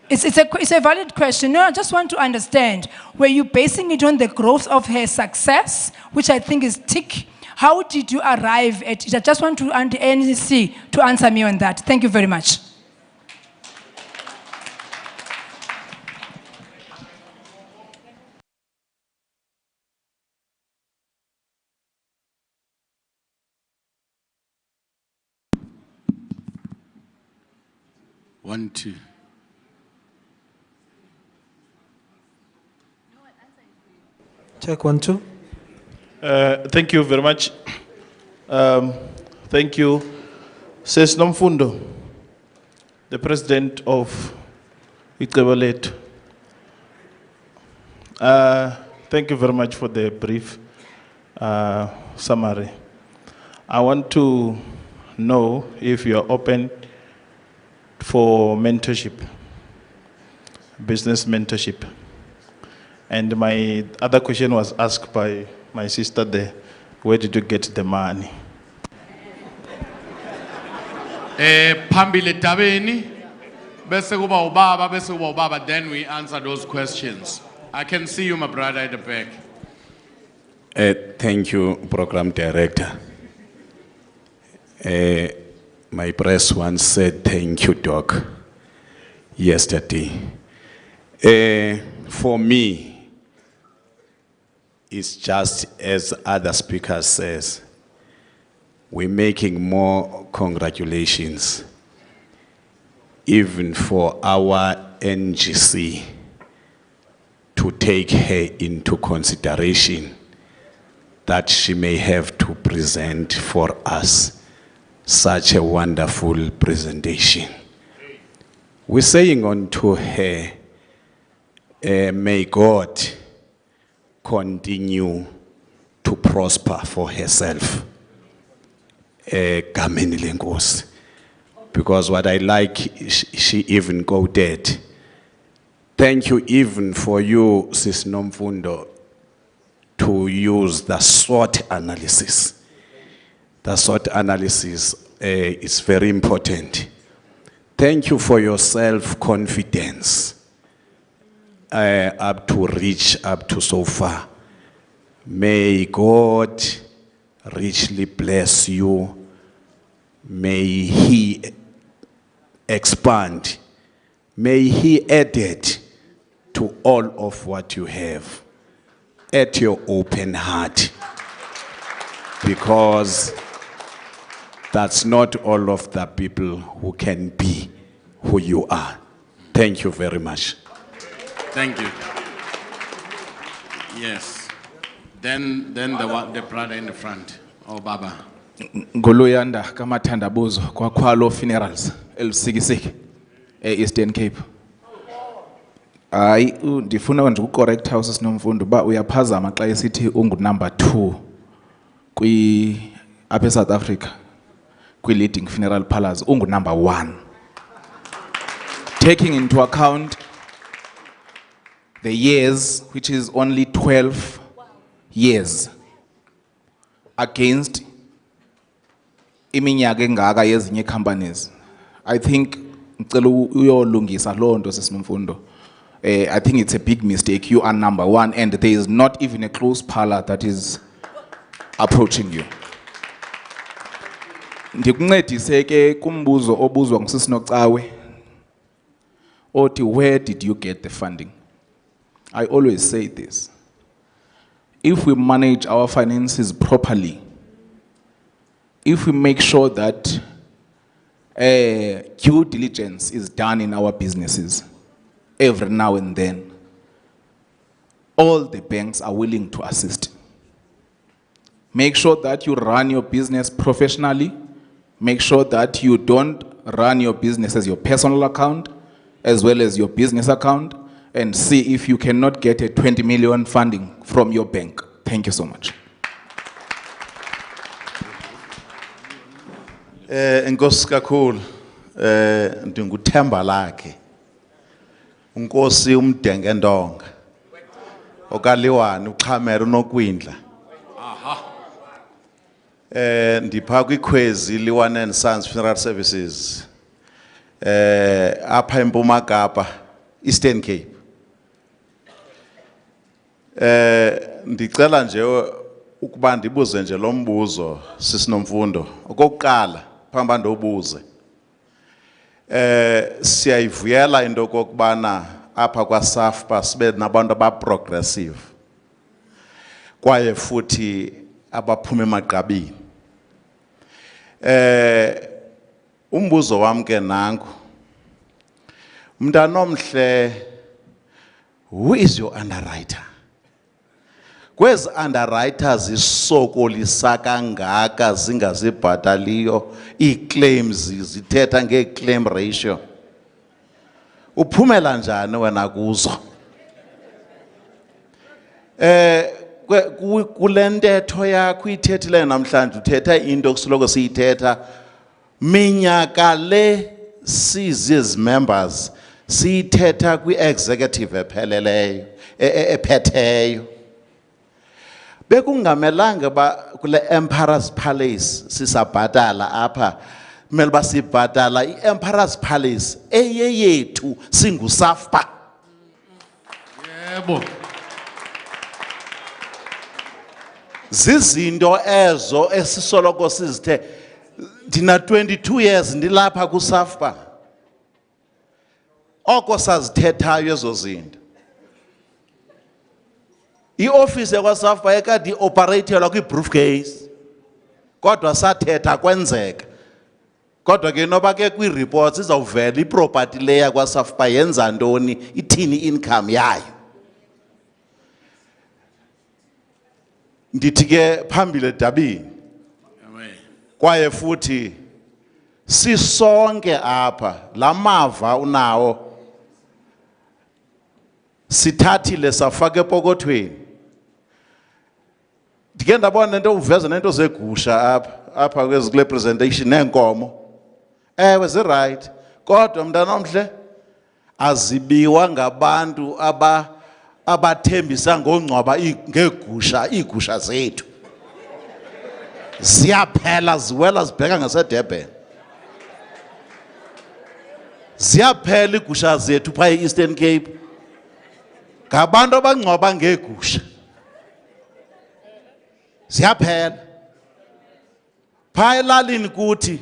It's a valid question. No, I just want to understand. Were you basing it on the growth of her success, which I think is tick? How did you arrive at it? I just want to the NEC to answer me on that. Thank you very much. One, two. Check 1, 2. Thank you very much. Thank you. Sis Nomfundo, the president of Ikebalet. Thank you very much for the brief summary. I want to know if you are open for mentorship, business mentorship. And my other question was asked by my sister there, where did you get the money? Phambili tabeni, bese kuba ubaba, then we answer those questions. I can see you, my brother, at the back. Thank you, Program Director. My press once said, thank you, Doc, yesterday. For me, it's just as other speakers says, we're making more congratulations, even for our NGC to take her into consideration that she may have to present for us such a wonderful presentation. We're saying unto her, may God continue to prosper for herself. Gameni lenkosi. Because what I like, she even quoted, thank you even for you, Sis Nomfundo, to use the SWOT analysis. The SWOT analysis is very important. Thank you for your self-confidence up to so far. May God richly bless you. May He expand. May He add it to all of what you have at your open heart. Because that's not all of the people who can be who you are. Thank you very much. Thank you. Yes. Then the brother in the front. Oh, Baba. Ngoluyanda kamathandabuzo kwaKhwalo Funerals elusikisiki Eastern Cape. Hayi ndifuna nje ucorrect house sinomfundo ba uyaphazama xa esithi ungu number 2 apha South Africa leading funeral parlors ungu number 1. Taking into account the years, which is only 12 years against iminyaka engaka yezinye companies. I think ngicela uyolungisa lonto sesinomfundo. I think it's a big mistake. You are number 1 and there is not even a close parlor that is approaching you. Ndikuncedise ke kumbuzo obuzwa ngusisinocawe othi where did you get the funding? I always say this. If we manage our finances properly, if we make sure that due diligence is done in our businesses every now and then, all the banks are willing to assist. Make sure that you run your business professionally. Make sure that you don't run your business as your personal account as well as your business account, and see if you cannot get a 20 million funding from your bank. Thank you so much. Enkosi kakhulu ndinguthemba lakhe unkosi umdenge ndonga okaliwani uxhamera unokwindla ndipha kwikhwezi liwane and Sons Funeral Services apha eMpuma Kapa Eastern Cape. Ndicela nje ukuba ndibuze nje lo mbuzo sisinomfundo. Okokuqala phamba ndobuze. Siyayivuyela into kokubana apha kwa SAFPA sibe nabantu abaprogressive. Kwaye futhi abaphuma emagqabini. Umbuzo wami ke nanku. Mntanomhle, who is your underwriter? Kwezi underwriters isokolisa kangaka zingazibhataliyo ii-claims zithetha ngee-claim ratio. Uphumela njani wena kuzo? Kule ntetho yakho ithethileyo namhlanje uthetha into kusoloko siyithetha minyaka le members siyithetha kwi-executive epheleleyo ephetheyo. Bekungamelanga ba kule Emperor's Palace sisabhatala apha kumele ba sibhatala i-Emperor's Palace eyeyethu singu-SAFPA. Yebo. Zizinto ezo esisoloko sizithe ndina 22 years ndilapha ku-SAFPA. Oko sazithethayo ezo zinto. I-office yakwa-SAFPA ekade i-operatelwa kwi-briefcase. Kodwa sathetha kwenzeka. Kodwa ke noba ke kwi-reports izawuvela i-property le yakwa-SAFPA yenza ntoni, ithini income yayo. Ndithi ke phambili edabini kwaye futhi sisonke apha lamava unawo sithathile safaka epokothweni. Ndike ndabona into uveza nento zegusha apha kule presentation neenkomo. Ewe ziright kodwa mntana omhle azibiwa ngabantu abathembisa ngongcwaba ngeegusha iigusha zethu. Ziyaphela ziwela zibheka ngaseDurban. Ziyaphela iigusha zethu phaa e-Eastern Cape. Ngabantu abangcwaba ngeegusha. Ziyaphela. Phaa elalini kuthi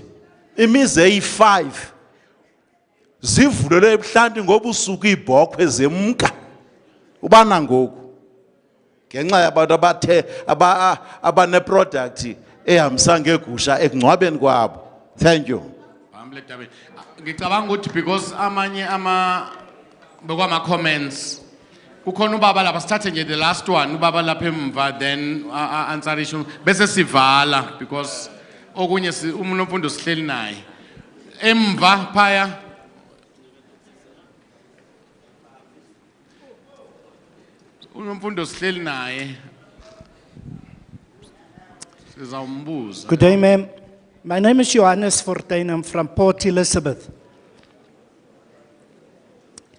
imizi eyi-5 zivulelwe ebuhlanti ngobusuku iibhokhwe zemka. Ubana ngoku ngenxa yabantu abane-product ehambisa ngeegusha ekungcwabeni kwabo. Thank you. Ngicabanga ukuthi because amanye bekwama-comments kukhona ubaba lapha sithathe nje the last one ubaba lapha emva then answer issue bese sivala because okunye uMnomfundo sihleli naye emva phaya. uMnomfundo sihleli naye sizawumbuza. Good day, ma'am. My name is Johannes Fortuin. I'm from Port Elizabeth.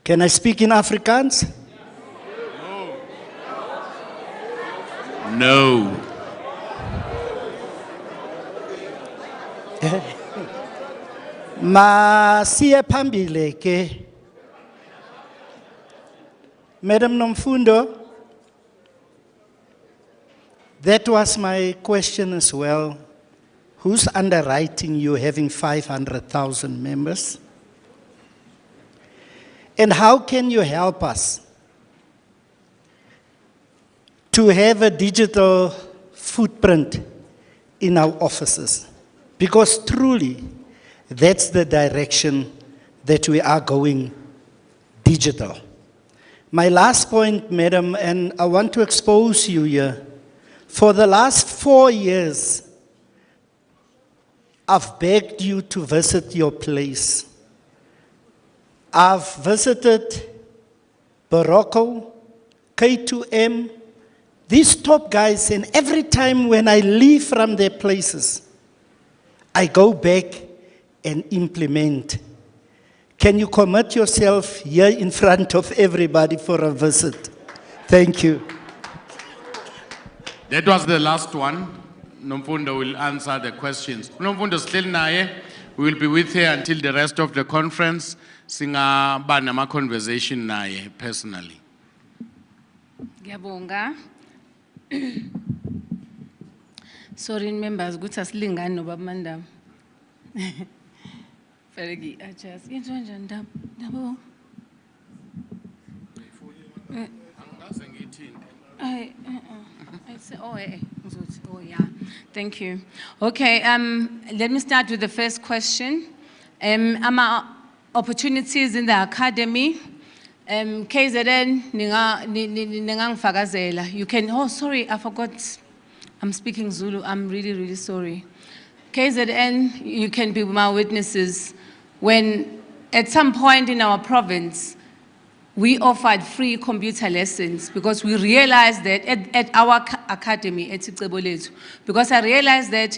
Can I speak in Afrikaans? No. Ma siye phambili ke. Madam Nomfundo, that was my question as well. Who's underwriting you having 500,000 members? And how can you help us to have a digital footprint in our offices? Because truly, that's the direction that we are going digital. My last point, madam, and I want to expose you here. For the last 4 years, I've begged you to visit your place. I've visited Barocco, K2M, these top guys, and every time when I leave from their places, I go back and implement. Can you commit yourself here in front of everybody for a visit? Thank you. That was the last one. Nomfundo will answer the questions. Nomfundo still naye. We will be with her until the rest of the conference. Singaba nama conversation naye personally. Ngiyabonga. Sorry members, ukuthi asilingani nobaba Mandam. Fergie adjust. Into njani ndabo? I say, oh, yeah. Thank you. Okay, let me start with the first question. Opportunities in the academy. KZN, you can, oh, sorry, I forgot. I'm speaking Zulu. I'm really, really sorry. KZN, you can be my witnesses. When at some point in our province, we offered free computer lessons because we realized that at our academy, at Itseboletu, because I realized that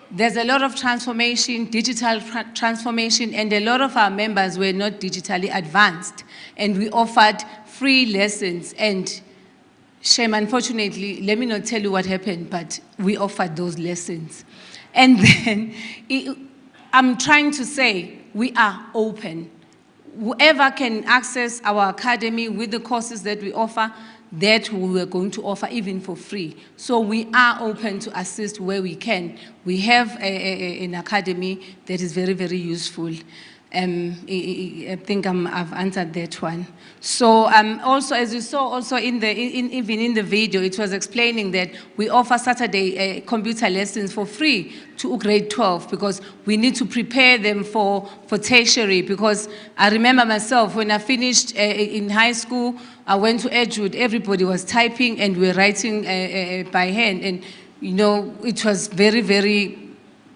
there's a lot of transformation, digital transformation, and a lot of our members were not digitally advanced. And we offered free lessons. And shame, unfortunately, let me not tell you what happened, but we offered those lessons. And then I'm trying to say we are open. Whoever can access our academy with the courses that we offer, that we are going to offer even for free. So we are open to assist where we can. We have an academy that is very, very useful. I think I've answered that one. So also, as you saw also even in the video, it was explaining that we offer Saturday computer lessons for free to grade 12 because we need to prepare them for tertiary. Because I remember myself when I finished in high school, I went to Edgewood, everybody was typing and we were writing by hand. And you know, it was very, very,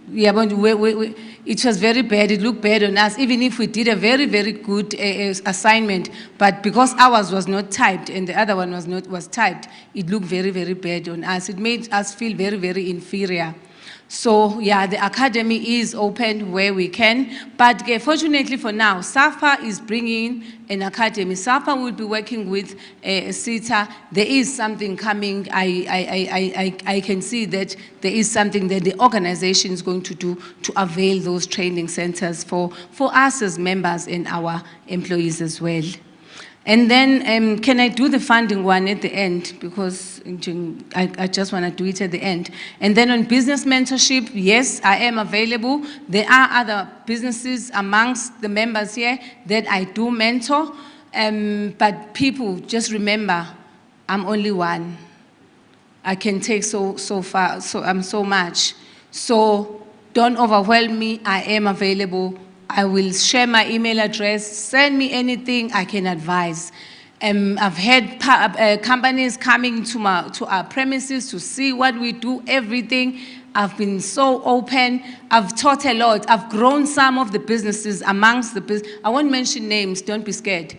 yeah, but it was very bad. It looked bad on us, even if we did a very, very good assignment. But because ours was not typed and the other one was typed, it looked very, very bad on us. It made us feel very, very inferior. So yeah, the academy is open where we can, but fortunately for now, SAFPA is bringing an academy. SAFPA will be working with SETA. There is something coming. I can see that there is something that the organization is going to do to avail those training centers for us as members and our employees as well. And then, can I do the funding one at the end? Because I just want to do it at the end. And then on business mentorship, yes, I am available. There are other businesses amongst the members here that I do mentor. But people, just remember, I'm only one. I can take so far, so much. So don't overwhelm me, I am available. I will share my email address, send me anything I can advise. I've had companies coming to our premises to see what we do, everything. I've been so open. I've taught a lot. I've grown some of the businesses amongst the business. I won't mention names, don't be scared.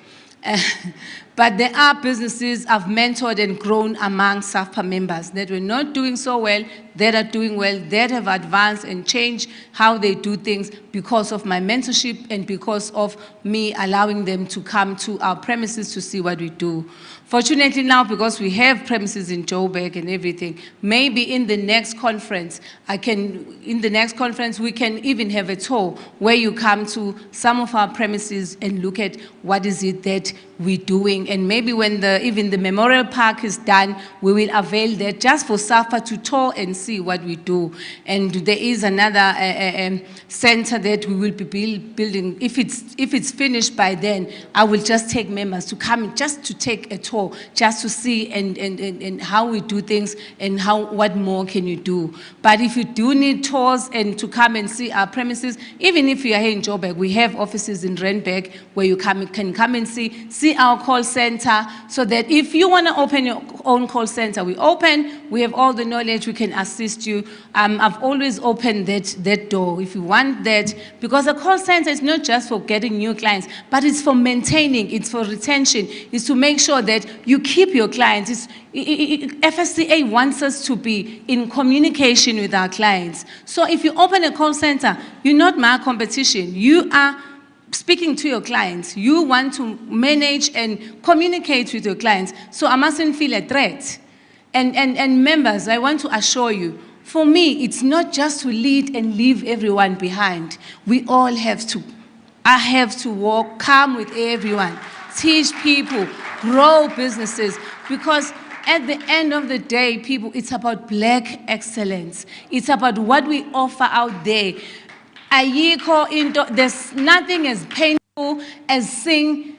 But there are businesses I've mentored and grown among SAFPA members that were not doing so well, that are doing well, that have advanced and changed how they do things because of my mentorship and because of me allowing them to come to our premises to see what we do. Fortunately now, because we have premises in Joburg and everything, maybe in the next conference, we can even have a tour where you come to some of our premises and look at what is it that we're doing. And maybe when even the memorial park is done, we will avail that just for SAFPA to tour and see what we do. And there is another center that we will be building. If it's finished by then, I will just take members to come just to take a tour, just to see and how we do things and what more can you do. But if you do need tours and to come and see our premises, even if you are here in Joburg, we have offices in Randburg where you can come and see our call center, so that if you want to open your own call center, we open, we have all the knowledge, we can assist you. I've always opened that door if you want that, because a call center is not just for getting new clients, but it's for maintaining, it's for retention, it's to make sure that you keep your clients. FSCA wants us to be in communication with our clients. So if you open a call center, you're not my competition. You are speaking to your clients. You want to manage and communicate with your clients. So I mustn't feel a threat. And members, I want to assure you, for me, it's not just to lead and leave everyone behind. We all have to. I have to walk, come with everyone, teach people, grow businesses, because at the end of the day, people, it's about Black excellence. It's about what we offer out there. There's nothing as painful as seeing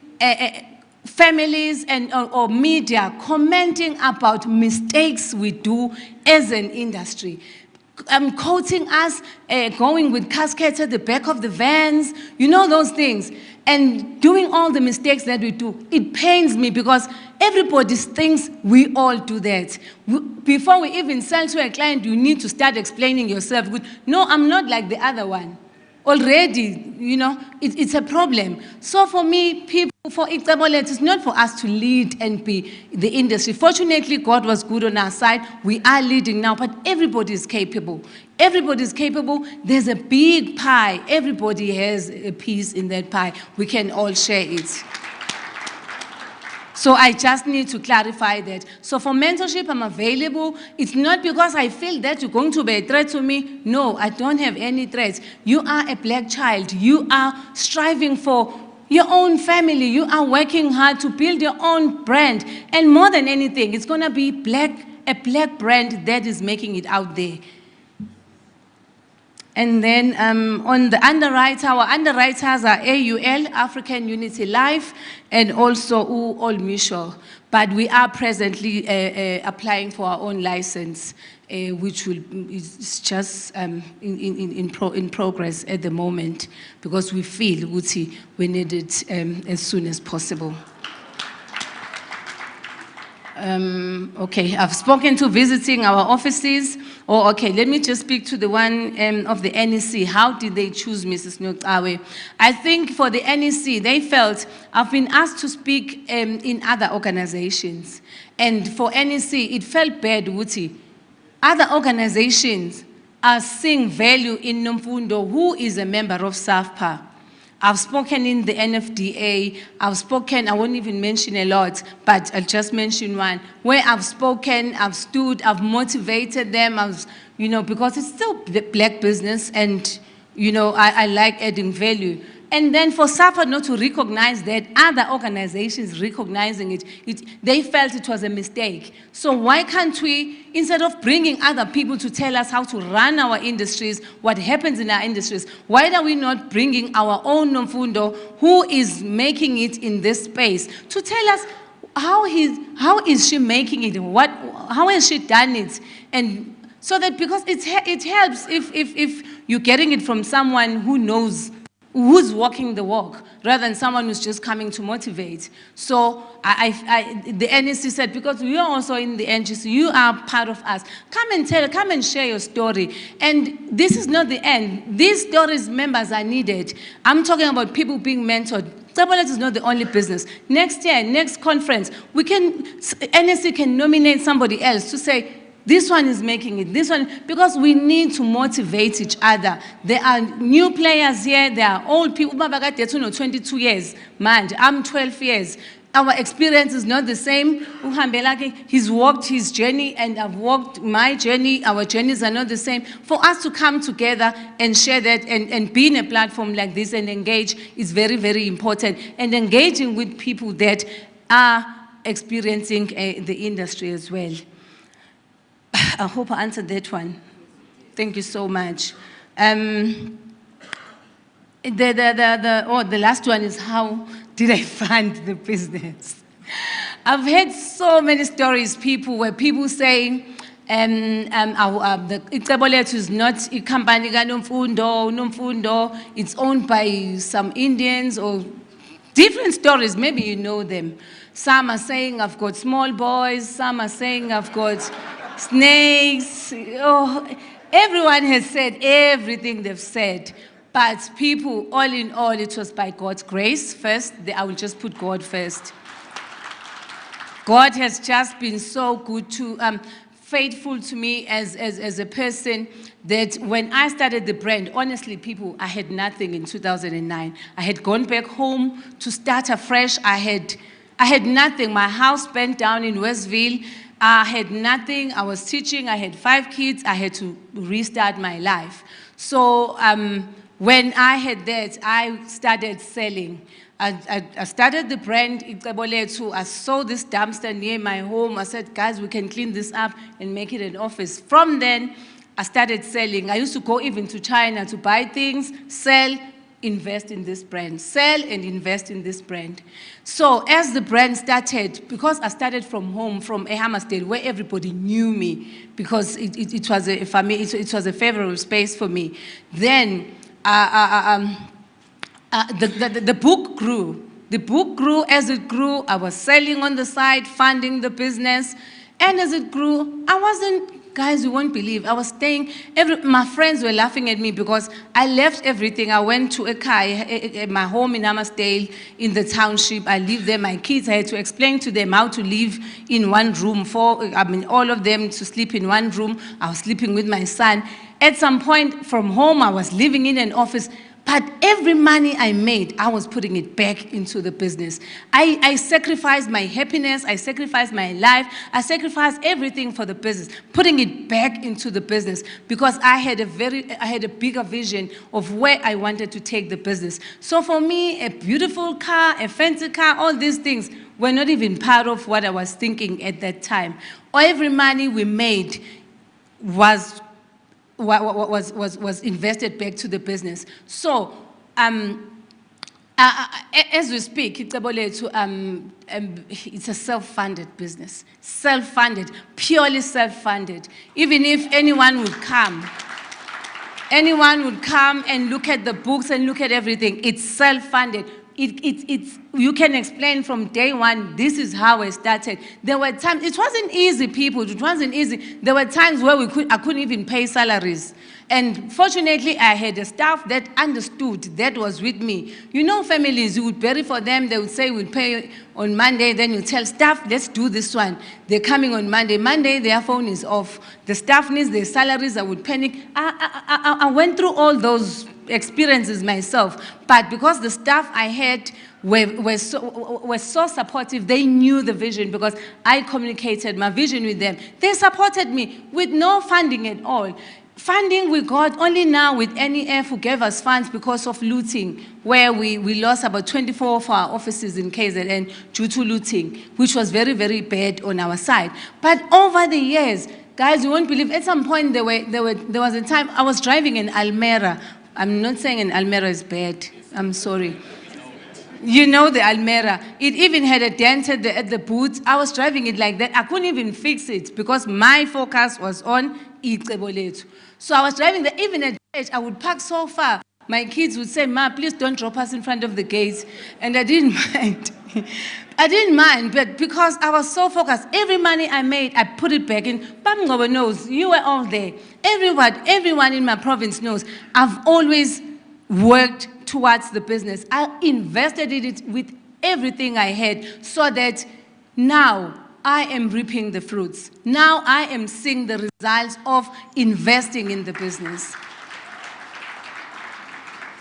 families or media commenting about mistakes we do as an industry. Quoting us, going with caskets at the back of the vans, you know those things, and doing all the mistakes that we do. It pains me because everybody thinks we all do that. Before we even sell to a client, you need to start explaining yourself. No, I'm not like the other one. Already, you know, it's a problem. So for me, people, for Ixabolet, it's not for us to lead and be the industry. Fortunately, God was good on our side. We are leading now, but everybody is capable. Everybody is capable. There's a big pie. Everybody has a piece in that pie. We can all share it. So I just need to clarify that. So for mentorship, I'm available. It's not because I feel that you're going to be a threat to me. No, I don't have any threats. You are a Black child. You are striving for your own family. You are working hard to build your own brand. And more than anything, it's going to be a Black brand that is making it out there. And then on the underwriter, our underwriters are AUL, African Unity Life, and also All Mutual. But we are presently applying for our own license, which is just in progress at the moment, because we feel we need it as soon as possible. Okay, I've spoken to visiting our offices. Oh, okay, let me just speak to the one of the NEC. How did they choose Mrs. Nyokawe? I think for the NEC, they felt, I've been asked to speak in other organizations. And for NEC, it felt bad, Wuti. Other organizations are seeing value in Nomfundo, who is a member of SAFPA. I've spoken in the NFDA, I've spoken, I won't even mention a lot, but I'll just mention one, where I've spoken, I've stood, I've motivated them, because it's still black business and, I like adding value. And then for SAFPA not to recognize that, other organizations recognizing it, they felt it was a mistake. So why can't we, instead of bringing other people to tell us how to run our industries, what happens in our industries, why are we not bringing our own Nomfundo, who is making it in this space, to tell us how is she making it, how has she done it? And so that, because it helps if you're getting it from someone who knows, who's walking the walk, rather than someone who's just coming to motivate. So the NEC said, because we are also in the NGC, you are part of us. Come and share your story. And this is not the end. These stories members are needed. I'm talking about people being mentored. Tablet is not the only business. Next year, next conference, NEC can nominate somebody else to say, this one is making it, this one, because we need to motivate each other. There are new players here, there are old people. 22 years, man, I'm 12 years. Our experience is not the same. He's walked his journey and I've walked my journey. Our journeys are not the same. For us to come together and share that and be in a platform like this and engage is very, very important. And engaging with people that are experiencing the industry as well. I hope I answered that one. Thank you so much. The last one is, how did I fund the business? I've heard so many stories, where people say, the Icebolet is not a company, Nomfundo, it's owned by some Indians, or different stories, maybe you know them. Some are saying I've got small boys, some are saying I've got snakes. Oh, everyone has said everything they've said. But people, all in all, it was by God's grace first. I will just put God first. God has just been so good faithful to me as a person, that when I started the brand, honestly, people, I had nothing in 2009. I had gone back home to start afresh. I had nothing. My house burnt down in Westville. I had nothing. I was teaching. I had 5 kids. I had to restart my life. So when I had that, I started selling. I started the brand, Icebolet. I saw this dumpster near my home. I said, guys, we can clean this up and make it an office. From then, I started selling. I used to go even to China to buy things, sell, invest in this brand, sell and invest in this brand. So as the brand started, because I started from home, from Hammersdale, where everybody knew me, because it was a family, it was a favorable space for me. Then the book grew. The book grew. As it grew, I was selling on the side, funding the business. And as it grew, I wasn't, guys, you won't believe, I was staying, my friends were laughing at me because I left everything. I went to my home in Hammersdale, in the township. I lived there. My kids, I had to explain to them how to live in one room, all of them to sleep in one room. I was sleeping with my son. At some point from home, I was living in an office. But every money I made, I was putting it back into the business. I sacrificed my happiness, I sacrificed my life, I sacrificed everything for the business, putting it back into the business, because I had a bigger vision of where I wanted to take the business. So for me, a beautiful car, a fancy car, all these things were not even part of what I was thinking at that time. Every money we made was was invested back to the business. So, as we speak, it's a self-funded business, self-funded, purely self-funded. Even if anyone would come and look at the books and look at everything, it's self-funded. You can explain from day one, this is how I started. There were times, it wasn't easy, people, it wasn't easy. There were times where I couldn't even pay salaries. And fortunately, I had a staff that understood, that was with me. You know, families, you would bury for them, they would say, we'll pay on Monday, then you tell staff, let's do this one. They're coming on Monday. Monday, their phone is off. The staff needs their salaries, I would panic. I went through all those experiences myself, but because the staff I had were so supportive, they knew the vision because I communicated my vision with them. They supported me with no funding at all. Funding we got only now with NEF who gave us funds because of looting, where we lost about 24 of our offices in KZN due to looting, which was very, very bad on our side. But over the years, guys, you won't believe, at some point there was a time I was driving in Almera. I'm not saying in Almera is bad, I'm sorry. You know the Almera. It even had a dent at the boot. I was driving it like that. I couldn't even fix it because my focus was on Iceboletu. So I was driving there. Even at church, I would park so far. My kids would say, Ma, please don't drop us in front of the gates. And I didn't mind. I didn't mind, but because I was so focused, every money I made, I put it back in. Bamgoba knows, you were all there. Everyone in my province knows. I've always worked towards the business. I invested in it with everything I had so that now I am reaping the fruits. Now I am seeing the results of investing in the business.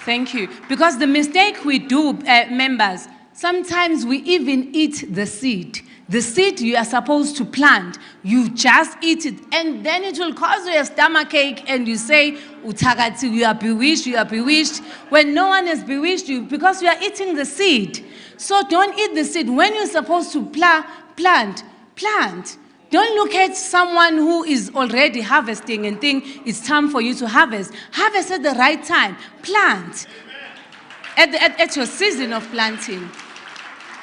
Thank you. Because the mistake we do, members, sometimes we even eat the seed. The seed you are supposed to plant, you just eat it, and then it will cause you a stomachache, and you say, Utagati, you are bewitched, you are bewitched, when no one has bewitched you, because you are eating the seed. So don't eat the seed. When you're supposed to plant. Don't look at someone who is already harvesting and think it's time for you to harvest. Harvest at the right time. Plant. At your season of planting.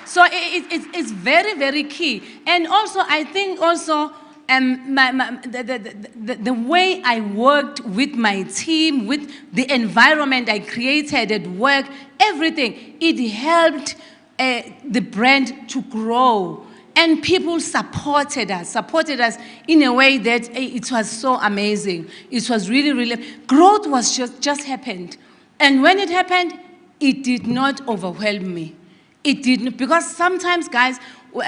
So it's very, very key. And also, I think also, the way I worked with my team, with the environment I created at work, everything, it helped the brand to grow. And people supported us in a way that it was so amazing. It was really, really, growth was just happened. And when it happened, it did not overwhelm me. It didn't, because sometimes, guys,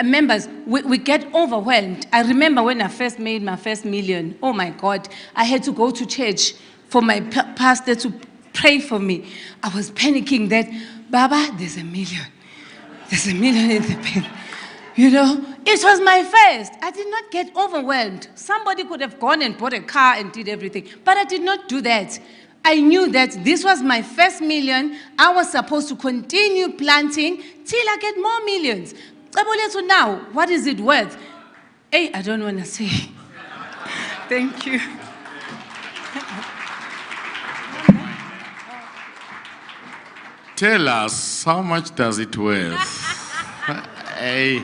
members, we get overwhelmed. I remember when I first made my first million, oh my God, I had to go to church for my pastor to pray for me. I was panicking that, Baba, there's a million. There's a million in the bank. You know, it was my first. I did not get overwhelmed. Somebody could have gone and bought a car and did everything, but I did not do that. I knew that this was my first million. I was supposed to continue planting till I get more millions. So now, what is it worth? Hey, I don't want to say. Thank you. Tell us, how much does it worth? Hey,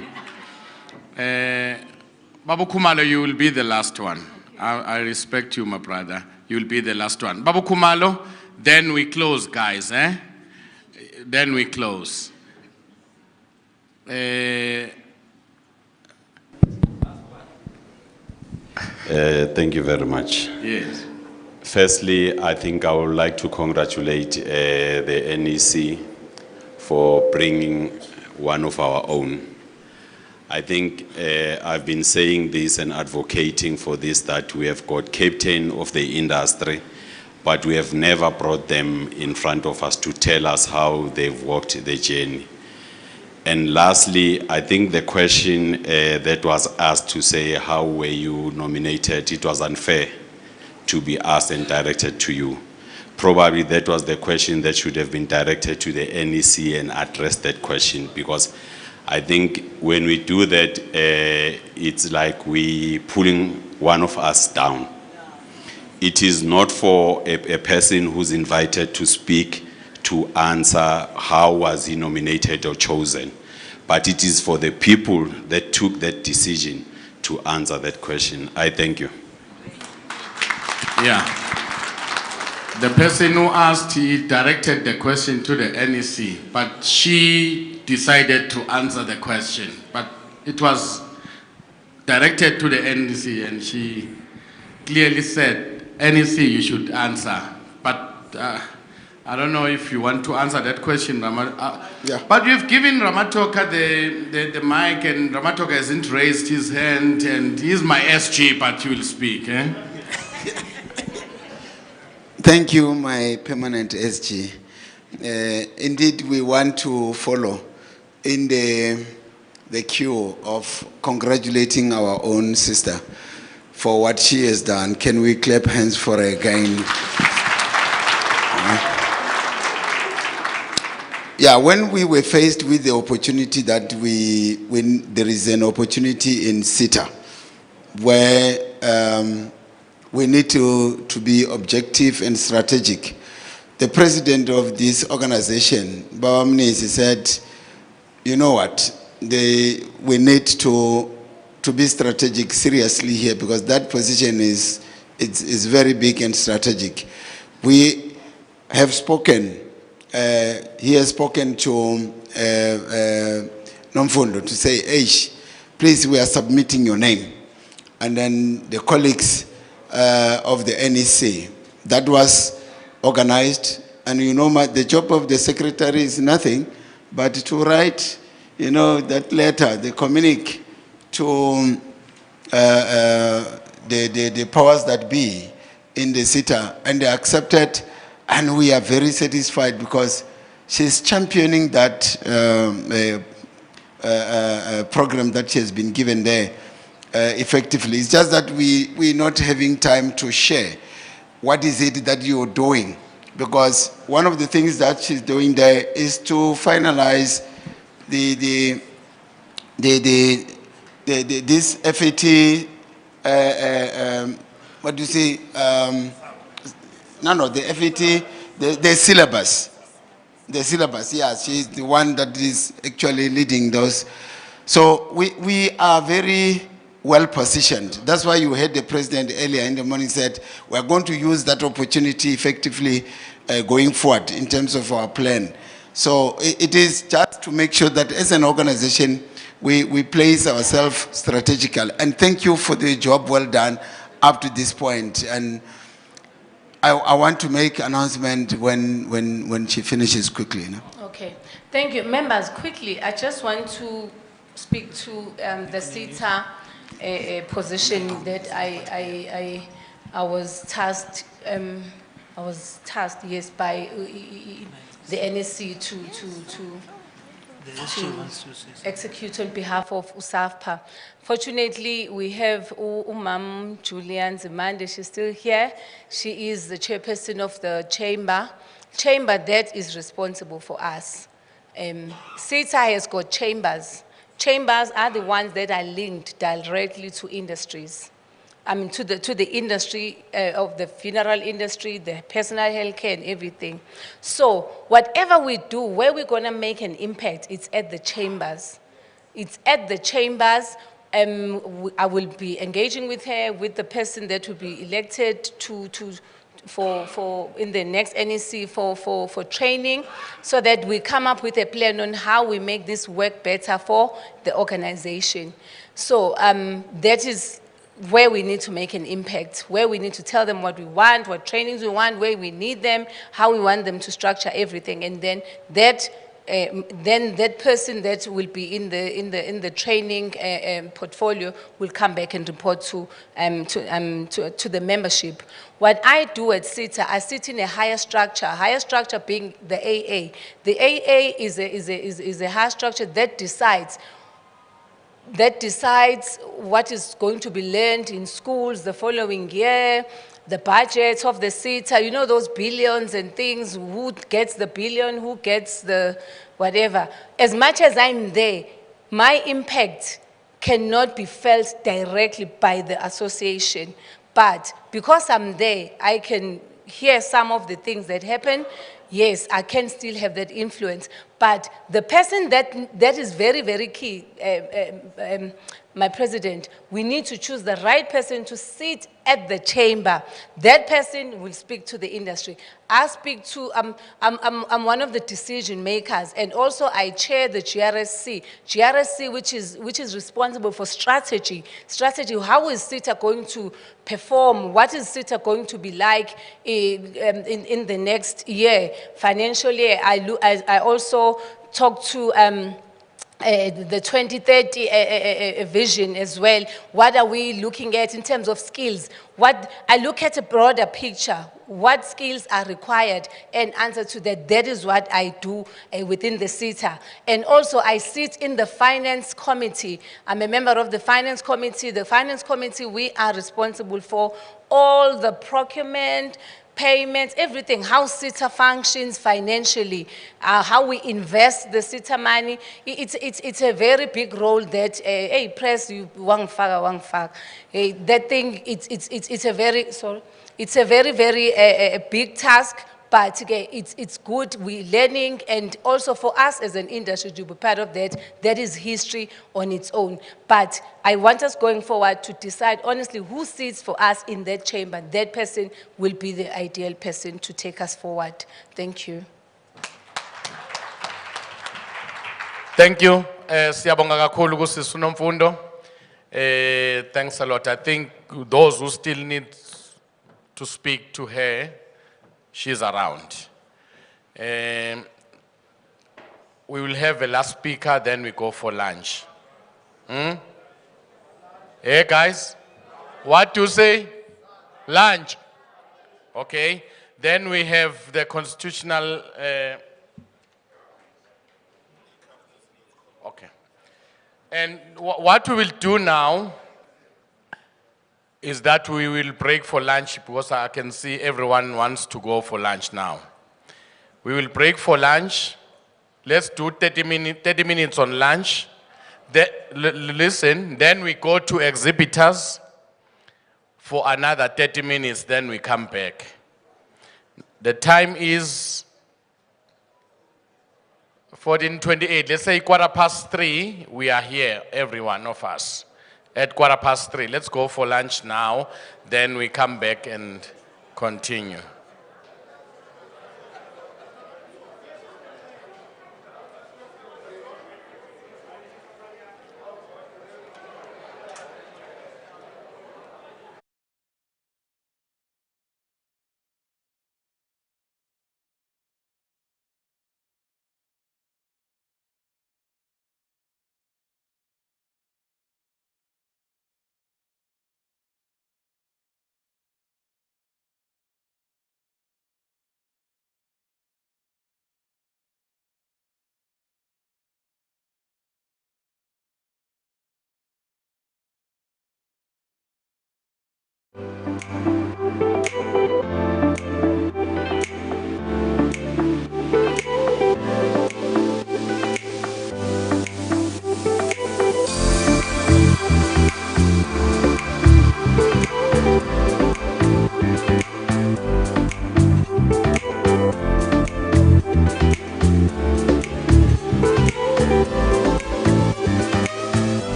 Babu Kumalo, you will be the last one. I respect you, my brother. You will be the last one. Babu Kumalo, then we close, guys. Then we close. Thank you very much. Yes. Firstly, I think I would like to congratulate the NEC for bringing one of our own. I think I've been saying this and advocating for this, that we have got captain of the industry, but we have never brought them in front of us to tell us how they've walked the journey. And lastly, I think the question that was asked to say, how were you nominated, it was unfair to be asked and directed to you. Probably that was the question that should have been directed to the NEC and addressed that question, because I think when we do that, it's like we pulling one of us down. it is not for a person who's invited to speak to answer how was he nominated or chosen, but it is for the people that took that decision to answer that question. I thank you. Yeah. The person who asked, he directed the question to the NEC, but she decided to answer the question. But it was directed to the NEC, and she clearly said, NEC, you should answer. But I don't know if you want to answer that question, Yeah. But you've given Ramatoka the mic, and Ramatoka hasn't raised his hand, and he's my SG, but you will speak, eh? Thank you, my permanent SG. Indeed, we want to follow in the queue of congratulating our own sister for what she has done. Can we clap hands for her again? Yeah, when we were faced with the opportunity that when there is an opportunity in SITA where we need to be objective and strategic. The president of this organization, Baba Mnisi, said, you know what, we need to be strategic seriously here, because that position is very big and strategic. We have spoken, he has spoken to Nomfundo to say, Eish, please, we are submitting your name. And then the colleagues of the NEC, that was organized. And you know, the job of the secretary is nothing but to write, you know, that letter, the communique to the powers that be in the SITA, and they accepted, and we are very satisfied because she's championing that program that she has been given there effectively. It's just that we're not having time to share what is it that you're doing, because one of the things that she's doing there is to finalize this FAT, what do you say, the FAT, the syllabus. The syllabus, yeah, she's the one that is actually leading those. So we are very well positioned. That's why you heard the president earlier in the morning said, we're going to use that opportunity effectively going forward in terms of our plan. So it is just to make sure that as an organization, we place ourselves strategically. And thank you for the job well done up to this point. And I want to make an announcement when she finishes quickly. You know? Okay, thank you. Members, quickly, I just want to speak to the SITA position that I was tasked, yes, by the NSC to execute on behalf of SAFPA. Fortunately, we have Umam Julian Zimande. She's still here. She is the chairperson of the chamber that is responsible for us. SITA has got chambers. Chambers are the ones that are linked directly to industries. I mean, to the industry of the funeral industry, the personal health care and everything. So whatever we do, where we're gonna make an impact, it's at the chambers. It's at the chambers. I will be engaging with her, with the person that will be elected for in the next NEC for training, so that we come up with a plan on how we make this work better for the organization. So that is where we need to make an impact, where we need to tell them what we want, what trainings we want, where we need them, how we want them to structure everything, and then that person that will be in the training portfolio will come back and report to the membership. What I do at SITA, I sit in a higher structure being the AA. The AA is a higher structure that decides what is going to be learned in schools the following year, the budgets of the SITA, you know, those billions and things, who gets the billion, who gets the whatever. As much as I'm there, my impact cannot be felt directly by the association, But because I'm there, I can hear some of the things that happen. Yes, I can still have that influence. But the person that is very, very key, my president, we need to choose the right person to sit at the chamber. That person will speak to the industry. I speak to, I'm one of the decision makers, and also I chair the GRSC, which is responsible for strategy. How is SITA going to perform? What is SITA going to be like in the next year, financial year? I also talk to the 2030 vision as well. What are we looking at in terms of skills? I look at a broader picture. What skills are required, and answer to that. That is what I do within the SITA. And also I sit in the finance committee. I'm a member of the finance committee. The finance committee, we are responsible for all the procurement, payments, everything, how SITA functions financially, how we invest the SITA money. It's a very big role that, hey, press, you wang fag. That thing, it's a very, sorry, it's a very, very big task, but it's good, we're learning, and also for us as an industry to be part of that, that is history on its own. But I want us going forward to decide honestly who sits for us in that chamber. That person will be the ideal person to take us forward. Thank you. Thank you. Siyabonga kakhulu kusisi uNomfundo. Thanks a lot. I think those who still need to speak to her, she's around. We will have a last speaker, then we go for lunch. Hey guys, what to say? Lunch. Okay. Then we have the constitutional. Okay. And what we will do now is that we will break for lunch, because I can see everyone wants to go for lunch now. We will break for lunch. Let's do 30 minutes on lunch. Listen, then we go to exhibitors for another 30 minutes, then we come back. The time is 14:28. Let's say 3:15, we are here, every one of us. At 3:15, let's go for lunch now, then we come back and continue.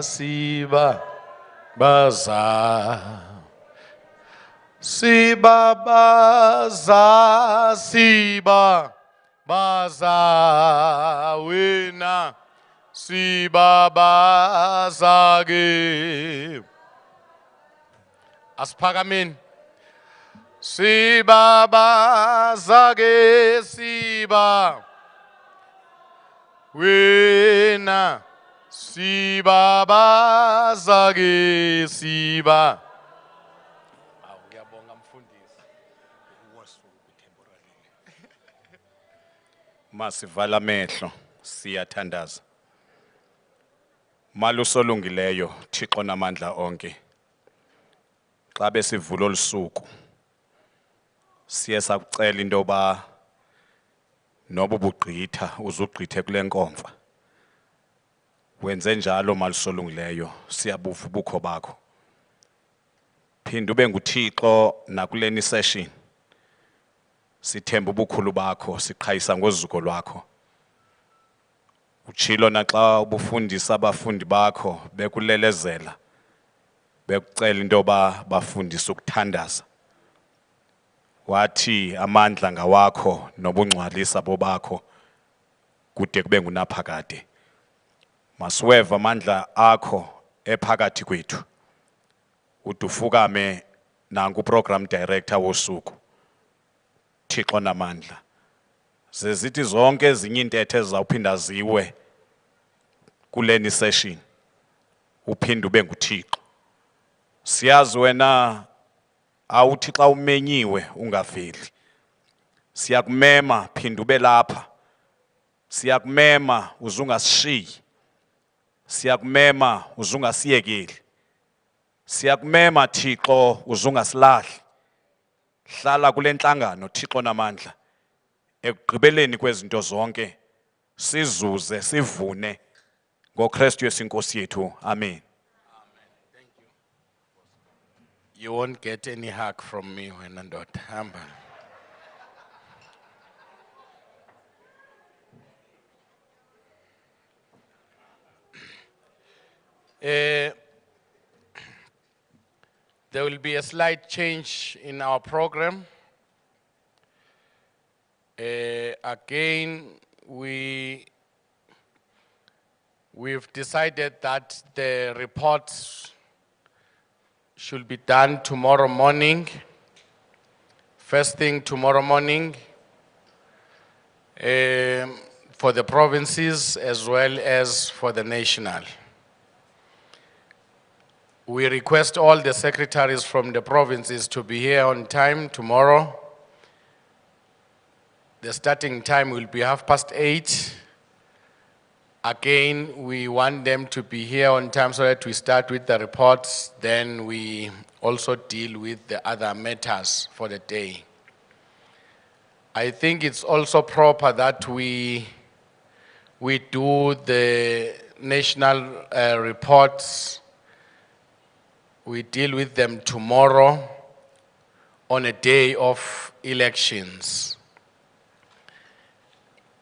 Siba baza. Siba baza. Siba baza. Wina. Siba baza ge. Aspagamin. Siba baza ge. Siba. Wina. Siba baza ge. Siba. Masivala amehlo siyathandaza. Malusolungileyo Thixo namandla onke. Xa besivula olusuku siye sakucela into yoba noba ubugqitha uzugqithe kule nkomfa. Wenze njalo malusolungileyo siyabuva ubukho bakho. Phinda ube nguThixo nakuleni session. Sithemba ubukhulu bakho siqhayisa ngozuko lwakho. Utshilo naxa ubufundisa abafundi bakho bekulelezela bekucela into yoba bafundise ukuthandaza. Wathi amandla ngawakho nobungcwalisa bobakho kude kube ngunaphakade. Masiweve amandla akho ephakathi kwethu. Udufukame nangu program director wosuku. Thixo namandla. Zezithi zonke ezinye intethe ezizawuphinda ziwe kuleni session. Uphinde ube nguThixo. Siyazi wena awuthi xa umenyiwe ungaveli. Siyakumema phinda ube lapha. Siyakumema uzungasishiyi. Siyakumema uzungasiyekeli. Siyakumema Thixo uzungasilahli. Hlala kule nhlangano Thixo namandla. Ekugqibeleni kwezinto zonke sizuze sivune ngoKristu Yesu inkosi yethu. Amen. You won't get any hug from me when I'm not humble. There will be a slight change in our program. Again, we've decided that the reports should be done tomorrow morning, first thing tomorrow morning, for the provinces as well as for the national. We request all the secretaries from the provinces to be here on time tomorrow. The starting time will be 8:30. Again, we want them to be here on time so that we start with the reports, then we also deal with the other matters for the day. I think it's also proper that we do the national reports. We deal with them tomorrow on a day of elections.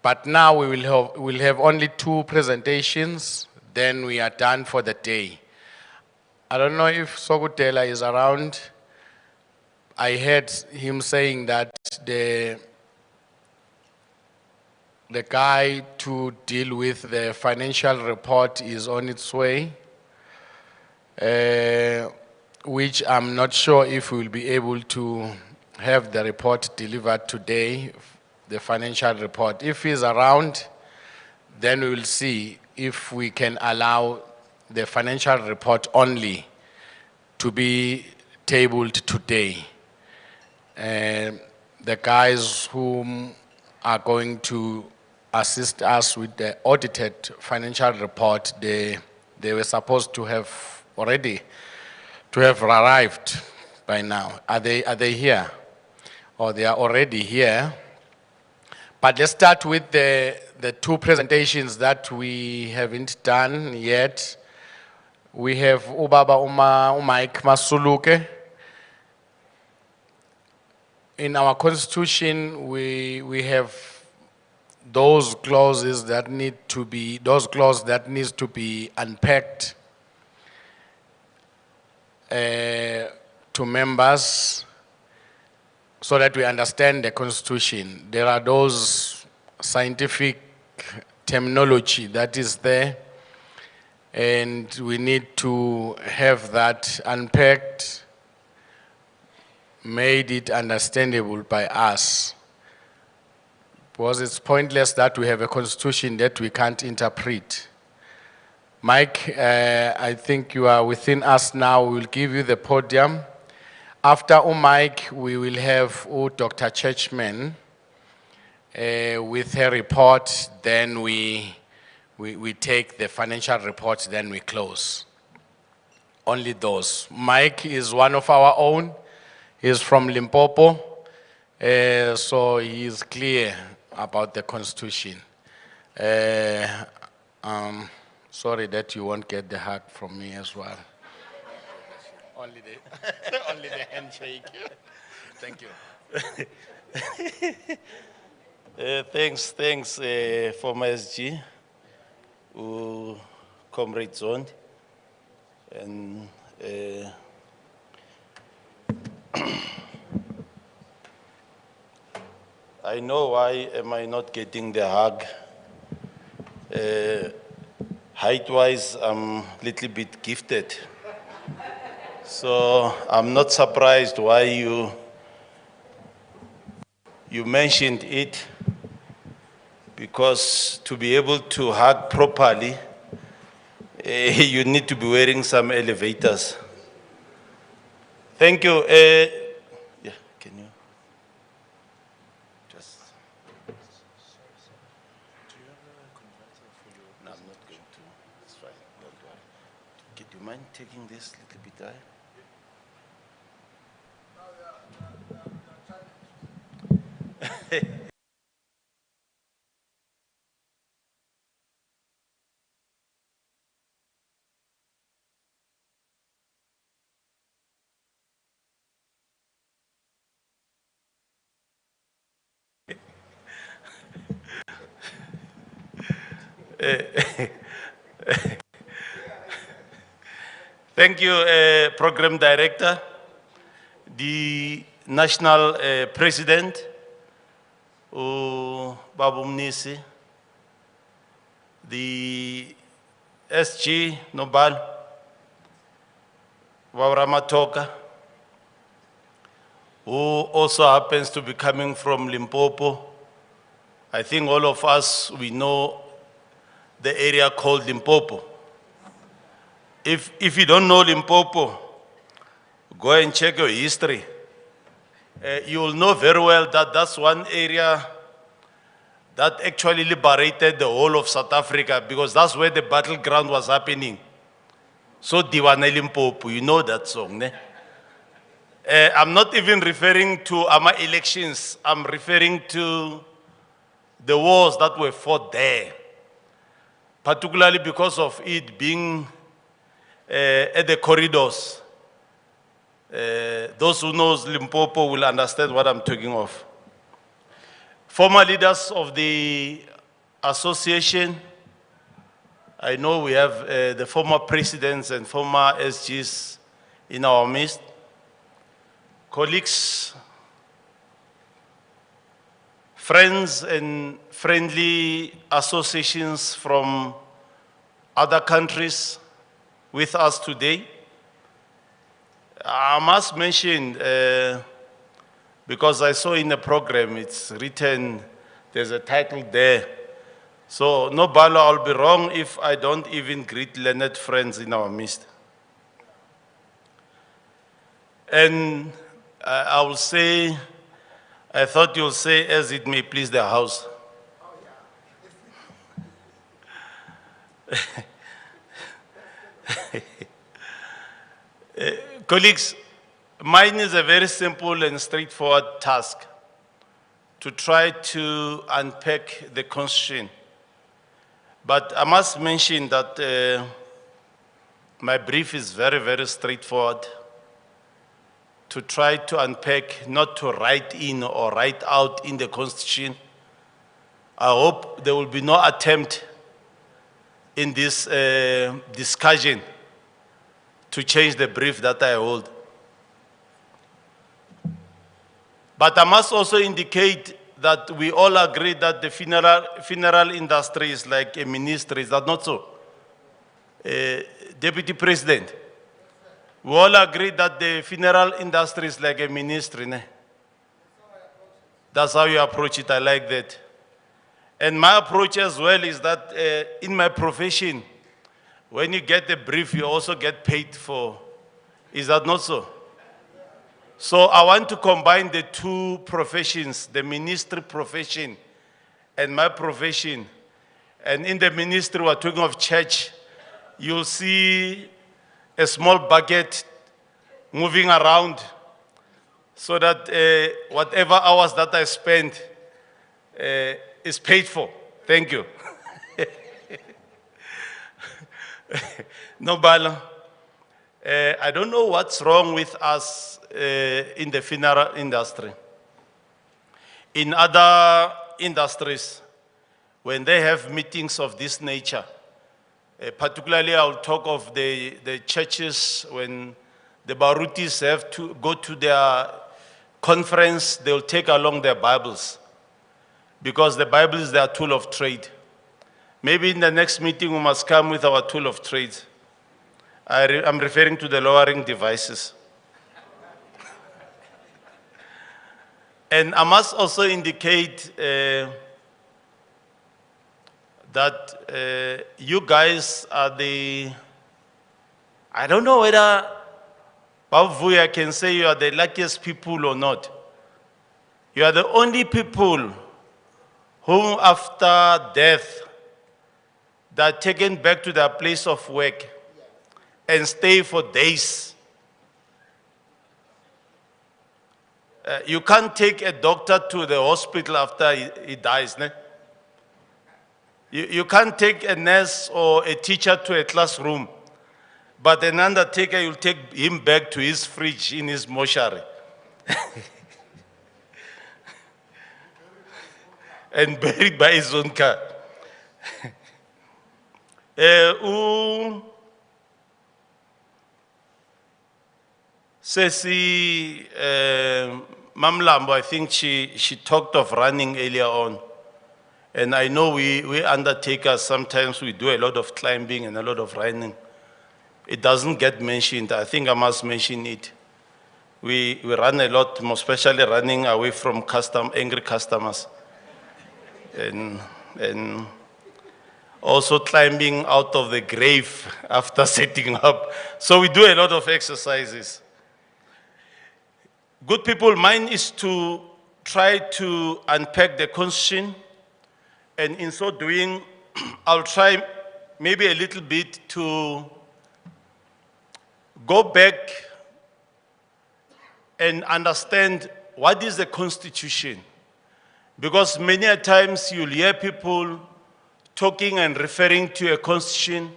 But now we'll have only 2 presentations, then we are done for the day. I don't know if Sogutela is around. I heard him saying that the guy to deal with the financial report is on its way, which I'm not sure if we'll be able to have the report delivered today, the financial report. If he's around, then we will see if we can allow the financial report only to be tabled today. The guys who are going to assist us with the audited financial report, they were supposed to have already arrived by now. Are they here? Or they are already here? But let's start with the 2 presentations that we haven't done yet. We have Ubaba Mike Masuluke. In our constitution, we have those clauses that need to be, those clauses that needs to be unpacked to members so that we understand the Constitution. There are those scientific terminology that is there, and we need to have that unpacked, made it understandable by us. Because it's pointless that we have a constitution that we can't interpret. Mike, I think you are within us now. We will give you the podium. After Mike, we will have Dr. Churchman with her report. Then we take the financial report, then we close. Only those. Mike is one of our own. He's from Limpopo, so he is clear about the Constitution. Sorry that you won't get the hug from me as well. Only only the handshake. Thank you. Thanks, former SG, Comrade Zond, and I know why am I not getting the hug. Height-wise, I'm a little bit gifted. So I'm not surprised why you mentioned it, because to be able to hug properly, you need to be wearing some elevators. Thank you. Yeah, can you just... No, I'm not going to. It's fine, don't worry. Okay, do you mind taking this little bit higher? Thank you, Program Director, the National President, Babu Mnisi, the SG Nobal, Wauramatoka, who also happens to be coming from Limpopo. I think all of us, we know the area called Limpopo. If you don't know Limpopo, go and check your history. You will know very well that that's one area that actually liberated the whole of South Africa, because that's where the battleground was happening. So Diwane Limpopo, you know that song, ne? I'm not even referring to our elections. I'm referring to the wars that were fought there, particularly because of it being at the corridors. Those who knows Limpopo will understand what I'm talking of. Former leaders of the association, I know we have the former presidents and former SGs in our midst. Colleagues, friends and friendly associations from other countries with us today. I must mention, because I saw in the program, it's written, there's a title there. So, no Bala, I'll be wrong if I don't even greet learned friends in our midst. And I will say, I thought you'll say, as it may please the House. Colleagues, mine is a very simple and straightforward task to try to unpack the Constitution. But I must mention that my brief is very, very straightforward, to try to unpack, not to write in or write out in the Constitution, I hope there will be no attempt in this discussion to change the brief that I hold. But I must also indicate that we all agree that the funeral industry is like a ministry. Is that not so? Deputy President, we all agree that the funeral industry is like a ministry. Ne? That's how you approach it. I like that. And my approach as well is that in my profession, when you get a brief, you also get paid for. Is that not so? So I want to combine the two professions, the ministry profession and my profession. And in the ministry, we're talking of church. You'll see a small bucket moving around so that whatever hours that I spend is paid for. Thank you. No, Bala. I don't know what's wrong with us in the funeral industry. In other industries, when they have meetings of this nature, particularly I'll talk of the churches, when the Barutis have to go to their conference, they'll take along their Bibles, because the Bible is their tool of trade. Maybe in the next meeting we must come with our tool of trade. I'm referring to the lowering devices. And I must also indicate that you guys are the, I don't know whether Bavuya can say you are the luckiest people or not. You are the only people who after death, they are taken back to their place of work and stay for days. You can't take a doctor to the hospital after he dies. Ne? You can't take a nurse or a teacher to a classroom, but an undertaker, you'll take him back to his fridge in his mortuary. And buried by his own car. Ceci Mamlambo, I think she talked of running earlier on. And I know we undertakers, sometimes we do a lot of climbing and a lot of running. It doesn't get mentioned. I think I must mention it. We run a lot, more especially running away from angry customers. And also climbing out of the grave after setting up. So we do a lot of exercises. Good people, mine is to try to unpack the constitution, and in so doing, I'll try maybe a little bit to go back and understand what is the Constitution. Because many a times you'll hear people talking and referring to a Constitution,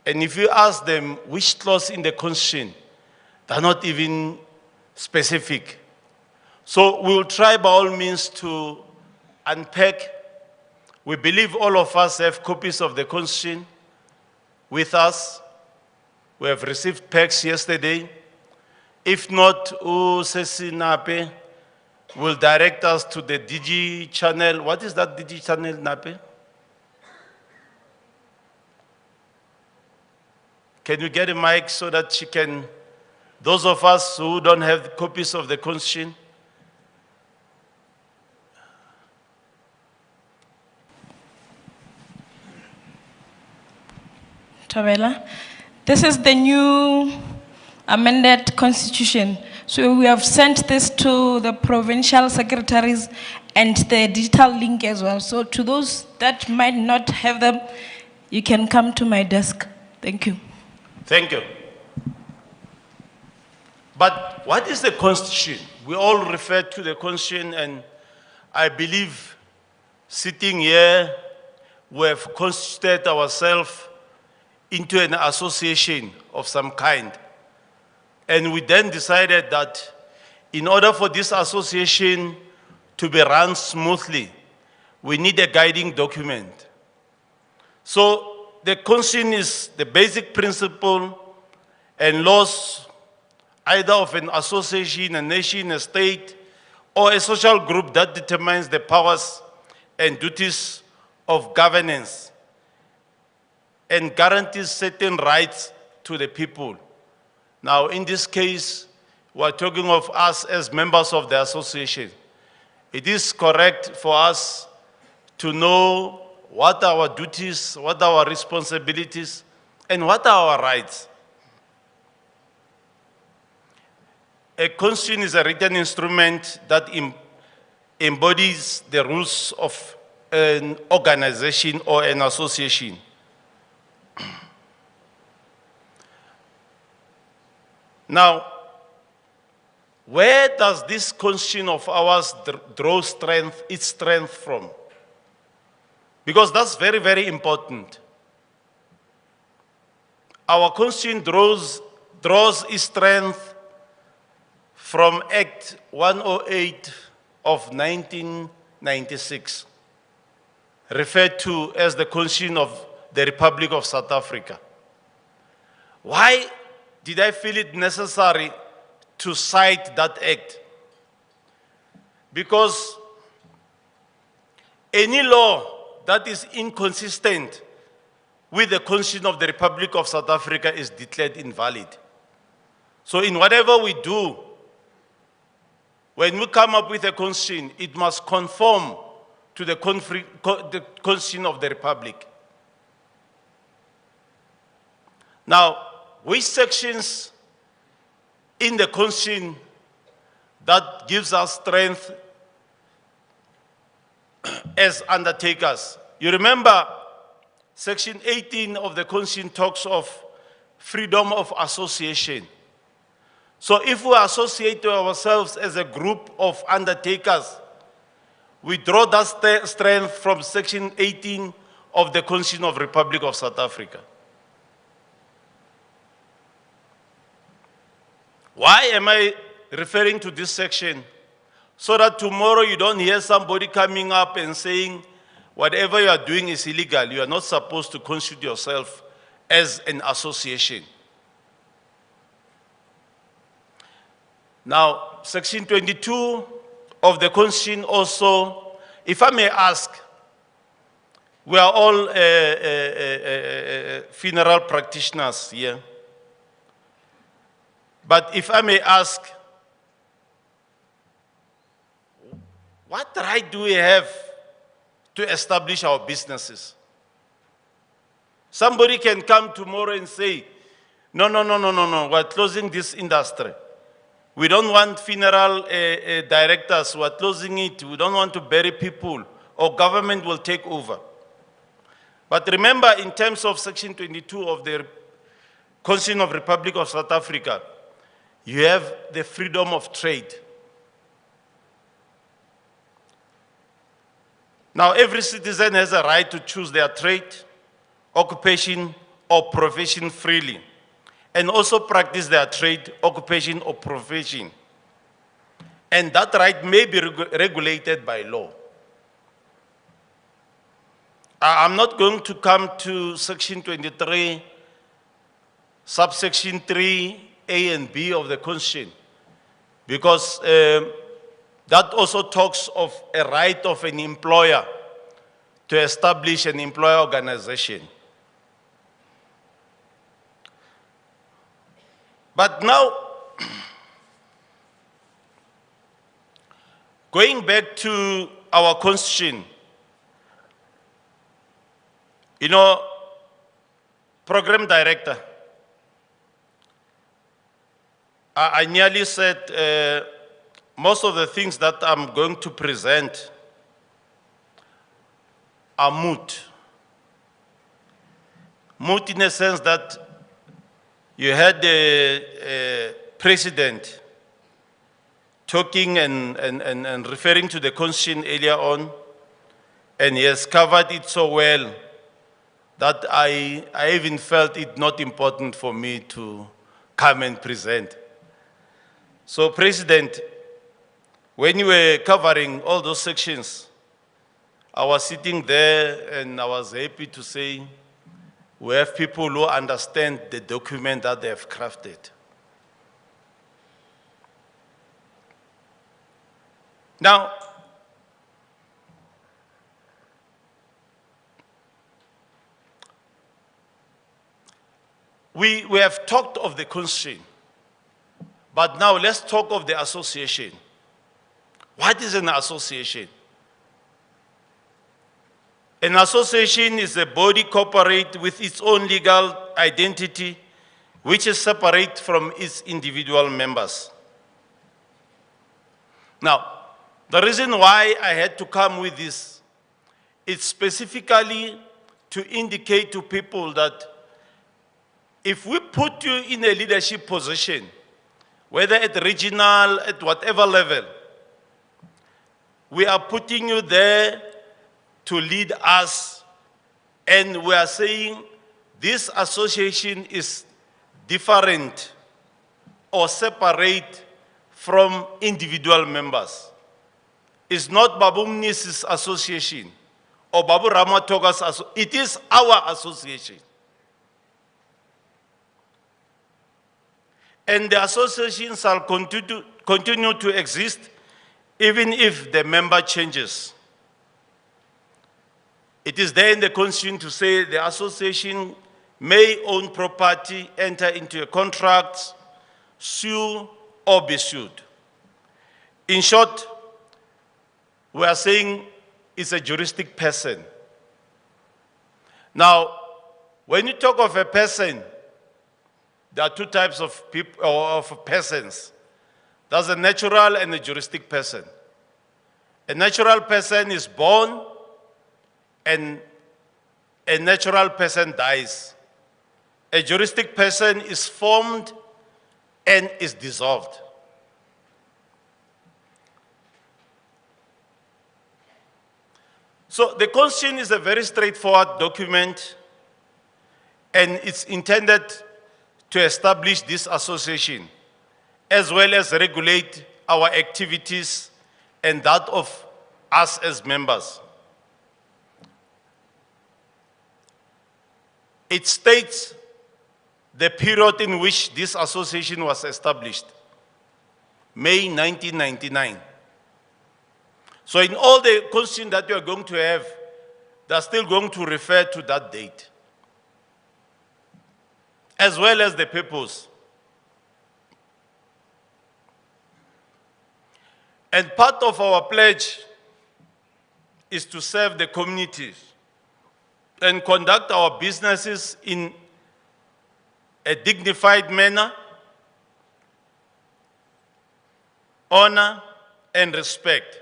and if you ask them which clause in the Constitution, they're not even specific. So we'll try by all means to unpack. We believe all of us have copies of the Constitution with us. We have received packs yesterday. If not, Sesi Nape will direct us to the DG channel. What is that DG channel, Nape? Can you get a mic so that she can, those of us who don't have copies of the Constitution? Tabela, this is the new amended constitution. So we have sent this to the provincial secretaries and the digital link as well. So to those that might not have them, you can come to my desk. Thank you. Thank you. But what is the Constitution? We all refer to the Constitution, and I believe sitting here, we have constituted ourselves into an association of some kind. And we then decided that in order for this association to be run smoothly, we need a guiding document. So the constitution is the basic principle and laws either of an association, a nation, a state, or a social group that determines the powers and duties of governance and guarantees certain rights to the people. Now, in this case, we're talking of us as members of the association. It is correct for us to know what are our duties, what are our responsibilities, and what are our rights. A constitution is a written instrument that embodies the rules of an organization or an association. Now, where does this constitution of ours draw its strength from? Because that's very, very important. Our constitution draws its strength from Act 108 of 1996, referred to as the Constitution of the Republic of South Africa. Why did I feel it necessary to cite that act? Because any law that is inconsistent with the Constitution of the Republic of South Africa is declared invalid. So in whatever we do, when we come up with a constitution, it must conform to the Constitution of the Republic. Now, which sections in the Constitution that gives us strength as undertakers? You remember, Section 18 of the Constitution talks of freedom of association. So if we associate ourselves as a group of undertakers, we draw that strength from Section 18 of the Constitution of the Republic of South Africa. Why am I referring to this section? So that tomorrow you don't hear somebody coming up and saying, whatever you are doing is illegal. You are not supposed to constitute yourself as an association. Now, Section 22 of the Constitution also, if I may ask, we are all funeral practitioners here. But if I may ask, what right do we have to establish our businesses? Somebody can come tomorrow and say, no, we're closing this industry. We don't want funeral directors, we're closing it. We don't want to bury people, or government will take over. But remember, in terms of Section 22 of the Constitution of the Republic of South Africa, you have the freedom of trade. Now, every citizen has a right to choose their trade, occupation, or profession freely, and also practice their trade, occupation, or profession. And that right may be regulated by law. I'm not going to come to Section 23, subsection 3, A and B of the Constitution, because that also talks of a right of an employer to establish an employer organization. But now, going back to our Constitution, you know, program director, I nearly said most of the things that I'm going to present are moot. Moot in the sense that you had the president talking and referring to the Constitution earlier on, and he has covered it so well that I even felt it not important for me to come and present. So, President, when you were covering all those sections, I was sitting there and I was happy to say we have people who understand the document that they have crafted. Now, we have talked of the constitution, but now let's talk of the association. What is an association? An association is a body corporate with its own legal identity, which is separate from its individual members. Now, the reason why I had to come with this is specifically to indicate to people that if we put you in a leadership position, whether at regional, at whatever level, we are putting you there to lead us, and we are saying this association is different or separate from individual members. It's not Babu Mnisi's association or Babu Ramatoga's association. It is our association. And the association shall continue to exist even if the member changes. It is there in the constitution to say the association may own property, enter into a contract, sue, or be sued. In short, we are saying it's a juristic person. Now, when you talk of a person, there are two types of people or of persons. There's a natural and a juristic person. A natural person is born and a natural person dies. A juristic person is formed and is dissolved. So the Constitution is a very straightforward document, and it's intended to establish this association, as well as regulate our activities and that of us as members. It states the period in which this association was established, May 1999. So in all the constitution that you are going to have, they're still going to refer to that date, as well as the purpose. And part of our pledge is to serve the community and conduct our businesses in a dignified manner, honor, and respect.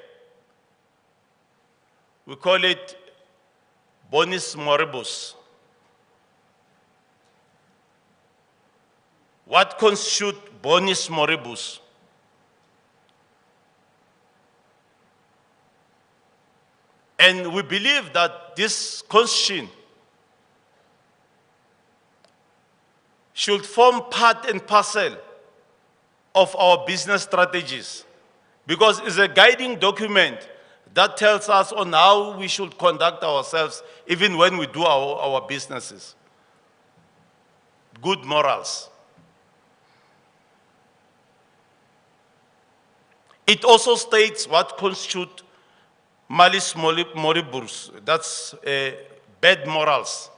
We call it bonis moribus. What constitutes bonis moribus? And we believe that this constitution should form part and parcel of our business strategies, because it's a guiding document that tells us on how we should conduct ourselves even when we do our businesses. Good morals. It also states what constitutes malis moribus, that's bad morals.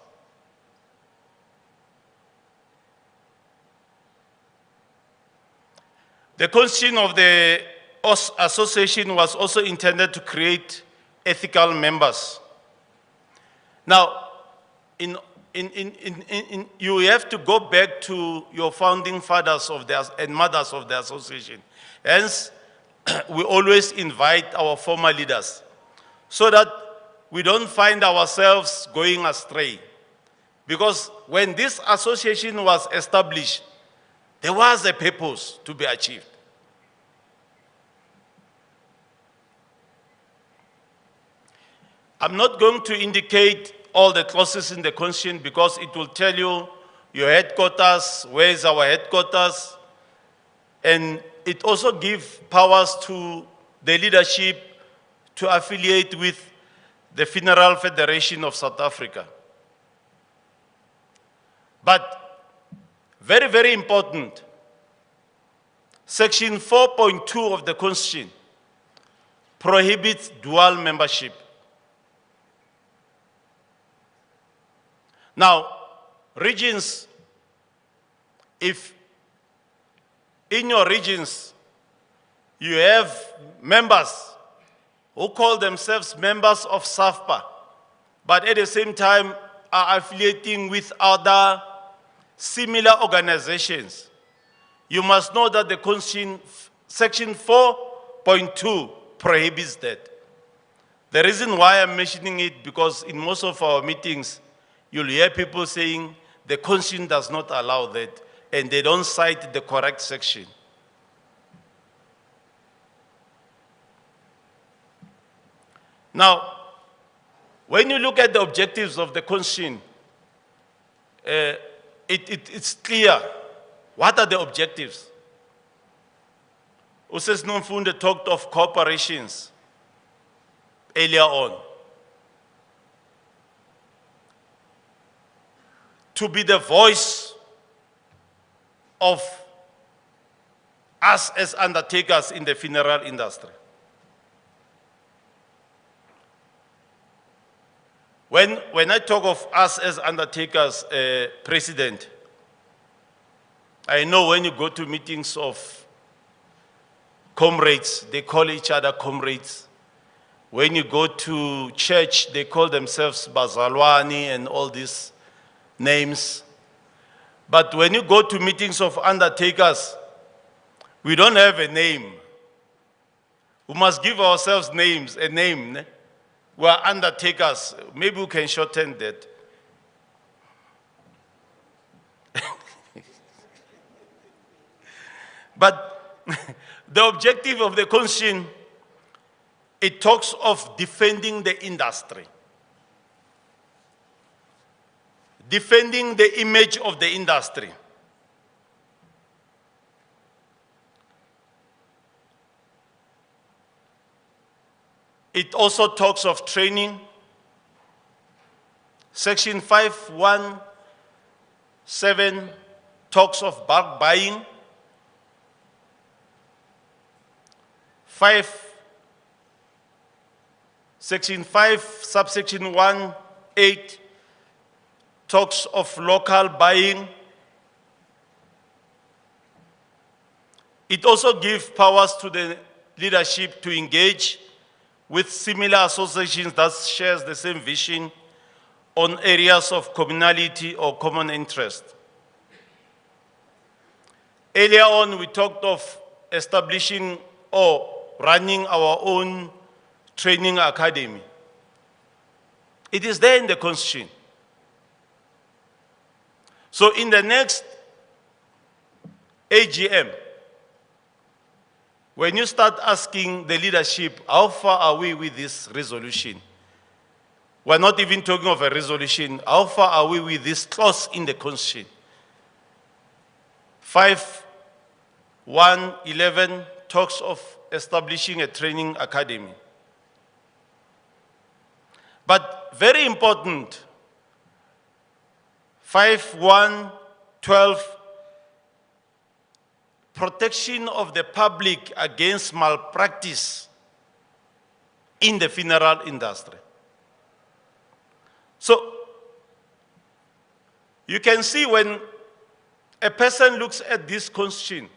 The constitution of the association was also intended to create ethical members. Now, you have to go back to your founding fathers and mothers of the association. Hence, we always invite our former leaders so that we don't find ourselves going astray. Because when this association was established, there was a purpose to be achieved. I'm not going to indicate all the clauses in the Constitution because it will tell you your headquarters, where is our headquarters, and it also gives powers to the leadership to affiliate with the Funeral Federation of South Africa. But very, very important, Section 4.2 of the Constitution prohibits dual membership. Now, regions, if in your regions you have members who call themselves members of SAFPA, but at the same time are affiliating with other similar organizations, you must know that the Constitution, Section 4.2 prohibits that. The reason why I'm mentioning it, because in most of our meetings, you'll hear people saying the Constitution does not allow that, and they don't cite the correct section. Now, when you look at the objectives of the Constitution, it's clear. What are the objectives? Uses Nomfundo talked of corporations earlier on. To be the voice of us as undertakers in the funeral industry. When I talk of us as undertakers, President, I know when you go to meetings of comrades, they call each other comrades. When you go to church, they call themselves Bazalwani and all these names. But when you go to meetings of undertakers, we don't have a name. We must give ourselves names, a name. We are undertakers. Maybe we can shorten that. But the objective of the Constitution, it talks of defending the industry. Defending the image of the industry. It also talks of training. Section 517 talks of bulk buying. Section 5, subsection 1(8) talks of local buying. It also gives powers to the leadership to engage with similar associations that shares the same vision on areas of communality or common interest. Earlier on, we talked of establishing or running our own training academy. It is there in the Constitution. So in the next AGM, when you start asking the leadership, how far are we with this resolution? We're not even talking of a resolution. How far are we with this clause in the Constitution? 5(1)(11) talks of establishing a training academy. But very important, 5(1)(12), protection of the public against malpractice in the funeral industry. So, you can see when a person looks at this Constitution,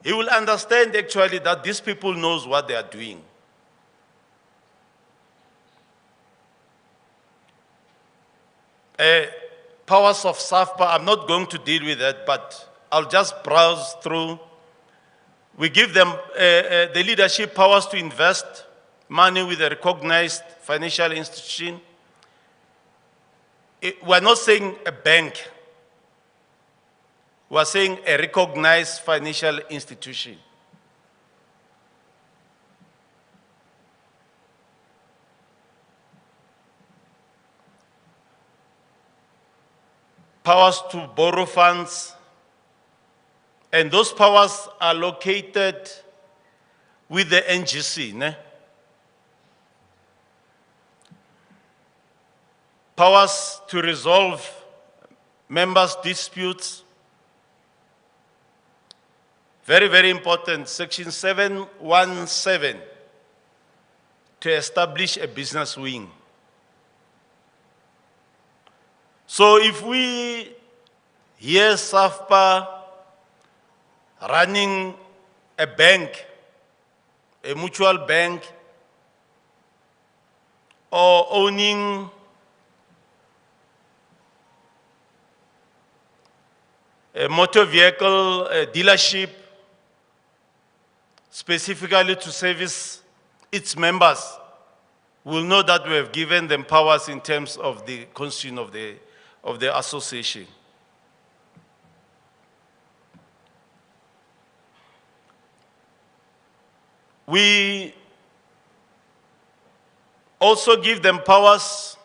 he will understand actually that these people knows what they are doing. Powers of SAFPA, I'm not going to deal with that, but I'll just browse through. We give them the leadership powers to invest money with a recognized financial institution. We're not saying a bank. We're saying a recognized financial institution. Powers to borrow funds, and those powers are located with the NGC. powers to resolve members' disputes. Very, very important, Section 717, to establish a business wing. So if we hear SAFPA running a bank, a mutual bank, or owning a motor vehicle dealership specifically to service its members, will know that we have given them powers in terms of the constitution of the association. We also give them powers,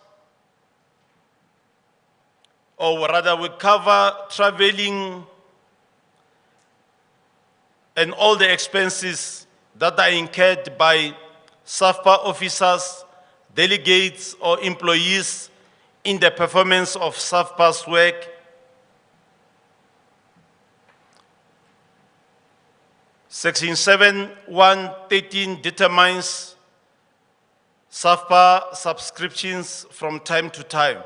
or rather we cover traveling and all the expenses that are incurred by SAFPA officers, delegates, or employees in the performance of SAFPA's work. Section 7113 determines SAFPA subscriptions from time to time.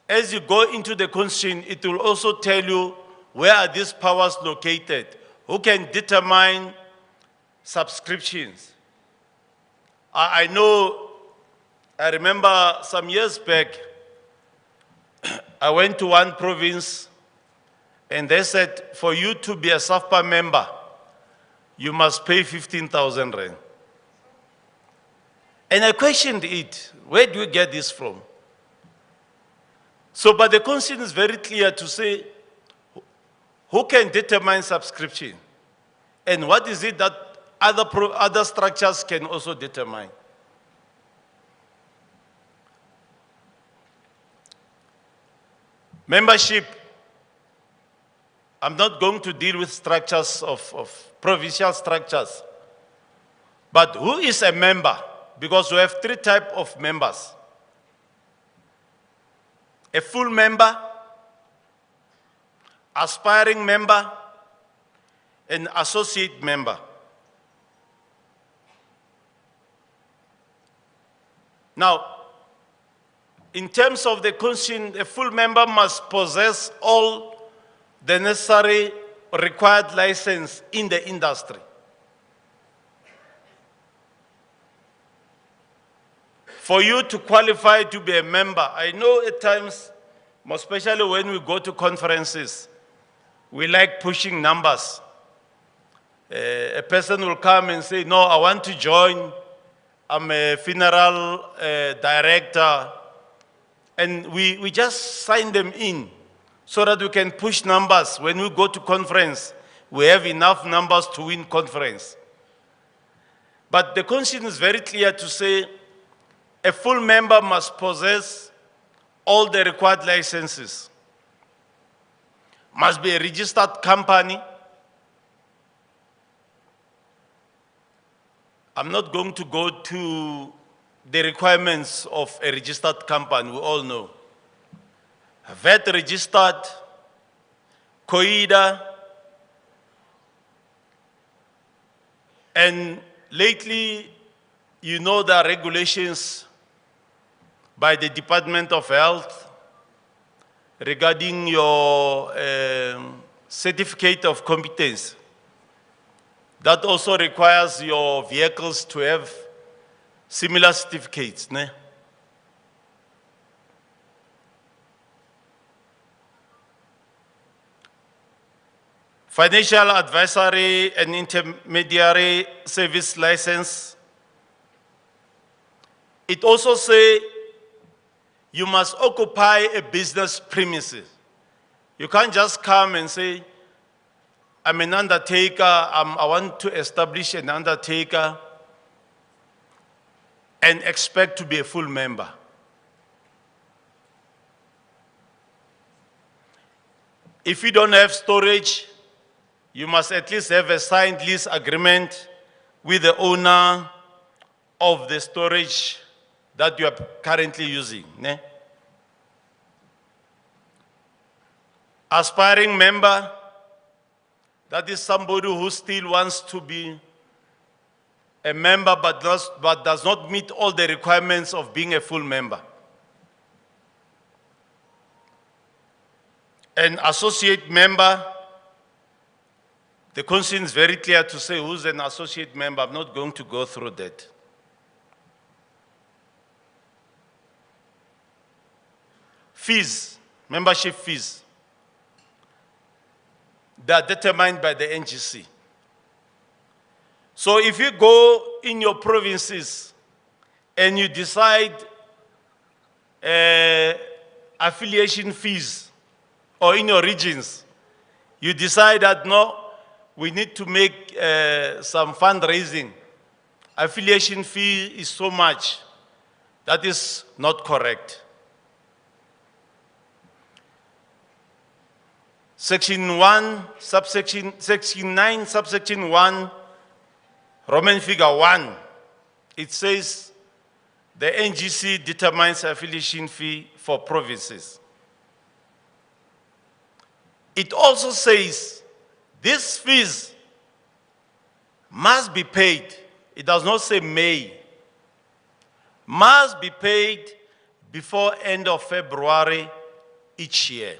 As you go into the constitution, it will also tell you where are these powers located, who can determine subscriptions. I remember some years back, I went to one province and they said, for you to be a SAFPA member, you must pay 15,000 rand. And I questioned it, where do you get this from? So, but the constitution is very clear to say, who can determine subscription? And what is it that other structures can also determine? Membership. I'm not going to deal with structures of provincial structures. But who is a member? Because we have three types of members. A full member, aspiring member, and associate member. Now, in terms of the constitution, a full member must possess all the necessary required license in the industry. For you to qualify to be a member, I know at times, most especially when we go to conferences, we like pushing numbers. A person will come and say, no, I want to join. I'm a funeral director. And we just sign them in so that we can push numbers. When we go to conference, we have enough numbers to win conference. But the constitution is very clear to say a full member must possess all the required licenses, must be a registered company. I'm not going to go to the requirements of a registered company, we all know. VAT registered, COIDA, and lately, you know, there are regulations by the Department of Health regarding your certificate of competence. That also requires your vehicles to have similar certificates. Ne? Financial advisory and intermediary service license. It also says you must occupy a business premises. You can't just come and say, I'm an undertaker, I want to establish an undertaker and expect to be a full member. If you don't have storage, you must at least have a signed lease agreement with the owner of the storage that you are currently using. Ne? aspiring member, that is somebody who still wants to be a member but does not meet all the requirements of being a full member. An associate member, the constitution is very clear to say who's an associate member. I'm not going to go through that. Fees, membership fees, they are determined by the NGC. So if you go in your provinces and you decide affiliation fees, or in your regions, you decide that no, we need to make some fundraising, affiliation fee is so much, that is not correct. Section 9, subsection 1, Roman figure 1, it says the NGC determines affiliation fee for provinces. It also says these fees must be paid. It does not say may. Must be paid before end of February each year.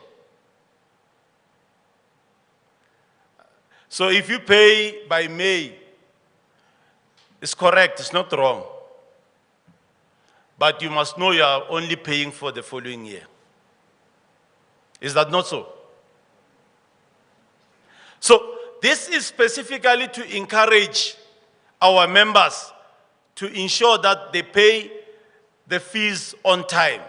So if you pay by May, it's correct, it's not wrong. But you must know you are only paying for the following year. Is that not so? So this is specifically to encourage our members to ensure that they pay the fees on time.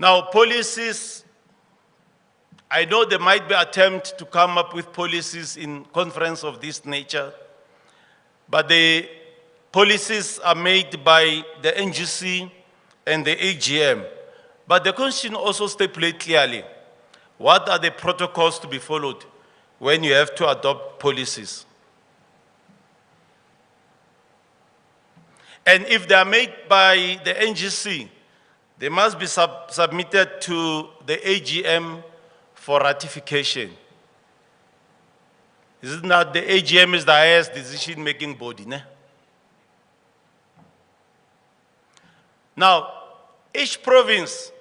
Now, policies, I know there might be attempts to come up with policies in conference of this nature, but the policies are made by the NGC and the AGM. But the Constitution also stipulates clearly what are the protocols to be followed when you have to adopt policies. And if they are made by the NGC, they must be submitted to the AGM for ratification. Isn't that the AGM is the highest decision-making body? Ne? Now, each province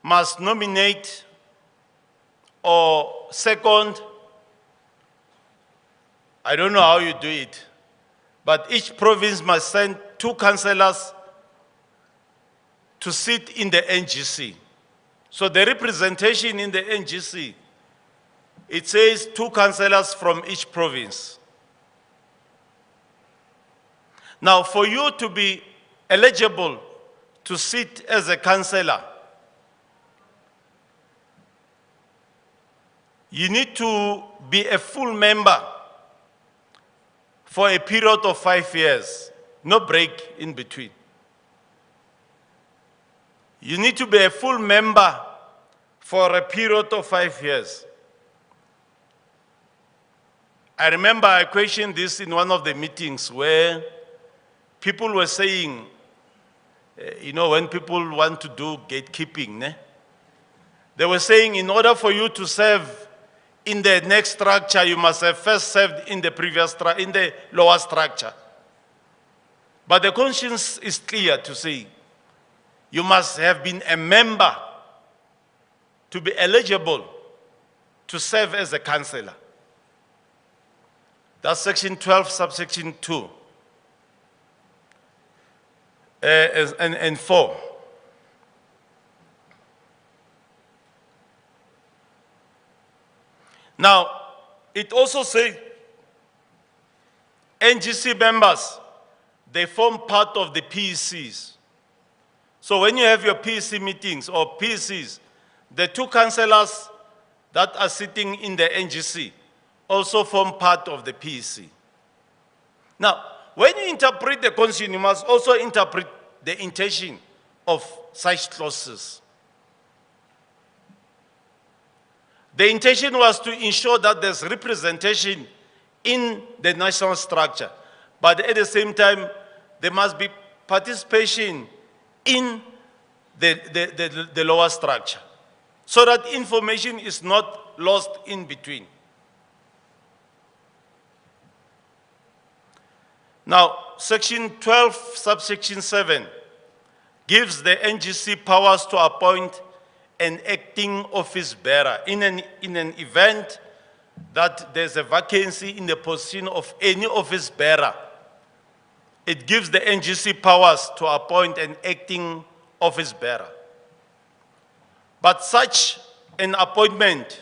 must nominate or second, I don't know how you do it, but each province must send 2 councillors to sit in the NGC. So the representation in the NGC, it says 2 councillors from each province. Now, for you to be eligible to sit as a councillor, you need to be a full member for a period of 5 years, no break in between. You need to be a full member for a period of 5 years. I remember I questioned this in one of the meetings where people were saying, you know, when people want to do gatekeeping, ne? They were saying in order for you to serve in the next structure, you must have first served in the previous in the lower structure. But the conscience is clear to say, you must have been a member to be eligible to serve as a councillor. That's section 12, subsection 2 and 4. Now, it also says NGC members, they form part of the PECs. So when you have your PEC meetings or PECs, the 2 councillors that are sitting in the NGC also form part of the PEC. Now, when you interpret the Constitution, you must also interpret the intention of such clauses. The intention was to ensure that there's representation in the national structure, but at the same time, there must be participation in the lower structure, so that information is not lost in between. Now, section 12, subsection 7, gives the NGC powers to appoint an acting office bearer in an event that there's a vacancy in the position of any office bearer. It gives the NGC powers to appoint an acting office bearer. But such an appointment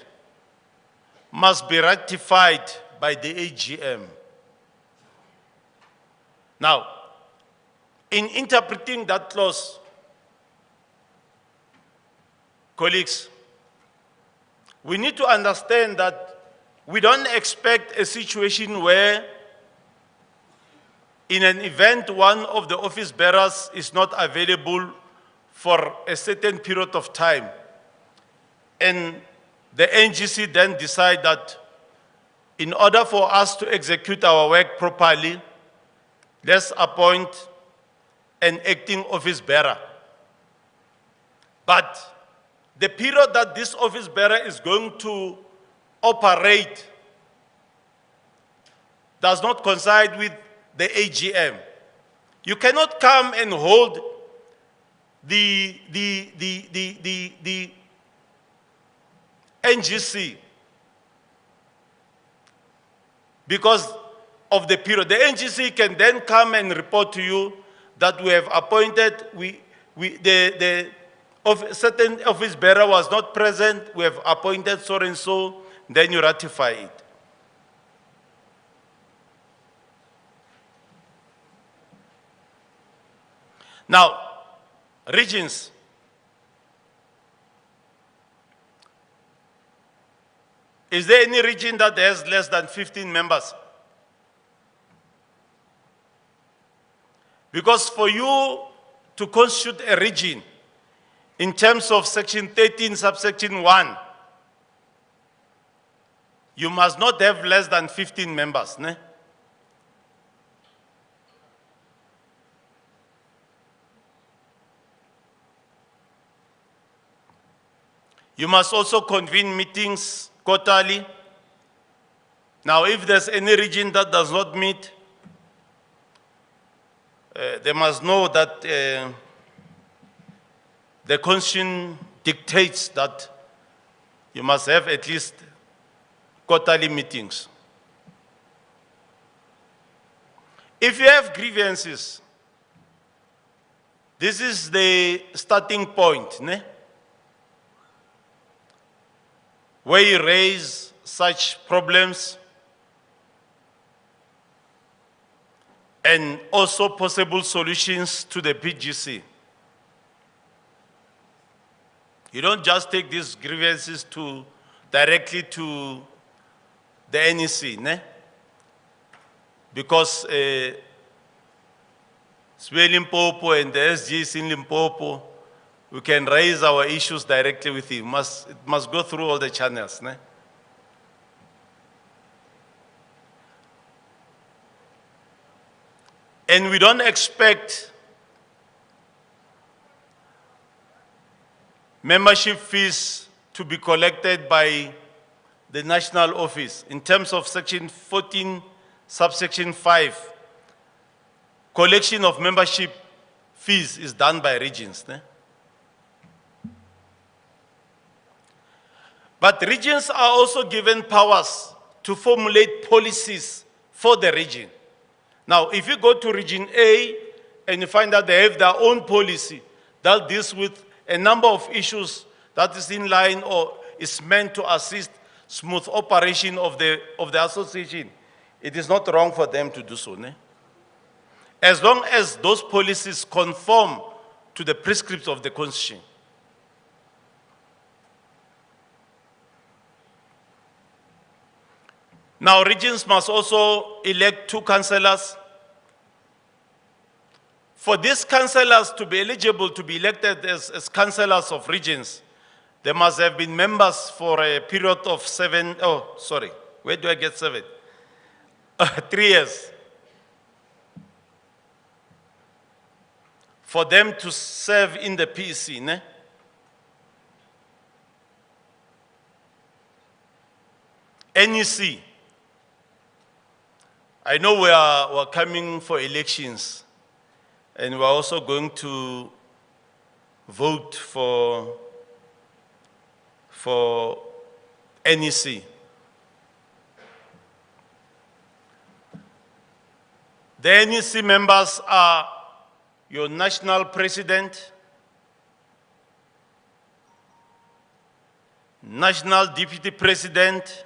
must be ratified by the AGM. Now, in interpreting that clause, colleagues, we need to understand that we don't expect a situation where in an event one of the office bearers is not available for a certain period of time, and the NGC then decide that in order for us to execute our work properly, let's appoint an acting office bearer. But the period that this office bearer is going to operate does not coincide with the AGM. You cannot come and hold the NGC because of the period. The NGC can then come and report to you that we have appointed, certain office bearer was not present, we have appointed so and so, then you ratify it. Now, regions. Is there any region that has less than 15 members? Because for you to constitute a region, in terms of section 13, subsection 1, you must not have less than 15 members. Ne? You must also convene meetings quarterly. Now, if there's any region that does not meet, they must know that the Constitution dictates that you must have at least quarterly meetings. If you have grievances, this is the starting point, ne? Where you raise such problems and also possible solutions to the PGC. You don't just take these grievances directly to the NEC, ne? Because Limpopo and the SGs in Limpopo, we can raise our issues directly with him. It must go through all the channels. Ne? And we don't expect membership fees to be collected by the national office. In terms of section 14, subsection 5, collection of membership fees is done by regions. Ne? But regions are also given powers to formulate policies for the region. Now, if you go to region A and you find that they have their own policy that deals with a number of issues that is in line or is meant to assist smooth operation of the association, it is not wrong for them to do so. Ne? As long as those policies conform to the prescripts of the Constitution. Now, regions must also elect 2 councillors. For these councillors to be eligible to be elected as councillors of regions, they must have been members for a period of 3 years. for them to serve in the PC, ne? NEC. I know we're coming for elections, and we're also going to vote for NEC. The NEC members are your national president, national deputy president,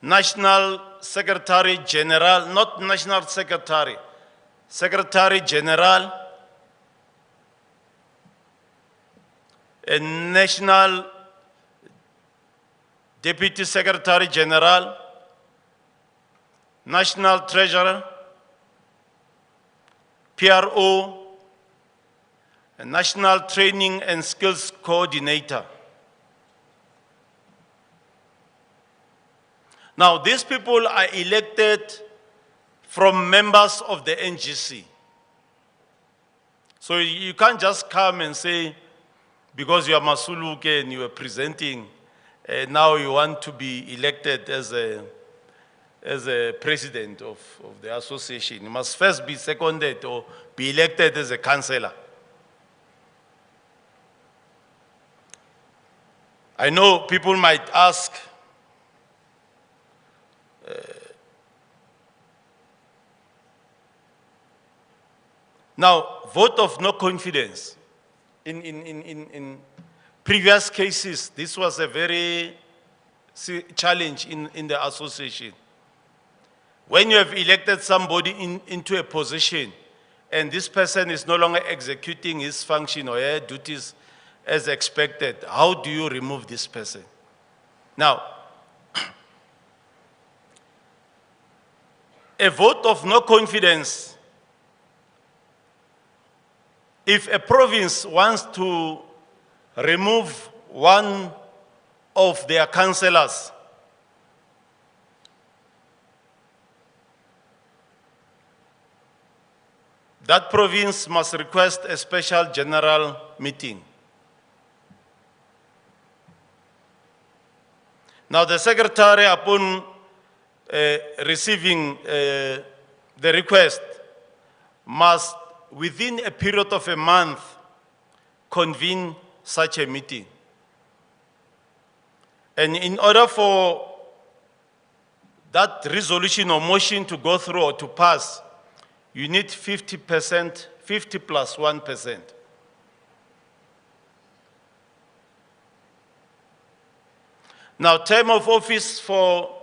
national secretary general, not national secretary, secretary general, and national deputy secretary general, national treasurer, PRO, a national training and skills coordinator. Now, these people are elected from members of the NGC. So you can't just come and say, because you are Masuluke and you are presenting, now you want to be elected as a president of the association. You must first be seconded or be elected as a councillor. I know people might ask, now, vote of no confidence. In previous cases, this was a very challenge in the association. When you have elected somebody into a position and this person is no longer executing his function or her duties as expected, how do you remove this person? Now, a vote of no confidence, if a province wants to remove one of their councillors, that province must request a special general meeting. Now the secretary, upon receiving the request, must, within a period of a month, convene such a meeting. And in order for that resolution or motion to go through or to pass, you need 50%, 50 plus 1%. Now, term of office for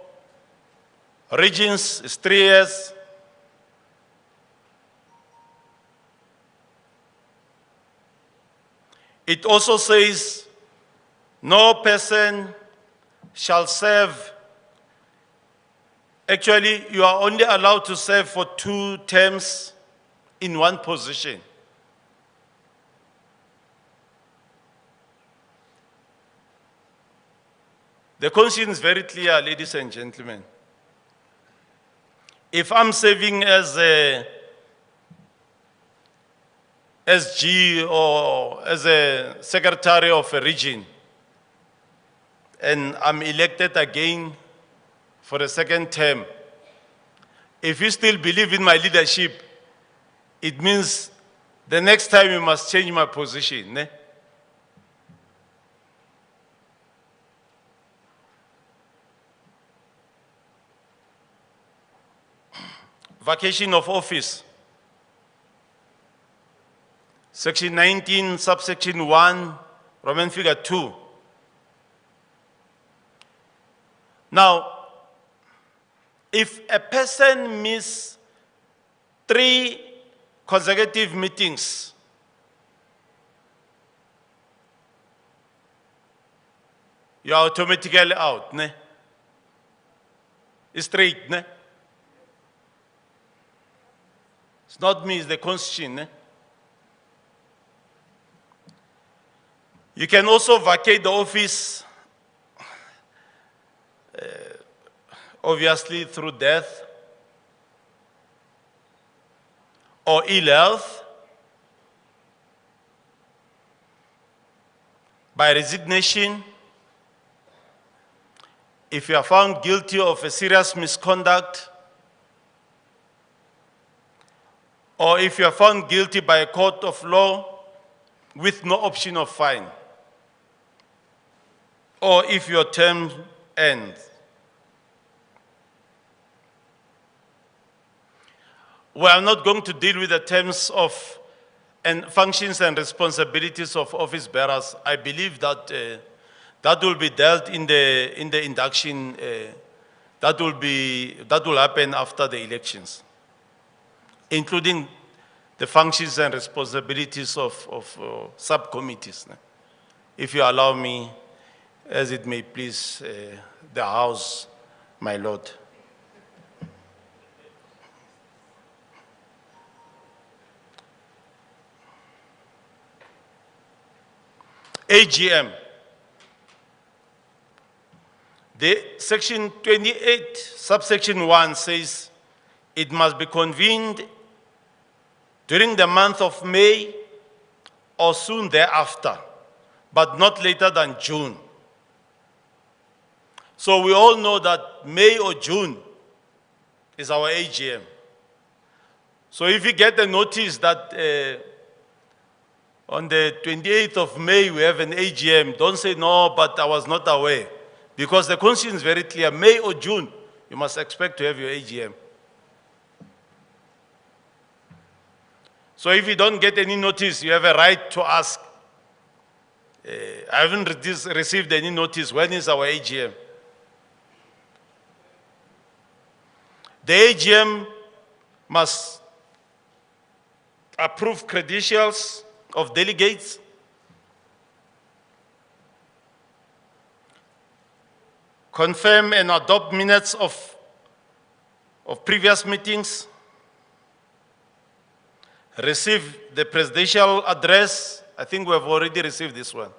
regions is 3 years. It also says no person shall serve. Actually, you are only allowed to serve for 2 terms in one position. The constitution is very clear, ladies and gentlemen. If I'm serving as a SG or as a secretary of a region, and I'm elected again for a second term, if you still believe in my leadership, it means the next time you must change my position. Ne? Vacation of office. Section 19, subsection 1, Roman figure 2. Now, if a person misses 3 consecutive meetings, you are automatically out, ne? It's straight, ne? It's not me, it's the constitution, ne? You can also vacate the office, obviously through death, or ill health, by resignation, if you are found guilty of a serious misconduct, or if you are found guilty by a court of law with no option of fine, or if your term ends. We are not going to deal with the terms of and functions and responsibilities of office bearers. I believe that that will be dealt in the induction. That will happen after the elections, including the functions and responsibilities of subcommittees. If you allow me, as it may please the House, my Lord. AGM. The section 28, subsection 1 says it must be convened during the month of May or soon thereafter, but not later than June. So we all know that May or June is our AGM. So if you get the notice that on the 28th of May we have an AGM, don't say no, but I was not aware. Because the constitution is very clear, May or June, you must expect to have your AGM. So if you don't get any notice, you have a right to ask. I haven't received any notice, when is our AGM? The AGM must approve credentials of delegates, confirm and adopt minutes of previous meetings, receive the presidential address. I think we have already received this one.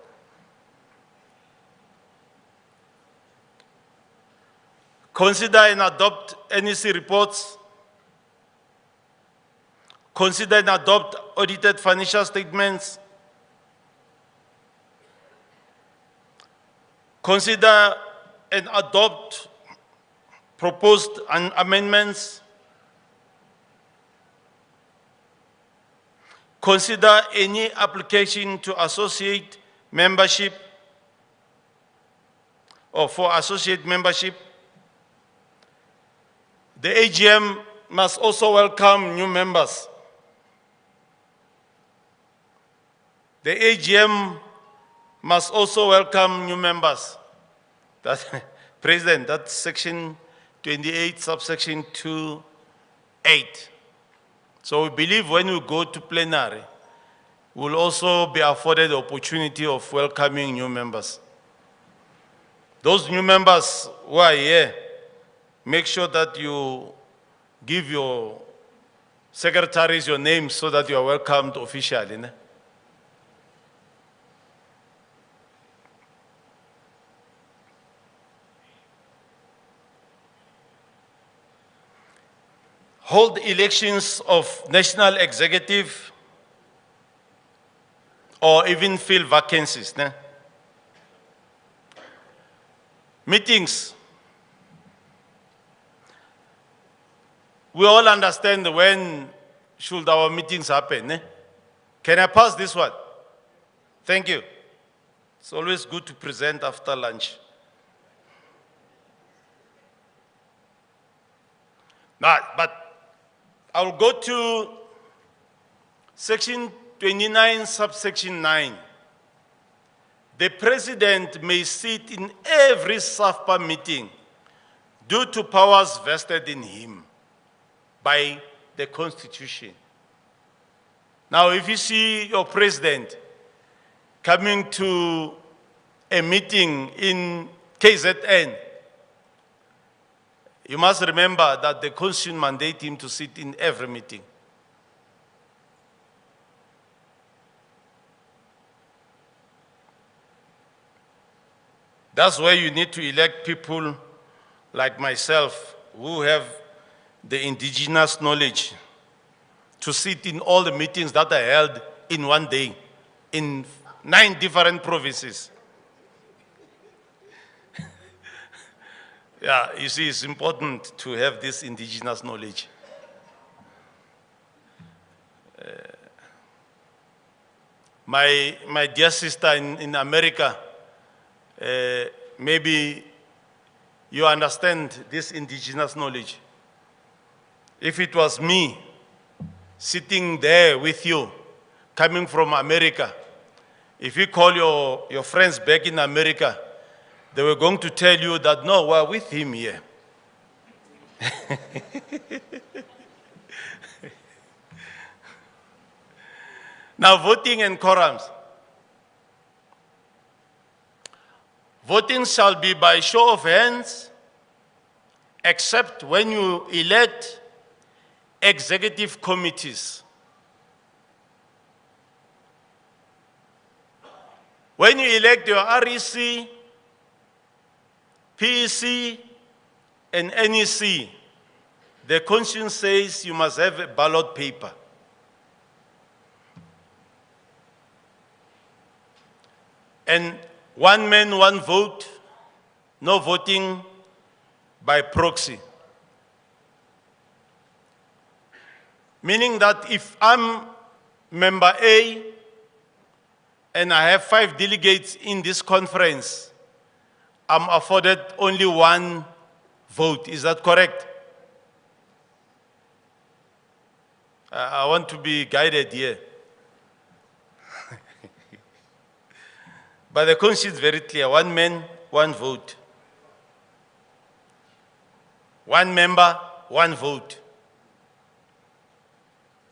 Consider and adopt NEC reports. Consider and adopt audited financial statements. Consider and adopt proposed amendments. Consider any application to associate membership or for associate membership. The AGM must also welcome new members. The AGM must also welcome new members. That, President, that's section 28, subsection 2(8). So we believe when we go to plenary, we'll also be afforded the opportunity of welcoming new members. Those new members who are here, make sure that you give your secretaries your names so that you are welcomed officially. Ne? Hold elections of national executive or even fill vacancies. Ne? Meetings. We all understand when should our meetings happen. Ne? Can I pass this one? Thank you. It's always good to present after lunch. Now, but I will go to section 29, subsection 9. The president may sit in every SAFPA meeting due to powers vested in him by the Constitution. Now, if you see your president coming to a meeting in KZN, you must remember that the Constitution mandates him to sit in every meeting. That's why you need to elect people like myself who have the indigenous knowledge to sit in all the meetings that are held in one day in 9 different provinces. Yeah, you see, it's important to have this indigenous knowledge. My dear sister in America, maybe you understand this indigenous knowledge. If it was me sitting there with you, coming from America, if you call your friends back in America, they were going to tell you that, no, we're with him here. Now, voting and quorums. Voting shall be by show of hands, except when you elect executive committees. When you elect your REC, PEC, and NEC, the constitution says you must have a ballot paper. And 1 man, 1 vote, no voting by proxy. Meaning that if I'm member A and I have 5 delegates in this conference, I'm afforded only 1 vote. Is that correct? I want to be guided here. But the constitution is very clear: 1 man, 1 vote. 1 member, 1 vote.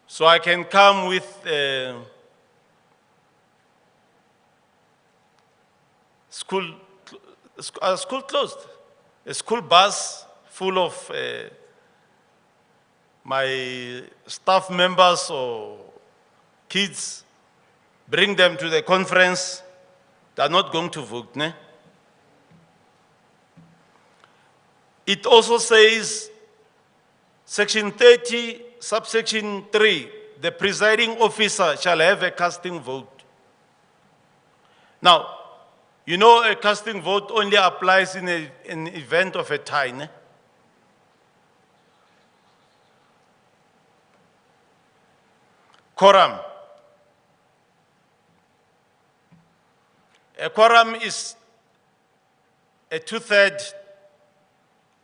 So I can come with school closed, a school bus full of my staff members or kids, bring them to the conference. They're not going to vote, ne? It also says, section 30, subsection 3, the presiding officer shall have a casting vote. Now, you know a casting vote only applies in an event of a tie, ne? Quorum. A quorum is a 2/3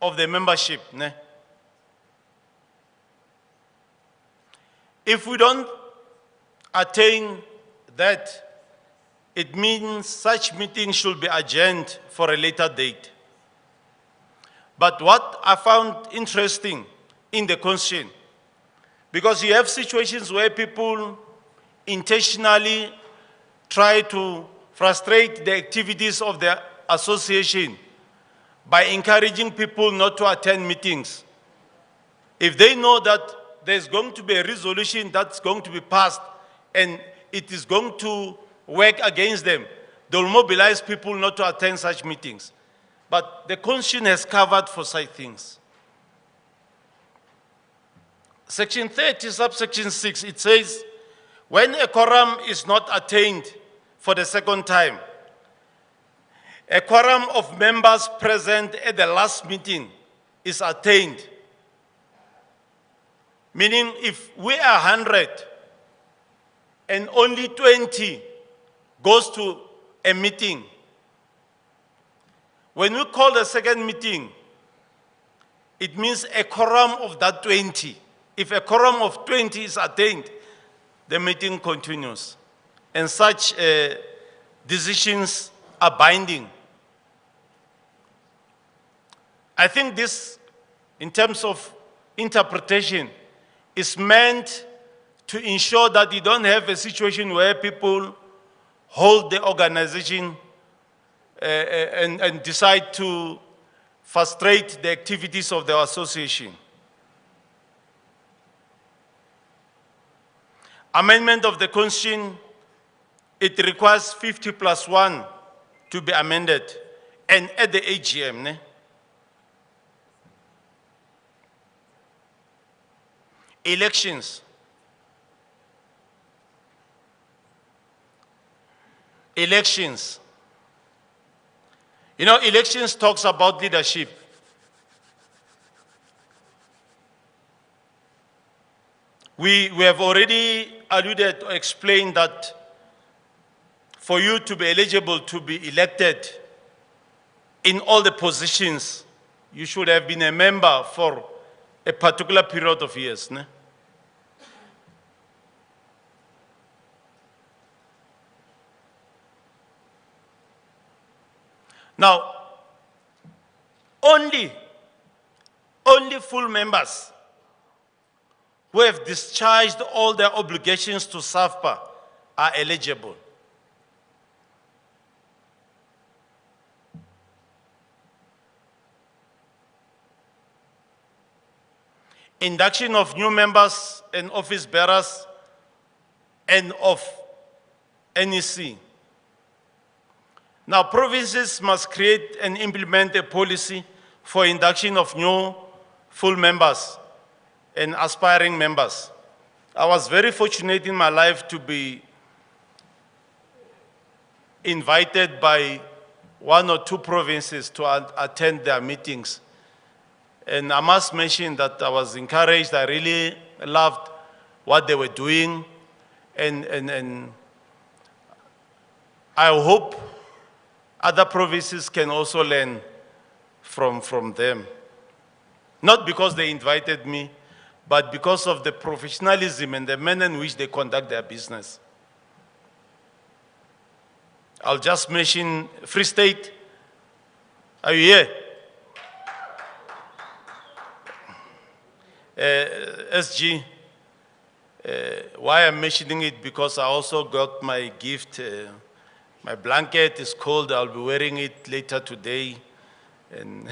of the membership, ne? If we don't attain that, it means such meeting should be adjourned for a later date. But what I found interesting in the constitution, because you have situations where people intentionally try to frustrate the activities of the association by encouraging people not to attend meetings. If they know that there's going to be a resolution that's going to be passed and it is going to work against them, they'll mobilize people not to attend such meetings. But the constitution has covered for such things. Section 30, subsection 6, it says, when a quorum is not attained for the second time, a quorum of members present at the last meeting is attained. Meaning if we are 100 and only 20 goes to a meeting, when we call the second meeting, it means a quorum of that 20. If a quorum of 20 is attained, the meeting continues. And such decisions are binding. I think this, in terms of interpretation, is meant to ensure that you don't have a situation where people hold the organization and decide to frustrate the activities of the association. Amendment of the Constitution, it requires 50+1 to be amended, and at the AGM. Ne? Elections. Elections. You know, elections talks about leadership. We have already alluded or explained that for you to be eligible to be elected in all the positions, you should have been a member for a particular period of years. Ne? Now, only full members who have discharged all their obligations to SAFPA are eligible. Induction of new members and office bearers and of NEC. Now, provinces must create and implement a policy for induction of new full members and aspiring members. I was very fortunate in my life to be invited by one or two provinces to attend their meetings. And I must mention that I was encouraged. I really loved what they were doing. And I hope other provinces can also learn from them. Not because they invited me, but because of the professionalism and the manner in which they conduct their business. I'll just mention Free State. Are you here? SG. Why I'm mentioning it, because I also got my gift. My blanket is cold. I'll be wearing it later today. And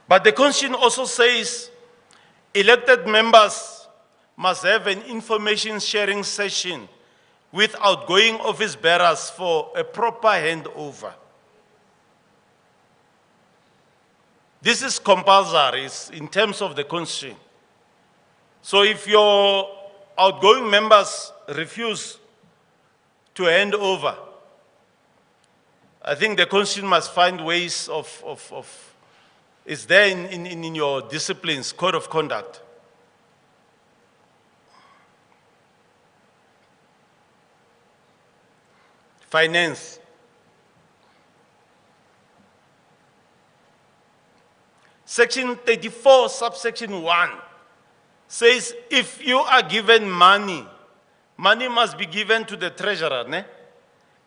but the Constitution also says elected members must have an information sharing session with outgoing office bearers for a proper handover. This is compulsory in terms of the Constitution. So if your outgoing members refuse to hand over, I think the Constitution must find ways of it's there in your disciplines, code of conduct. Finance. Section 34, subsection 1 says if you are given money, money must be given to the treasurer, ne?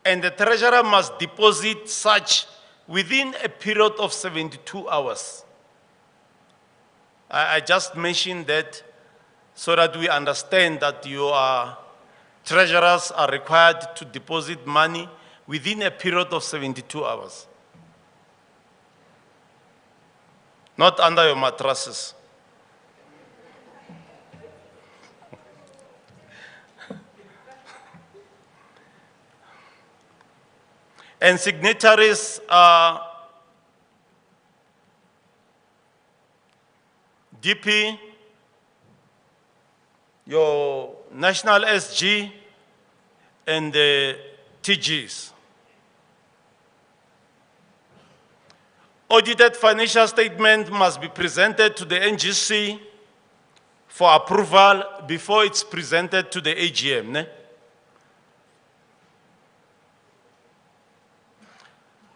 And the treasurer must deposit such within a period of 72 hours. I just mentioned that so that we understand that treasurers are required to deposit money within a period of 72 hours. Not under your mattresses. And signatories are DP, your national SG, and the TGs. Audited financial statement must be presented to the NGC for approval before it's presented to the AGM. Ne?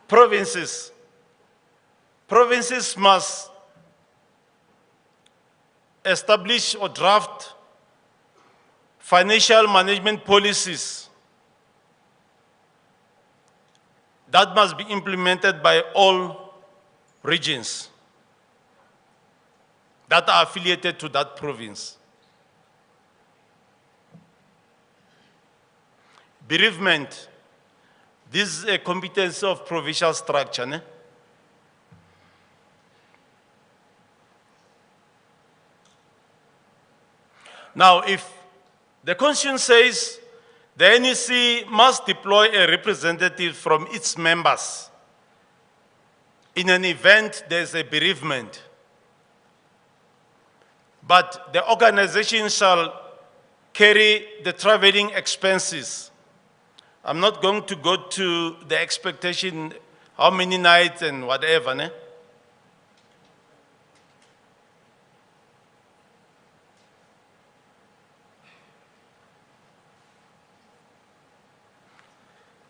Provinces must establish or draft financial management policies that must be implemented by all regions that are affiliated to that province. Bereavement. This is a competence of provincial structure. Ne? Now, if the Constitution says the NEC must deploy a representative from its members in an event there's a bereavement, but the organization shall carry the traveling expenses. I'm not going to go to the expectation, how many nights and whatever, ne?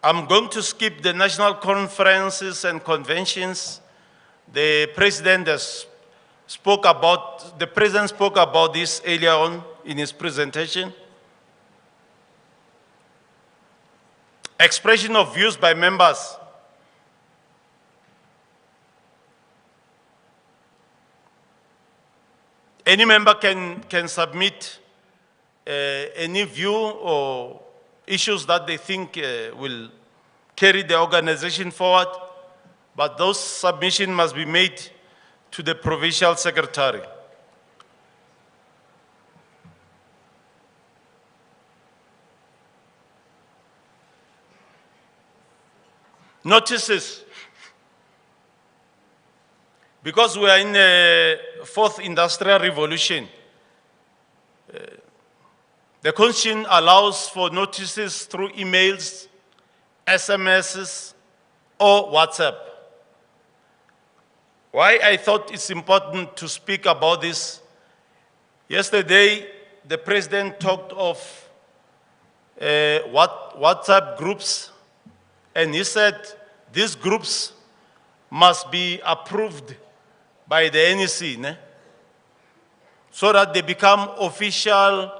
I'm going to skip the national conferences and conventions. The president spoke about this earlier on in his presentation. Expression of views by members. Any member can submit any view or issues that they think will carry the organization forward, but those submissions must be made to the provincial secretary. Notices. Because we are in the fourth industrial revolution, the Constitution allows for notices through emails, SMSs, or WhatsApp. Why I thought it's important to speak about this, yesterday the president talked of WhatsApp groups, and he said these groups must be approved by the NEC, ne? So that they become official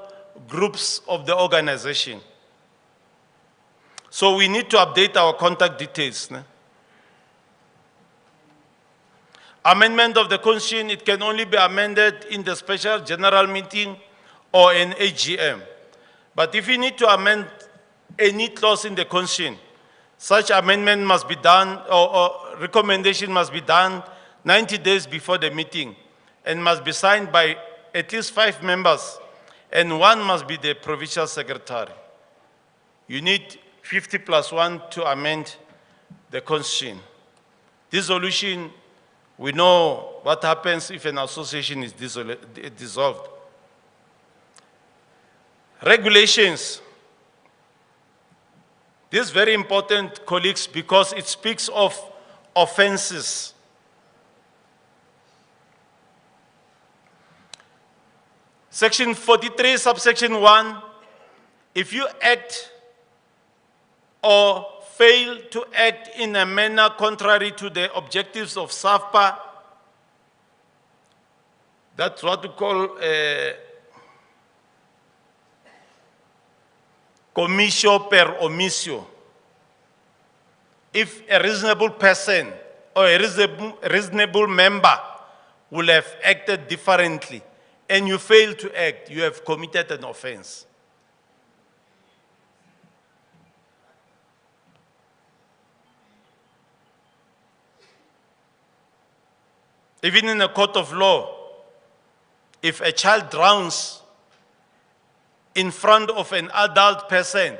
groups of the organization. So we need to update our contact details. Ne? Amendment of the Constitution, it can only be amended in the special general meeting or an AGM. But if you need to amend any clause in the Constitution, such amendment must be done, or recommendation must be done 90 days before the meeting, and must be signed by at least 5 members, and 1 must be the provincial secretary. You need 50+1 to amend the Constitution. Dissolution, we know what happens if an association is dissolved. Regulations. This is very important, colleagues, because it speaks of offenses. Section 43, subsection 1, if you act or fail to act in a manner contrary to the objectives of SAFPA, that's what we call comissio per omissio. If a reasonable person or a reasonable member will have acted differently, and you fail to act, you have committed an offense. Even in a court of law, if a child drowns in front of an adult person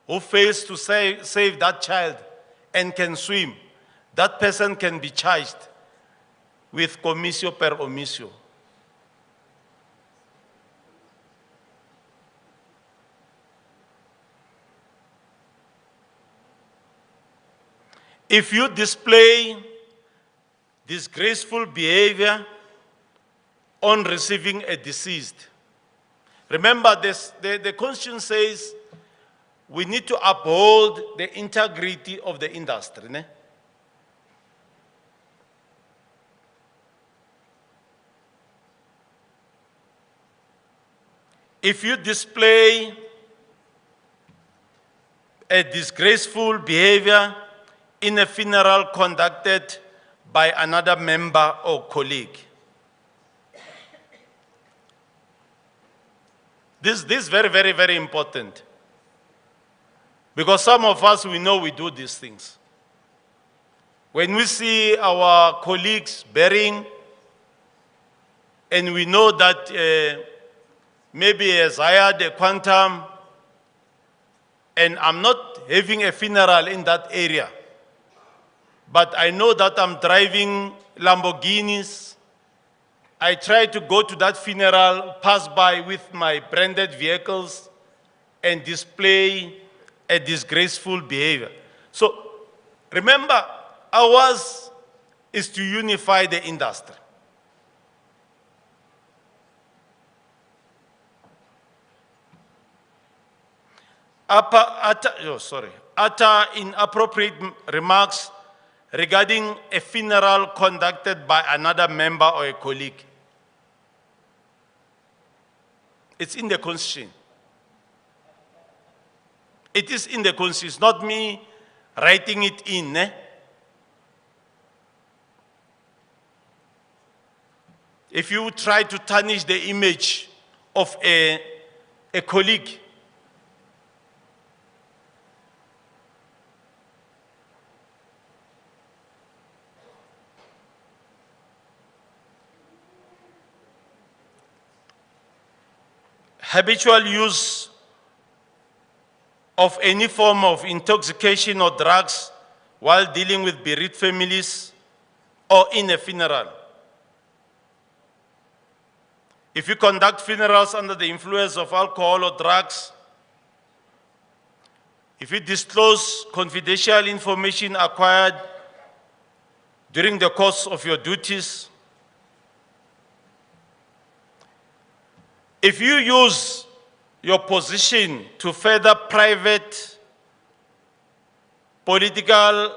who fails to save that child and can swim, that person can be charged with comissio per omissio. If you display disgraceful behavior on receiving a deceased, remember this, the Constitution says we need to uphold the integrity of the industry. Ne? If you display a disgraceful behavior in a funeral conducted by another member or colleague. This is very, very, very important. Because some of us, we know we do these things. When we see our colleagues burying, and we know that maybe he has hired a quantum, and I'm not having a funeral in that area, but I know that I'm driving Lamborghinis I try to go to that funeral, pass by with my branded vehicles and display a disgraceful behavior. So remember, ours is to unify the industry. Utter inappropriate remarks regarding a funeral conducted by another member or a colleague. It's in the Constitution. It is in the Constitution, not me writing it in. If you try to tarnish the image of a colleague, habitual use of any form of intoxication or drugs while dealing with bereaved families or in a funeral. If you conduct funerals under the influence of alcohol or drugs, if you disclose confidential information acquired during the course of your duties, if you use your position to further private political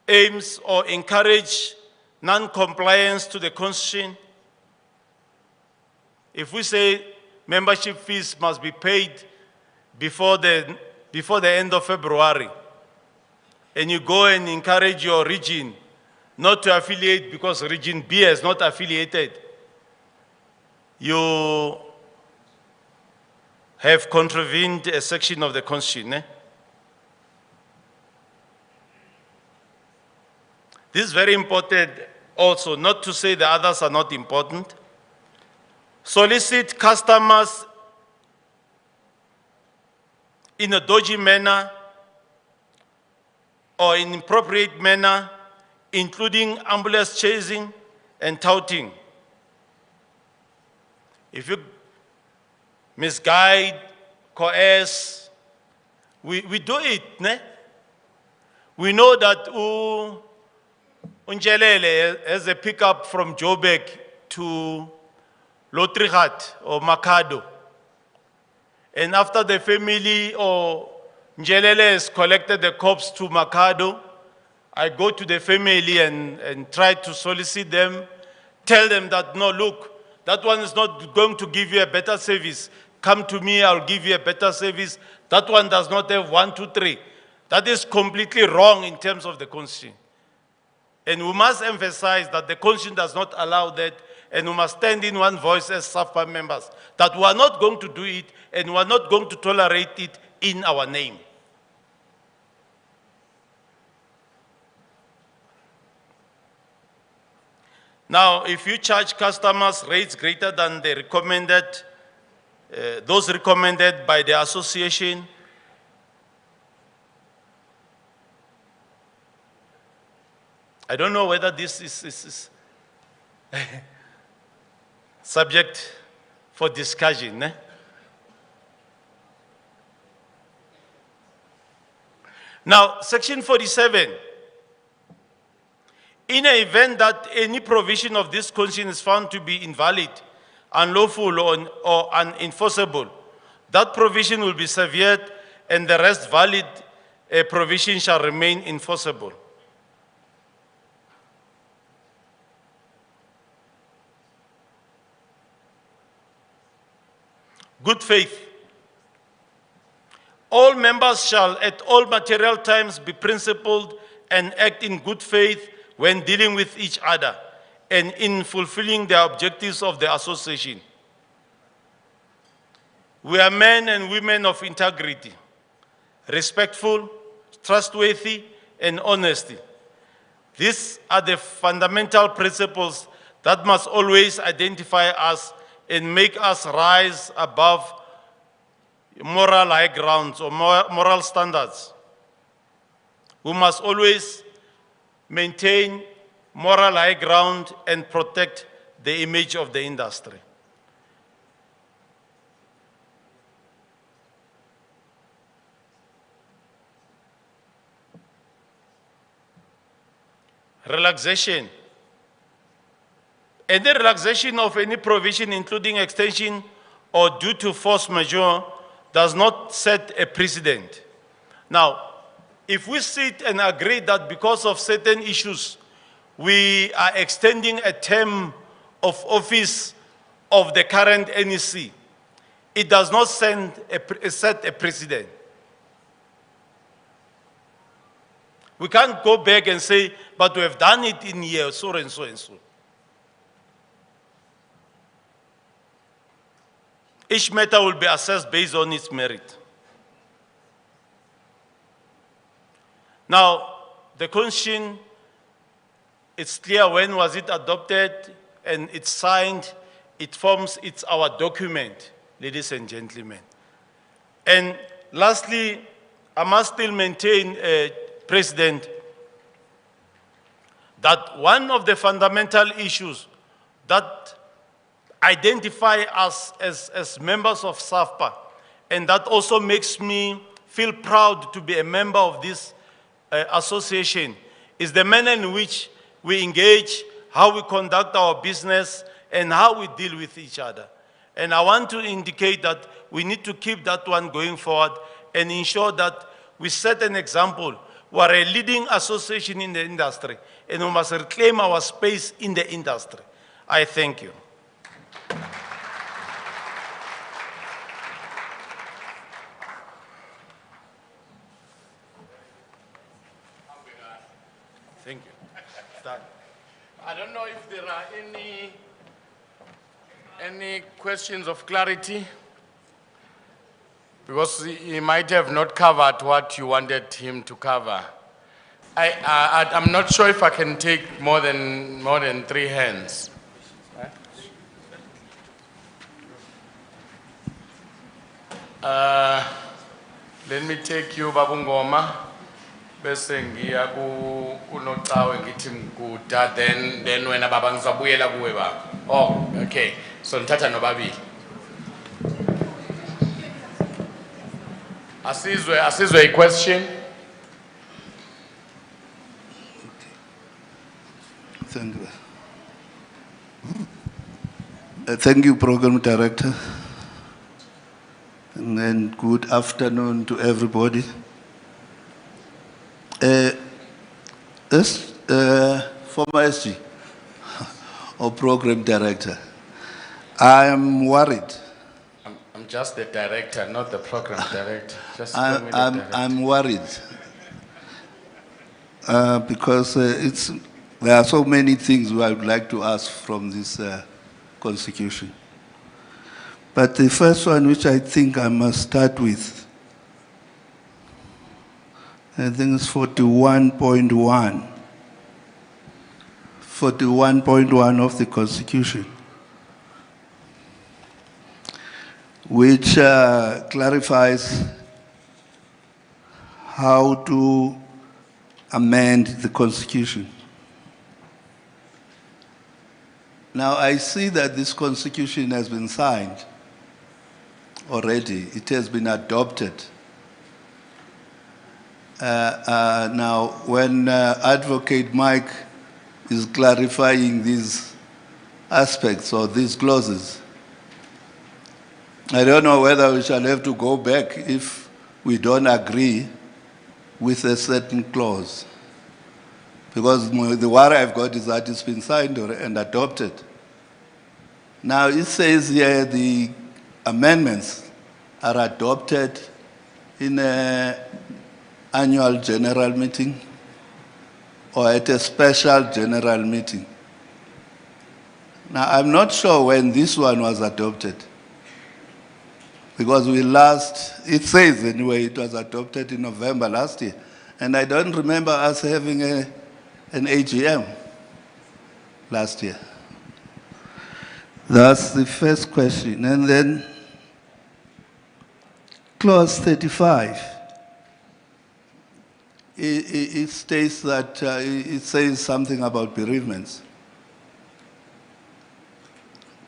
aims or encourage non-compliance to the Constitution, if we say membership fees must be paid before the end of February, and you go and encourage your region not to affiliate because Region B is not affiliated, you have contravened a section of the Constitution. This is very important also, not to say the others are not important. Solicit customers in a dodgy manner or in inappropriate manner, including ambulance chasing and touting. If you misguide, coerce, we do it. We know that Unjelele has a pickup from Joburg to Lotrigat or Makado. And after the family or Njelele has collected the corpse to Makado, I go to the family and try to solicit them, tell them that, no, look, that one is not going to give you a better service. Come to me, I'll give you a better service. That one does not have 1, 2, 3. That is completely wrong in terms of the Constitution. And we must emphasize that the Constitution does not allow that, and we must stand in one voice as SAFPA members, that we are not going to do it, and we are not going to tolerate it in our name. Now, if you charge customers rates greater than the recommended, those recommended by the association, I don't know whether this is subject for discussion. Now, Section 47. In an event that any provision of this Constitution is found to be invalid, unlawful, or unenforceable, that provision will be severed and the rest valid provision shall remain enforceable. Good faith. All members shall at all material times be principled and act in good faith when dealing with each other and in fulfilling the objectives of the association. We are men and women of integrity, respectful, trustworthy, and honesty. These are the fundamental principles that must always identify us and make us rise above moral high grounds or moral standards. We must always maintain moral high ground and protect the image of the industry. Relaxation. Any relaxation of any provision, including extension or due to force majeure, does not set a precedent. Now, if we sit and agree that because of certain issues, we are extending a term of office of the current NEC, it does not set a precedent. We can't go back and say, but we have done it in year so and so and so. Each matter will be assessed based on its merit. Now, the Constitution, it's clear when was it adopted and it's signed, it's our document, ladies and gentlemen. And lastly, I must still maintain, President, that one of the fundamental issues that identify us as members of SAFPA, and that also makes me feel proud to be a member of this association, is the manner in which we engage, how we conduct our business, and how we deal with each other. And I want to indicate that we need to keep that one going forward and ensure that we set an example. We are a leading association in the industry, and we must reclaim our space in the industry. I thank you. Thank you. Done. I don't know if there are any questions of clarity, because he might have not covered what you wanted him to cover. I'm not sure if I can take more than 3 hands. Let me take you, Babu Ngoma. Bese ngiya kuNocawe ngithi Mguda, then wena baba ngizabuyela kuwe baba. Oh, okay. So nithatha nobabili. Asizwe a question. Thank you. Thank you, Program Director. And then good afternoon to everybody. This former SG or Program Director, I am worried. I'm just the director, not the program director. Just call me the director. I'm worried because there are so many things I would like to ask from this constitution. But the first one, which I think I must start with, I think it's 41.1. 41.1 of the Constitution, which clarifies how to amend the Constitution. Now, I see that this Constitution has been signed already. It has been adopted. Now, when Advocate Mike is clarifying these aspects or these clauses, I don't know whether we shall have to go back if we don't agree with a certain clause. Because the worry I've got is that it's been signed and adopted. Now, it says here the amendments are adopted in an annual general meeting or at a special general meeting. Now, I'm not sure when this one was adopted, because it says anyway, it was adopted in November last year, and I don't remember us having an AGM last year. That's the first question. And then clause 35. it states that, it says something about bereavements.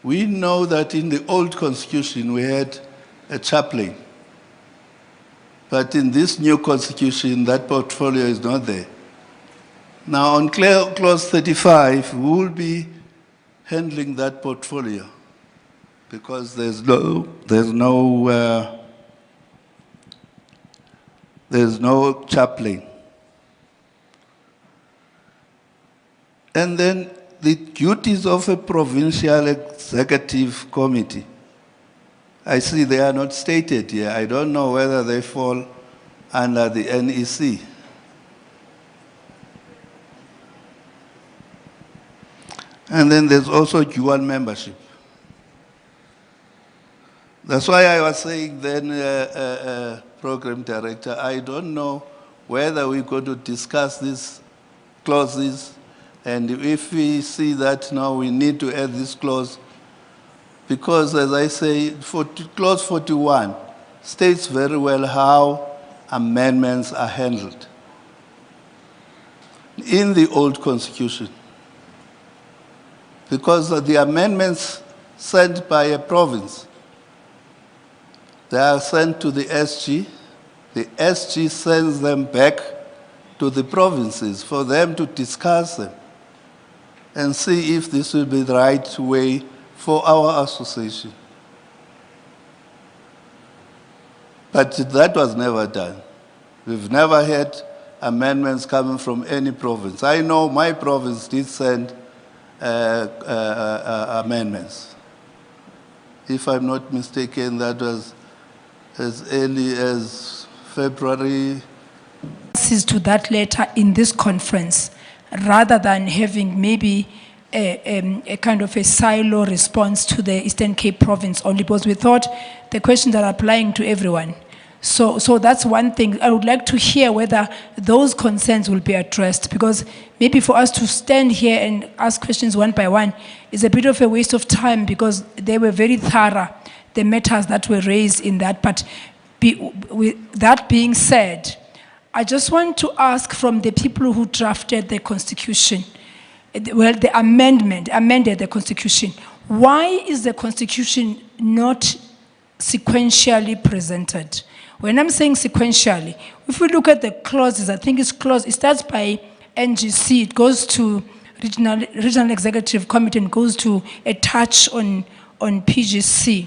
We know that in the old constitution we had a chaplain. But in this new constitution, that portfolio is not there. Now on clause 35, who will be handling that portfolio? Because there's no chaplain. And then the duties of a provincial executive committee. I see they are not stated here. I don't know whether they fall under the NEC. And then there's also dual membership. That's why I was saying then, Program Director, I don't know whether we're going to discuss these clauses, and if we see that now we need to add this clause, because as I say, clause 41 states very well how amendments are handled in the old constitution. Because of the amendments sent by a province, they are sent to the SG sends them back to the provinces for them to discuss them and see if this will be the right way for our association. But that was never done. We've never had amendments coming from any province. I know my province did send amendments. If I'm not mistaken, that was as early as February. To that letter in this conference, rather than having maybe a kind of a silo response to the Eastern Cape province only, because we thought the questions are applying to everyone. So that's one thing. I would like to hear whether those concerns will be addressed, because maybe for us to stand here and ask questions one by one is a bit of a waste of time, because they were very thorough, the matters that were raised in that. But with that being said, I just want to ask from the people who drafted the Constitution, well, the amended the Constitution, why is the Constitution not sequentially presented? When I'm saying sequentially, if we look at the clauses, I think it starts by NGC, it goes to Regional Executive Committee, and goes to a touch on PGC.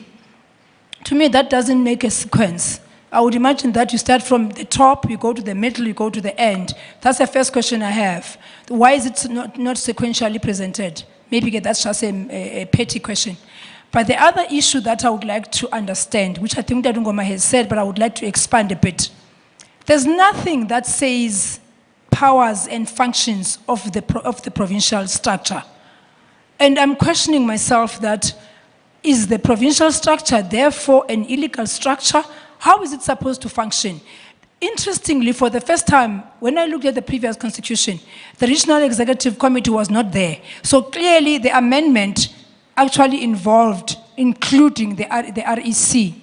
To me, that doesn't make a sequence. I would imagine that you start from the top, you go to the middle, you go to the end. That's the first question I have. Why is it not sequentially presented? Maybe that's just a petty question. But the other issue that I would like to understand, which I think Dadungoma has said, but I would like to expand a bit. There's nothing that says powers and functions of the provincial structure. And I'm questioning myself that, is the provincial structure therefore an illegal structure? How is it supposed to function? Interestingly, for the first time, when I looked at the previous constitution, the Regional Executive Committee was not there. So clearly the amendment actually involved including the REC.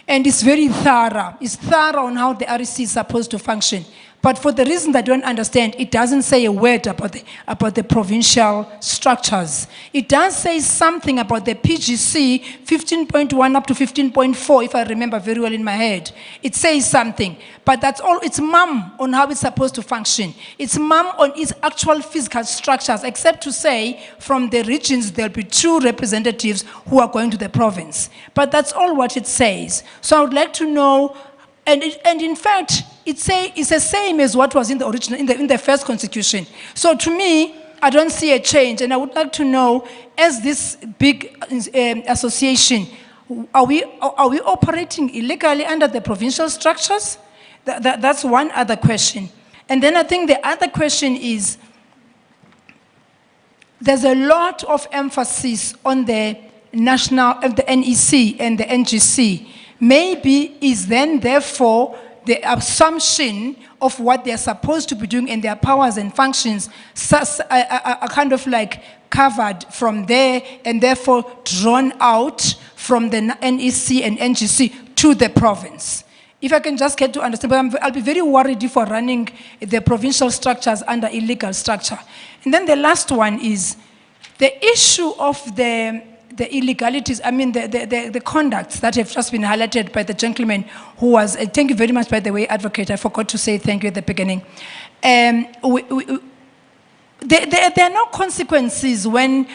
And it's very thorough. It's thorough on how the REC is supposed to function. But for the reason I don't understand, it doesn't say a word about the provincial structures. It does say something about the PGC 15.1 up to 15.4, if I remember very well in my head. It says something, but that's all. It's mum on how it's supposed to function. It's mum on its actual physical structures, except to say from the regions there'll be 2 representatives who are going to the province. But that's all what it says. So I would like to know. And in fact, it's the same as what was in the original, in the first constitution. So to me, I don't see a change, and I would like to know, as this big association, are we operating illegally under the provincial structures? That's one other question. And then I think the other question is, there's a lot of emphasis on the the NEC and the NGC. Maybe is then therefore the assumption of what they're supposed to be doing and their powers and functions are kind of like covered from there and therefore drawn out from the NEC and NGC to the province. If I can just get to understand, but I'll be very worried if we're running the provincial structures under illegal structure. And then the last one is the issue of the illegalities, I mean, the conducts that have just been highlighted by the gentleman who was, thank you very much, by the way, advocate, I forgot to say thank you at the beginning. There are no consequences when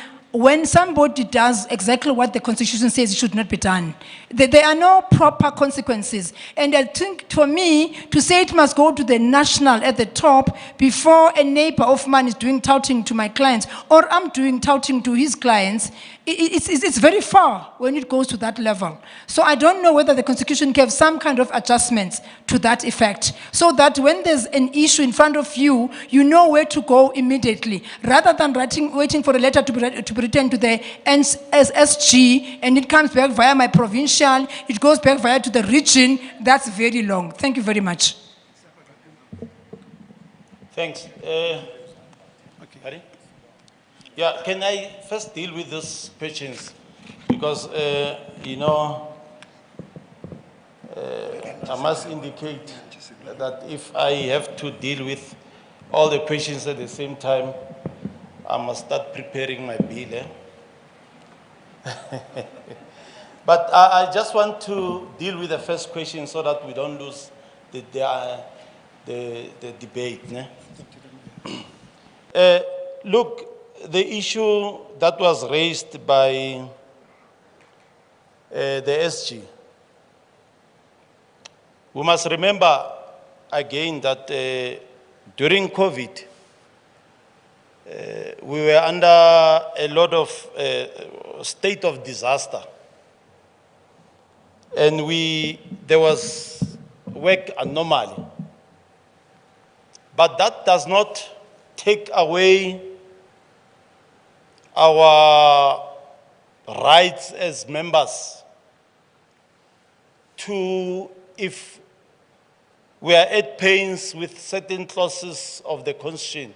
somebody does exactly what the Constitution says it should not be done. There are no proper consequences. And I think for me, to say it must go to the national at the top before a neighbor of mine is doing touting to my clients, or I'm doing touting to his clients, it's very far when it goes to that level. So I don't know whether the Constitution can have some kind of adjustments to that effect, so that when there's an issue in front of you, you know where to go immediately, rather than waiting for a letter to be written to the SSG, and it comes back via my provincial, it goes back via to the region. That's very long. Thank you very much. Thanks. Pardon? Yeah, can I first deal with these questions? Because, you know, I must indicate that if I have to deal with all the questions at the same time, I must start preparing my bill. But I just want to deal with the first question so that we don't lose the debate. Look, the issue that was raised by the SG, we must remember again that during COVID, we were under a lot of state of disaster. And there was work anomaly. But that does not take away our rights as members to, if we are at pains with certain clauses of the Constitution,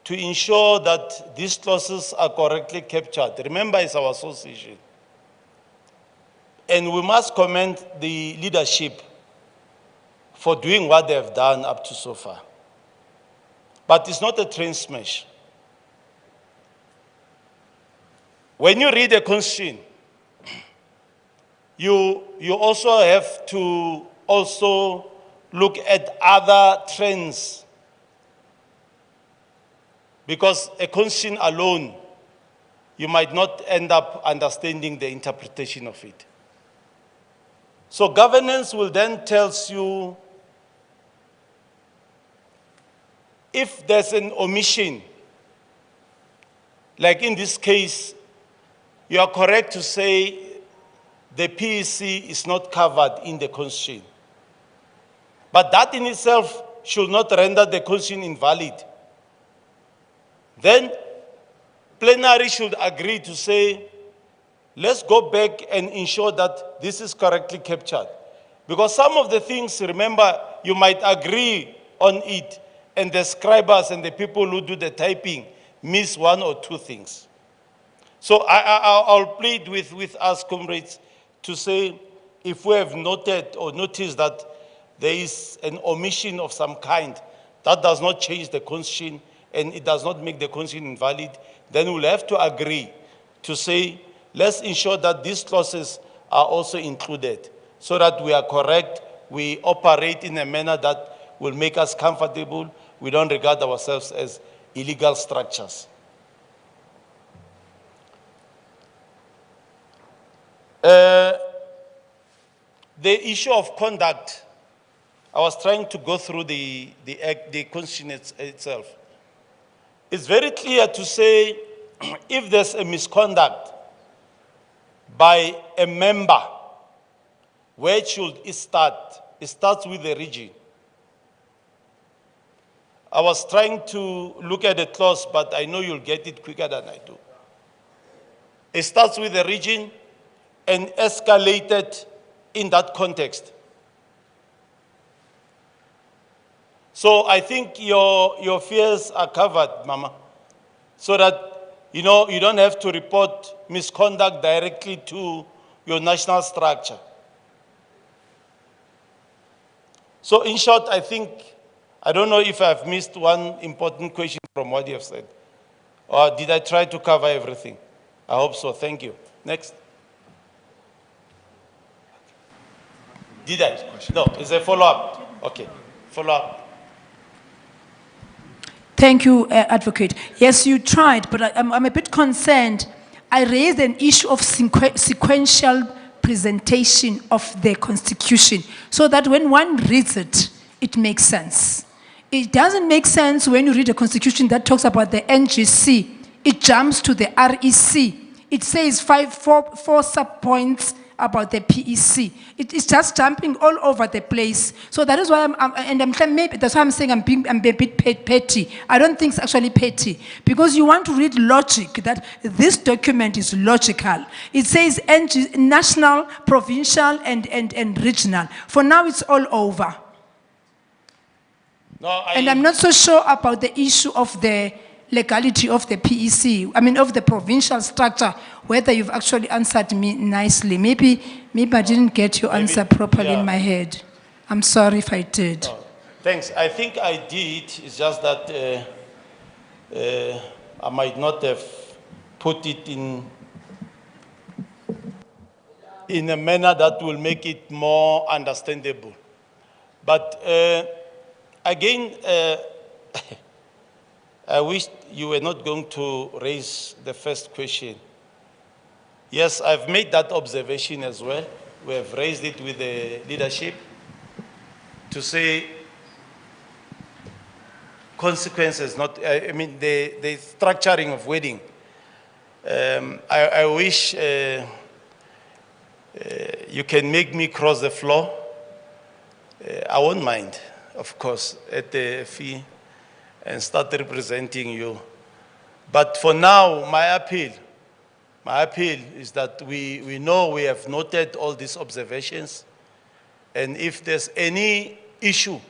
to ensure that these clauses are correctly captured. Remember, it's our association. And we must commend the leadership for doing what they have done up to so far. But it's not a train smash. When you read the Constitution, you also have to also look at other trends, because a Constitution alone, you might not end up understanding the interpretation of it. So governance will then tell you if there's an omission, like in this case, you are correct to say the PEC is not covered in the Constitution. But that in itself should not render the Constitution invalid. Then plenary should agree to say, let's go back and ensure that this is correctly captured. Because some of the things, remember, you might agree on it, and the scribers and the people who do the typing miss one or two things. So I'll plead with us, comrades, to say, if we have noted or noticed that there is an omission of some kind, that does not change the Constitution, and it does not make the Constitution invalid, then we'll have to agree to say, let's ensure that these clauses are also included, so that we are correct, we operate in a manner that will make us comfortable, we don't regard ourselves as illegal structures. The issue of conduct, I was trying to go through the Constitution itself. It's very clear to say, if there's a misconduct by a member, where should it start? It starts with the region. I was trying to look at the clause, but I know you'll get it quicker than I do. It starts with the region and escalated in that context. So I think your fears are covered, Mama, so that you don't have to report misconduct directly to your national structure. So in short, I don't know if I've missed one important question from what you have said. Or did I try to cover everything? I hope so. Thank you. Next. Did I? No, it's a follow-up. Okay, follow-up. Thank you, Advocate. Yes, you tried, but I'm a bit concerned. I raised an issue of sequential presentation of the Constitution so that when one reads it, it makes sense. It doesn't make sense when you read a Constitution that talks about the NGC. It jumps to the REC. It says four sub-points about the PEC. It's just jumping all over the place. So that is why maybe that's why I'm saying I'm a bit petty. I don't think it's actually petty because you want to read logic, that this document is logical. It says national, provincial, and regional. For now, it's all over. No, And I'm not so sure about the issue of the legality of the PEC, of the provincial structure, whether you've actually answered me nicely. Maybe I didn't get your answer properly in my head. I'm sorry if I did. No, thanks. I think I did. It's just that I might not have put it in a manner that will make it more understandable. But again, I wish you were not going to raise the first question. Yes, I've made that observation as well. We have raised it with the leadership to say consequences, not, the structuring of wedding. I wish you can make me cross the floor. I won't mind, of course, at the fee and start representing you. But for now, my appeal is that we know we have noted all these observations, and if there's any issue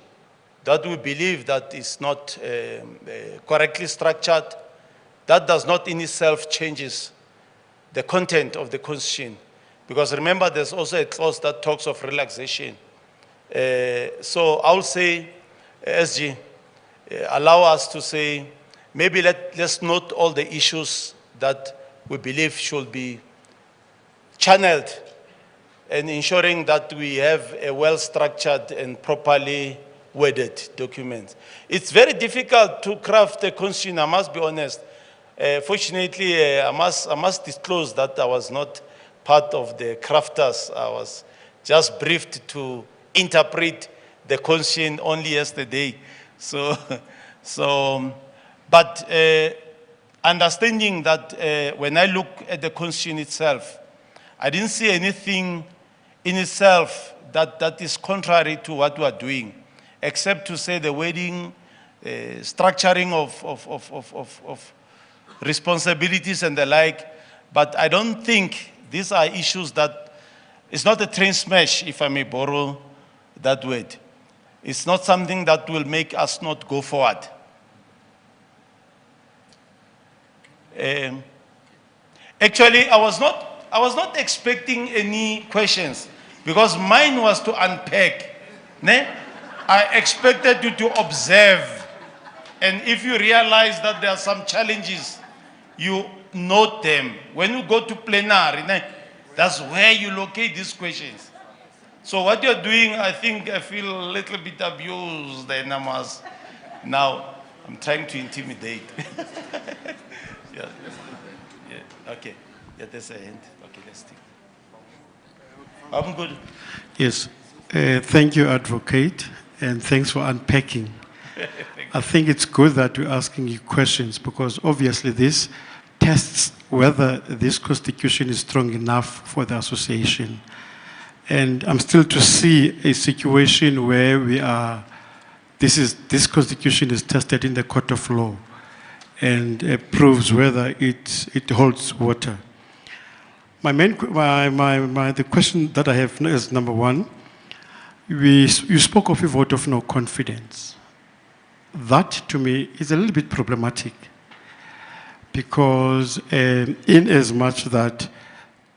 that we believe that is not correctly structured, that does not in itself changes the content of the Constitution. Because remember, there's also a clause that talks of relaxation. So I'll say, SG, allow us to say, maybe let's note all the issues that we believe should be channeled and ensuring that we have a well-structured and properly worded document. It's very difficult to craft a constitution, I must be honest. Fortunately, I must disclose that I was not part of the crafters. I was just briefed to interpret the constitution only yesterday. But understanding that when I look at the constitution itself, I didn't see anything in itself that is contrary to what we are doing, except to say the wording, structuring of responsibilities and the like. But I don't think these are issues that, it's not a train smash, if I may borrow that word. It's not something that will make us not go forward. Actually, I was not expecting any questions because mine was to unpack. Ne? I expected you to observe, and if you realize that there are some challenges, you note them. When you go to plenary, ne, that's where you locate these questions. So what you're doing, I think I feel a little bit abused, now I'm trying to intimidate. Yeah. Okay. Yeah, there's a hand. Okay, let's take. I'm good. Yes. Thank you, Advocate, and thanks for unpacking. I think it's good that we're asking you questions because obviously this tests whether this constitution is strong enough for the association. And I'm still to see a situation where we are, this constitution is tested in the court of law and proves whether it holds water. The question that I have is number one, you spoke of a vote of no confidence. That to me is a little bit problematic because in as much that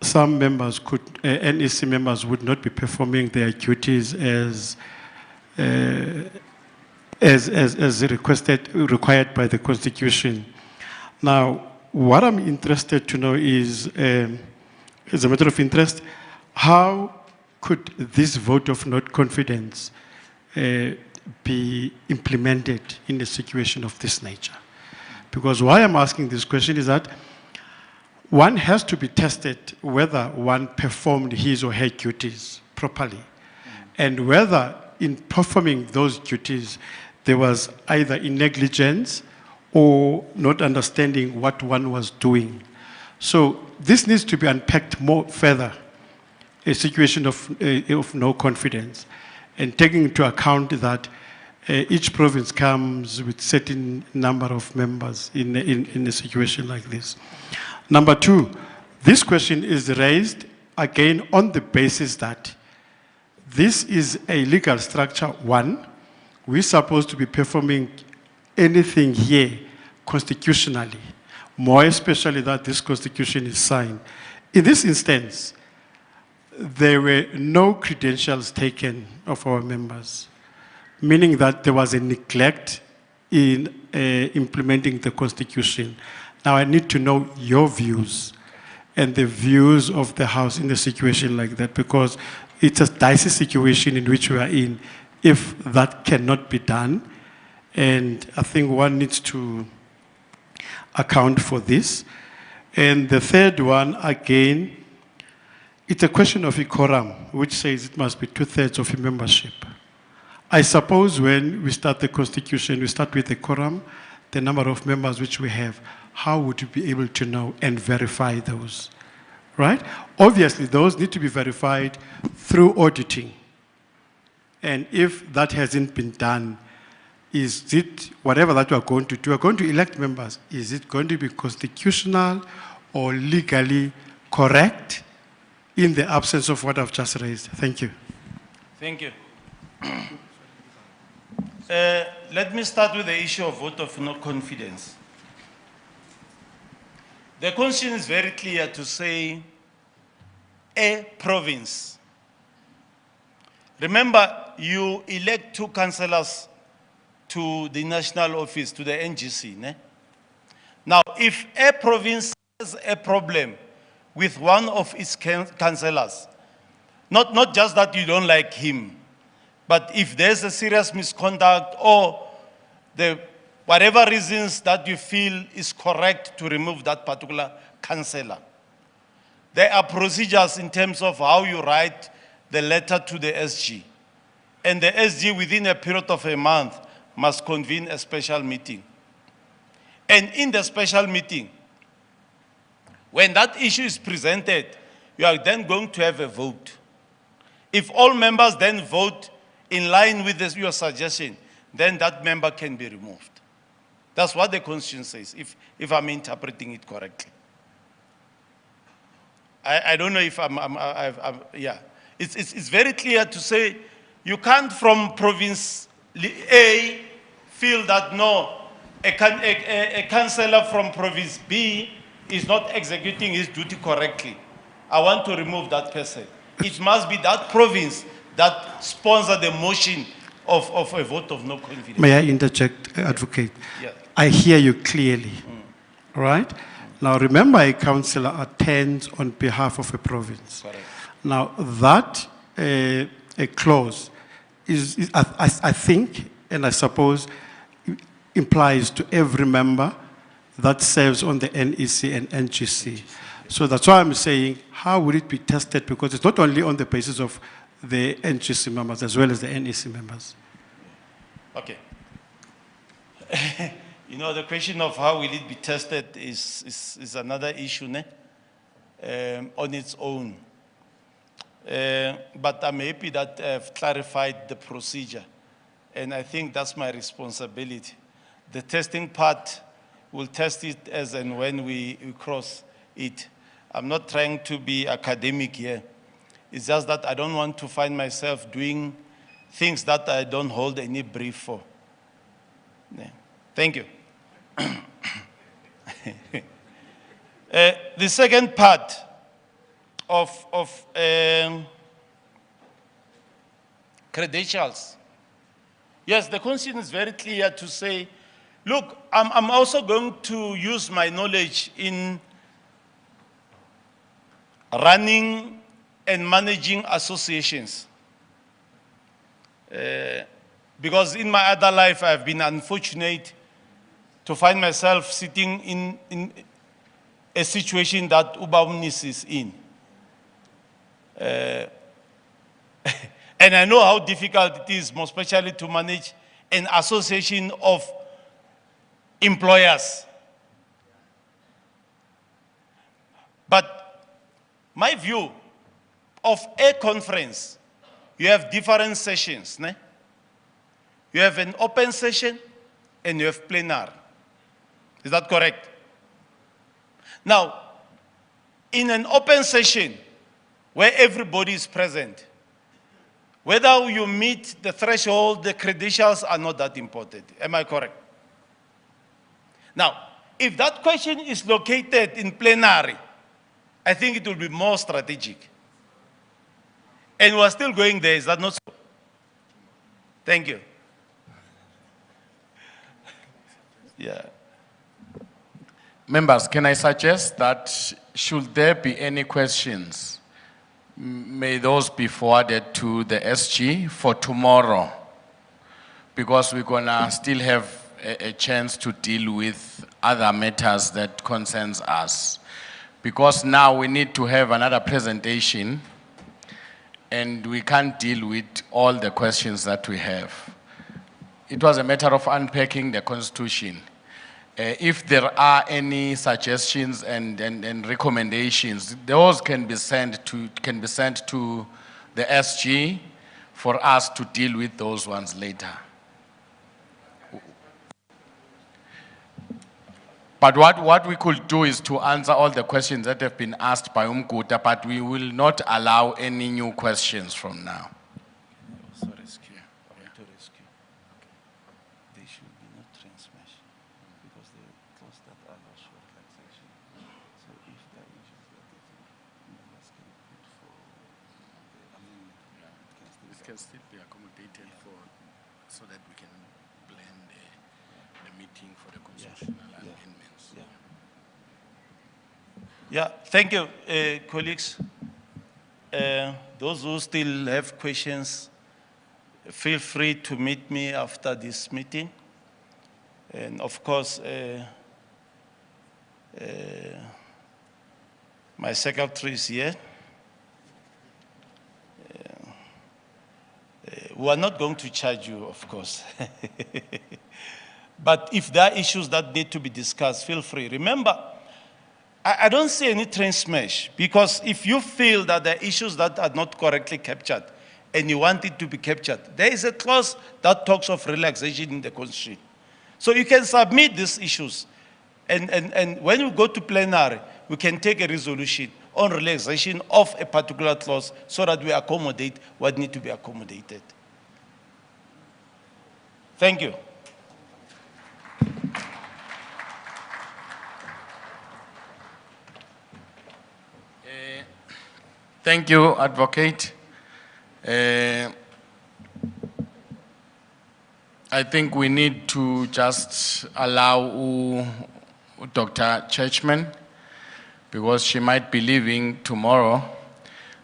some members NEC members would not be performing their duties as as required by the Constitution. Now, what I'm interested to know is, as a matter of interest, how could this vote of not confidence be implemented in a situation of this nature? Because why I'm asking this question is that one has to be tested whether one performed his or her duties properly, and whether in performing those duties there was either in negligence or not understanding what one was doing. So this needs to be unpacked more further, a situation of no confidence, and taking into account that each province comes with certain number of members in a situation like this. Number two, this question is raised again on the basis that this is a legal structure. One, we're supposed to be performing anything here constitutionally, more especially that this constitution is signed. In this instance, there were no credentials taken of our members, meaning that there was a neglect in implementing the constitution. Now I need to know your views and the views of the House in a situation like that, because it's a dicey situation in which we are in if that cannot be done. And I think one needs to account for this. And the third one, again, it's a question of a quorum, which says it must be 2/3 of your membership. I suppose when we start the constitution, we start with the quorum, the number of members which we have. How would you be able to know and verify those, right? Obviously, those need to be verified through auditing. And if that hasn't been done, is it, whatever that we are going to do, we're going to elect members, is it going to be constitutional or legally correct in the absence of what I've just raised? Thank you. Thank you. Let me start with the issue of vote of no confidence. The Constitution is very clear to say a province. Remember, you elect 2 councillors to the national office, to the NGC. Ne? Now, if a province has a problem with one of its councillors, not just that you don't like him, but if there's a serious misconduct or whatever reasons that you feel is correct to remove that particular councillor, there are procedures in terms of how you write the letter to the SG. And the SG, within a period of a month, must convene a special meeting. And in the special meeting, when that issue is presented, you are then going to have a vote. If all members then vote in line with your suggestion, then that member can be removed. That's what the Constitution says, if I'm interpreting it correctly. I don't know if yeah. It's very clear to say you can't from province A feel that no, a councillor from province B is not executing his duty correctly. I want to remove that person. It must be that province that sponsor the motion of a vote of no confidence. May I interject, Advocate? Yeah. I hear you clearly, right? Now remember, a councillor attends on behalf of a province. Correct. Now that a clause is I think, and I suppose, implies to every member that serves on the NEC and NGC. So that's why I'm saying, how would it be tested? Because it's not only on the basis of the NGC members as well as the NEC members. Okay. You know, the question of how will it be tested is another issue, ne? On its own. But I'm happy that I've clarified the procedure. And I think that's my responsibility. The testing part, we'll test it as and when we cross it. I'm not trying to be academic here. It's just that I don't want to find myself doing things that I don't hold any brief for. Yeah. Thank you. The second part of credentials. Yes, the constitution is very clear to say, look, I'm also going to use my knowledge in running and managing associations. Because in my other life, I've been unfortunate to find myself sitting in a situation that Ubawunis is in. And I know how difficult it is, most especially to manage an association of employers. But my view of a conference, you have different sessions. Ne? You have an open session and you have plenary. Is that correct? Now, in an open session where everybody is present, whether you meet the threshold, the credentials are not that important. Am I correct? Now, if that question is located in plenary, I think it will be more strategic. And we're still going there, is that not so? Thank you. Yeah. Members, can I suggest that should there be any questions, may those be forwarded to the SG for tomorrow, because we're gonna still have a chance to deal with other matters that concerns us. Because now we need to have another presentation and we can't deal with all the questions that we have. It was a matter of unpacking the Constitution. If there are any suggestions and recommendations, those can be sent to the SG for us to deal with those ones later. But what we could do is to answer all the questions that have been asked by Umguta, but we will not allow any new questions from now. Can still be accommodated so that we can blend the meeting for the constitutional amendments. Yeah, thank you, colleagues. Those who still have questions, feel free to meet me after this meeting. And of course, my secretary is here. We are not going to charge you, of course. But if there are issues that need to be discussed, feel free. Remember, I don't see any train smash, because if you feel that there are issues that are not correctly captured and you want it to be captured, there is a clause that talks of relaxation in the Constitution. So you can submit these issues. And when you go to plenary, we can take a resolution on relaxation of a particular clause so that we accommodate what needs to be accommodated. Thank you. Thank you, Advocate. I think we need to just allow Dr. Churchman, because she might be leaving tomorrow.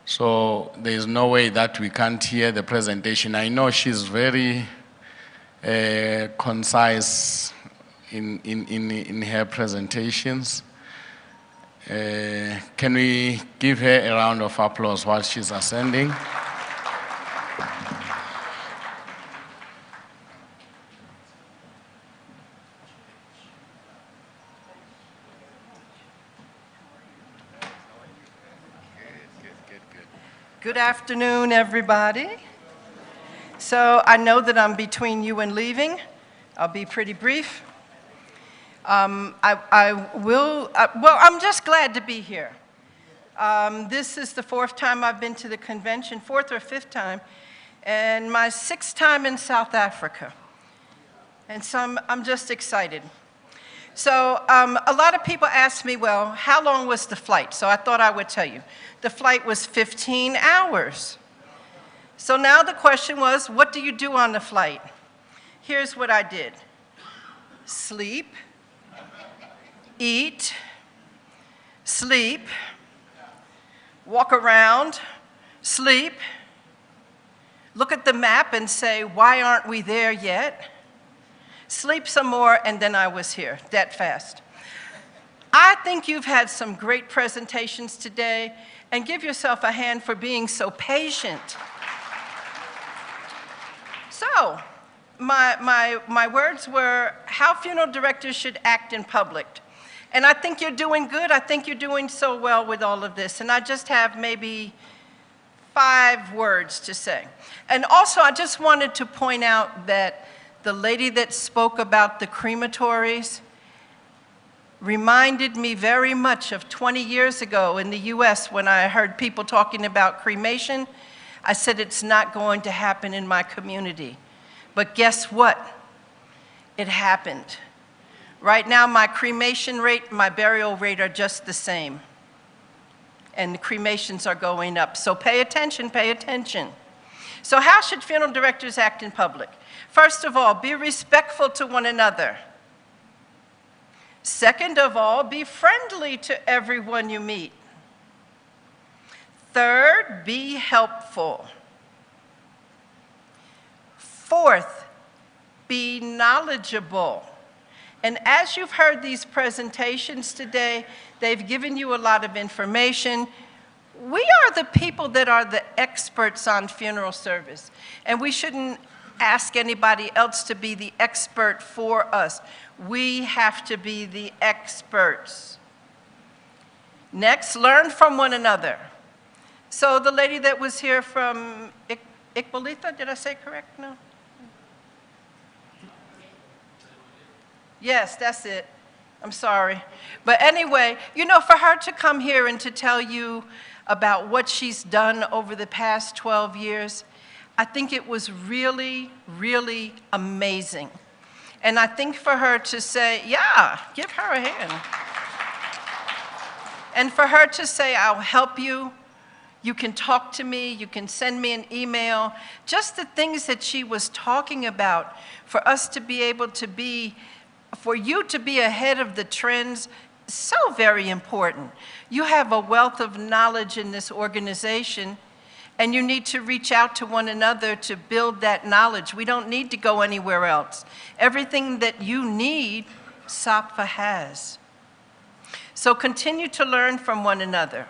So there is no way that we can't hear the presentation. I know she's very concise in her presentations. Can we give her a round of applause while she's ascending? Good afternoon, everybody. So I know that I'm between you and leaving. I'll be pretty brief. Well, I'm just glad to be here. This is the fourth time I've been to the convention, fourth or fifth time, and my sixth time in South Africa. And so I'm just excited. So a lot of people ask me, well, how long was the flight? So I thought I would tell you. The flight was 15 hours. So now the question was, what do you do on the flight? here's what I did. Sleep, eat, sleep, walk around, sleep, look at the map and say, why aren't we there yet? Sleep some more, and then I was here, that fast. I think you've had some great presentations today, and give yourself a hand for being so patient. So, my words were how funeral directors should act in public. And I think you're doing good. I think you're doing so well with all of this. And I just have maybe 5 words to say. And also, I just wanted to point out that the lady that spoke about the crematories reminded me very much of 20 years ago in the US when I heard people talking about cremation. I said, it's not going to happen in my community. But guess what? It happened. Right now, my cremation rate, my burial rate are just the same. And the cremations are going up. So pay attention, pay attention. So how should funeral directors act in public? First of all, be respectful to one another. Second of all, be friendly to everyone you meet. Third, be helpful. Fourth, be knowledgeable. And as you've heard these presentations today, they've given you a lot of information. We are the people that are the experts on funeral service, and we shouldn't ask anybody else to be the expert for us. We have to be the experts. Next, learn from one another. So the lady that was here from Iqbalita, did I say correct? No? Yes, that's it. I'm sorry. But anyway, you know, for her to come here and to tell you about what she's done over the past 12 years, I think it was really, really amazing. And I think for her to say, yeah, give her a hand. And for her to say, I'll help you, you can talk to me, you can send me an email, just the things that she was talking about, for us to be able to be, for you to be ahead of the trends, so very important. You have a wealth of knowledge in this organization, and you need to reach out to one another to build that knowledge. We don't need to go anywhere else. Everything that you need, SAFPA has. So continue to learn from one another.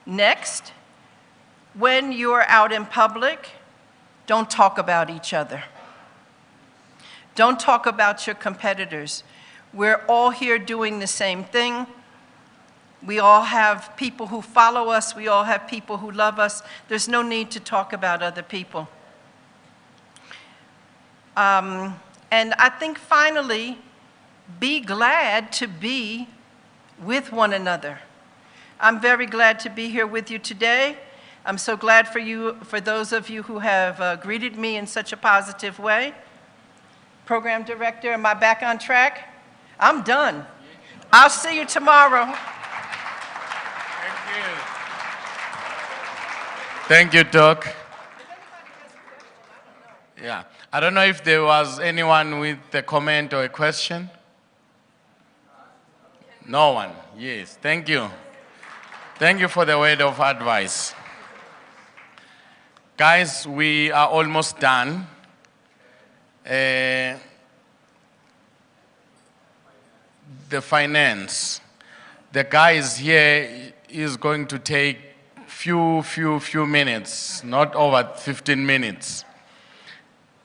Next, when you're out in public, don't talk about each other. Don't talk about your competitors. We're all here doing the same thing. We all have people who follow us. We all have people who love us. There's no need to talk about other people. And I think finally, be glad to be with one another. I'm very glad to be here with you today. I'm so glad for you, for those of you who have greeted me in such a positive way. Program Director, am I back on track? I'm done. I'll see you tomorrow. Thank you, Doc. Yeah, I don't know if there was anyone with a comment or a question. No one, yes, thank you. Thank you for the word of advice. Guys, we are almost done. The finance. The guys here is going to take few minutes, not over 15 minutes,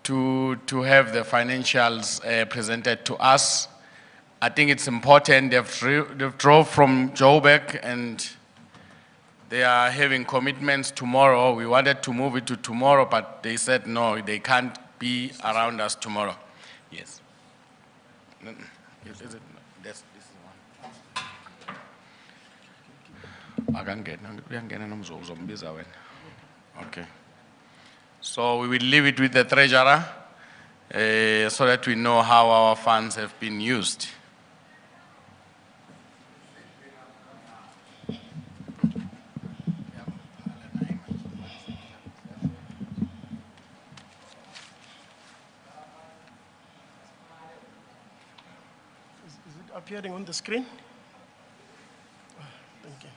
to have the financials presented to us. I think it's important. They've drove from Joburg and they are having commitments tomorrow. We wanted to move it to tomorrow, but they said no, they can't be around us tomorrow. Yes. Is it? This is one. Okay. So we will leave it with the treasurer so that we know how our funds have been used. Is it appearing on the screen? Thank you.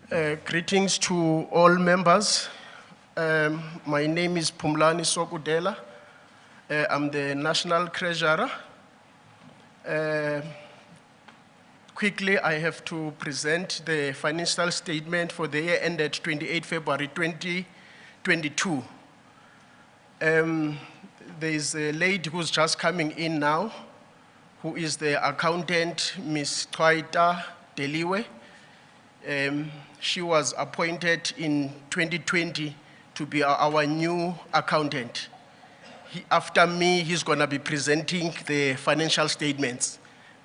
Okay. Greetings to all members. My name is Pumlani Sokudela. I'm the National Treasurer. Quickly, I have to present the financial statement for the year ended 28 February 2022. There's a lady who's just coming in now, who is the accountant, Ms. Twaita Deliwe. She was appointed in 2020 to be our new accountant. After me, he's gonna be presenting the financial statements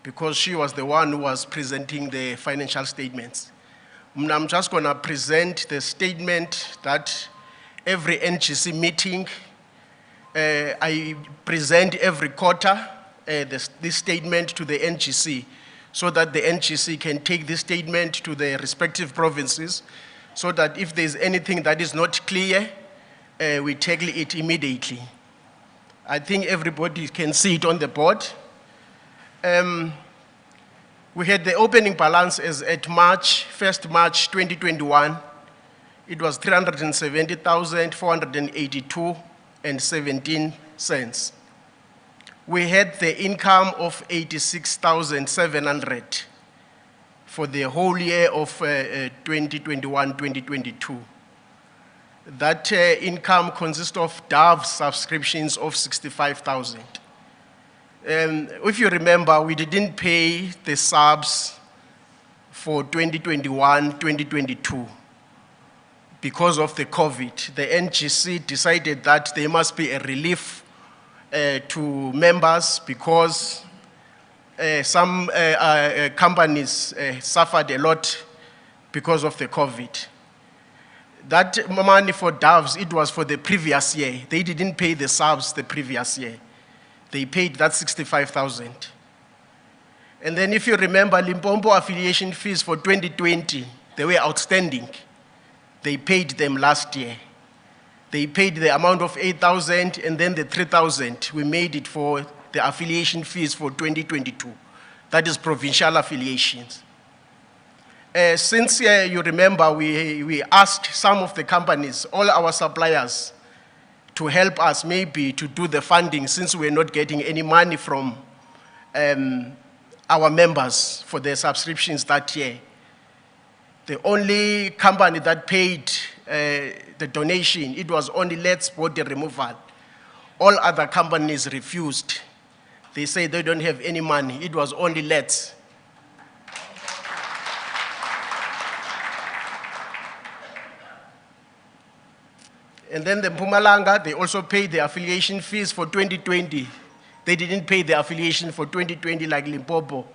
because she was the one who was presenting the financial statements. I'm just gonna present the statement that every NGC meeting, I present every quarter this statement to the NGC so that the NGC can take this statement to the respective provinces so that if there's anything that is not clear, we tackle it immediately. I think everybody can see it on the board. We had the opening balance as at 1st March 2021. It was 370,482.17 cents. We had the income of 86,700 for the whole year of 2021-2022. That income consists of DAV subscriptions of 65,000. If you remember, we didn't pay the subs for 2021-2022 because of the COVID. The NGC decided that there must be a relief to members because some companies suffered a lot because of the COVID. That money for DAVs, it was for the previous year. They didn't pay the subs the previous year. They paid that 65,000. And then if you remember, Limpopo affiliation fees for 2020, they were outstanding. They paid them last year. They paid the amount of 8,000 and then the 3,000. We made it for the affiliation fees for 2022. That is provincial affiliations. Since you remember, we asked some of the companies, all our suppliers, to help us maybe to do the funding since we're not getting any money from our members for their subscriptions that year. The only company that paid the donation, it was only Let's Body Removal. All other companies refused. They say they don't have any money. It was only Let's. And then the Mpumalanga, they also paid the affiliation fees for 2020. They didn't pay the affiliation for 2020 like Limpopo.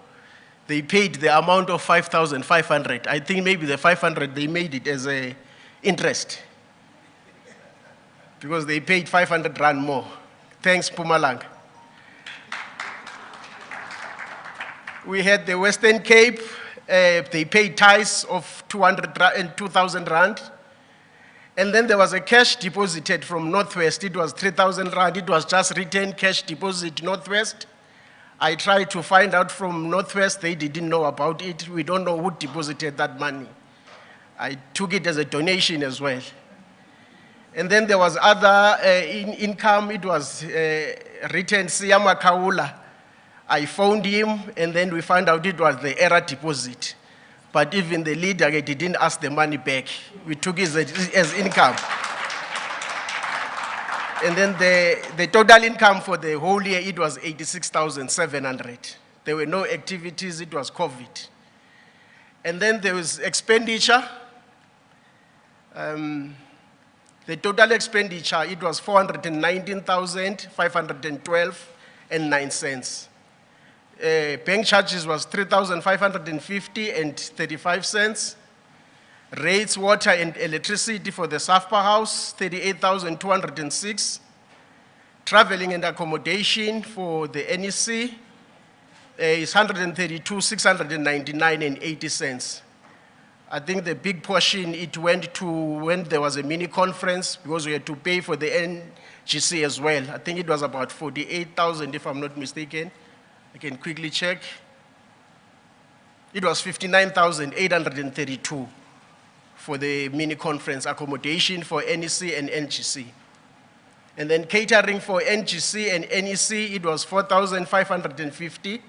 They paid the amount of 5,500. I think maybe the 500, they made it as a interest because they paid 500 rand more. Thanks, Mpumalanga. We had the Western Cape. They paid tithes of 2,000 rand. And then there was a cash deposited from Northwest. It was 3,000 rand. It was just written cash deposit Northwest. I tried to find out from Northwest. They didn't know about it. We don't know who deposited that money. I took it as a donation as well. And then there was other income. It was written Siyama Kaula. I phoned him, and then we found out it was the error deposit. But even the leader didn't ask the money back. We took it as income. And then the total income for the whole year, it was 86,700. There were no activities, it was COVID. And then there was expenditure. The total expenditure, it was 419,512.09 cents. Bank charges was 3,550.35 cents. Rates, water and electricity for the SAFPA house, 38,206. Traveling and accommodation for the NEC is 132,699.80 cents. I think the big portion, it went to when there was a mini conference because we had to pay for the GC as well. I think it was about 48,000 if I'm not mistaken. I can quickly check. It was 59,832 for the mini conference accommodation for NEC and NGC. And then catering for NGC and NEC, it was 4,550.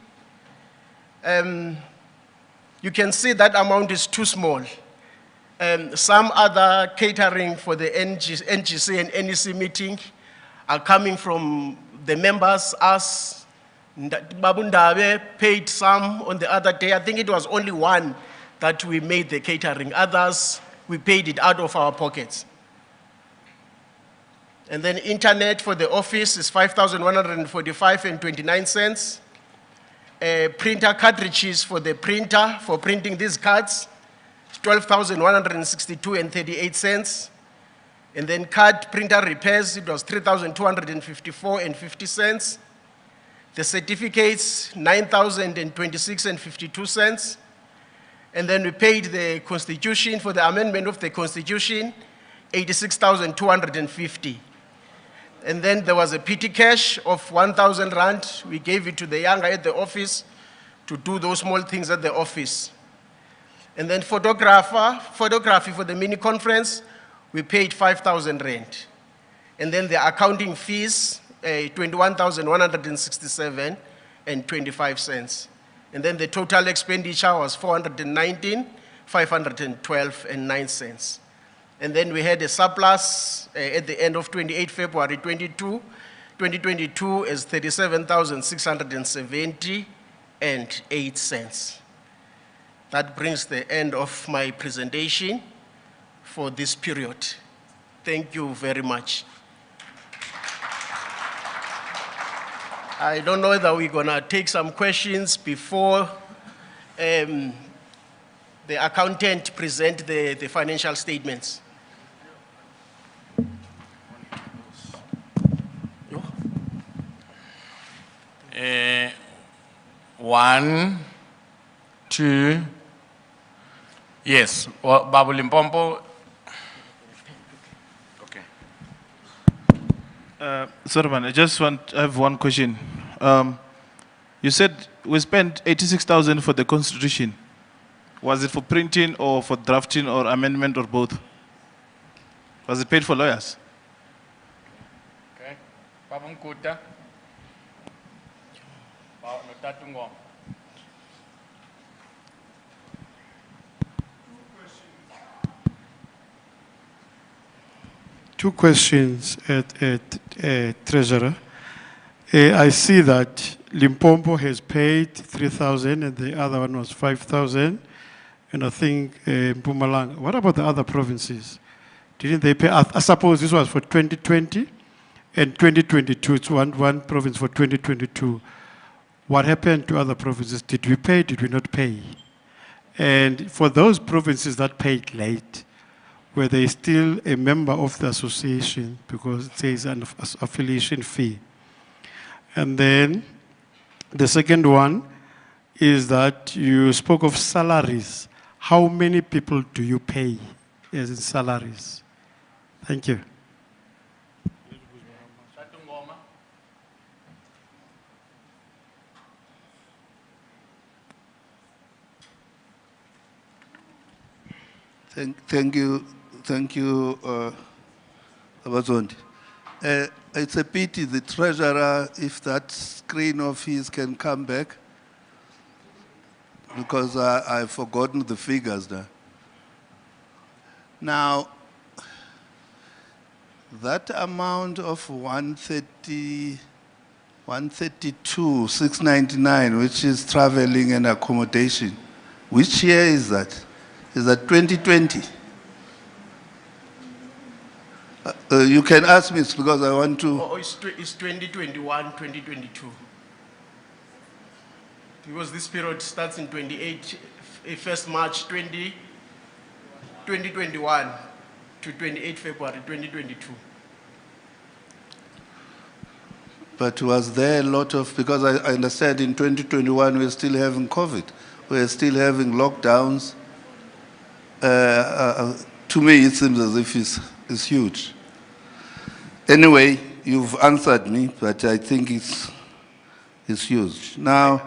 You can see that amount is too small. Some other catering for the NGC and NEC meeting are coming from the members. Us, Babundabe paid some on the other day. I think it was only one that we made the catering. Others, we paid it out of our pockets. And then internet for the office is 5,145 and 29 cents. Printer cartridges for the printer for printing these cards, 12,162 and 38 cents. And then card printer repairs, it was 3,254 and 50 cents. The certificates, 9,026 and 52 cents. And then we paid the constitution for the amendment of the constitution, 86,250. And then there was a petty cash of 1,000 rand. We gave it to the young guy at the office to do those small things at the office. And then photography for the mini conference, we paid 5,000 rand. And then the accounting fees, 21,167 and 25 cents. And then the total expenditure was 419,512 and 9 cents. And then we had a surplus at the end of 28 February 2022 as 37,670 and 8 cents. That brings the end of my presentation for this period. Thank you very much. I don't know whether we're gonna take some questions before the accountant present the financial statements. One, two, yes, Babu Limpompo. Okay. Sorry, man, I have one question. You said we spent 86,000 for the constitution. Was it for printing or for drafting or amendment or both? Was it paid for lawyers? Okay. Babu Mkuta. Notatu Ngoma. Two questions at Treasurer. I see that Limpopo has paid 3,000 and the other one was 5,000. And I think Mpumalanga. What about the other provinces? Didn't they pay? I suppose this was for 2020 and 2022. It's one province for 2022. What happened to other provinces? Did we pay? Did we not pay? And for those provinces that paid late, were they still a member of the association because it says an affiliation fee? And then the second one is that you spoke of salaries. How many people do you pay as in salaries? Thank you. Thank you, Abazondi. It's a pity the treasurer, if that screen of his can come back, because I've forgotten the figures now. Now, that amount of 132,699, which is traveling and accommodation, which year is that? Is that 2020? You can ask me because I want to. Oh, it's 2021, 2022. Because this period starts in 1st March 2021 to 28 February 2022. But was there a lot of, because I understand in 2021 we're still having COVID, we're still having lockdowns. To me, it seems as if it's huge. Anyway, you've answered me, but I think it's huge. Now,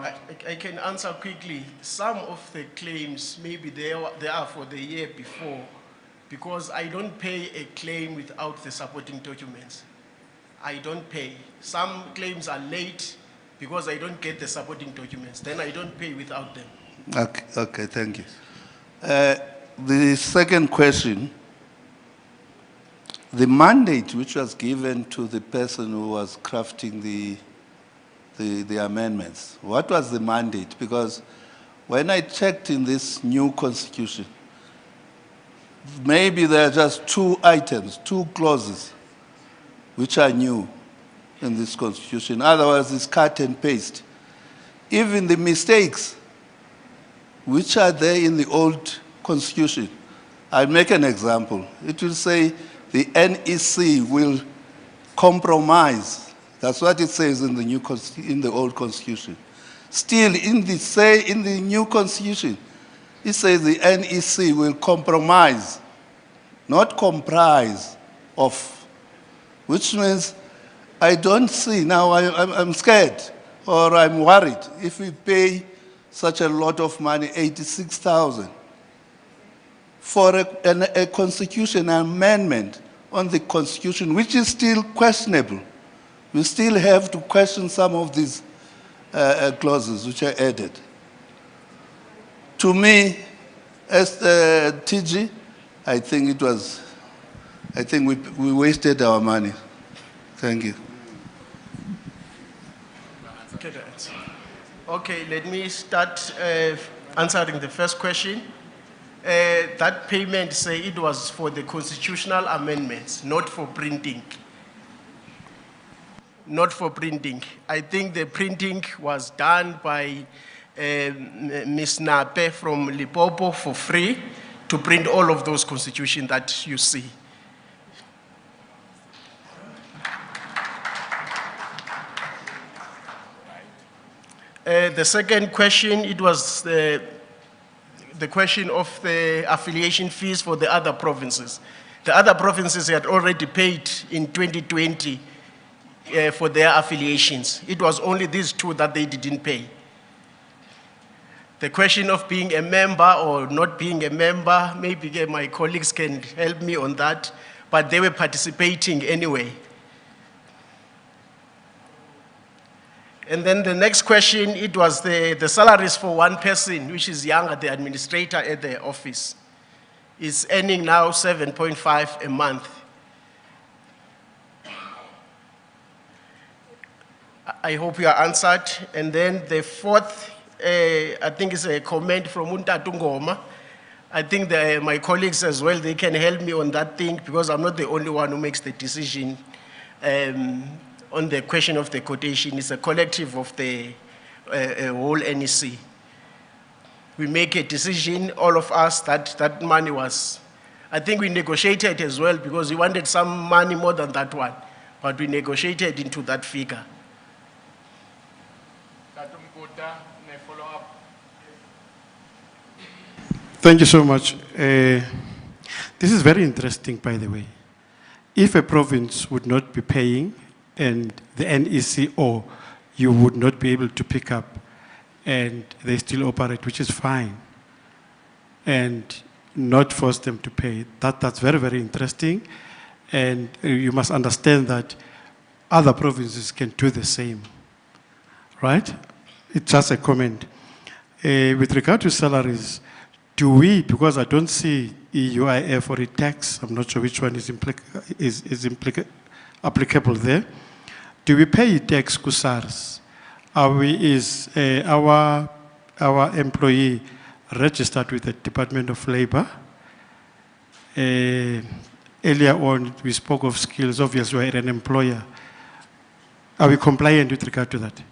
I can answer quickly. Some of the claims, maybe they are for the year before, because I don't pay a claim without the supporting documents. I don't pay. Some claims are late because I don't get the supporting documents. Then I don't pay without them. okay, thank you. The second question, the mandate which was given to the person who was crafting the amendments, what was the mandate? Because when I checked in this new constitution, maybe there are just 2 items, 2 clauses, which are new in this constitution. Otherwise, it's cut and paste. Even the mistakes which are there in the old constitution, I'll make an example. It will say the NEC will compromise. That's what it says in the old constitution. Still, in the new constitution, it says the NEC will compromise, not comprise of, which means I don't see now. I'm scared or I'm worried if we pay such a lot of money, 86,000, for a constitution amendment on the constitution, which is still questionable. We still have to question some of these clauses which are added. To me, as TG, I think we wasted our money. Thank you. Okay, let me start answering the first question. That payment, say it was for the constitutional amendments, not for printing. Not for printing. I think the printing was done by Ms. Nape from Limpopo for free to print all of those constitutions that you see. The second question, it was the question of the affiliation fees for the other provinces. The other provinces had already paid in 2020 for their affiliations. It was only these 2 that they didn't pay. The question of being a member or not being a member, maybe my colleagues can help me on that, but they were participating anyway. And then the next question, it was the salaries for one person, which is younger, the administrator at the office, is earning now 7.5 a month. I hope you are answered. And then the fourth, I think is a comment from Untatu Ngoma. I think my colleagues as well, they can help me on that thing because I'm not the only one who makes the decision on the question of the quotation. It's a collective of the whole NEC. We make a decision, all of us, that money was, I think we negotiated as well because we wanted some money more than that one, but we negotiated into that figure. Thank you so much. This is very interesting, by the way. If a province would not be paying and the NEC or you would not be able to pick up and they still operate, which is fine, and not force them to pay, that's very, very interesting. And you must understand that other provinces can do the same, right? It's just a comment. With regard to salaries, do we, because I don't see EUIF or tax, I'm not sure which one is applicable there. Do we pay tax to SARS? Is our employee registered with the Department of Labor? Earlier on, we spoke of skills. Obviously, we're an employer. Are we compliant with regard to that?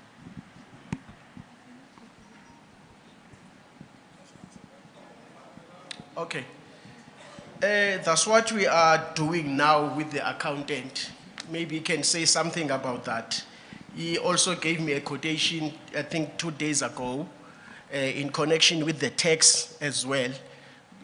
Okay. That's what we are doing now with the accountant. Maybe you can say something about that. He also gave me a quotation, I think 2 days ago, in connection with the tax as well.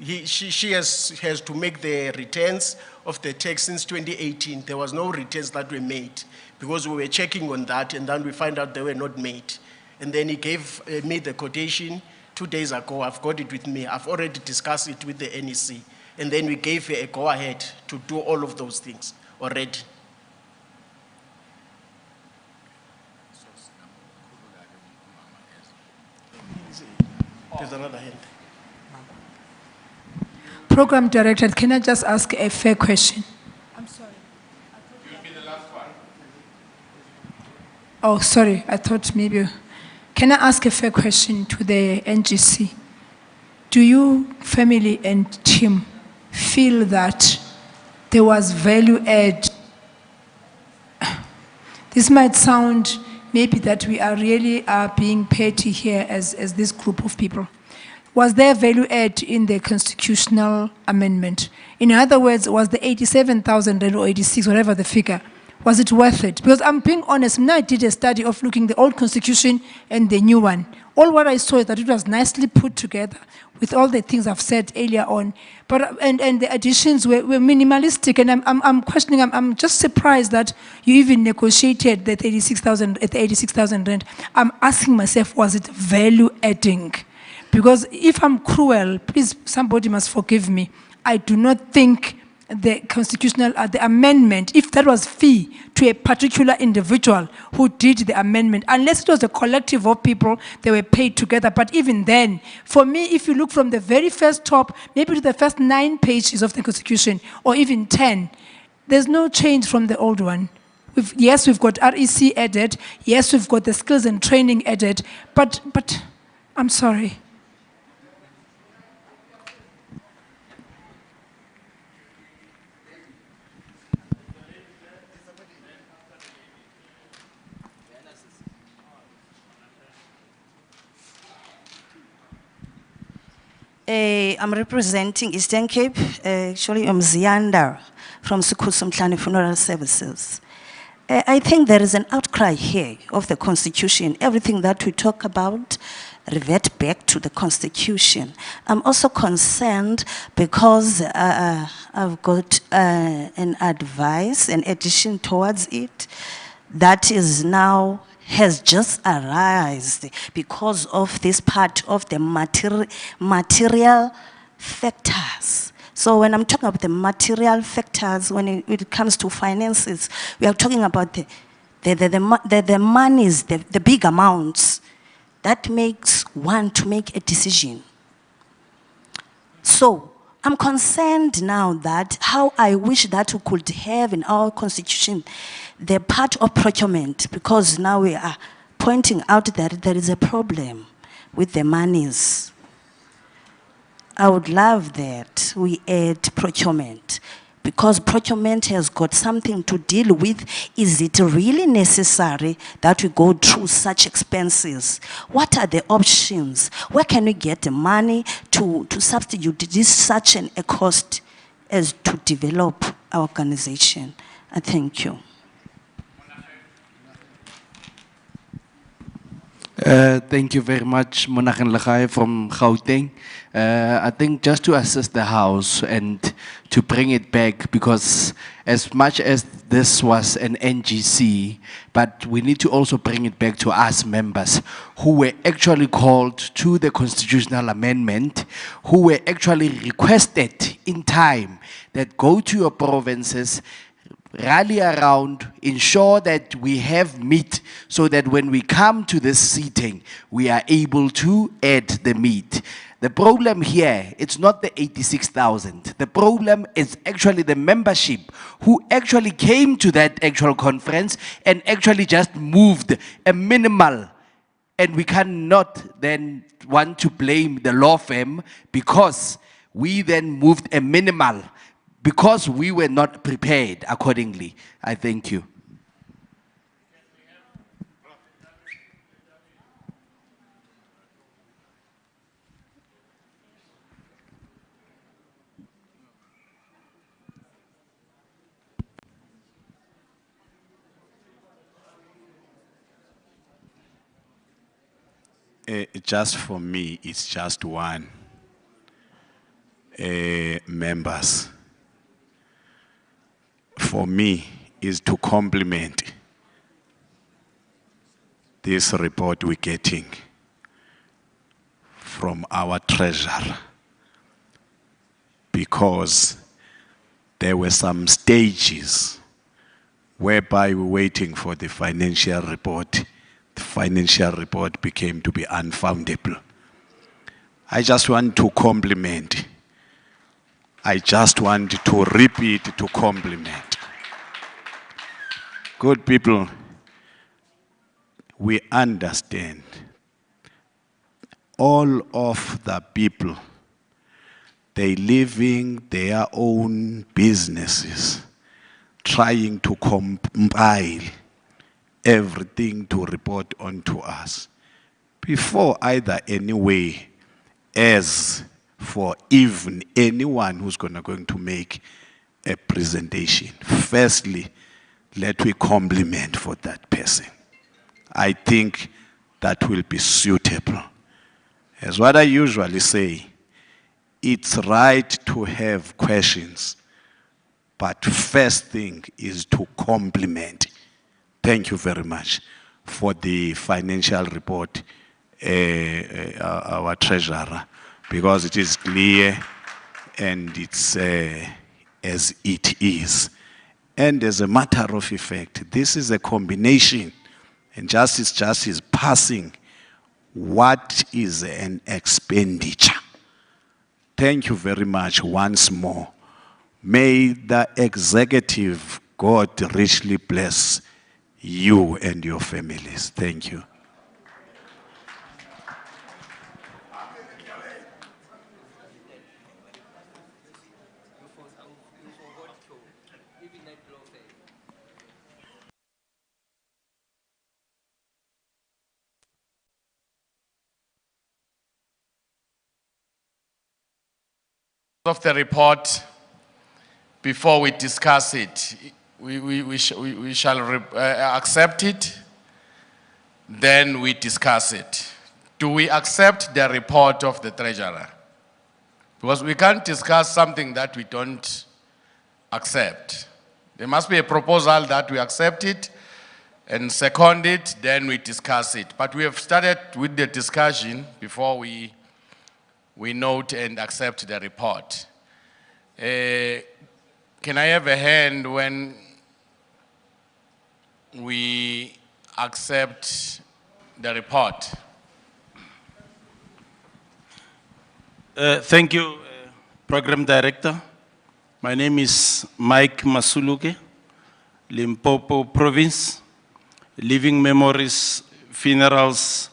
she has to make the returns of the tax since 2018. There was no returns that were made because we were checking on that and then we find out they were not made. And then he gave me the quotation 2 days ago. I've got it with me. I've already discussed it with the NEC. And then we gave her a go-ahead to do all of those things already. There's another hand. Program Director, can I just ask a fair question? I'm sorry. You'll be the last one. Oh, sorry. I thought maybe. Can I ask a fair question to the NGC? Do you, family and team, feel that there was value add? This might sound maybe that we are really being petty here as this group of people. Was there value add in the constitutional amendment? In other words, was the 87,000 or 86, whatever the figure, was it worth it? Because I'm being honest, now I did a study of looking the old constitution and the new one. All what I saw is that it was nicely put together with all the things I've said earlier on. But, and the additions were minimalistic, and I'm questioning, I'm just surprised that you even negotiated the 86,000 rand. I'm asking myself, was it value adding? Because if I'm cruel, please, somebody must forgive me. I do not think the constitutional, the amendment, if that was fee to a particular individual who did the amendment, unless it was a collective of people, they were paid together. But even then, for me, if you look from the very first top, maybe to the first 9 pages of the Constitution, or even 10, there's no change from the old one. Yes, we've got REC added. Yes, we've got the skills and training added. But I'm sorry. I'm representing Eastern Cape, actually I'm Zianda from Sukhusumhlane Funeral Services. I think there is an outcry here of the Constitution. Everything that we talk about revert back to the Constitution. I'm also concerned because I've got an advice, an addition towards it that is now has just arisen because of this part of the material factors. So when I'm talking about the material factors, when it comes to finances, we are talking about the monies, the big amounts that makes one to make a decision. So I'm concerned now that how I wish that we could have in our constitution the part of procurement, because now we are pointing out that there is a problem with the monies. I would love that we add procurement, because procurement has got something to deal with. Is it really necessary that we go through such expenses? What are the options? Where can we get the money to substitute this such a cost as to develop our organization? I thank you. Thank you very much, Monaghan Lagai from Gauteng. I think just to assist the House and to bring it back, because as much as this was an NGC, but we need to also bring it back to us members who were actually called to the constitutional amendment, who were actually requested in time that go to your provinces, rally around, ensure that we have meat so that when we come to this seating, we are able to add the meat. The problem here, it's not the 86,000. The problem is actually the membership who actually came to that actual conference and actually just moved a minimal. And we cannot then want to blame the law firm because we then moved a minimal, because we were not prepared accordingly. I thank you. Just for me, it's just one. members for me is to compliment this report we're getting from our treasurer, because there were some stages whereby we're waiting for the financial report. The financial report became to be unfoundable. I just want to compliment. I just want to repeat to compliment. Good people, we understand all of the people, they living their own businesses, trying to compile everything to report onto us. Before either anyway, as for even anyone who's going to make a presentation, firstly, let me compliment for that person. I think that will be suitable. As what I usually say, it's right to have questions, but first thing is to compliment. Thank you very much for the financial report, our treasurer, because it is clear and it's as it is. And as a matter of effect, this is a combination, and justice is passing what is an expenditure. Thank you very much once more. May the executive, God richly bless you and your families. Thank you. Of the report, before we discuss it, we shall accept it, then we discuss it. Do we accept the report of the treasurer? Because we can't discuss something that we don't accept. There must be a proposal that we accept it and second it, then we discuss it. But we have started with the discussion before we note and accept the report. Can I have a hand when we accept the report? Thank you, Program Director. My name is Mike Masuluke, Limpopo Province, Living Memories Funerals.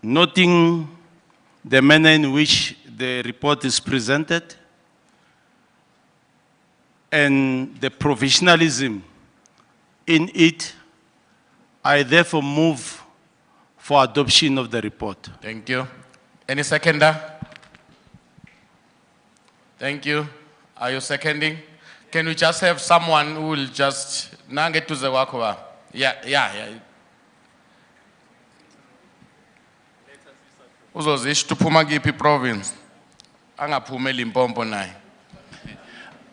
Noting the manner in which the report is presented and the professionalism in it, I therefore move for adoption of the report. Thank you. Any seconder? Thank you. Are you seconding? Can we just have someone who will just get to the Wakowa? Yeah. Uzozisho tuphuma kiphi province? Angaphume Limpopo naye.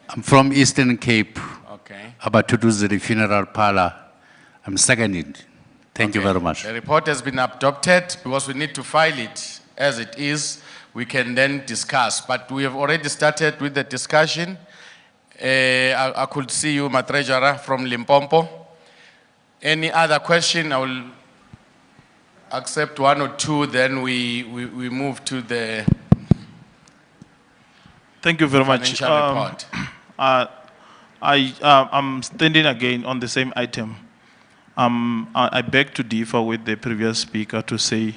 I'm from Eastern Cape. Okay. Abatutuziri Funeral Parlor. I'm seconding. Thank you very much. The report has been adopted because we need to file it as it is. We can then discuss, but we have already started with the discussion. I could see you, my treasurer, from Limpopo. Any other question? I will accept one or two, then we move to the Thank you very much. financial report. I'm standing again on the same item. I beg to differ with the previous speaker to say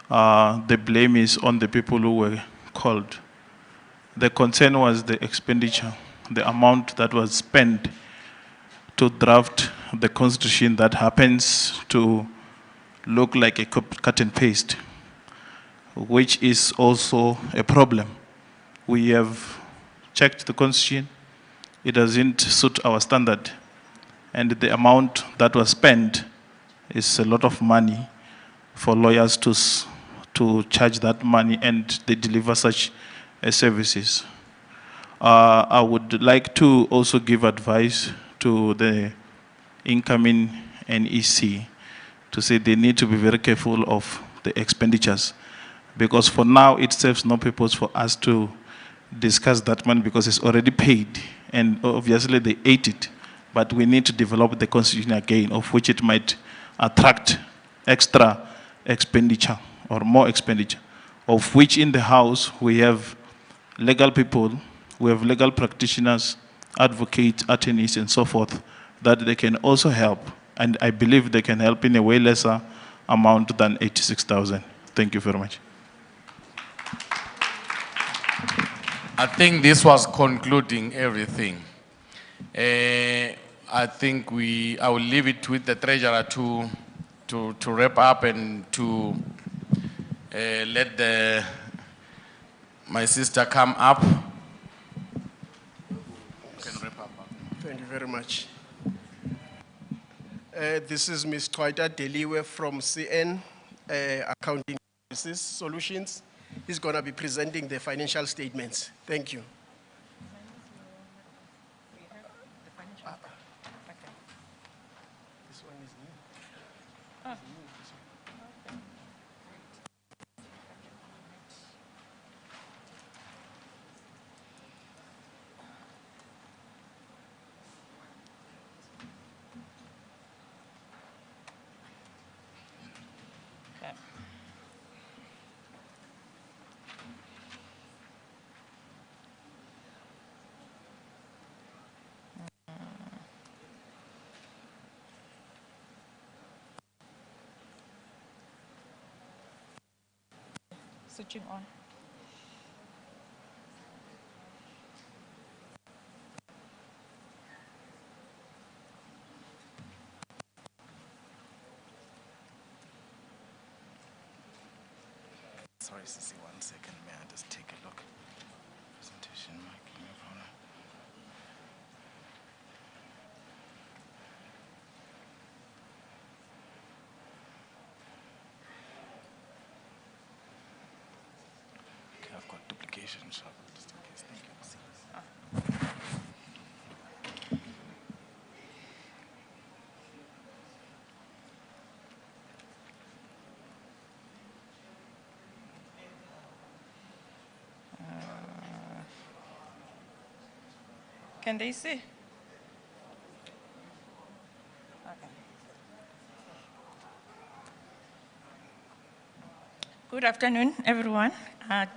the blame is on the people who were called. The concern was the expenditure, the amount that was spent to draft the constitution that happens to look like a cut and paste, which is also a problem. We have checked the constitution. It doesn't suit our standard. And the amount that was spent is a lot of money for lawyers to charge that money and they deliver such services. I would like to also give advice to the incoming NEC to say they need to be very careful of the expenditures, because for now it serves no purpose for us to discuss that money because it's already paid and obviously they ate it, but we need to develop the constitution again, of which it might attract extra expenditure or more expenditure, of which in the House we have legal people, we have legal practitioners, advocates, attorneys, and so forth, that they can also help. And I believe they can help in a way lesser amount than 86,000. Thank you very much. I think this was concluding everything. I think I will leave it with the treasurer to wrap up and to let my sister come up. Thank you very much. This is Ms. Twaita Deliwe from CN Accounting Services Solutions. He's going to be presenting the financial statements. Thank you. Switching on. Sorry, Sissy, 1 second. May I just take a look? Presentation, Mike, no problem. Okay, I've got duplication, so just in case. Thank you. Can they see? Okay. Good afternoon, everyone,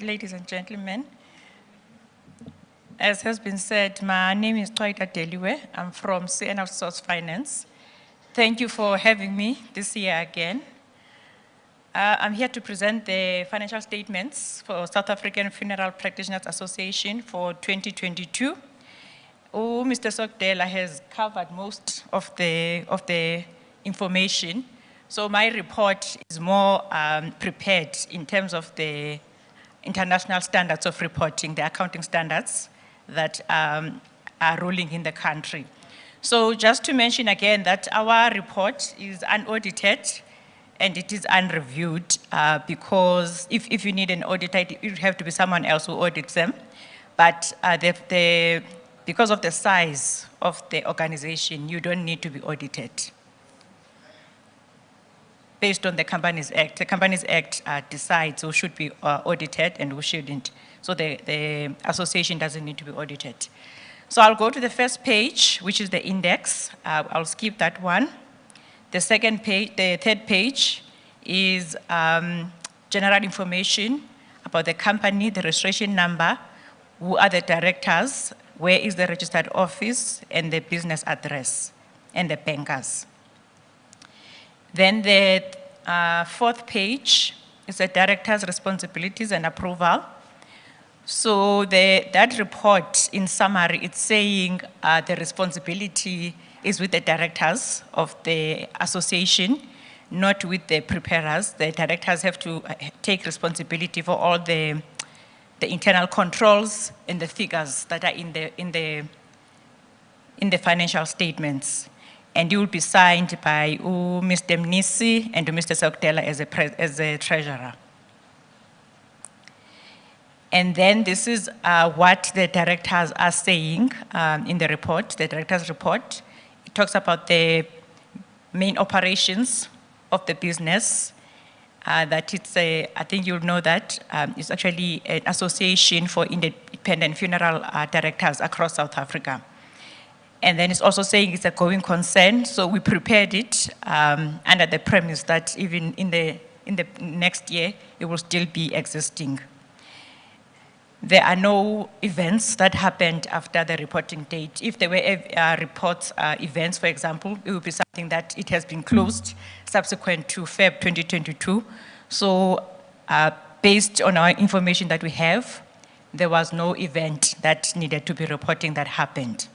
ladies and gentlemen. As has been said, my name is Twaita Deliwe. I'm from CN Outsource Finance. Thank you for having me this year again. I'm here to present the financial statements for South African Funeral Practitioners Association for 2022. Mr. Sokdela has covered most of the information. So my report is more prepared in terms of the international standards of reporting, the accounting standards that are ruling in the country. So just to mention again that our report is unaudited and it is unreviewed because if you need an auditor, it would have to be someone else who audits them. But because of the size of the organization, you don't need to be audited. Based on the Companies Act. The Companies Act decides who should be audited and who shouldn't. So the association doesn't need to be audited. So I'll go to the first page, which is the index. I'll skip that one. The second page, the third page is general information about the company, the registration number, who are the directors, where is the registered office, and the business address, and the bankers. Then the fourth page is the director's responsibilities and approval. So that report, in summary, it's saying the responsibility is with the directors of the association, not with the preparers. The directors have to take responsibility for all the internal controls and the figures that are in the financial statements. And it will be signed by Mr. Mnisi and Mr. Sokdela as a treasurer. And then this is what the directors are saying in the report, the director's report. It talks about the main operations of the business, that it's a, I think you'll know that, it's actually an association for independent funeral directors across South Africa. And then it's also saying it's a going concern, so we prepared it under the premise that even in the next year, it will still be existing. There are no events that happened after the reporting date. If there were reports, events, for example, it would be something that it has been closed subsequent to Feb 2022. So based on our information that we have, there was no event that needed to be reporting that happened.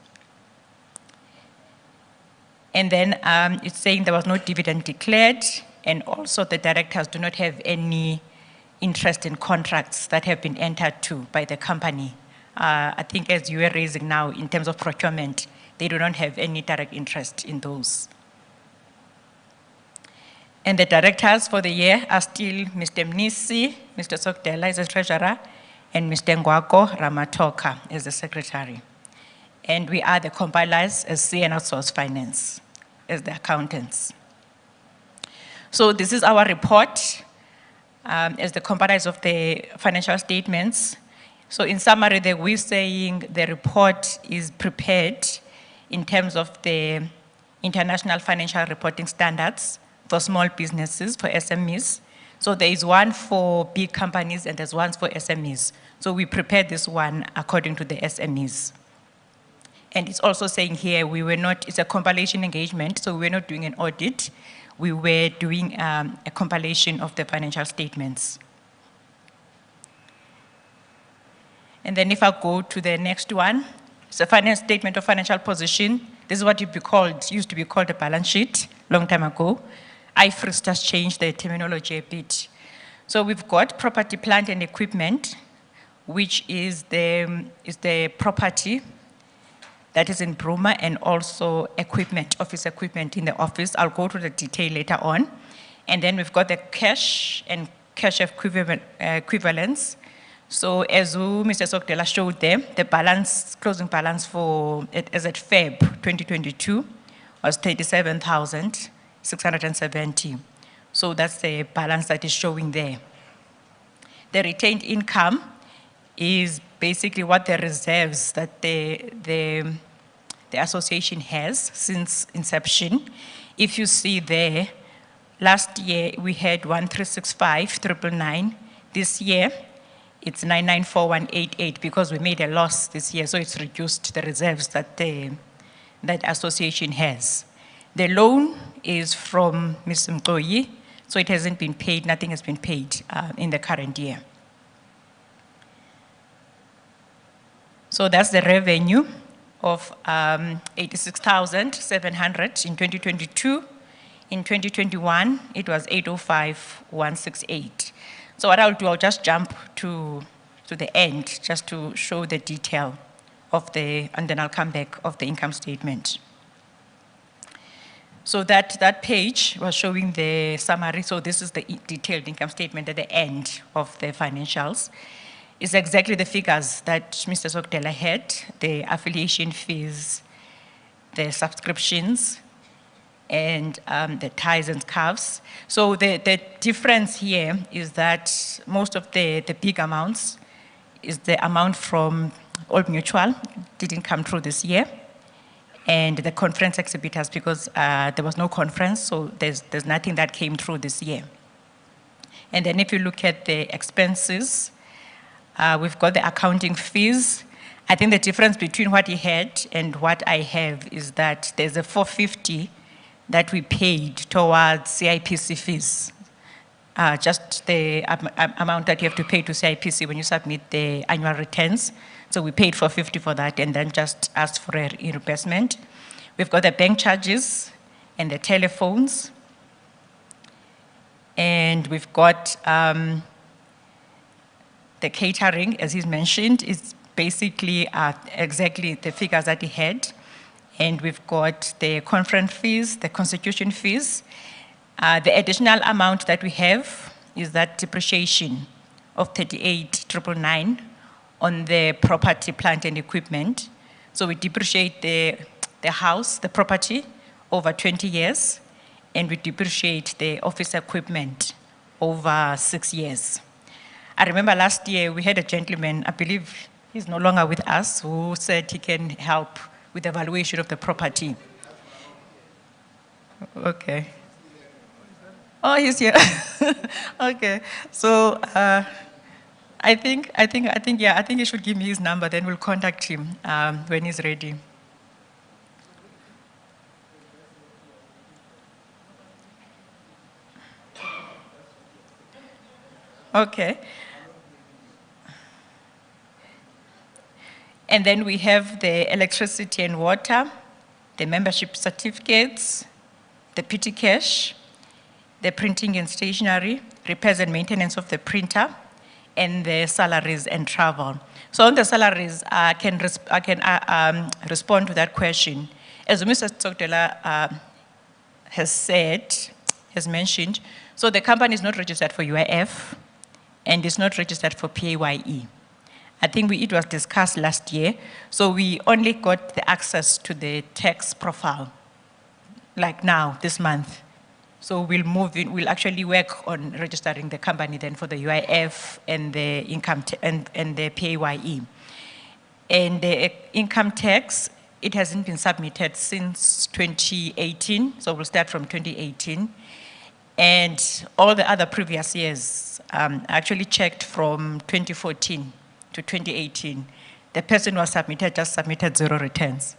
And then it's saying there was no dividend declared, and also the directors do not have any interest in contracts that have been entered to by the company. I think as you are raising now in terms of procurement, they do not have any direct interest in those. And the directors for the year are still Mr. Mnisi, Mr. Sokdela as the treasurer, and Mr. Ngwako Ramatoka as the secretary. And we are the compilers as CN Outsource Finance, as the accountants. So this is our report as the compilers of the financial statements. So in summary, we're saying the report is prepared in terms of the international financial reporting standards for small businesses, for SMEs. So there is one for big companies and there's one for SMEs. So we prepared this one according to the SMEs. And it's also saying here, it's a compilation engagement, so we're not doing an audit. We were doing a compilation of the financial statements. And then if I go to the next one, it's a finance statement of financial position. This is what used to be called a balance sheet, long time ago. IFRS has changed the terminology a bit. So we've got property, plant, and equipment, which is the property that is in Bruma, and also equipment, office equipment in the office. I'll go to the detail later on. And then we've got the cash and cash equivalents. So as Mr. Sokdela showed them, the balance, closing balance as at Feb 2022 was 37,670. So that's the balance that is showing there. The retained income is basically what the reserves that the association has since inception. If you see there, last year we had 1,365,999. This year, it's 994,188 because we made a loss this year, so it's reduced the reserves that that association has. The loan is from Ms. Mtoyi, so it hasn't been paid, nothing has been paid in the current year. So that's the revenue of 86,700 in 2022. In 2021, it was 805,168. So what I'll do, I'll just jump to the end just to show the detail of and then I'll come back of the income statement. So that page was showing the summary. So this is the detailed income statement at the end of the financials. It's exactly the figures that Mr. Sokdela had, the affiliation fees, the subscriptions, and the ties and scarves. So the difference here is that most of the big amounts is the amount from Old Mutual, didn't come through this year, and the conference exhibitors, because there was no conference, so there's nothing that came through this year. And then if you look at the expenses, we've got the accounting fees. I think the difference between what he had and what I have is that there's a 450 that we paid towards CIPC fees. Just the amount that you have to pay to CIPC when you submit the annual returns. So we paid 450 for that and then just asked for a reimbursement. We've got the bank charges and the telephones. And we've got the catering, as he's mentioned, is basically exactly the figures that he had. And we've got the conference fees, the constitution fees. The additional amount that we have is that depreciation of 38,999 on the property, plant and equipment. So we depreciate the house, the property, over 20 years, and we depreciate the office equipment over 6 years. I remember last year we had a gentleman, I believe he's no longer with us, who said he can help with the valuation of the property. Okay. Oh, he's here. Okay. So I think you should give me his number, then we'll contact him when he's ready. Okay. And then we have the electricity and water, the membership certificates, the petty cash, the printing and stationery, repairs and maintenance of the printer, and the salaries and travel. So on the salaries, I can respond to that question. As Mr. Tsotela has mentioned, so the company is not registered for UIF, and it's not registered for PAYE. I think it was discussed last year, so we only got the access to the tax profile, like now, this month. So we'll move in, we'll actually work on registering the company then for the UIF and the income and the PAYE. And the income tax, it hasn't been submitted since 2018, so we'll start from 2018. And all the other previous years, I actually checked from 2014 to 2018. The person who just submitted 0 returns.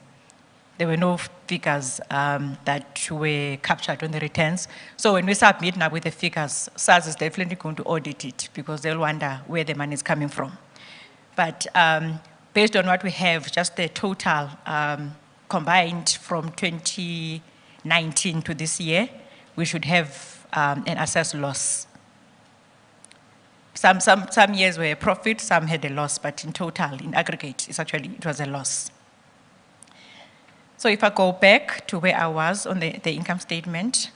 There were no figures that were captured on the returns. So when we submit now with the figures, SARS is definitely going to audit it because they'll wonder where the money is coming from. But based on what we have, just the total combined from 2019 to this year, we should have an assessed loss. Some years were a profit, some had a loss, but in total, in aggregate, it was a loss. So if I go back to where I was on the income statement,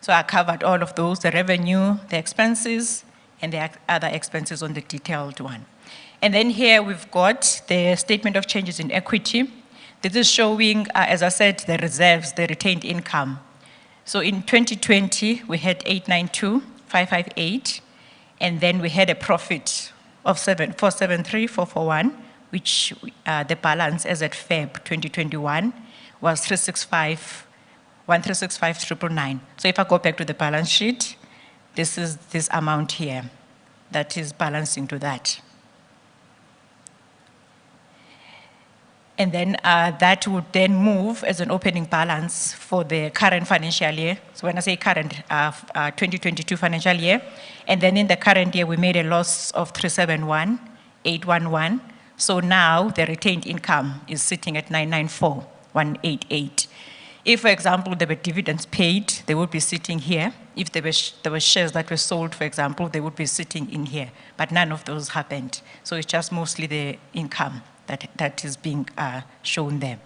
so I covered all of those, the revenue, the expenses, and the other expenses on the detailed one. And then here we've got the statement of changes in equity. This is showing, as I said, the reserves, the retained income. So in 2020, we had 892,558, and then we had a profit of 473,441, which the balance as at Feb 2021 was 1,365,999. So if I go back to the balance sheet, this is this amount here that is balancing to that. And then that would then move as an opening balance for the current financial year. So when I say current, 2022 financial year. And then in the current year, we made a loss of 371,811. So now the retained income is sitting at 994,188. If, for example, there were dividends paid, they would be sitting here. If there were shares that were sold, for example, they would be sitting in here. But none of those happened. So it's just mostly the income that is being shown there.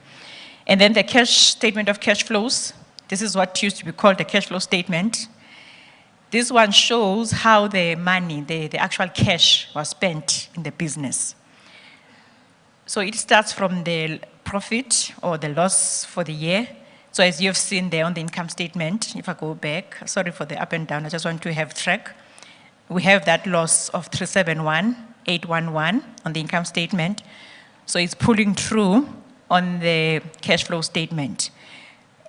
And then the cash statement of cash flows. This is what used to be called the cash flow statement. This one shows how the money, the actual cash was spent in the business. So it starts from the profit or the loss for the year. So as you've seen there on the income statement, if I go back, sorry for the up and down, I just want to have track. We have that loss of 371,811 on the income statement. So it's pulling through on the cash flow statement.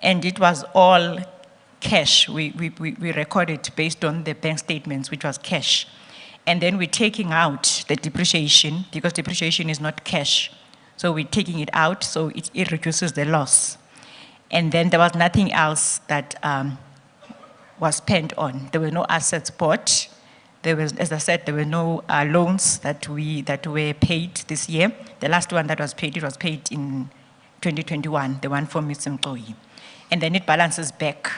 And it was all cash. We recorded based on the bank statements, which was cash. And then we're taking out the depreciation, because depreciation is not cash. So we're taking it out, so it reduces the loss. And then there was nothing else that was spent on. There were no assets bought. There was, as I said, there were no loans that were paid this year. The last one that was paid, it was paid in 2021, the one for Ms. Mtoyi. And then it balances back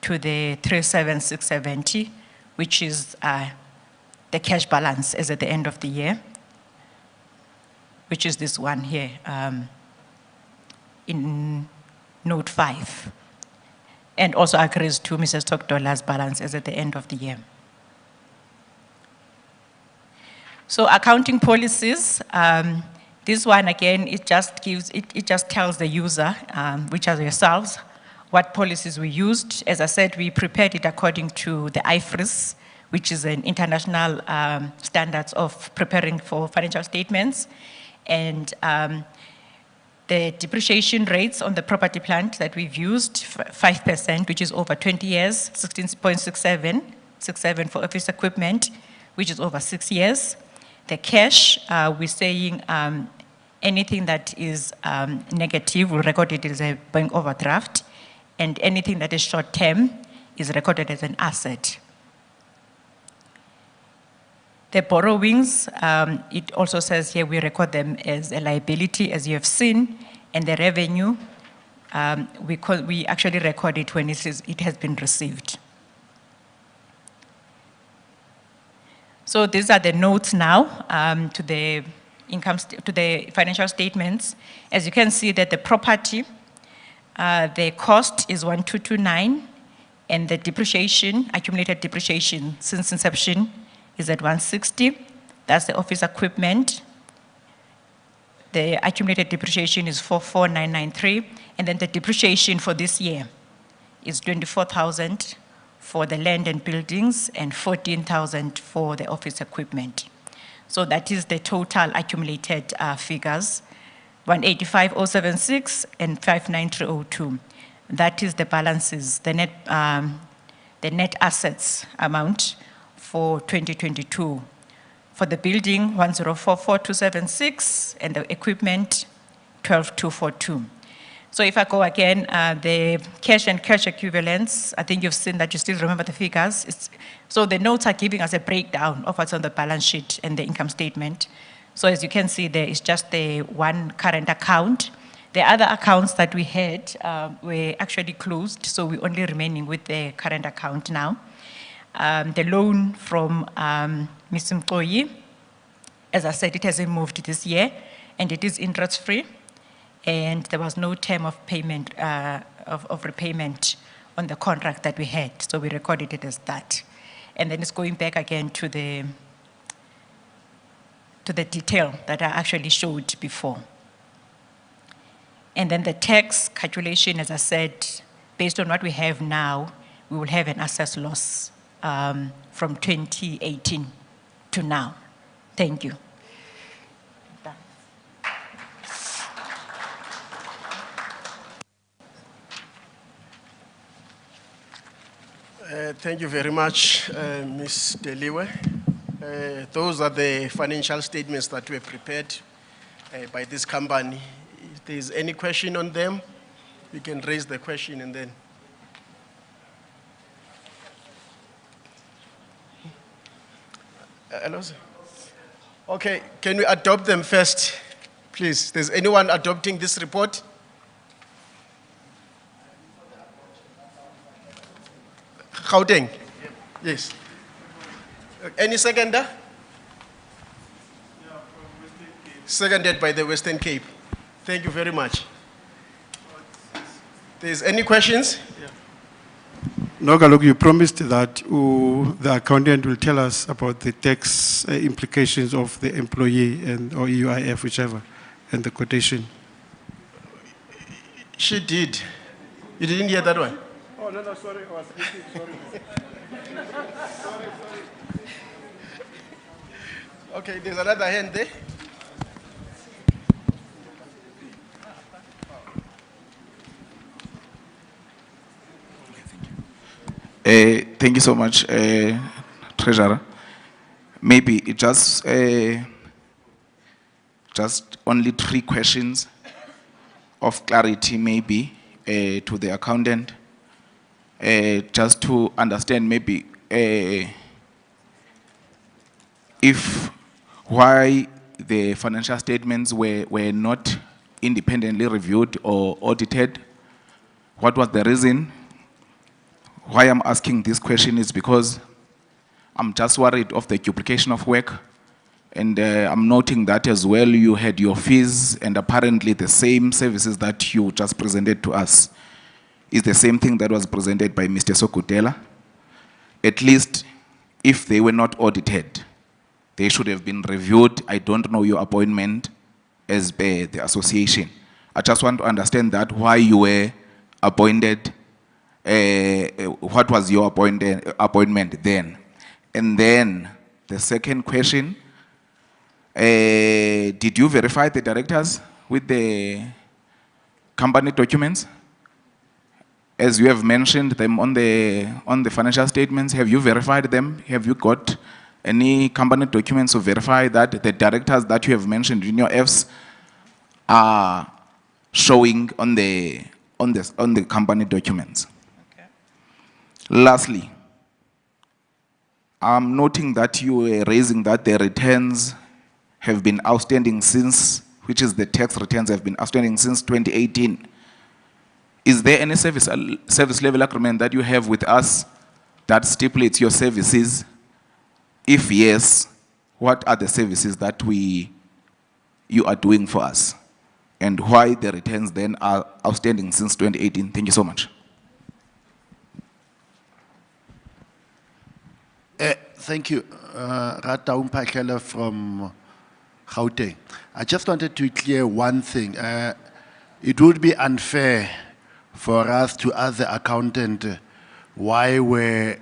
to the 37670, which is the cash balance as at the end of the year, which is this one here in note 5. and also agrees to Mrs. Tokdola's balance as at the end of the year. So accounting policies, this one again, it just tells the user, which are yourselves, what policies we used. As I said, we prepared it according to the IFRS, which is an international standards of preparing for financial statements. And the depreciation rates on the property plant that we've used, 5%, which is over 20 years, 16.67 for office equipment, which is over 6 years. The cash, we're saying anything that is negative, we'll record it as a bank overdraft, and anything that is short-term is recorded as an asset. The borrowings, it also says here we record them as a liability, as you have seen, and the revenue, we actually record it when it has been received. So these are the notes now to the to the financial statements. As you can see that the property, the cost is 1,229, and the depreciation, accumulated depreciation since inception, is at 160. That's the office equipment. The accumulated depreciation is 44,993, and then the depreciation for this year is 24,000 for the land and buildings and 14,000 for the office equipment. So that is the total accumulated figures, 185,076 and 59302. That is the balances, the net assets amount for 2022. For the building, 104,4276, and the equipment, 12,242. So if I go again, the cash and cash equivalents, I think you've seen that, you still remember the figures. So the notes are giving us a breakdown of what's on the balance sheet and the income statement. So as you can see, there is just the one current account. The other accounts that we had were actually closed, so we're only remaining with the current account now. The loan from Ms. Mkoyi, as I said, it hasn't moved this year, and it is interest-free, and there was no term of payment, of repayment on the contract that we had, so we recorded it as that. And then it's going back again to the detail that I actually showed before. And then the tax calculation, as I said, based on what we have now, we will have an assessed loss from 2018 to now. Thank you. Thank you very much, Ms. Deliwe. Those are the financial statements that were prepared by this company. If there's any question on them, you can raise the question and then. Hello, sir. Okay, can we adopt them first, please? Is anyone adopting this report? Gauteng? Yes. Any seconder? Seconded by the Western Cape. Thank you very much. There's any questions? No, Galuk, you promised that the accountant will tell us about the tax implications of the employee and or EUIF, whichever, and the quotation. She did. You didn't hear that one? Oh, no, sorry. I was thinking, sorry. Okay, there's another hand there. Thank you so much, Treasurer. Maybe it just only 3 questions of clarity, maybe, to the accountant, just to understand maybe if why the financial statements were not independently reviewed or audited. What was the reason? Why I'm asking this question is because I'm just worried of the duplication of work, and I'm noting that as well you had your fees and apparently the same services that you just presented to us. is the same thing that was presented by Mr. Sokutela. At least, if they were not audited, they should have been reviewed. I don't know your appointment as per the association. I just want to understand that why you were appointed, what was your appointment then? And then the second question, did you verify the directors with the company documents? As you have mentioned them on the financial statements, have you verified them? Have you got any company documents to verify that the directors that you have mentioned in your Fs are showing on the company documents? Okay. Lastly, I'm noting that you were raising that the returns have been outstanding since, which is the tax returns have been outstanding since 2018. Is there any service level agreement that you have with us that stipulates your services? If yes, what are the services that you are doing for us? And why the returns then are outstanding since 2018? Thank you so much. Thank you. Rata Umpakela from Gauteng. I just wanted to clear one thing. It would be unfair for us to ask the accountant why were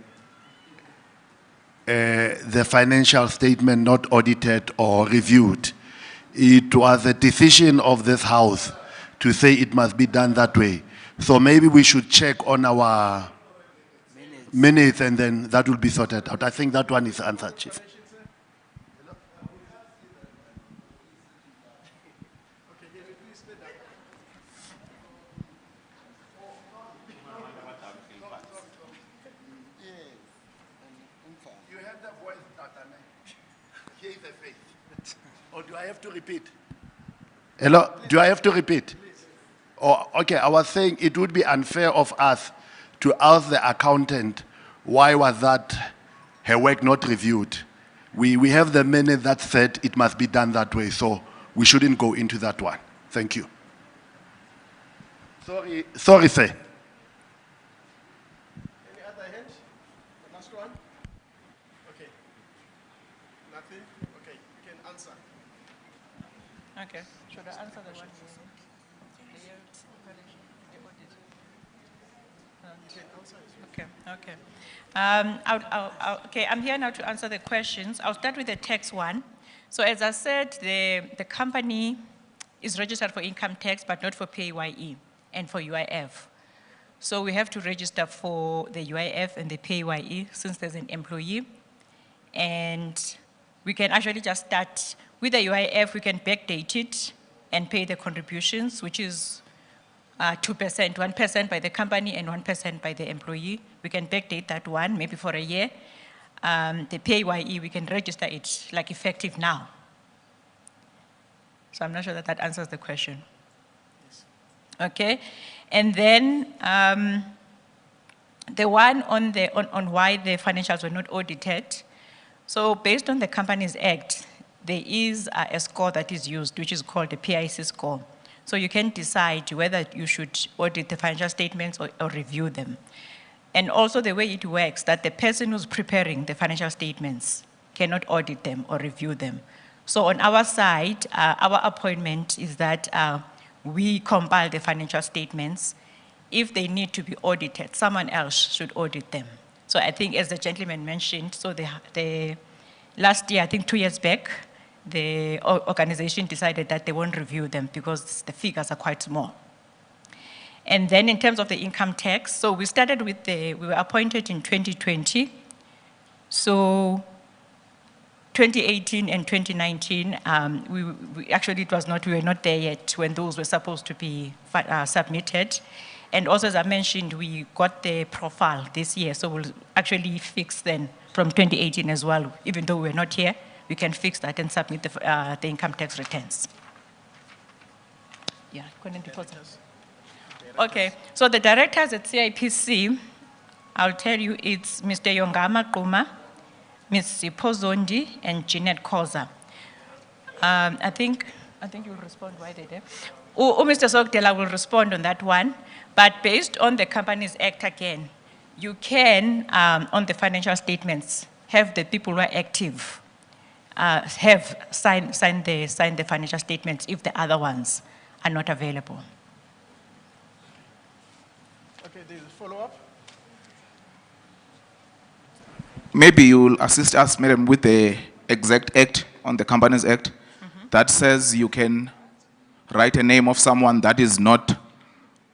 the financial statement not audited or reviewed. It was a decision of this house to say it must be done that way. So maybe we should check on our minutes and then that will be sorted out. I think that one is answered, Chief. Or do I have to repeat? Hello, do I have to repeat? Oh, okay, I was saying it would be unfair of us to ask the accountant why was that her work not reviewed. We have the minute that said it must be done that way, so we shouldn't go into that one. Thank you. Sorry, sir. Any other hand? The last one? Okay. Nothing? Okay, you can answer. Okay. Should I answer the one? Okay, okay. Okay, I'm here now to answer the questions. I'll start with the tax one. So as I said, the company is registered for income tax, but not for PAYE and for UIF. So we have to register for the UIF and the PAYE since there's an employee. And we can actually just start with the UIF, we can backdate it and pay the contributions, which is 2%, 1% by the company and 1% by the employee. We can backdate that one, maybe for a year. The PAYE, we can register it like effective now. So I'm not sure that that answers the question. Yes. Okay, and then the one on why the financials were not audited. So based on the Companies Act, there is a score that is used, which is called the PIC score. So you can decide whether you should audit the financial statements or review them. And also the way it works, that the person who's preparing the financial statements cannot audit them or review them. So on our side, our appointment is that we compile the financial statements. If they need to be audited, someone else should audit them. So I think as the gentleman mentioned, so the last year, I think 2 years back, the organization decided that they won't review them because the figures are quite small. And then in terms of the income tax, so we started with we were appointed in 2020. So 2018 and 2019, we actually we were not there yet when those were supposed to be submitted. And also, as I mentioned, we got the profile this year, so we'll actually fix then from 2018 as well. Even though we're not here, we can fix that and submit the income tax returns. Yeah, okay, so the directors at CIPC, I'll tell you, it's Mr. Yongama Kuma, Ms. Sipho Zondi, and Jeanette Koza. I think you'll respond why they did. Mr. Sokutela will respond on that one. But based on the Companies Act again, you can, on the financial statements, have the people who are active have sign the financial statements if the other ones are not available. Okay, there's a follow-up. Maybe you will assist us, madam, with the exact act on the Companies Act that says you can write a name of someone that is not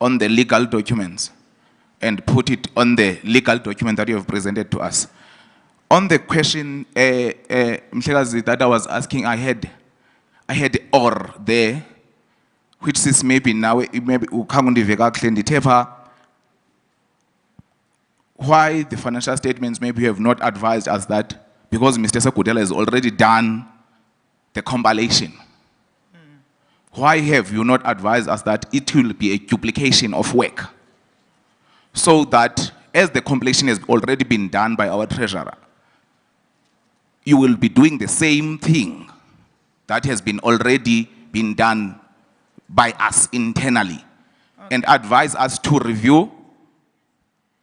on the legal documents and put it on the legal document that you have presented to us. On the question, Mhlekazi, that I was asking, I had or there, which is maybe now, maybe why the financial statements maybe you have not advised us that, because Mr. Sakudela has already done the compilation. Why have you not advised us that it will be a duplication of work? So that as the compilation has already been done by our treasurer, you will be doing the same thing that has been already been done by us internally, and advise us to review,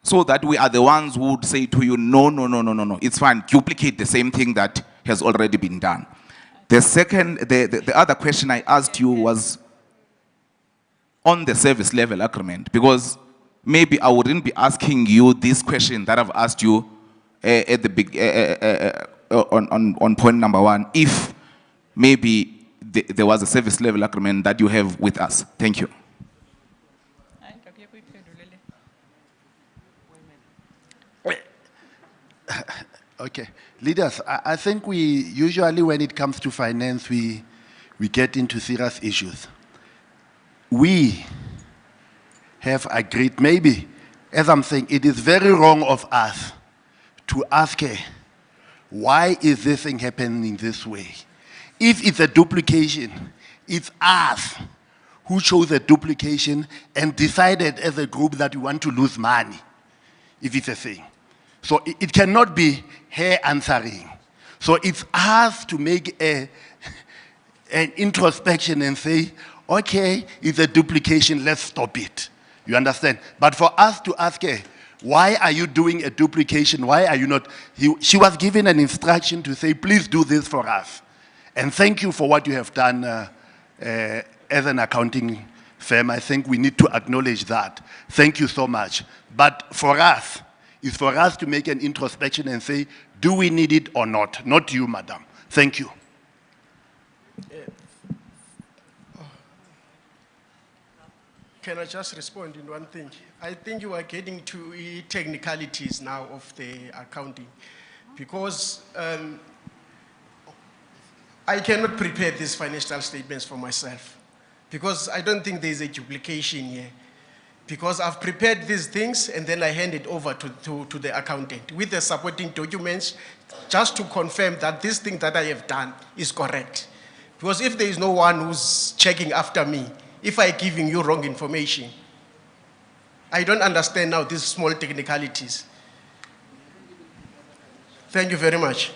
so that we are the ones who would say to you, no, it's fine, duplicate the same thing that has already been done. The second, the other question I asked you was on the service level agreement, because maybe I wouldn't be asking you this question that I've asked you at the big, on point number one, if maybe there was a service level agreement that you have with us. Thank you. Okay, leaders, I think we usually, when it comes to finance, we get into serious issues. We have agreed, maybe, as I'm saying, it is very wrong of us to ask her, why is this thing happening this way? If it's a duplication, it's us who chose a duplication and decided as a group that we want to lose money, if it's a thing. So it cannot be her answering. So it's us to make an introspection and say, okay, it's a duplication, let's stop it. You understand? But for us to ask her, why are you doing a duplication? Why are you not? She was given an instruction to say, please do this for us. And thank you for what you have done as an accounting firm. I think we need to acknowledge that. Thank you so much. But for us, it's for us to make an introspection and say, do we need it or not? Not you, madam. Thank you. Can I just respond in one thing? I think you are getting to technicalities now of the accounting, because I cannot prepare these financial statements for myself, because I don't think there's a duplication here. Because I've prepared these things and then I hand it over to the accountant with the supporting documents, just to confirm that this thing that I have done is correct. Because if there is no one who's checking after me, if I'm giving you wrong information, I don't understand now these small technicalities. Thank you very much.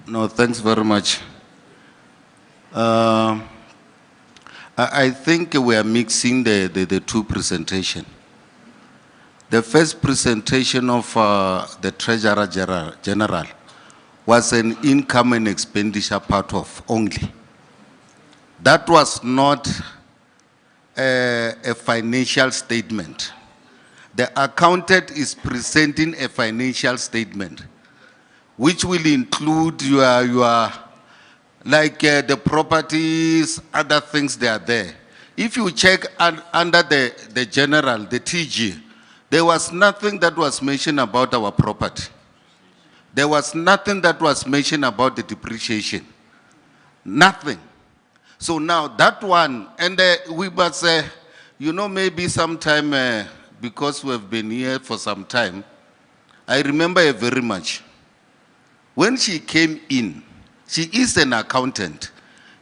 No, thanks very much. I think we are mixing the two presentations. The first presentation of the Treasurer General was an income and expenditure part of only. That was not a financial statement. The accountant is presenting a financial statement, which will include your like the properties, other things they are there. If you check under the general, the TG, there was nothing that was mentioned about our property. There was nothing that was mentioned about the depreciation. Nothing. So now that one, and we must, you know, maybe sometime, because we have been here for some time, I remember her very much. When she came in, she is an accountant.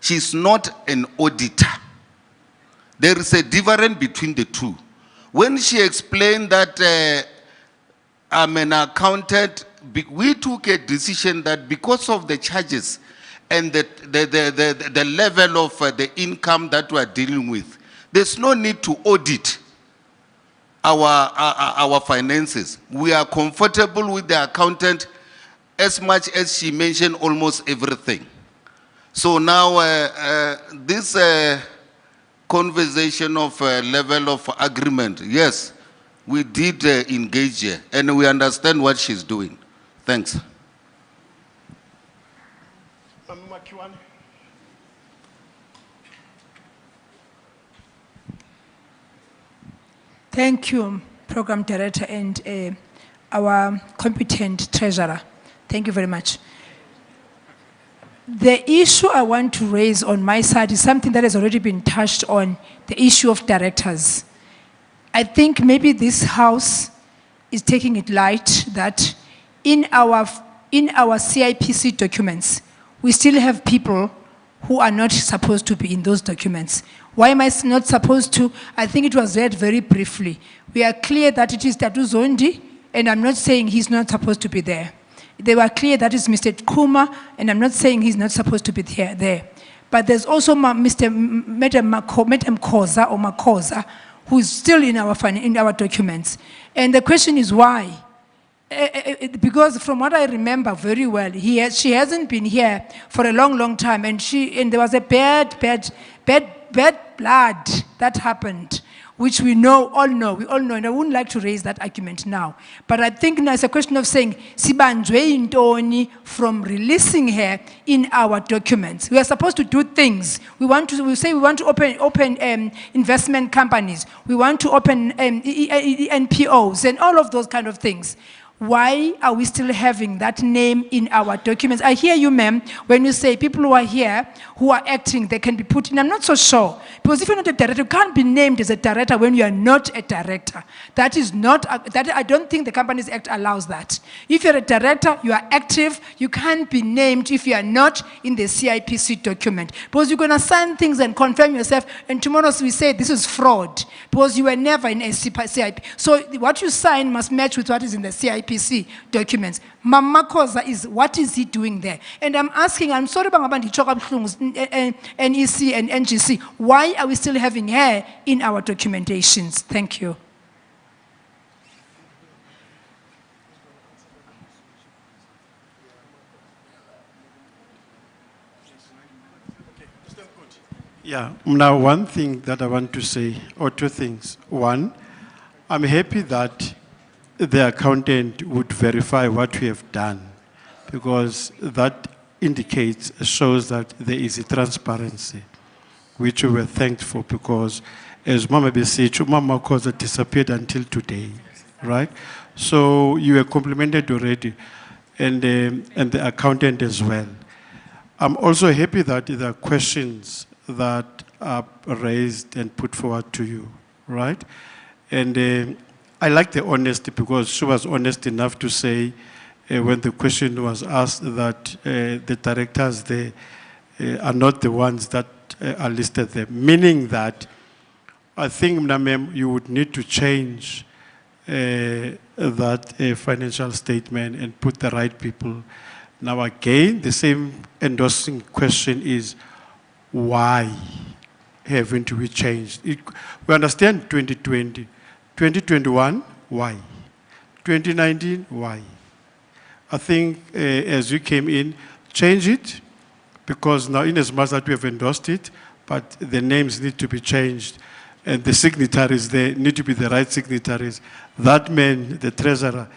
She's not an auditor. There is a difference between the two. When she explained that I'm an accountant, we took a decision that because of the charges and the level of the income that we are dealing with, there's no need to audit our finances. We are comfortable with the accountant as much as she mentioned almost everything. So now this conversation of level of agreement, yes, we did engage her and we understand what she's doing. Thanks. Thank you, Program Director and our competent treasurer. Thank you very much. The issue I want to raise on my side is something that has already been touched on, the issue of directors. I think maybe this House is taking it light that in our CIPC documents, we still have people who are not supposed to be in those documents. Why am I not supposed to? I think it was read very briefly. We are clear that it is Tatu Zondi, and I'm not saying he's not supposed to be there. They were clear that it's Mr. Kuma, and I'm not saying he's not supposed to be there. But there's also Madam Koza or Makoza, who's still in our documents. And the question is why? Because from what I remember very well, she hasn't been here for a long, long time, and there was a bad blood that happened, which we all know, and I wouldn't like to raise that argument now. But I think now it's a question of saying, Sibanjwe Intoni from releasing her in our documents. We are supposed to do things. We say we want to open investment companies. We want to open NPOs and all of those kind of things. Why are we still having that name in our documents? I hear you, ma'am, when you say people who are here, who are acting, they can be put in. I'm not so sure. Because if you're not a director, you can't be named as a director when you are not a director. That is not, I don't think the Companies Act allows that. If you're a director, you are active, you can't be named if you are not in the CIPC document. Because you're going to sign things and confirm yourself, and tomorrow we say this is fraud, because you were never in a CIP. So what you sign must match with what is in the CIPC documents. Mama Koza is, what is he doing there? And I'm asking, I'm sorry about NEC and NGC, why are we still having her in our documentations? Thank you. Yeah, now one thing that I want to say, or two things. One, I'm happy that the accountant would verify what we have done, because that indicates, shows that there is a transparency, which we were thankful for, because as Mama B said, Mama Koza disappeared until today, right? So you were complimented already, and the accountant as well. I'm also happy that there are questions that are raised and put forward to you, right? And I like the honesty, because she was honest enough to say when the question was asked that the directors there are not the ones that are listed there, meaning that I think, Mnamem, you would need to change that financial statement and put the right people. Now again, the same endorsing question is, why haven't we changed? We understand 2020. 2021, why? 2019, why? I think as you came in, change it, because now in as much that we have endorsed it, but the names need to be changed, and the signatories there need to be the right signatories. That man, the treasurer,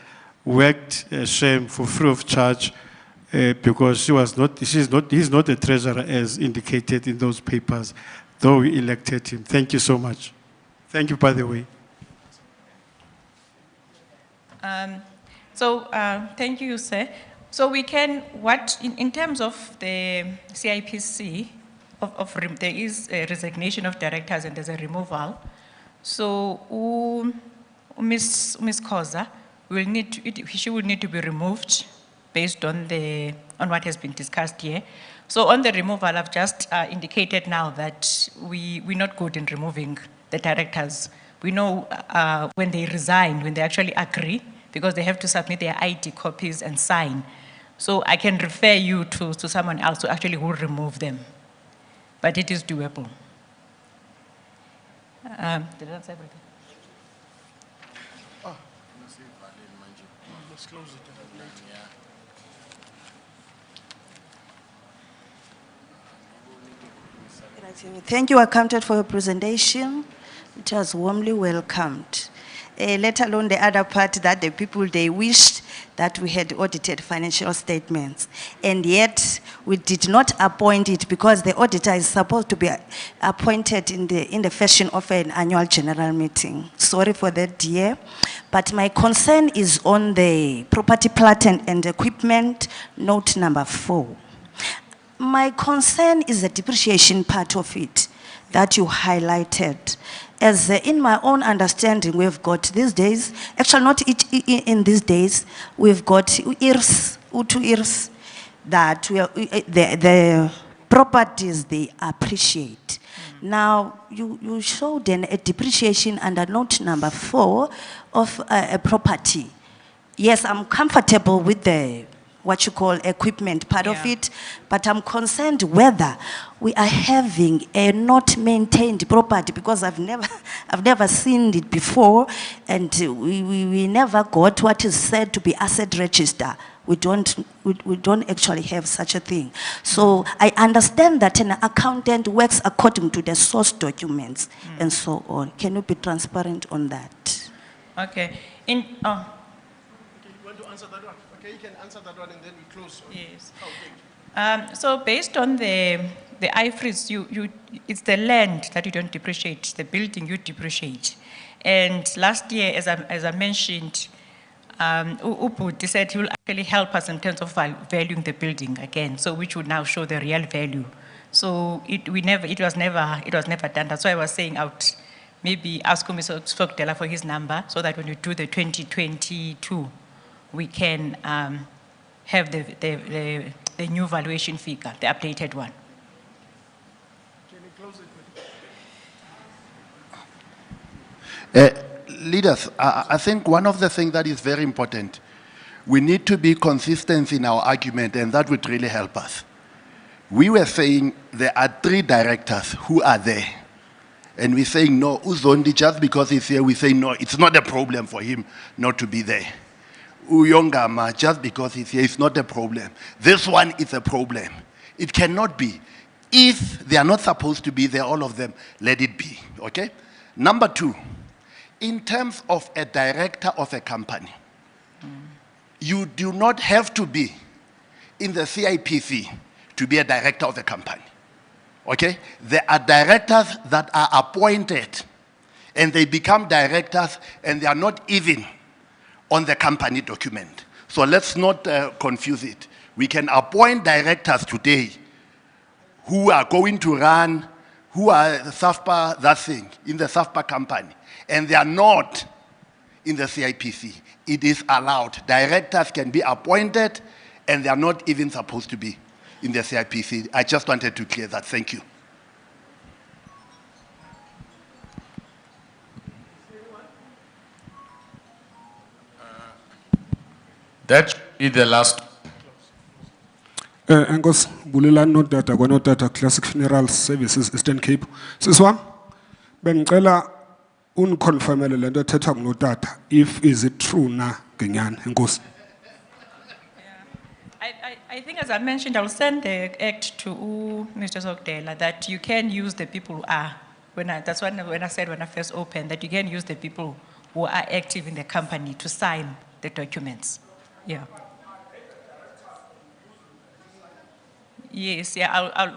worked shame for free of charge because he's not a treasurer as indicated in those papers, though we elected him. Thank you so much. Thank you, by the way. Thank you, sir. So we can, in terms of the CIPC, there is a resignation of directors and there's a removal. So Ms. Koza she will need to be removed based on what has been discussed here. So on the removal, I've just indicated now that we're not good in removing the directors. We know when they resign, when they actually agree, because they have to submit their ID copies and sign. So I can refer you to someone else to actually who remove them. But it is doable. Did I answer everything? Let's close it. Thank you, Accountant, for your presentation. It was warmly welcomed. Let alone the other part that the people, they wished that we had audited financial statements. And yet, we did not appoint it because the auditor is supposed to be appointed in the fashion of an annual general meeting. Sorry for that, dear. But my concern is on the property, plant and equipment, note number 4. My concern is the depreciation part of it that you highlighted. As in my own understanding, we've got these days, actually not in these days, we've got two years that we are, the properties they appreciate. Now, you showed then a depreciation under note number 4 of a property. Yes, I'm comfortable with the what you call equipment part of it, but I'm concerned whether we are having a not maintained property because I've never seen it before, and we never got what is said to be asset register. We don't actually have such a thing. So I understand that an accountant works according to the source documents and so on. Can you be transparent on that? Okay. You want to answer that one? Okay, you can answer that one and then we close. Yes. So based on the IFRS, it's the land that you don't depreciate, the building you depreciate. And last year, as I mentioned, Ubud said he will actually help us in terms of valuing the building again, so which would now show the real value. So it was never done. That's why I was saying out, maybe ask Mr. Sokdela for his number, so that when you do the 2022, we can have the new valuation figure, the updated one. Can you close it? Leaders, I think one of the things that is very important, we need to be consistent in our argument, and that would really help us. We were saying there are 3 directors who are there, and we're saying no, Uzondi, just because he's here, we say no, it's not a problem for him not to be there. Uyongama, just because he's here, it's not a problem. This one is a problem. It cannot be. If they are not supposed to be there, all of them, let it be, okay? Number 2, in terms of a director of a company, you do not have to be in the CIPC to be a director of a company, okay? There are directors that are appointed and they become directors and they are not even on the company document. So let's not confuse it. We can appoint directors today who are going to run, who are SAFPA, that thing, in the SAFPA company, and they are not in the CIPC. It is allowed. Directors can be appointed and they are not even supposed to be in the CIPC. I just wanted to clear that. Thank you. That should be the last. Engos bulela nodata kwanodata Classic Funeral Services Eastern Cape. Siswa bengicela uniconfirmele lento ethethwa ngodata if is it true na ngenyana enkosi. I think, as I mentioned, I'll send the act to Mr. Sokdela that you can use the people who are. That's when I said when I first opened that you can use the people who are active in the company to sign the documents. Yeah. Yes, yeah,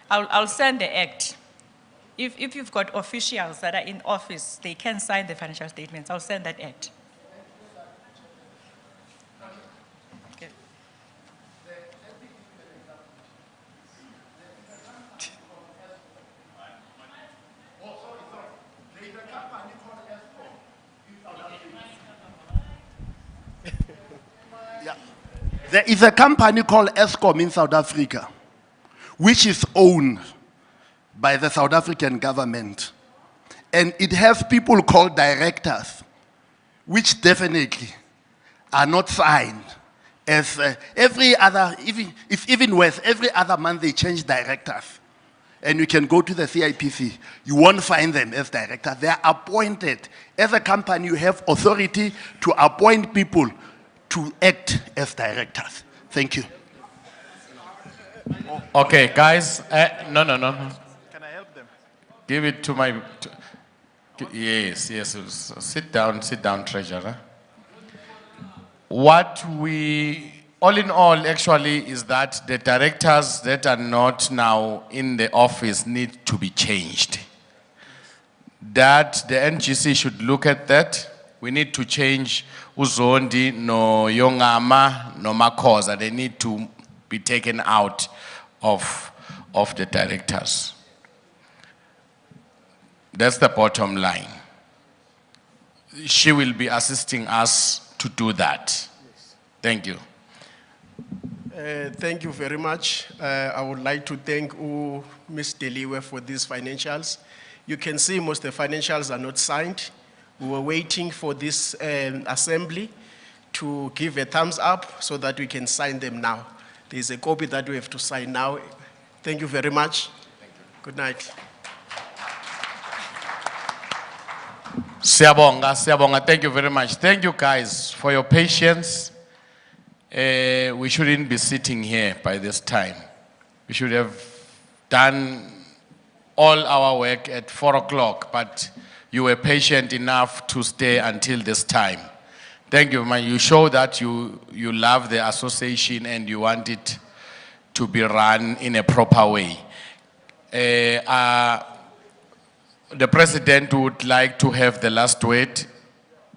I'll send the act. If you've got officials that are in office, they can sign the financial statements. I'll send that act. Okay. There is a company called Eskom in South Africa, which is owned by the South African government. And it has people called directors, which definitely are not signed As every other, if even worse, every other month they change directors. And you can go to the CIPC, you won't find them as directors. They are appointed. As a company, you have authority to appoint people to act as directors. Thank you. Okay, guys, no. Can I help them? Give it to my, yes, sit down, treasurer. What we, all in all, actually, is that the directors that are not now in the office need to be changed. That the NGC should look at that. We need to change Uzondi, no Yongama, no Makosa. They need to be taken out of the directors. That's the bottom line. She will be assisting us to do that. Thank you. Thank you very much. I would like to thank Ms. Deliwe for these financials. You can see most of the financials are not signed. We were waiting for this assembly to give a thumbs up so that we can sign them now. There's a copy that we have to sign now. Thank you very much. Good night. Siyabonga, thank you very much. Thank you guys for your patience. We shouldn't be sitting here by this time. We should have done all our work at 4 o'clock, but you were patient enough to stay until this time. Thank you, man. You show that you love the association and you want it to be run in a proper way. The president would like to have the last word,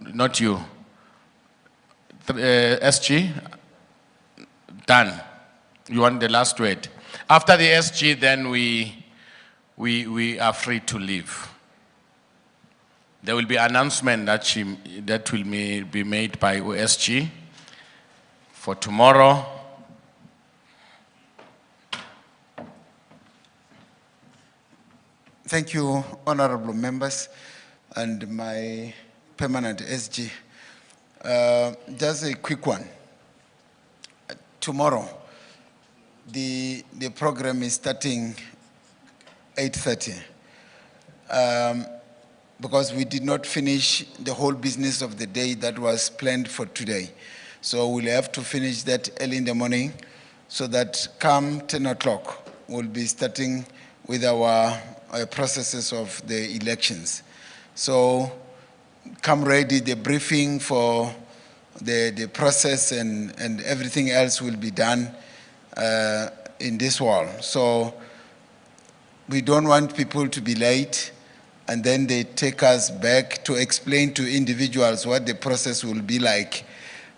not you. SG, done. You want the last word. After the SG, then we are free to leave. There will be an announcement that will be made by OSG for tomorrow. Thank you, honorable members and my permanent SG. Just a quick one. Tomorrow, the program is starting 8:30. Because we did not finish the whole business of the day that was planned for today. So we'll have to finish that early in the morning so that come 10 o'clock, we'll be starting with our processes of the elections. So come ready, the briefing for the process and everything else will be done in this hall. So we don't want people to be late and then they take us back to explain to individuals what the process will be like.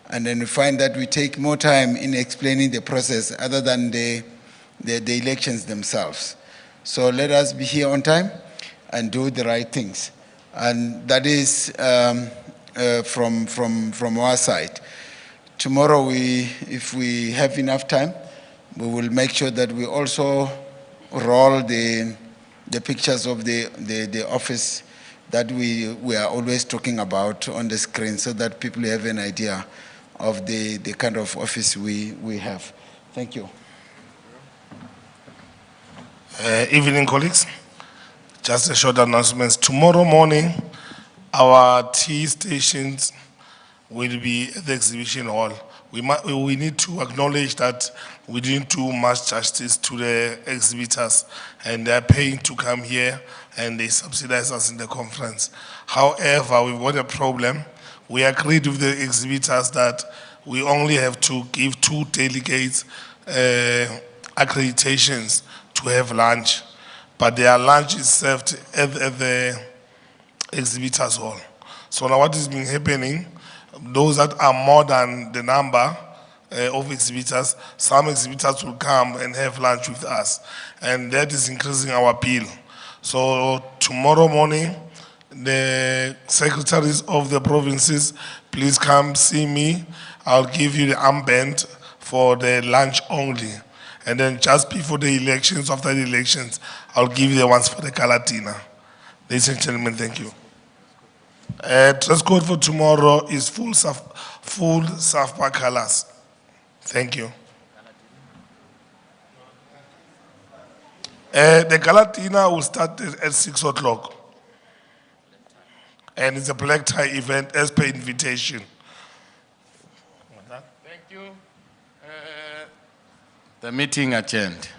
And then we find that we take more time in explaining the process other than the elections themselves. So let us be here on time and do the right things. And that is from our side. Tomorrow, if we have enough time, we will make sure that we also roll the pictures of the office that we are always talking about on the screen so that people have an idea of the kind of office we have. Thank you. Evening, colleagues. Just a short announcement. Tomorrow morning, our tea stations will be at the exhibition hall. We need to acknowledge that we didn't do much justice to the exhibitors and they're paying to come here and they subsidize us in the conference. However, we've got a problem. We agreed with the exhibitors that we only have to give 2 delegates accreditations to have lunch, but their lunch is served at the exhibitors hall. So now what is been happening, those that are more than the number of exhibitors, some exhibitors will come and have lunch with us, and that is increasing our bill. So tomorrow morning, the secretaries of the provinces, please come see me. I'll give you the armband for the lunch only. And then just before the elections, after the elections, I'll give you the ones for the gala dinner. Ladies and gentlemen, thank you. Dress code for tomorrow is full SAFPA colors. Thank you. The Galatina will start at 6 o'clock. And it's a black tie event as per invitation. Thank you. The meeting adjourned.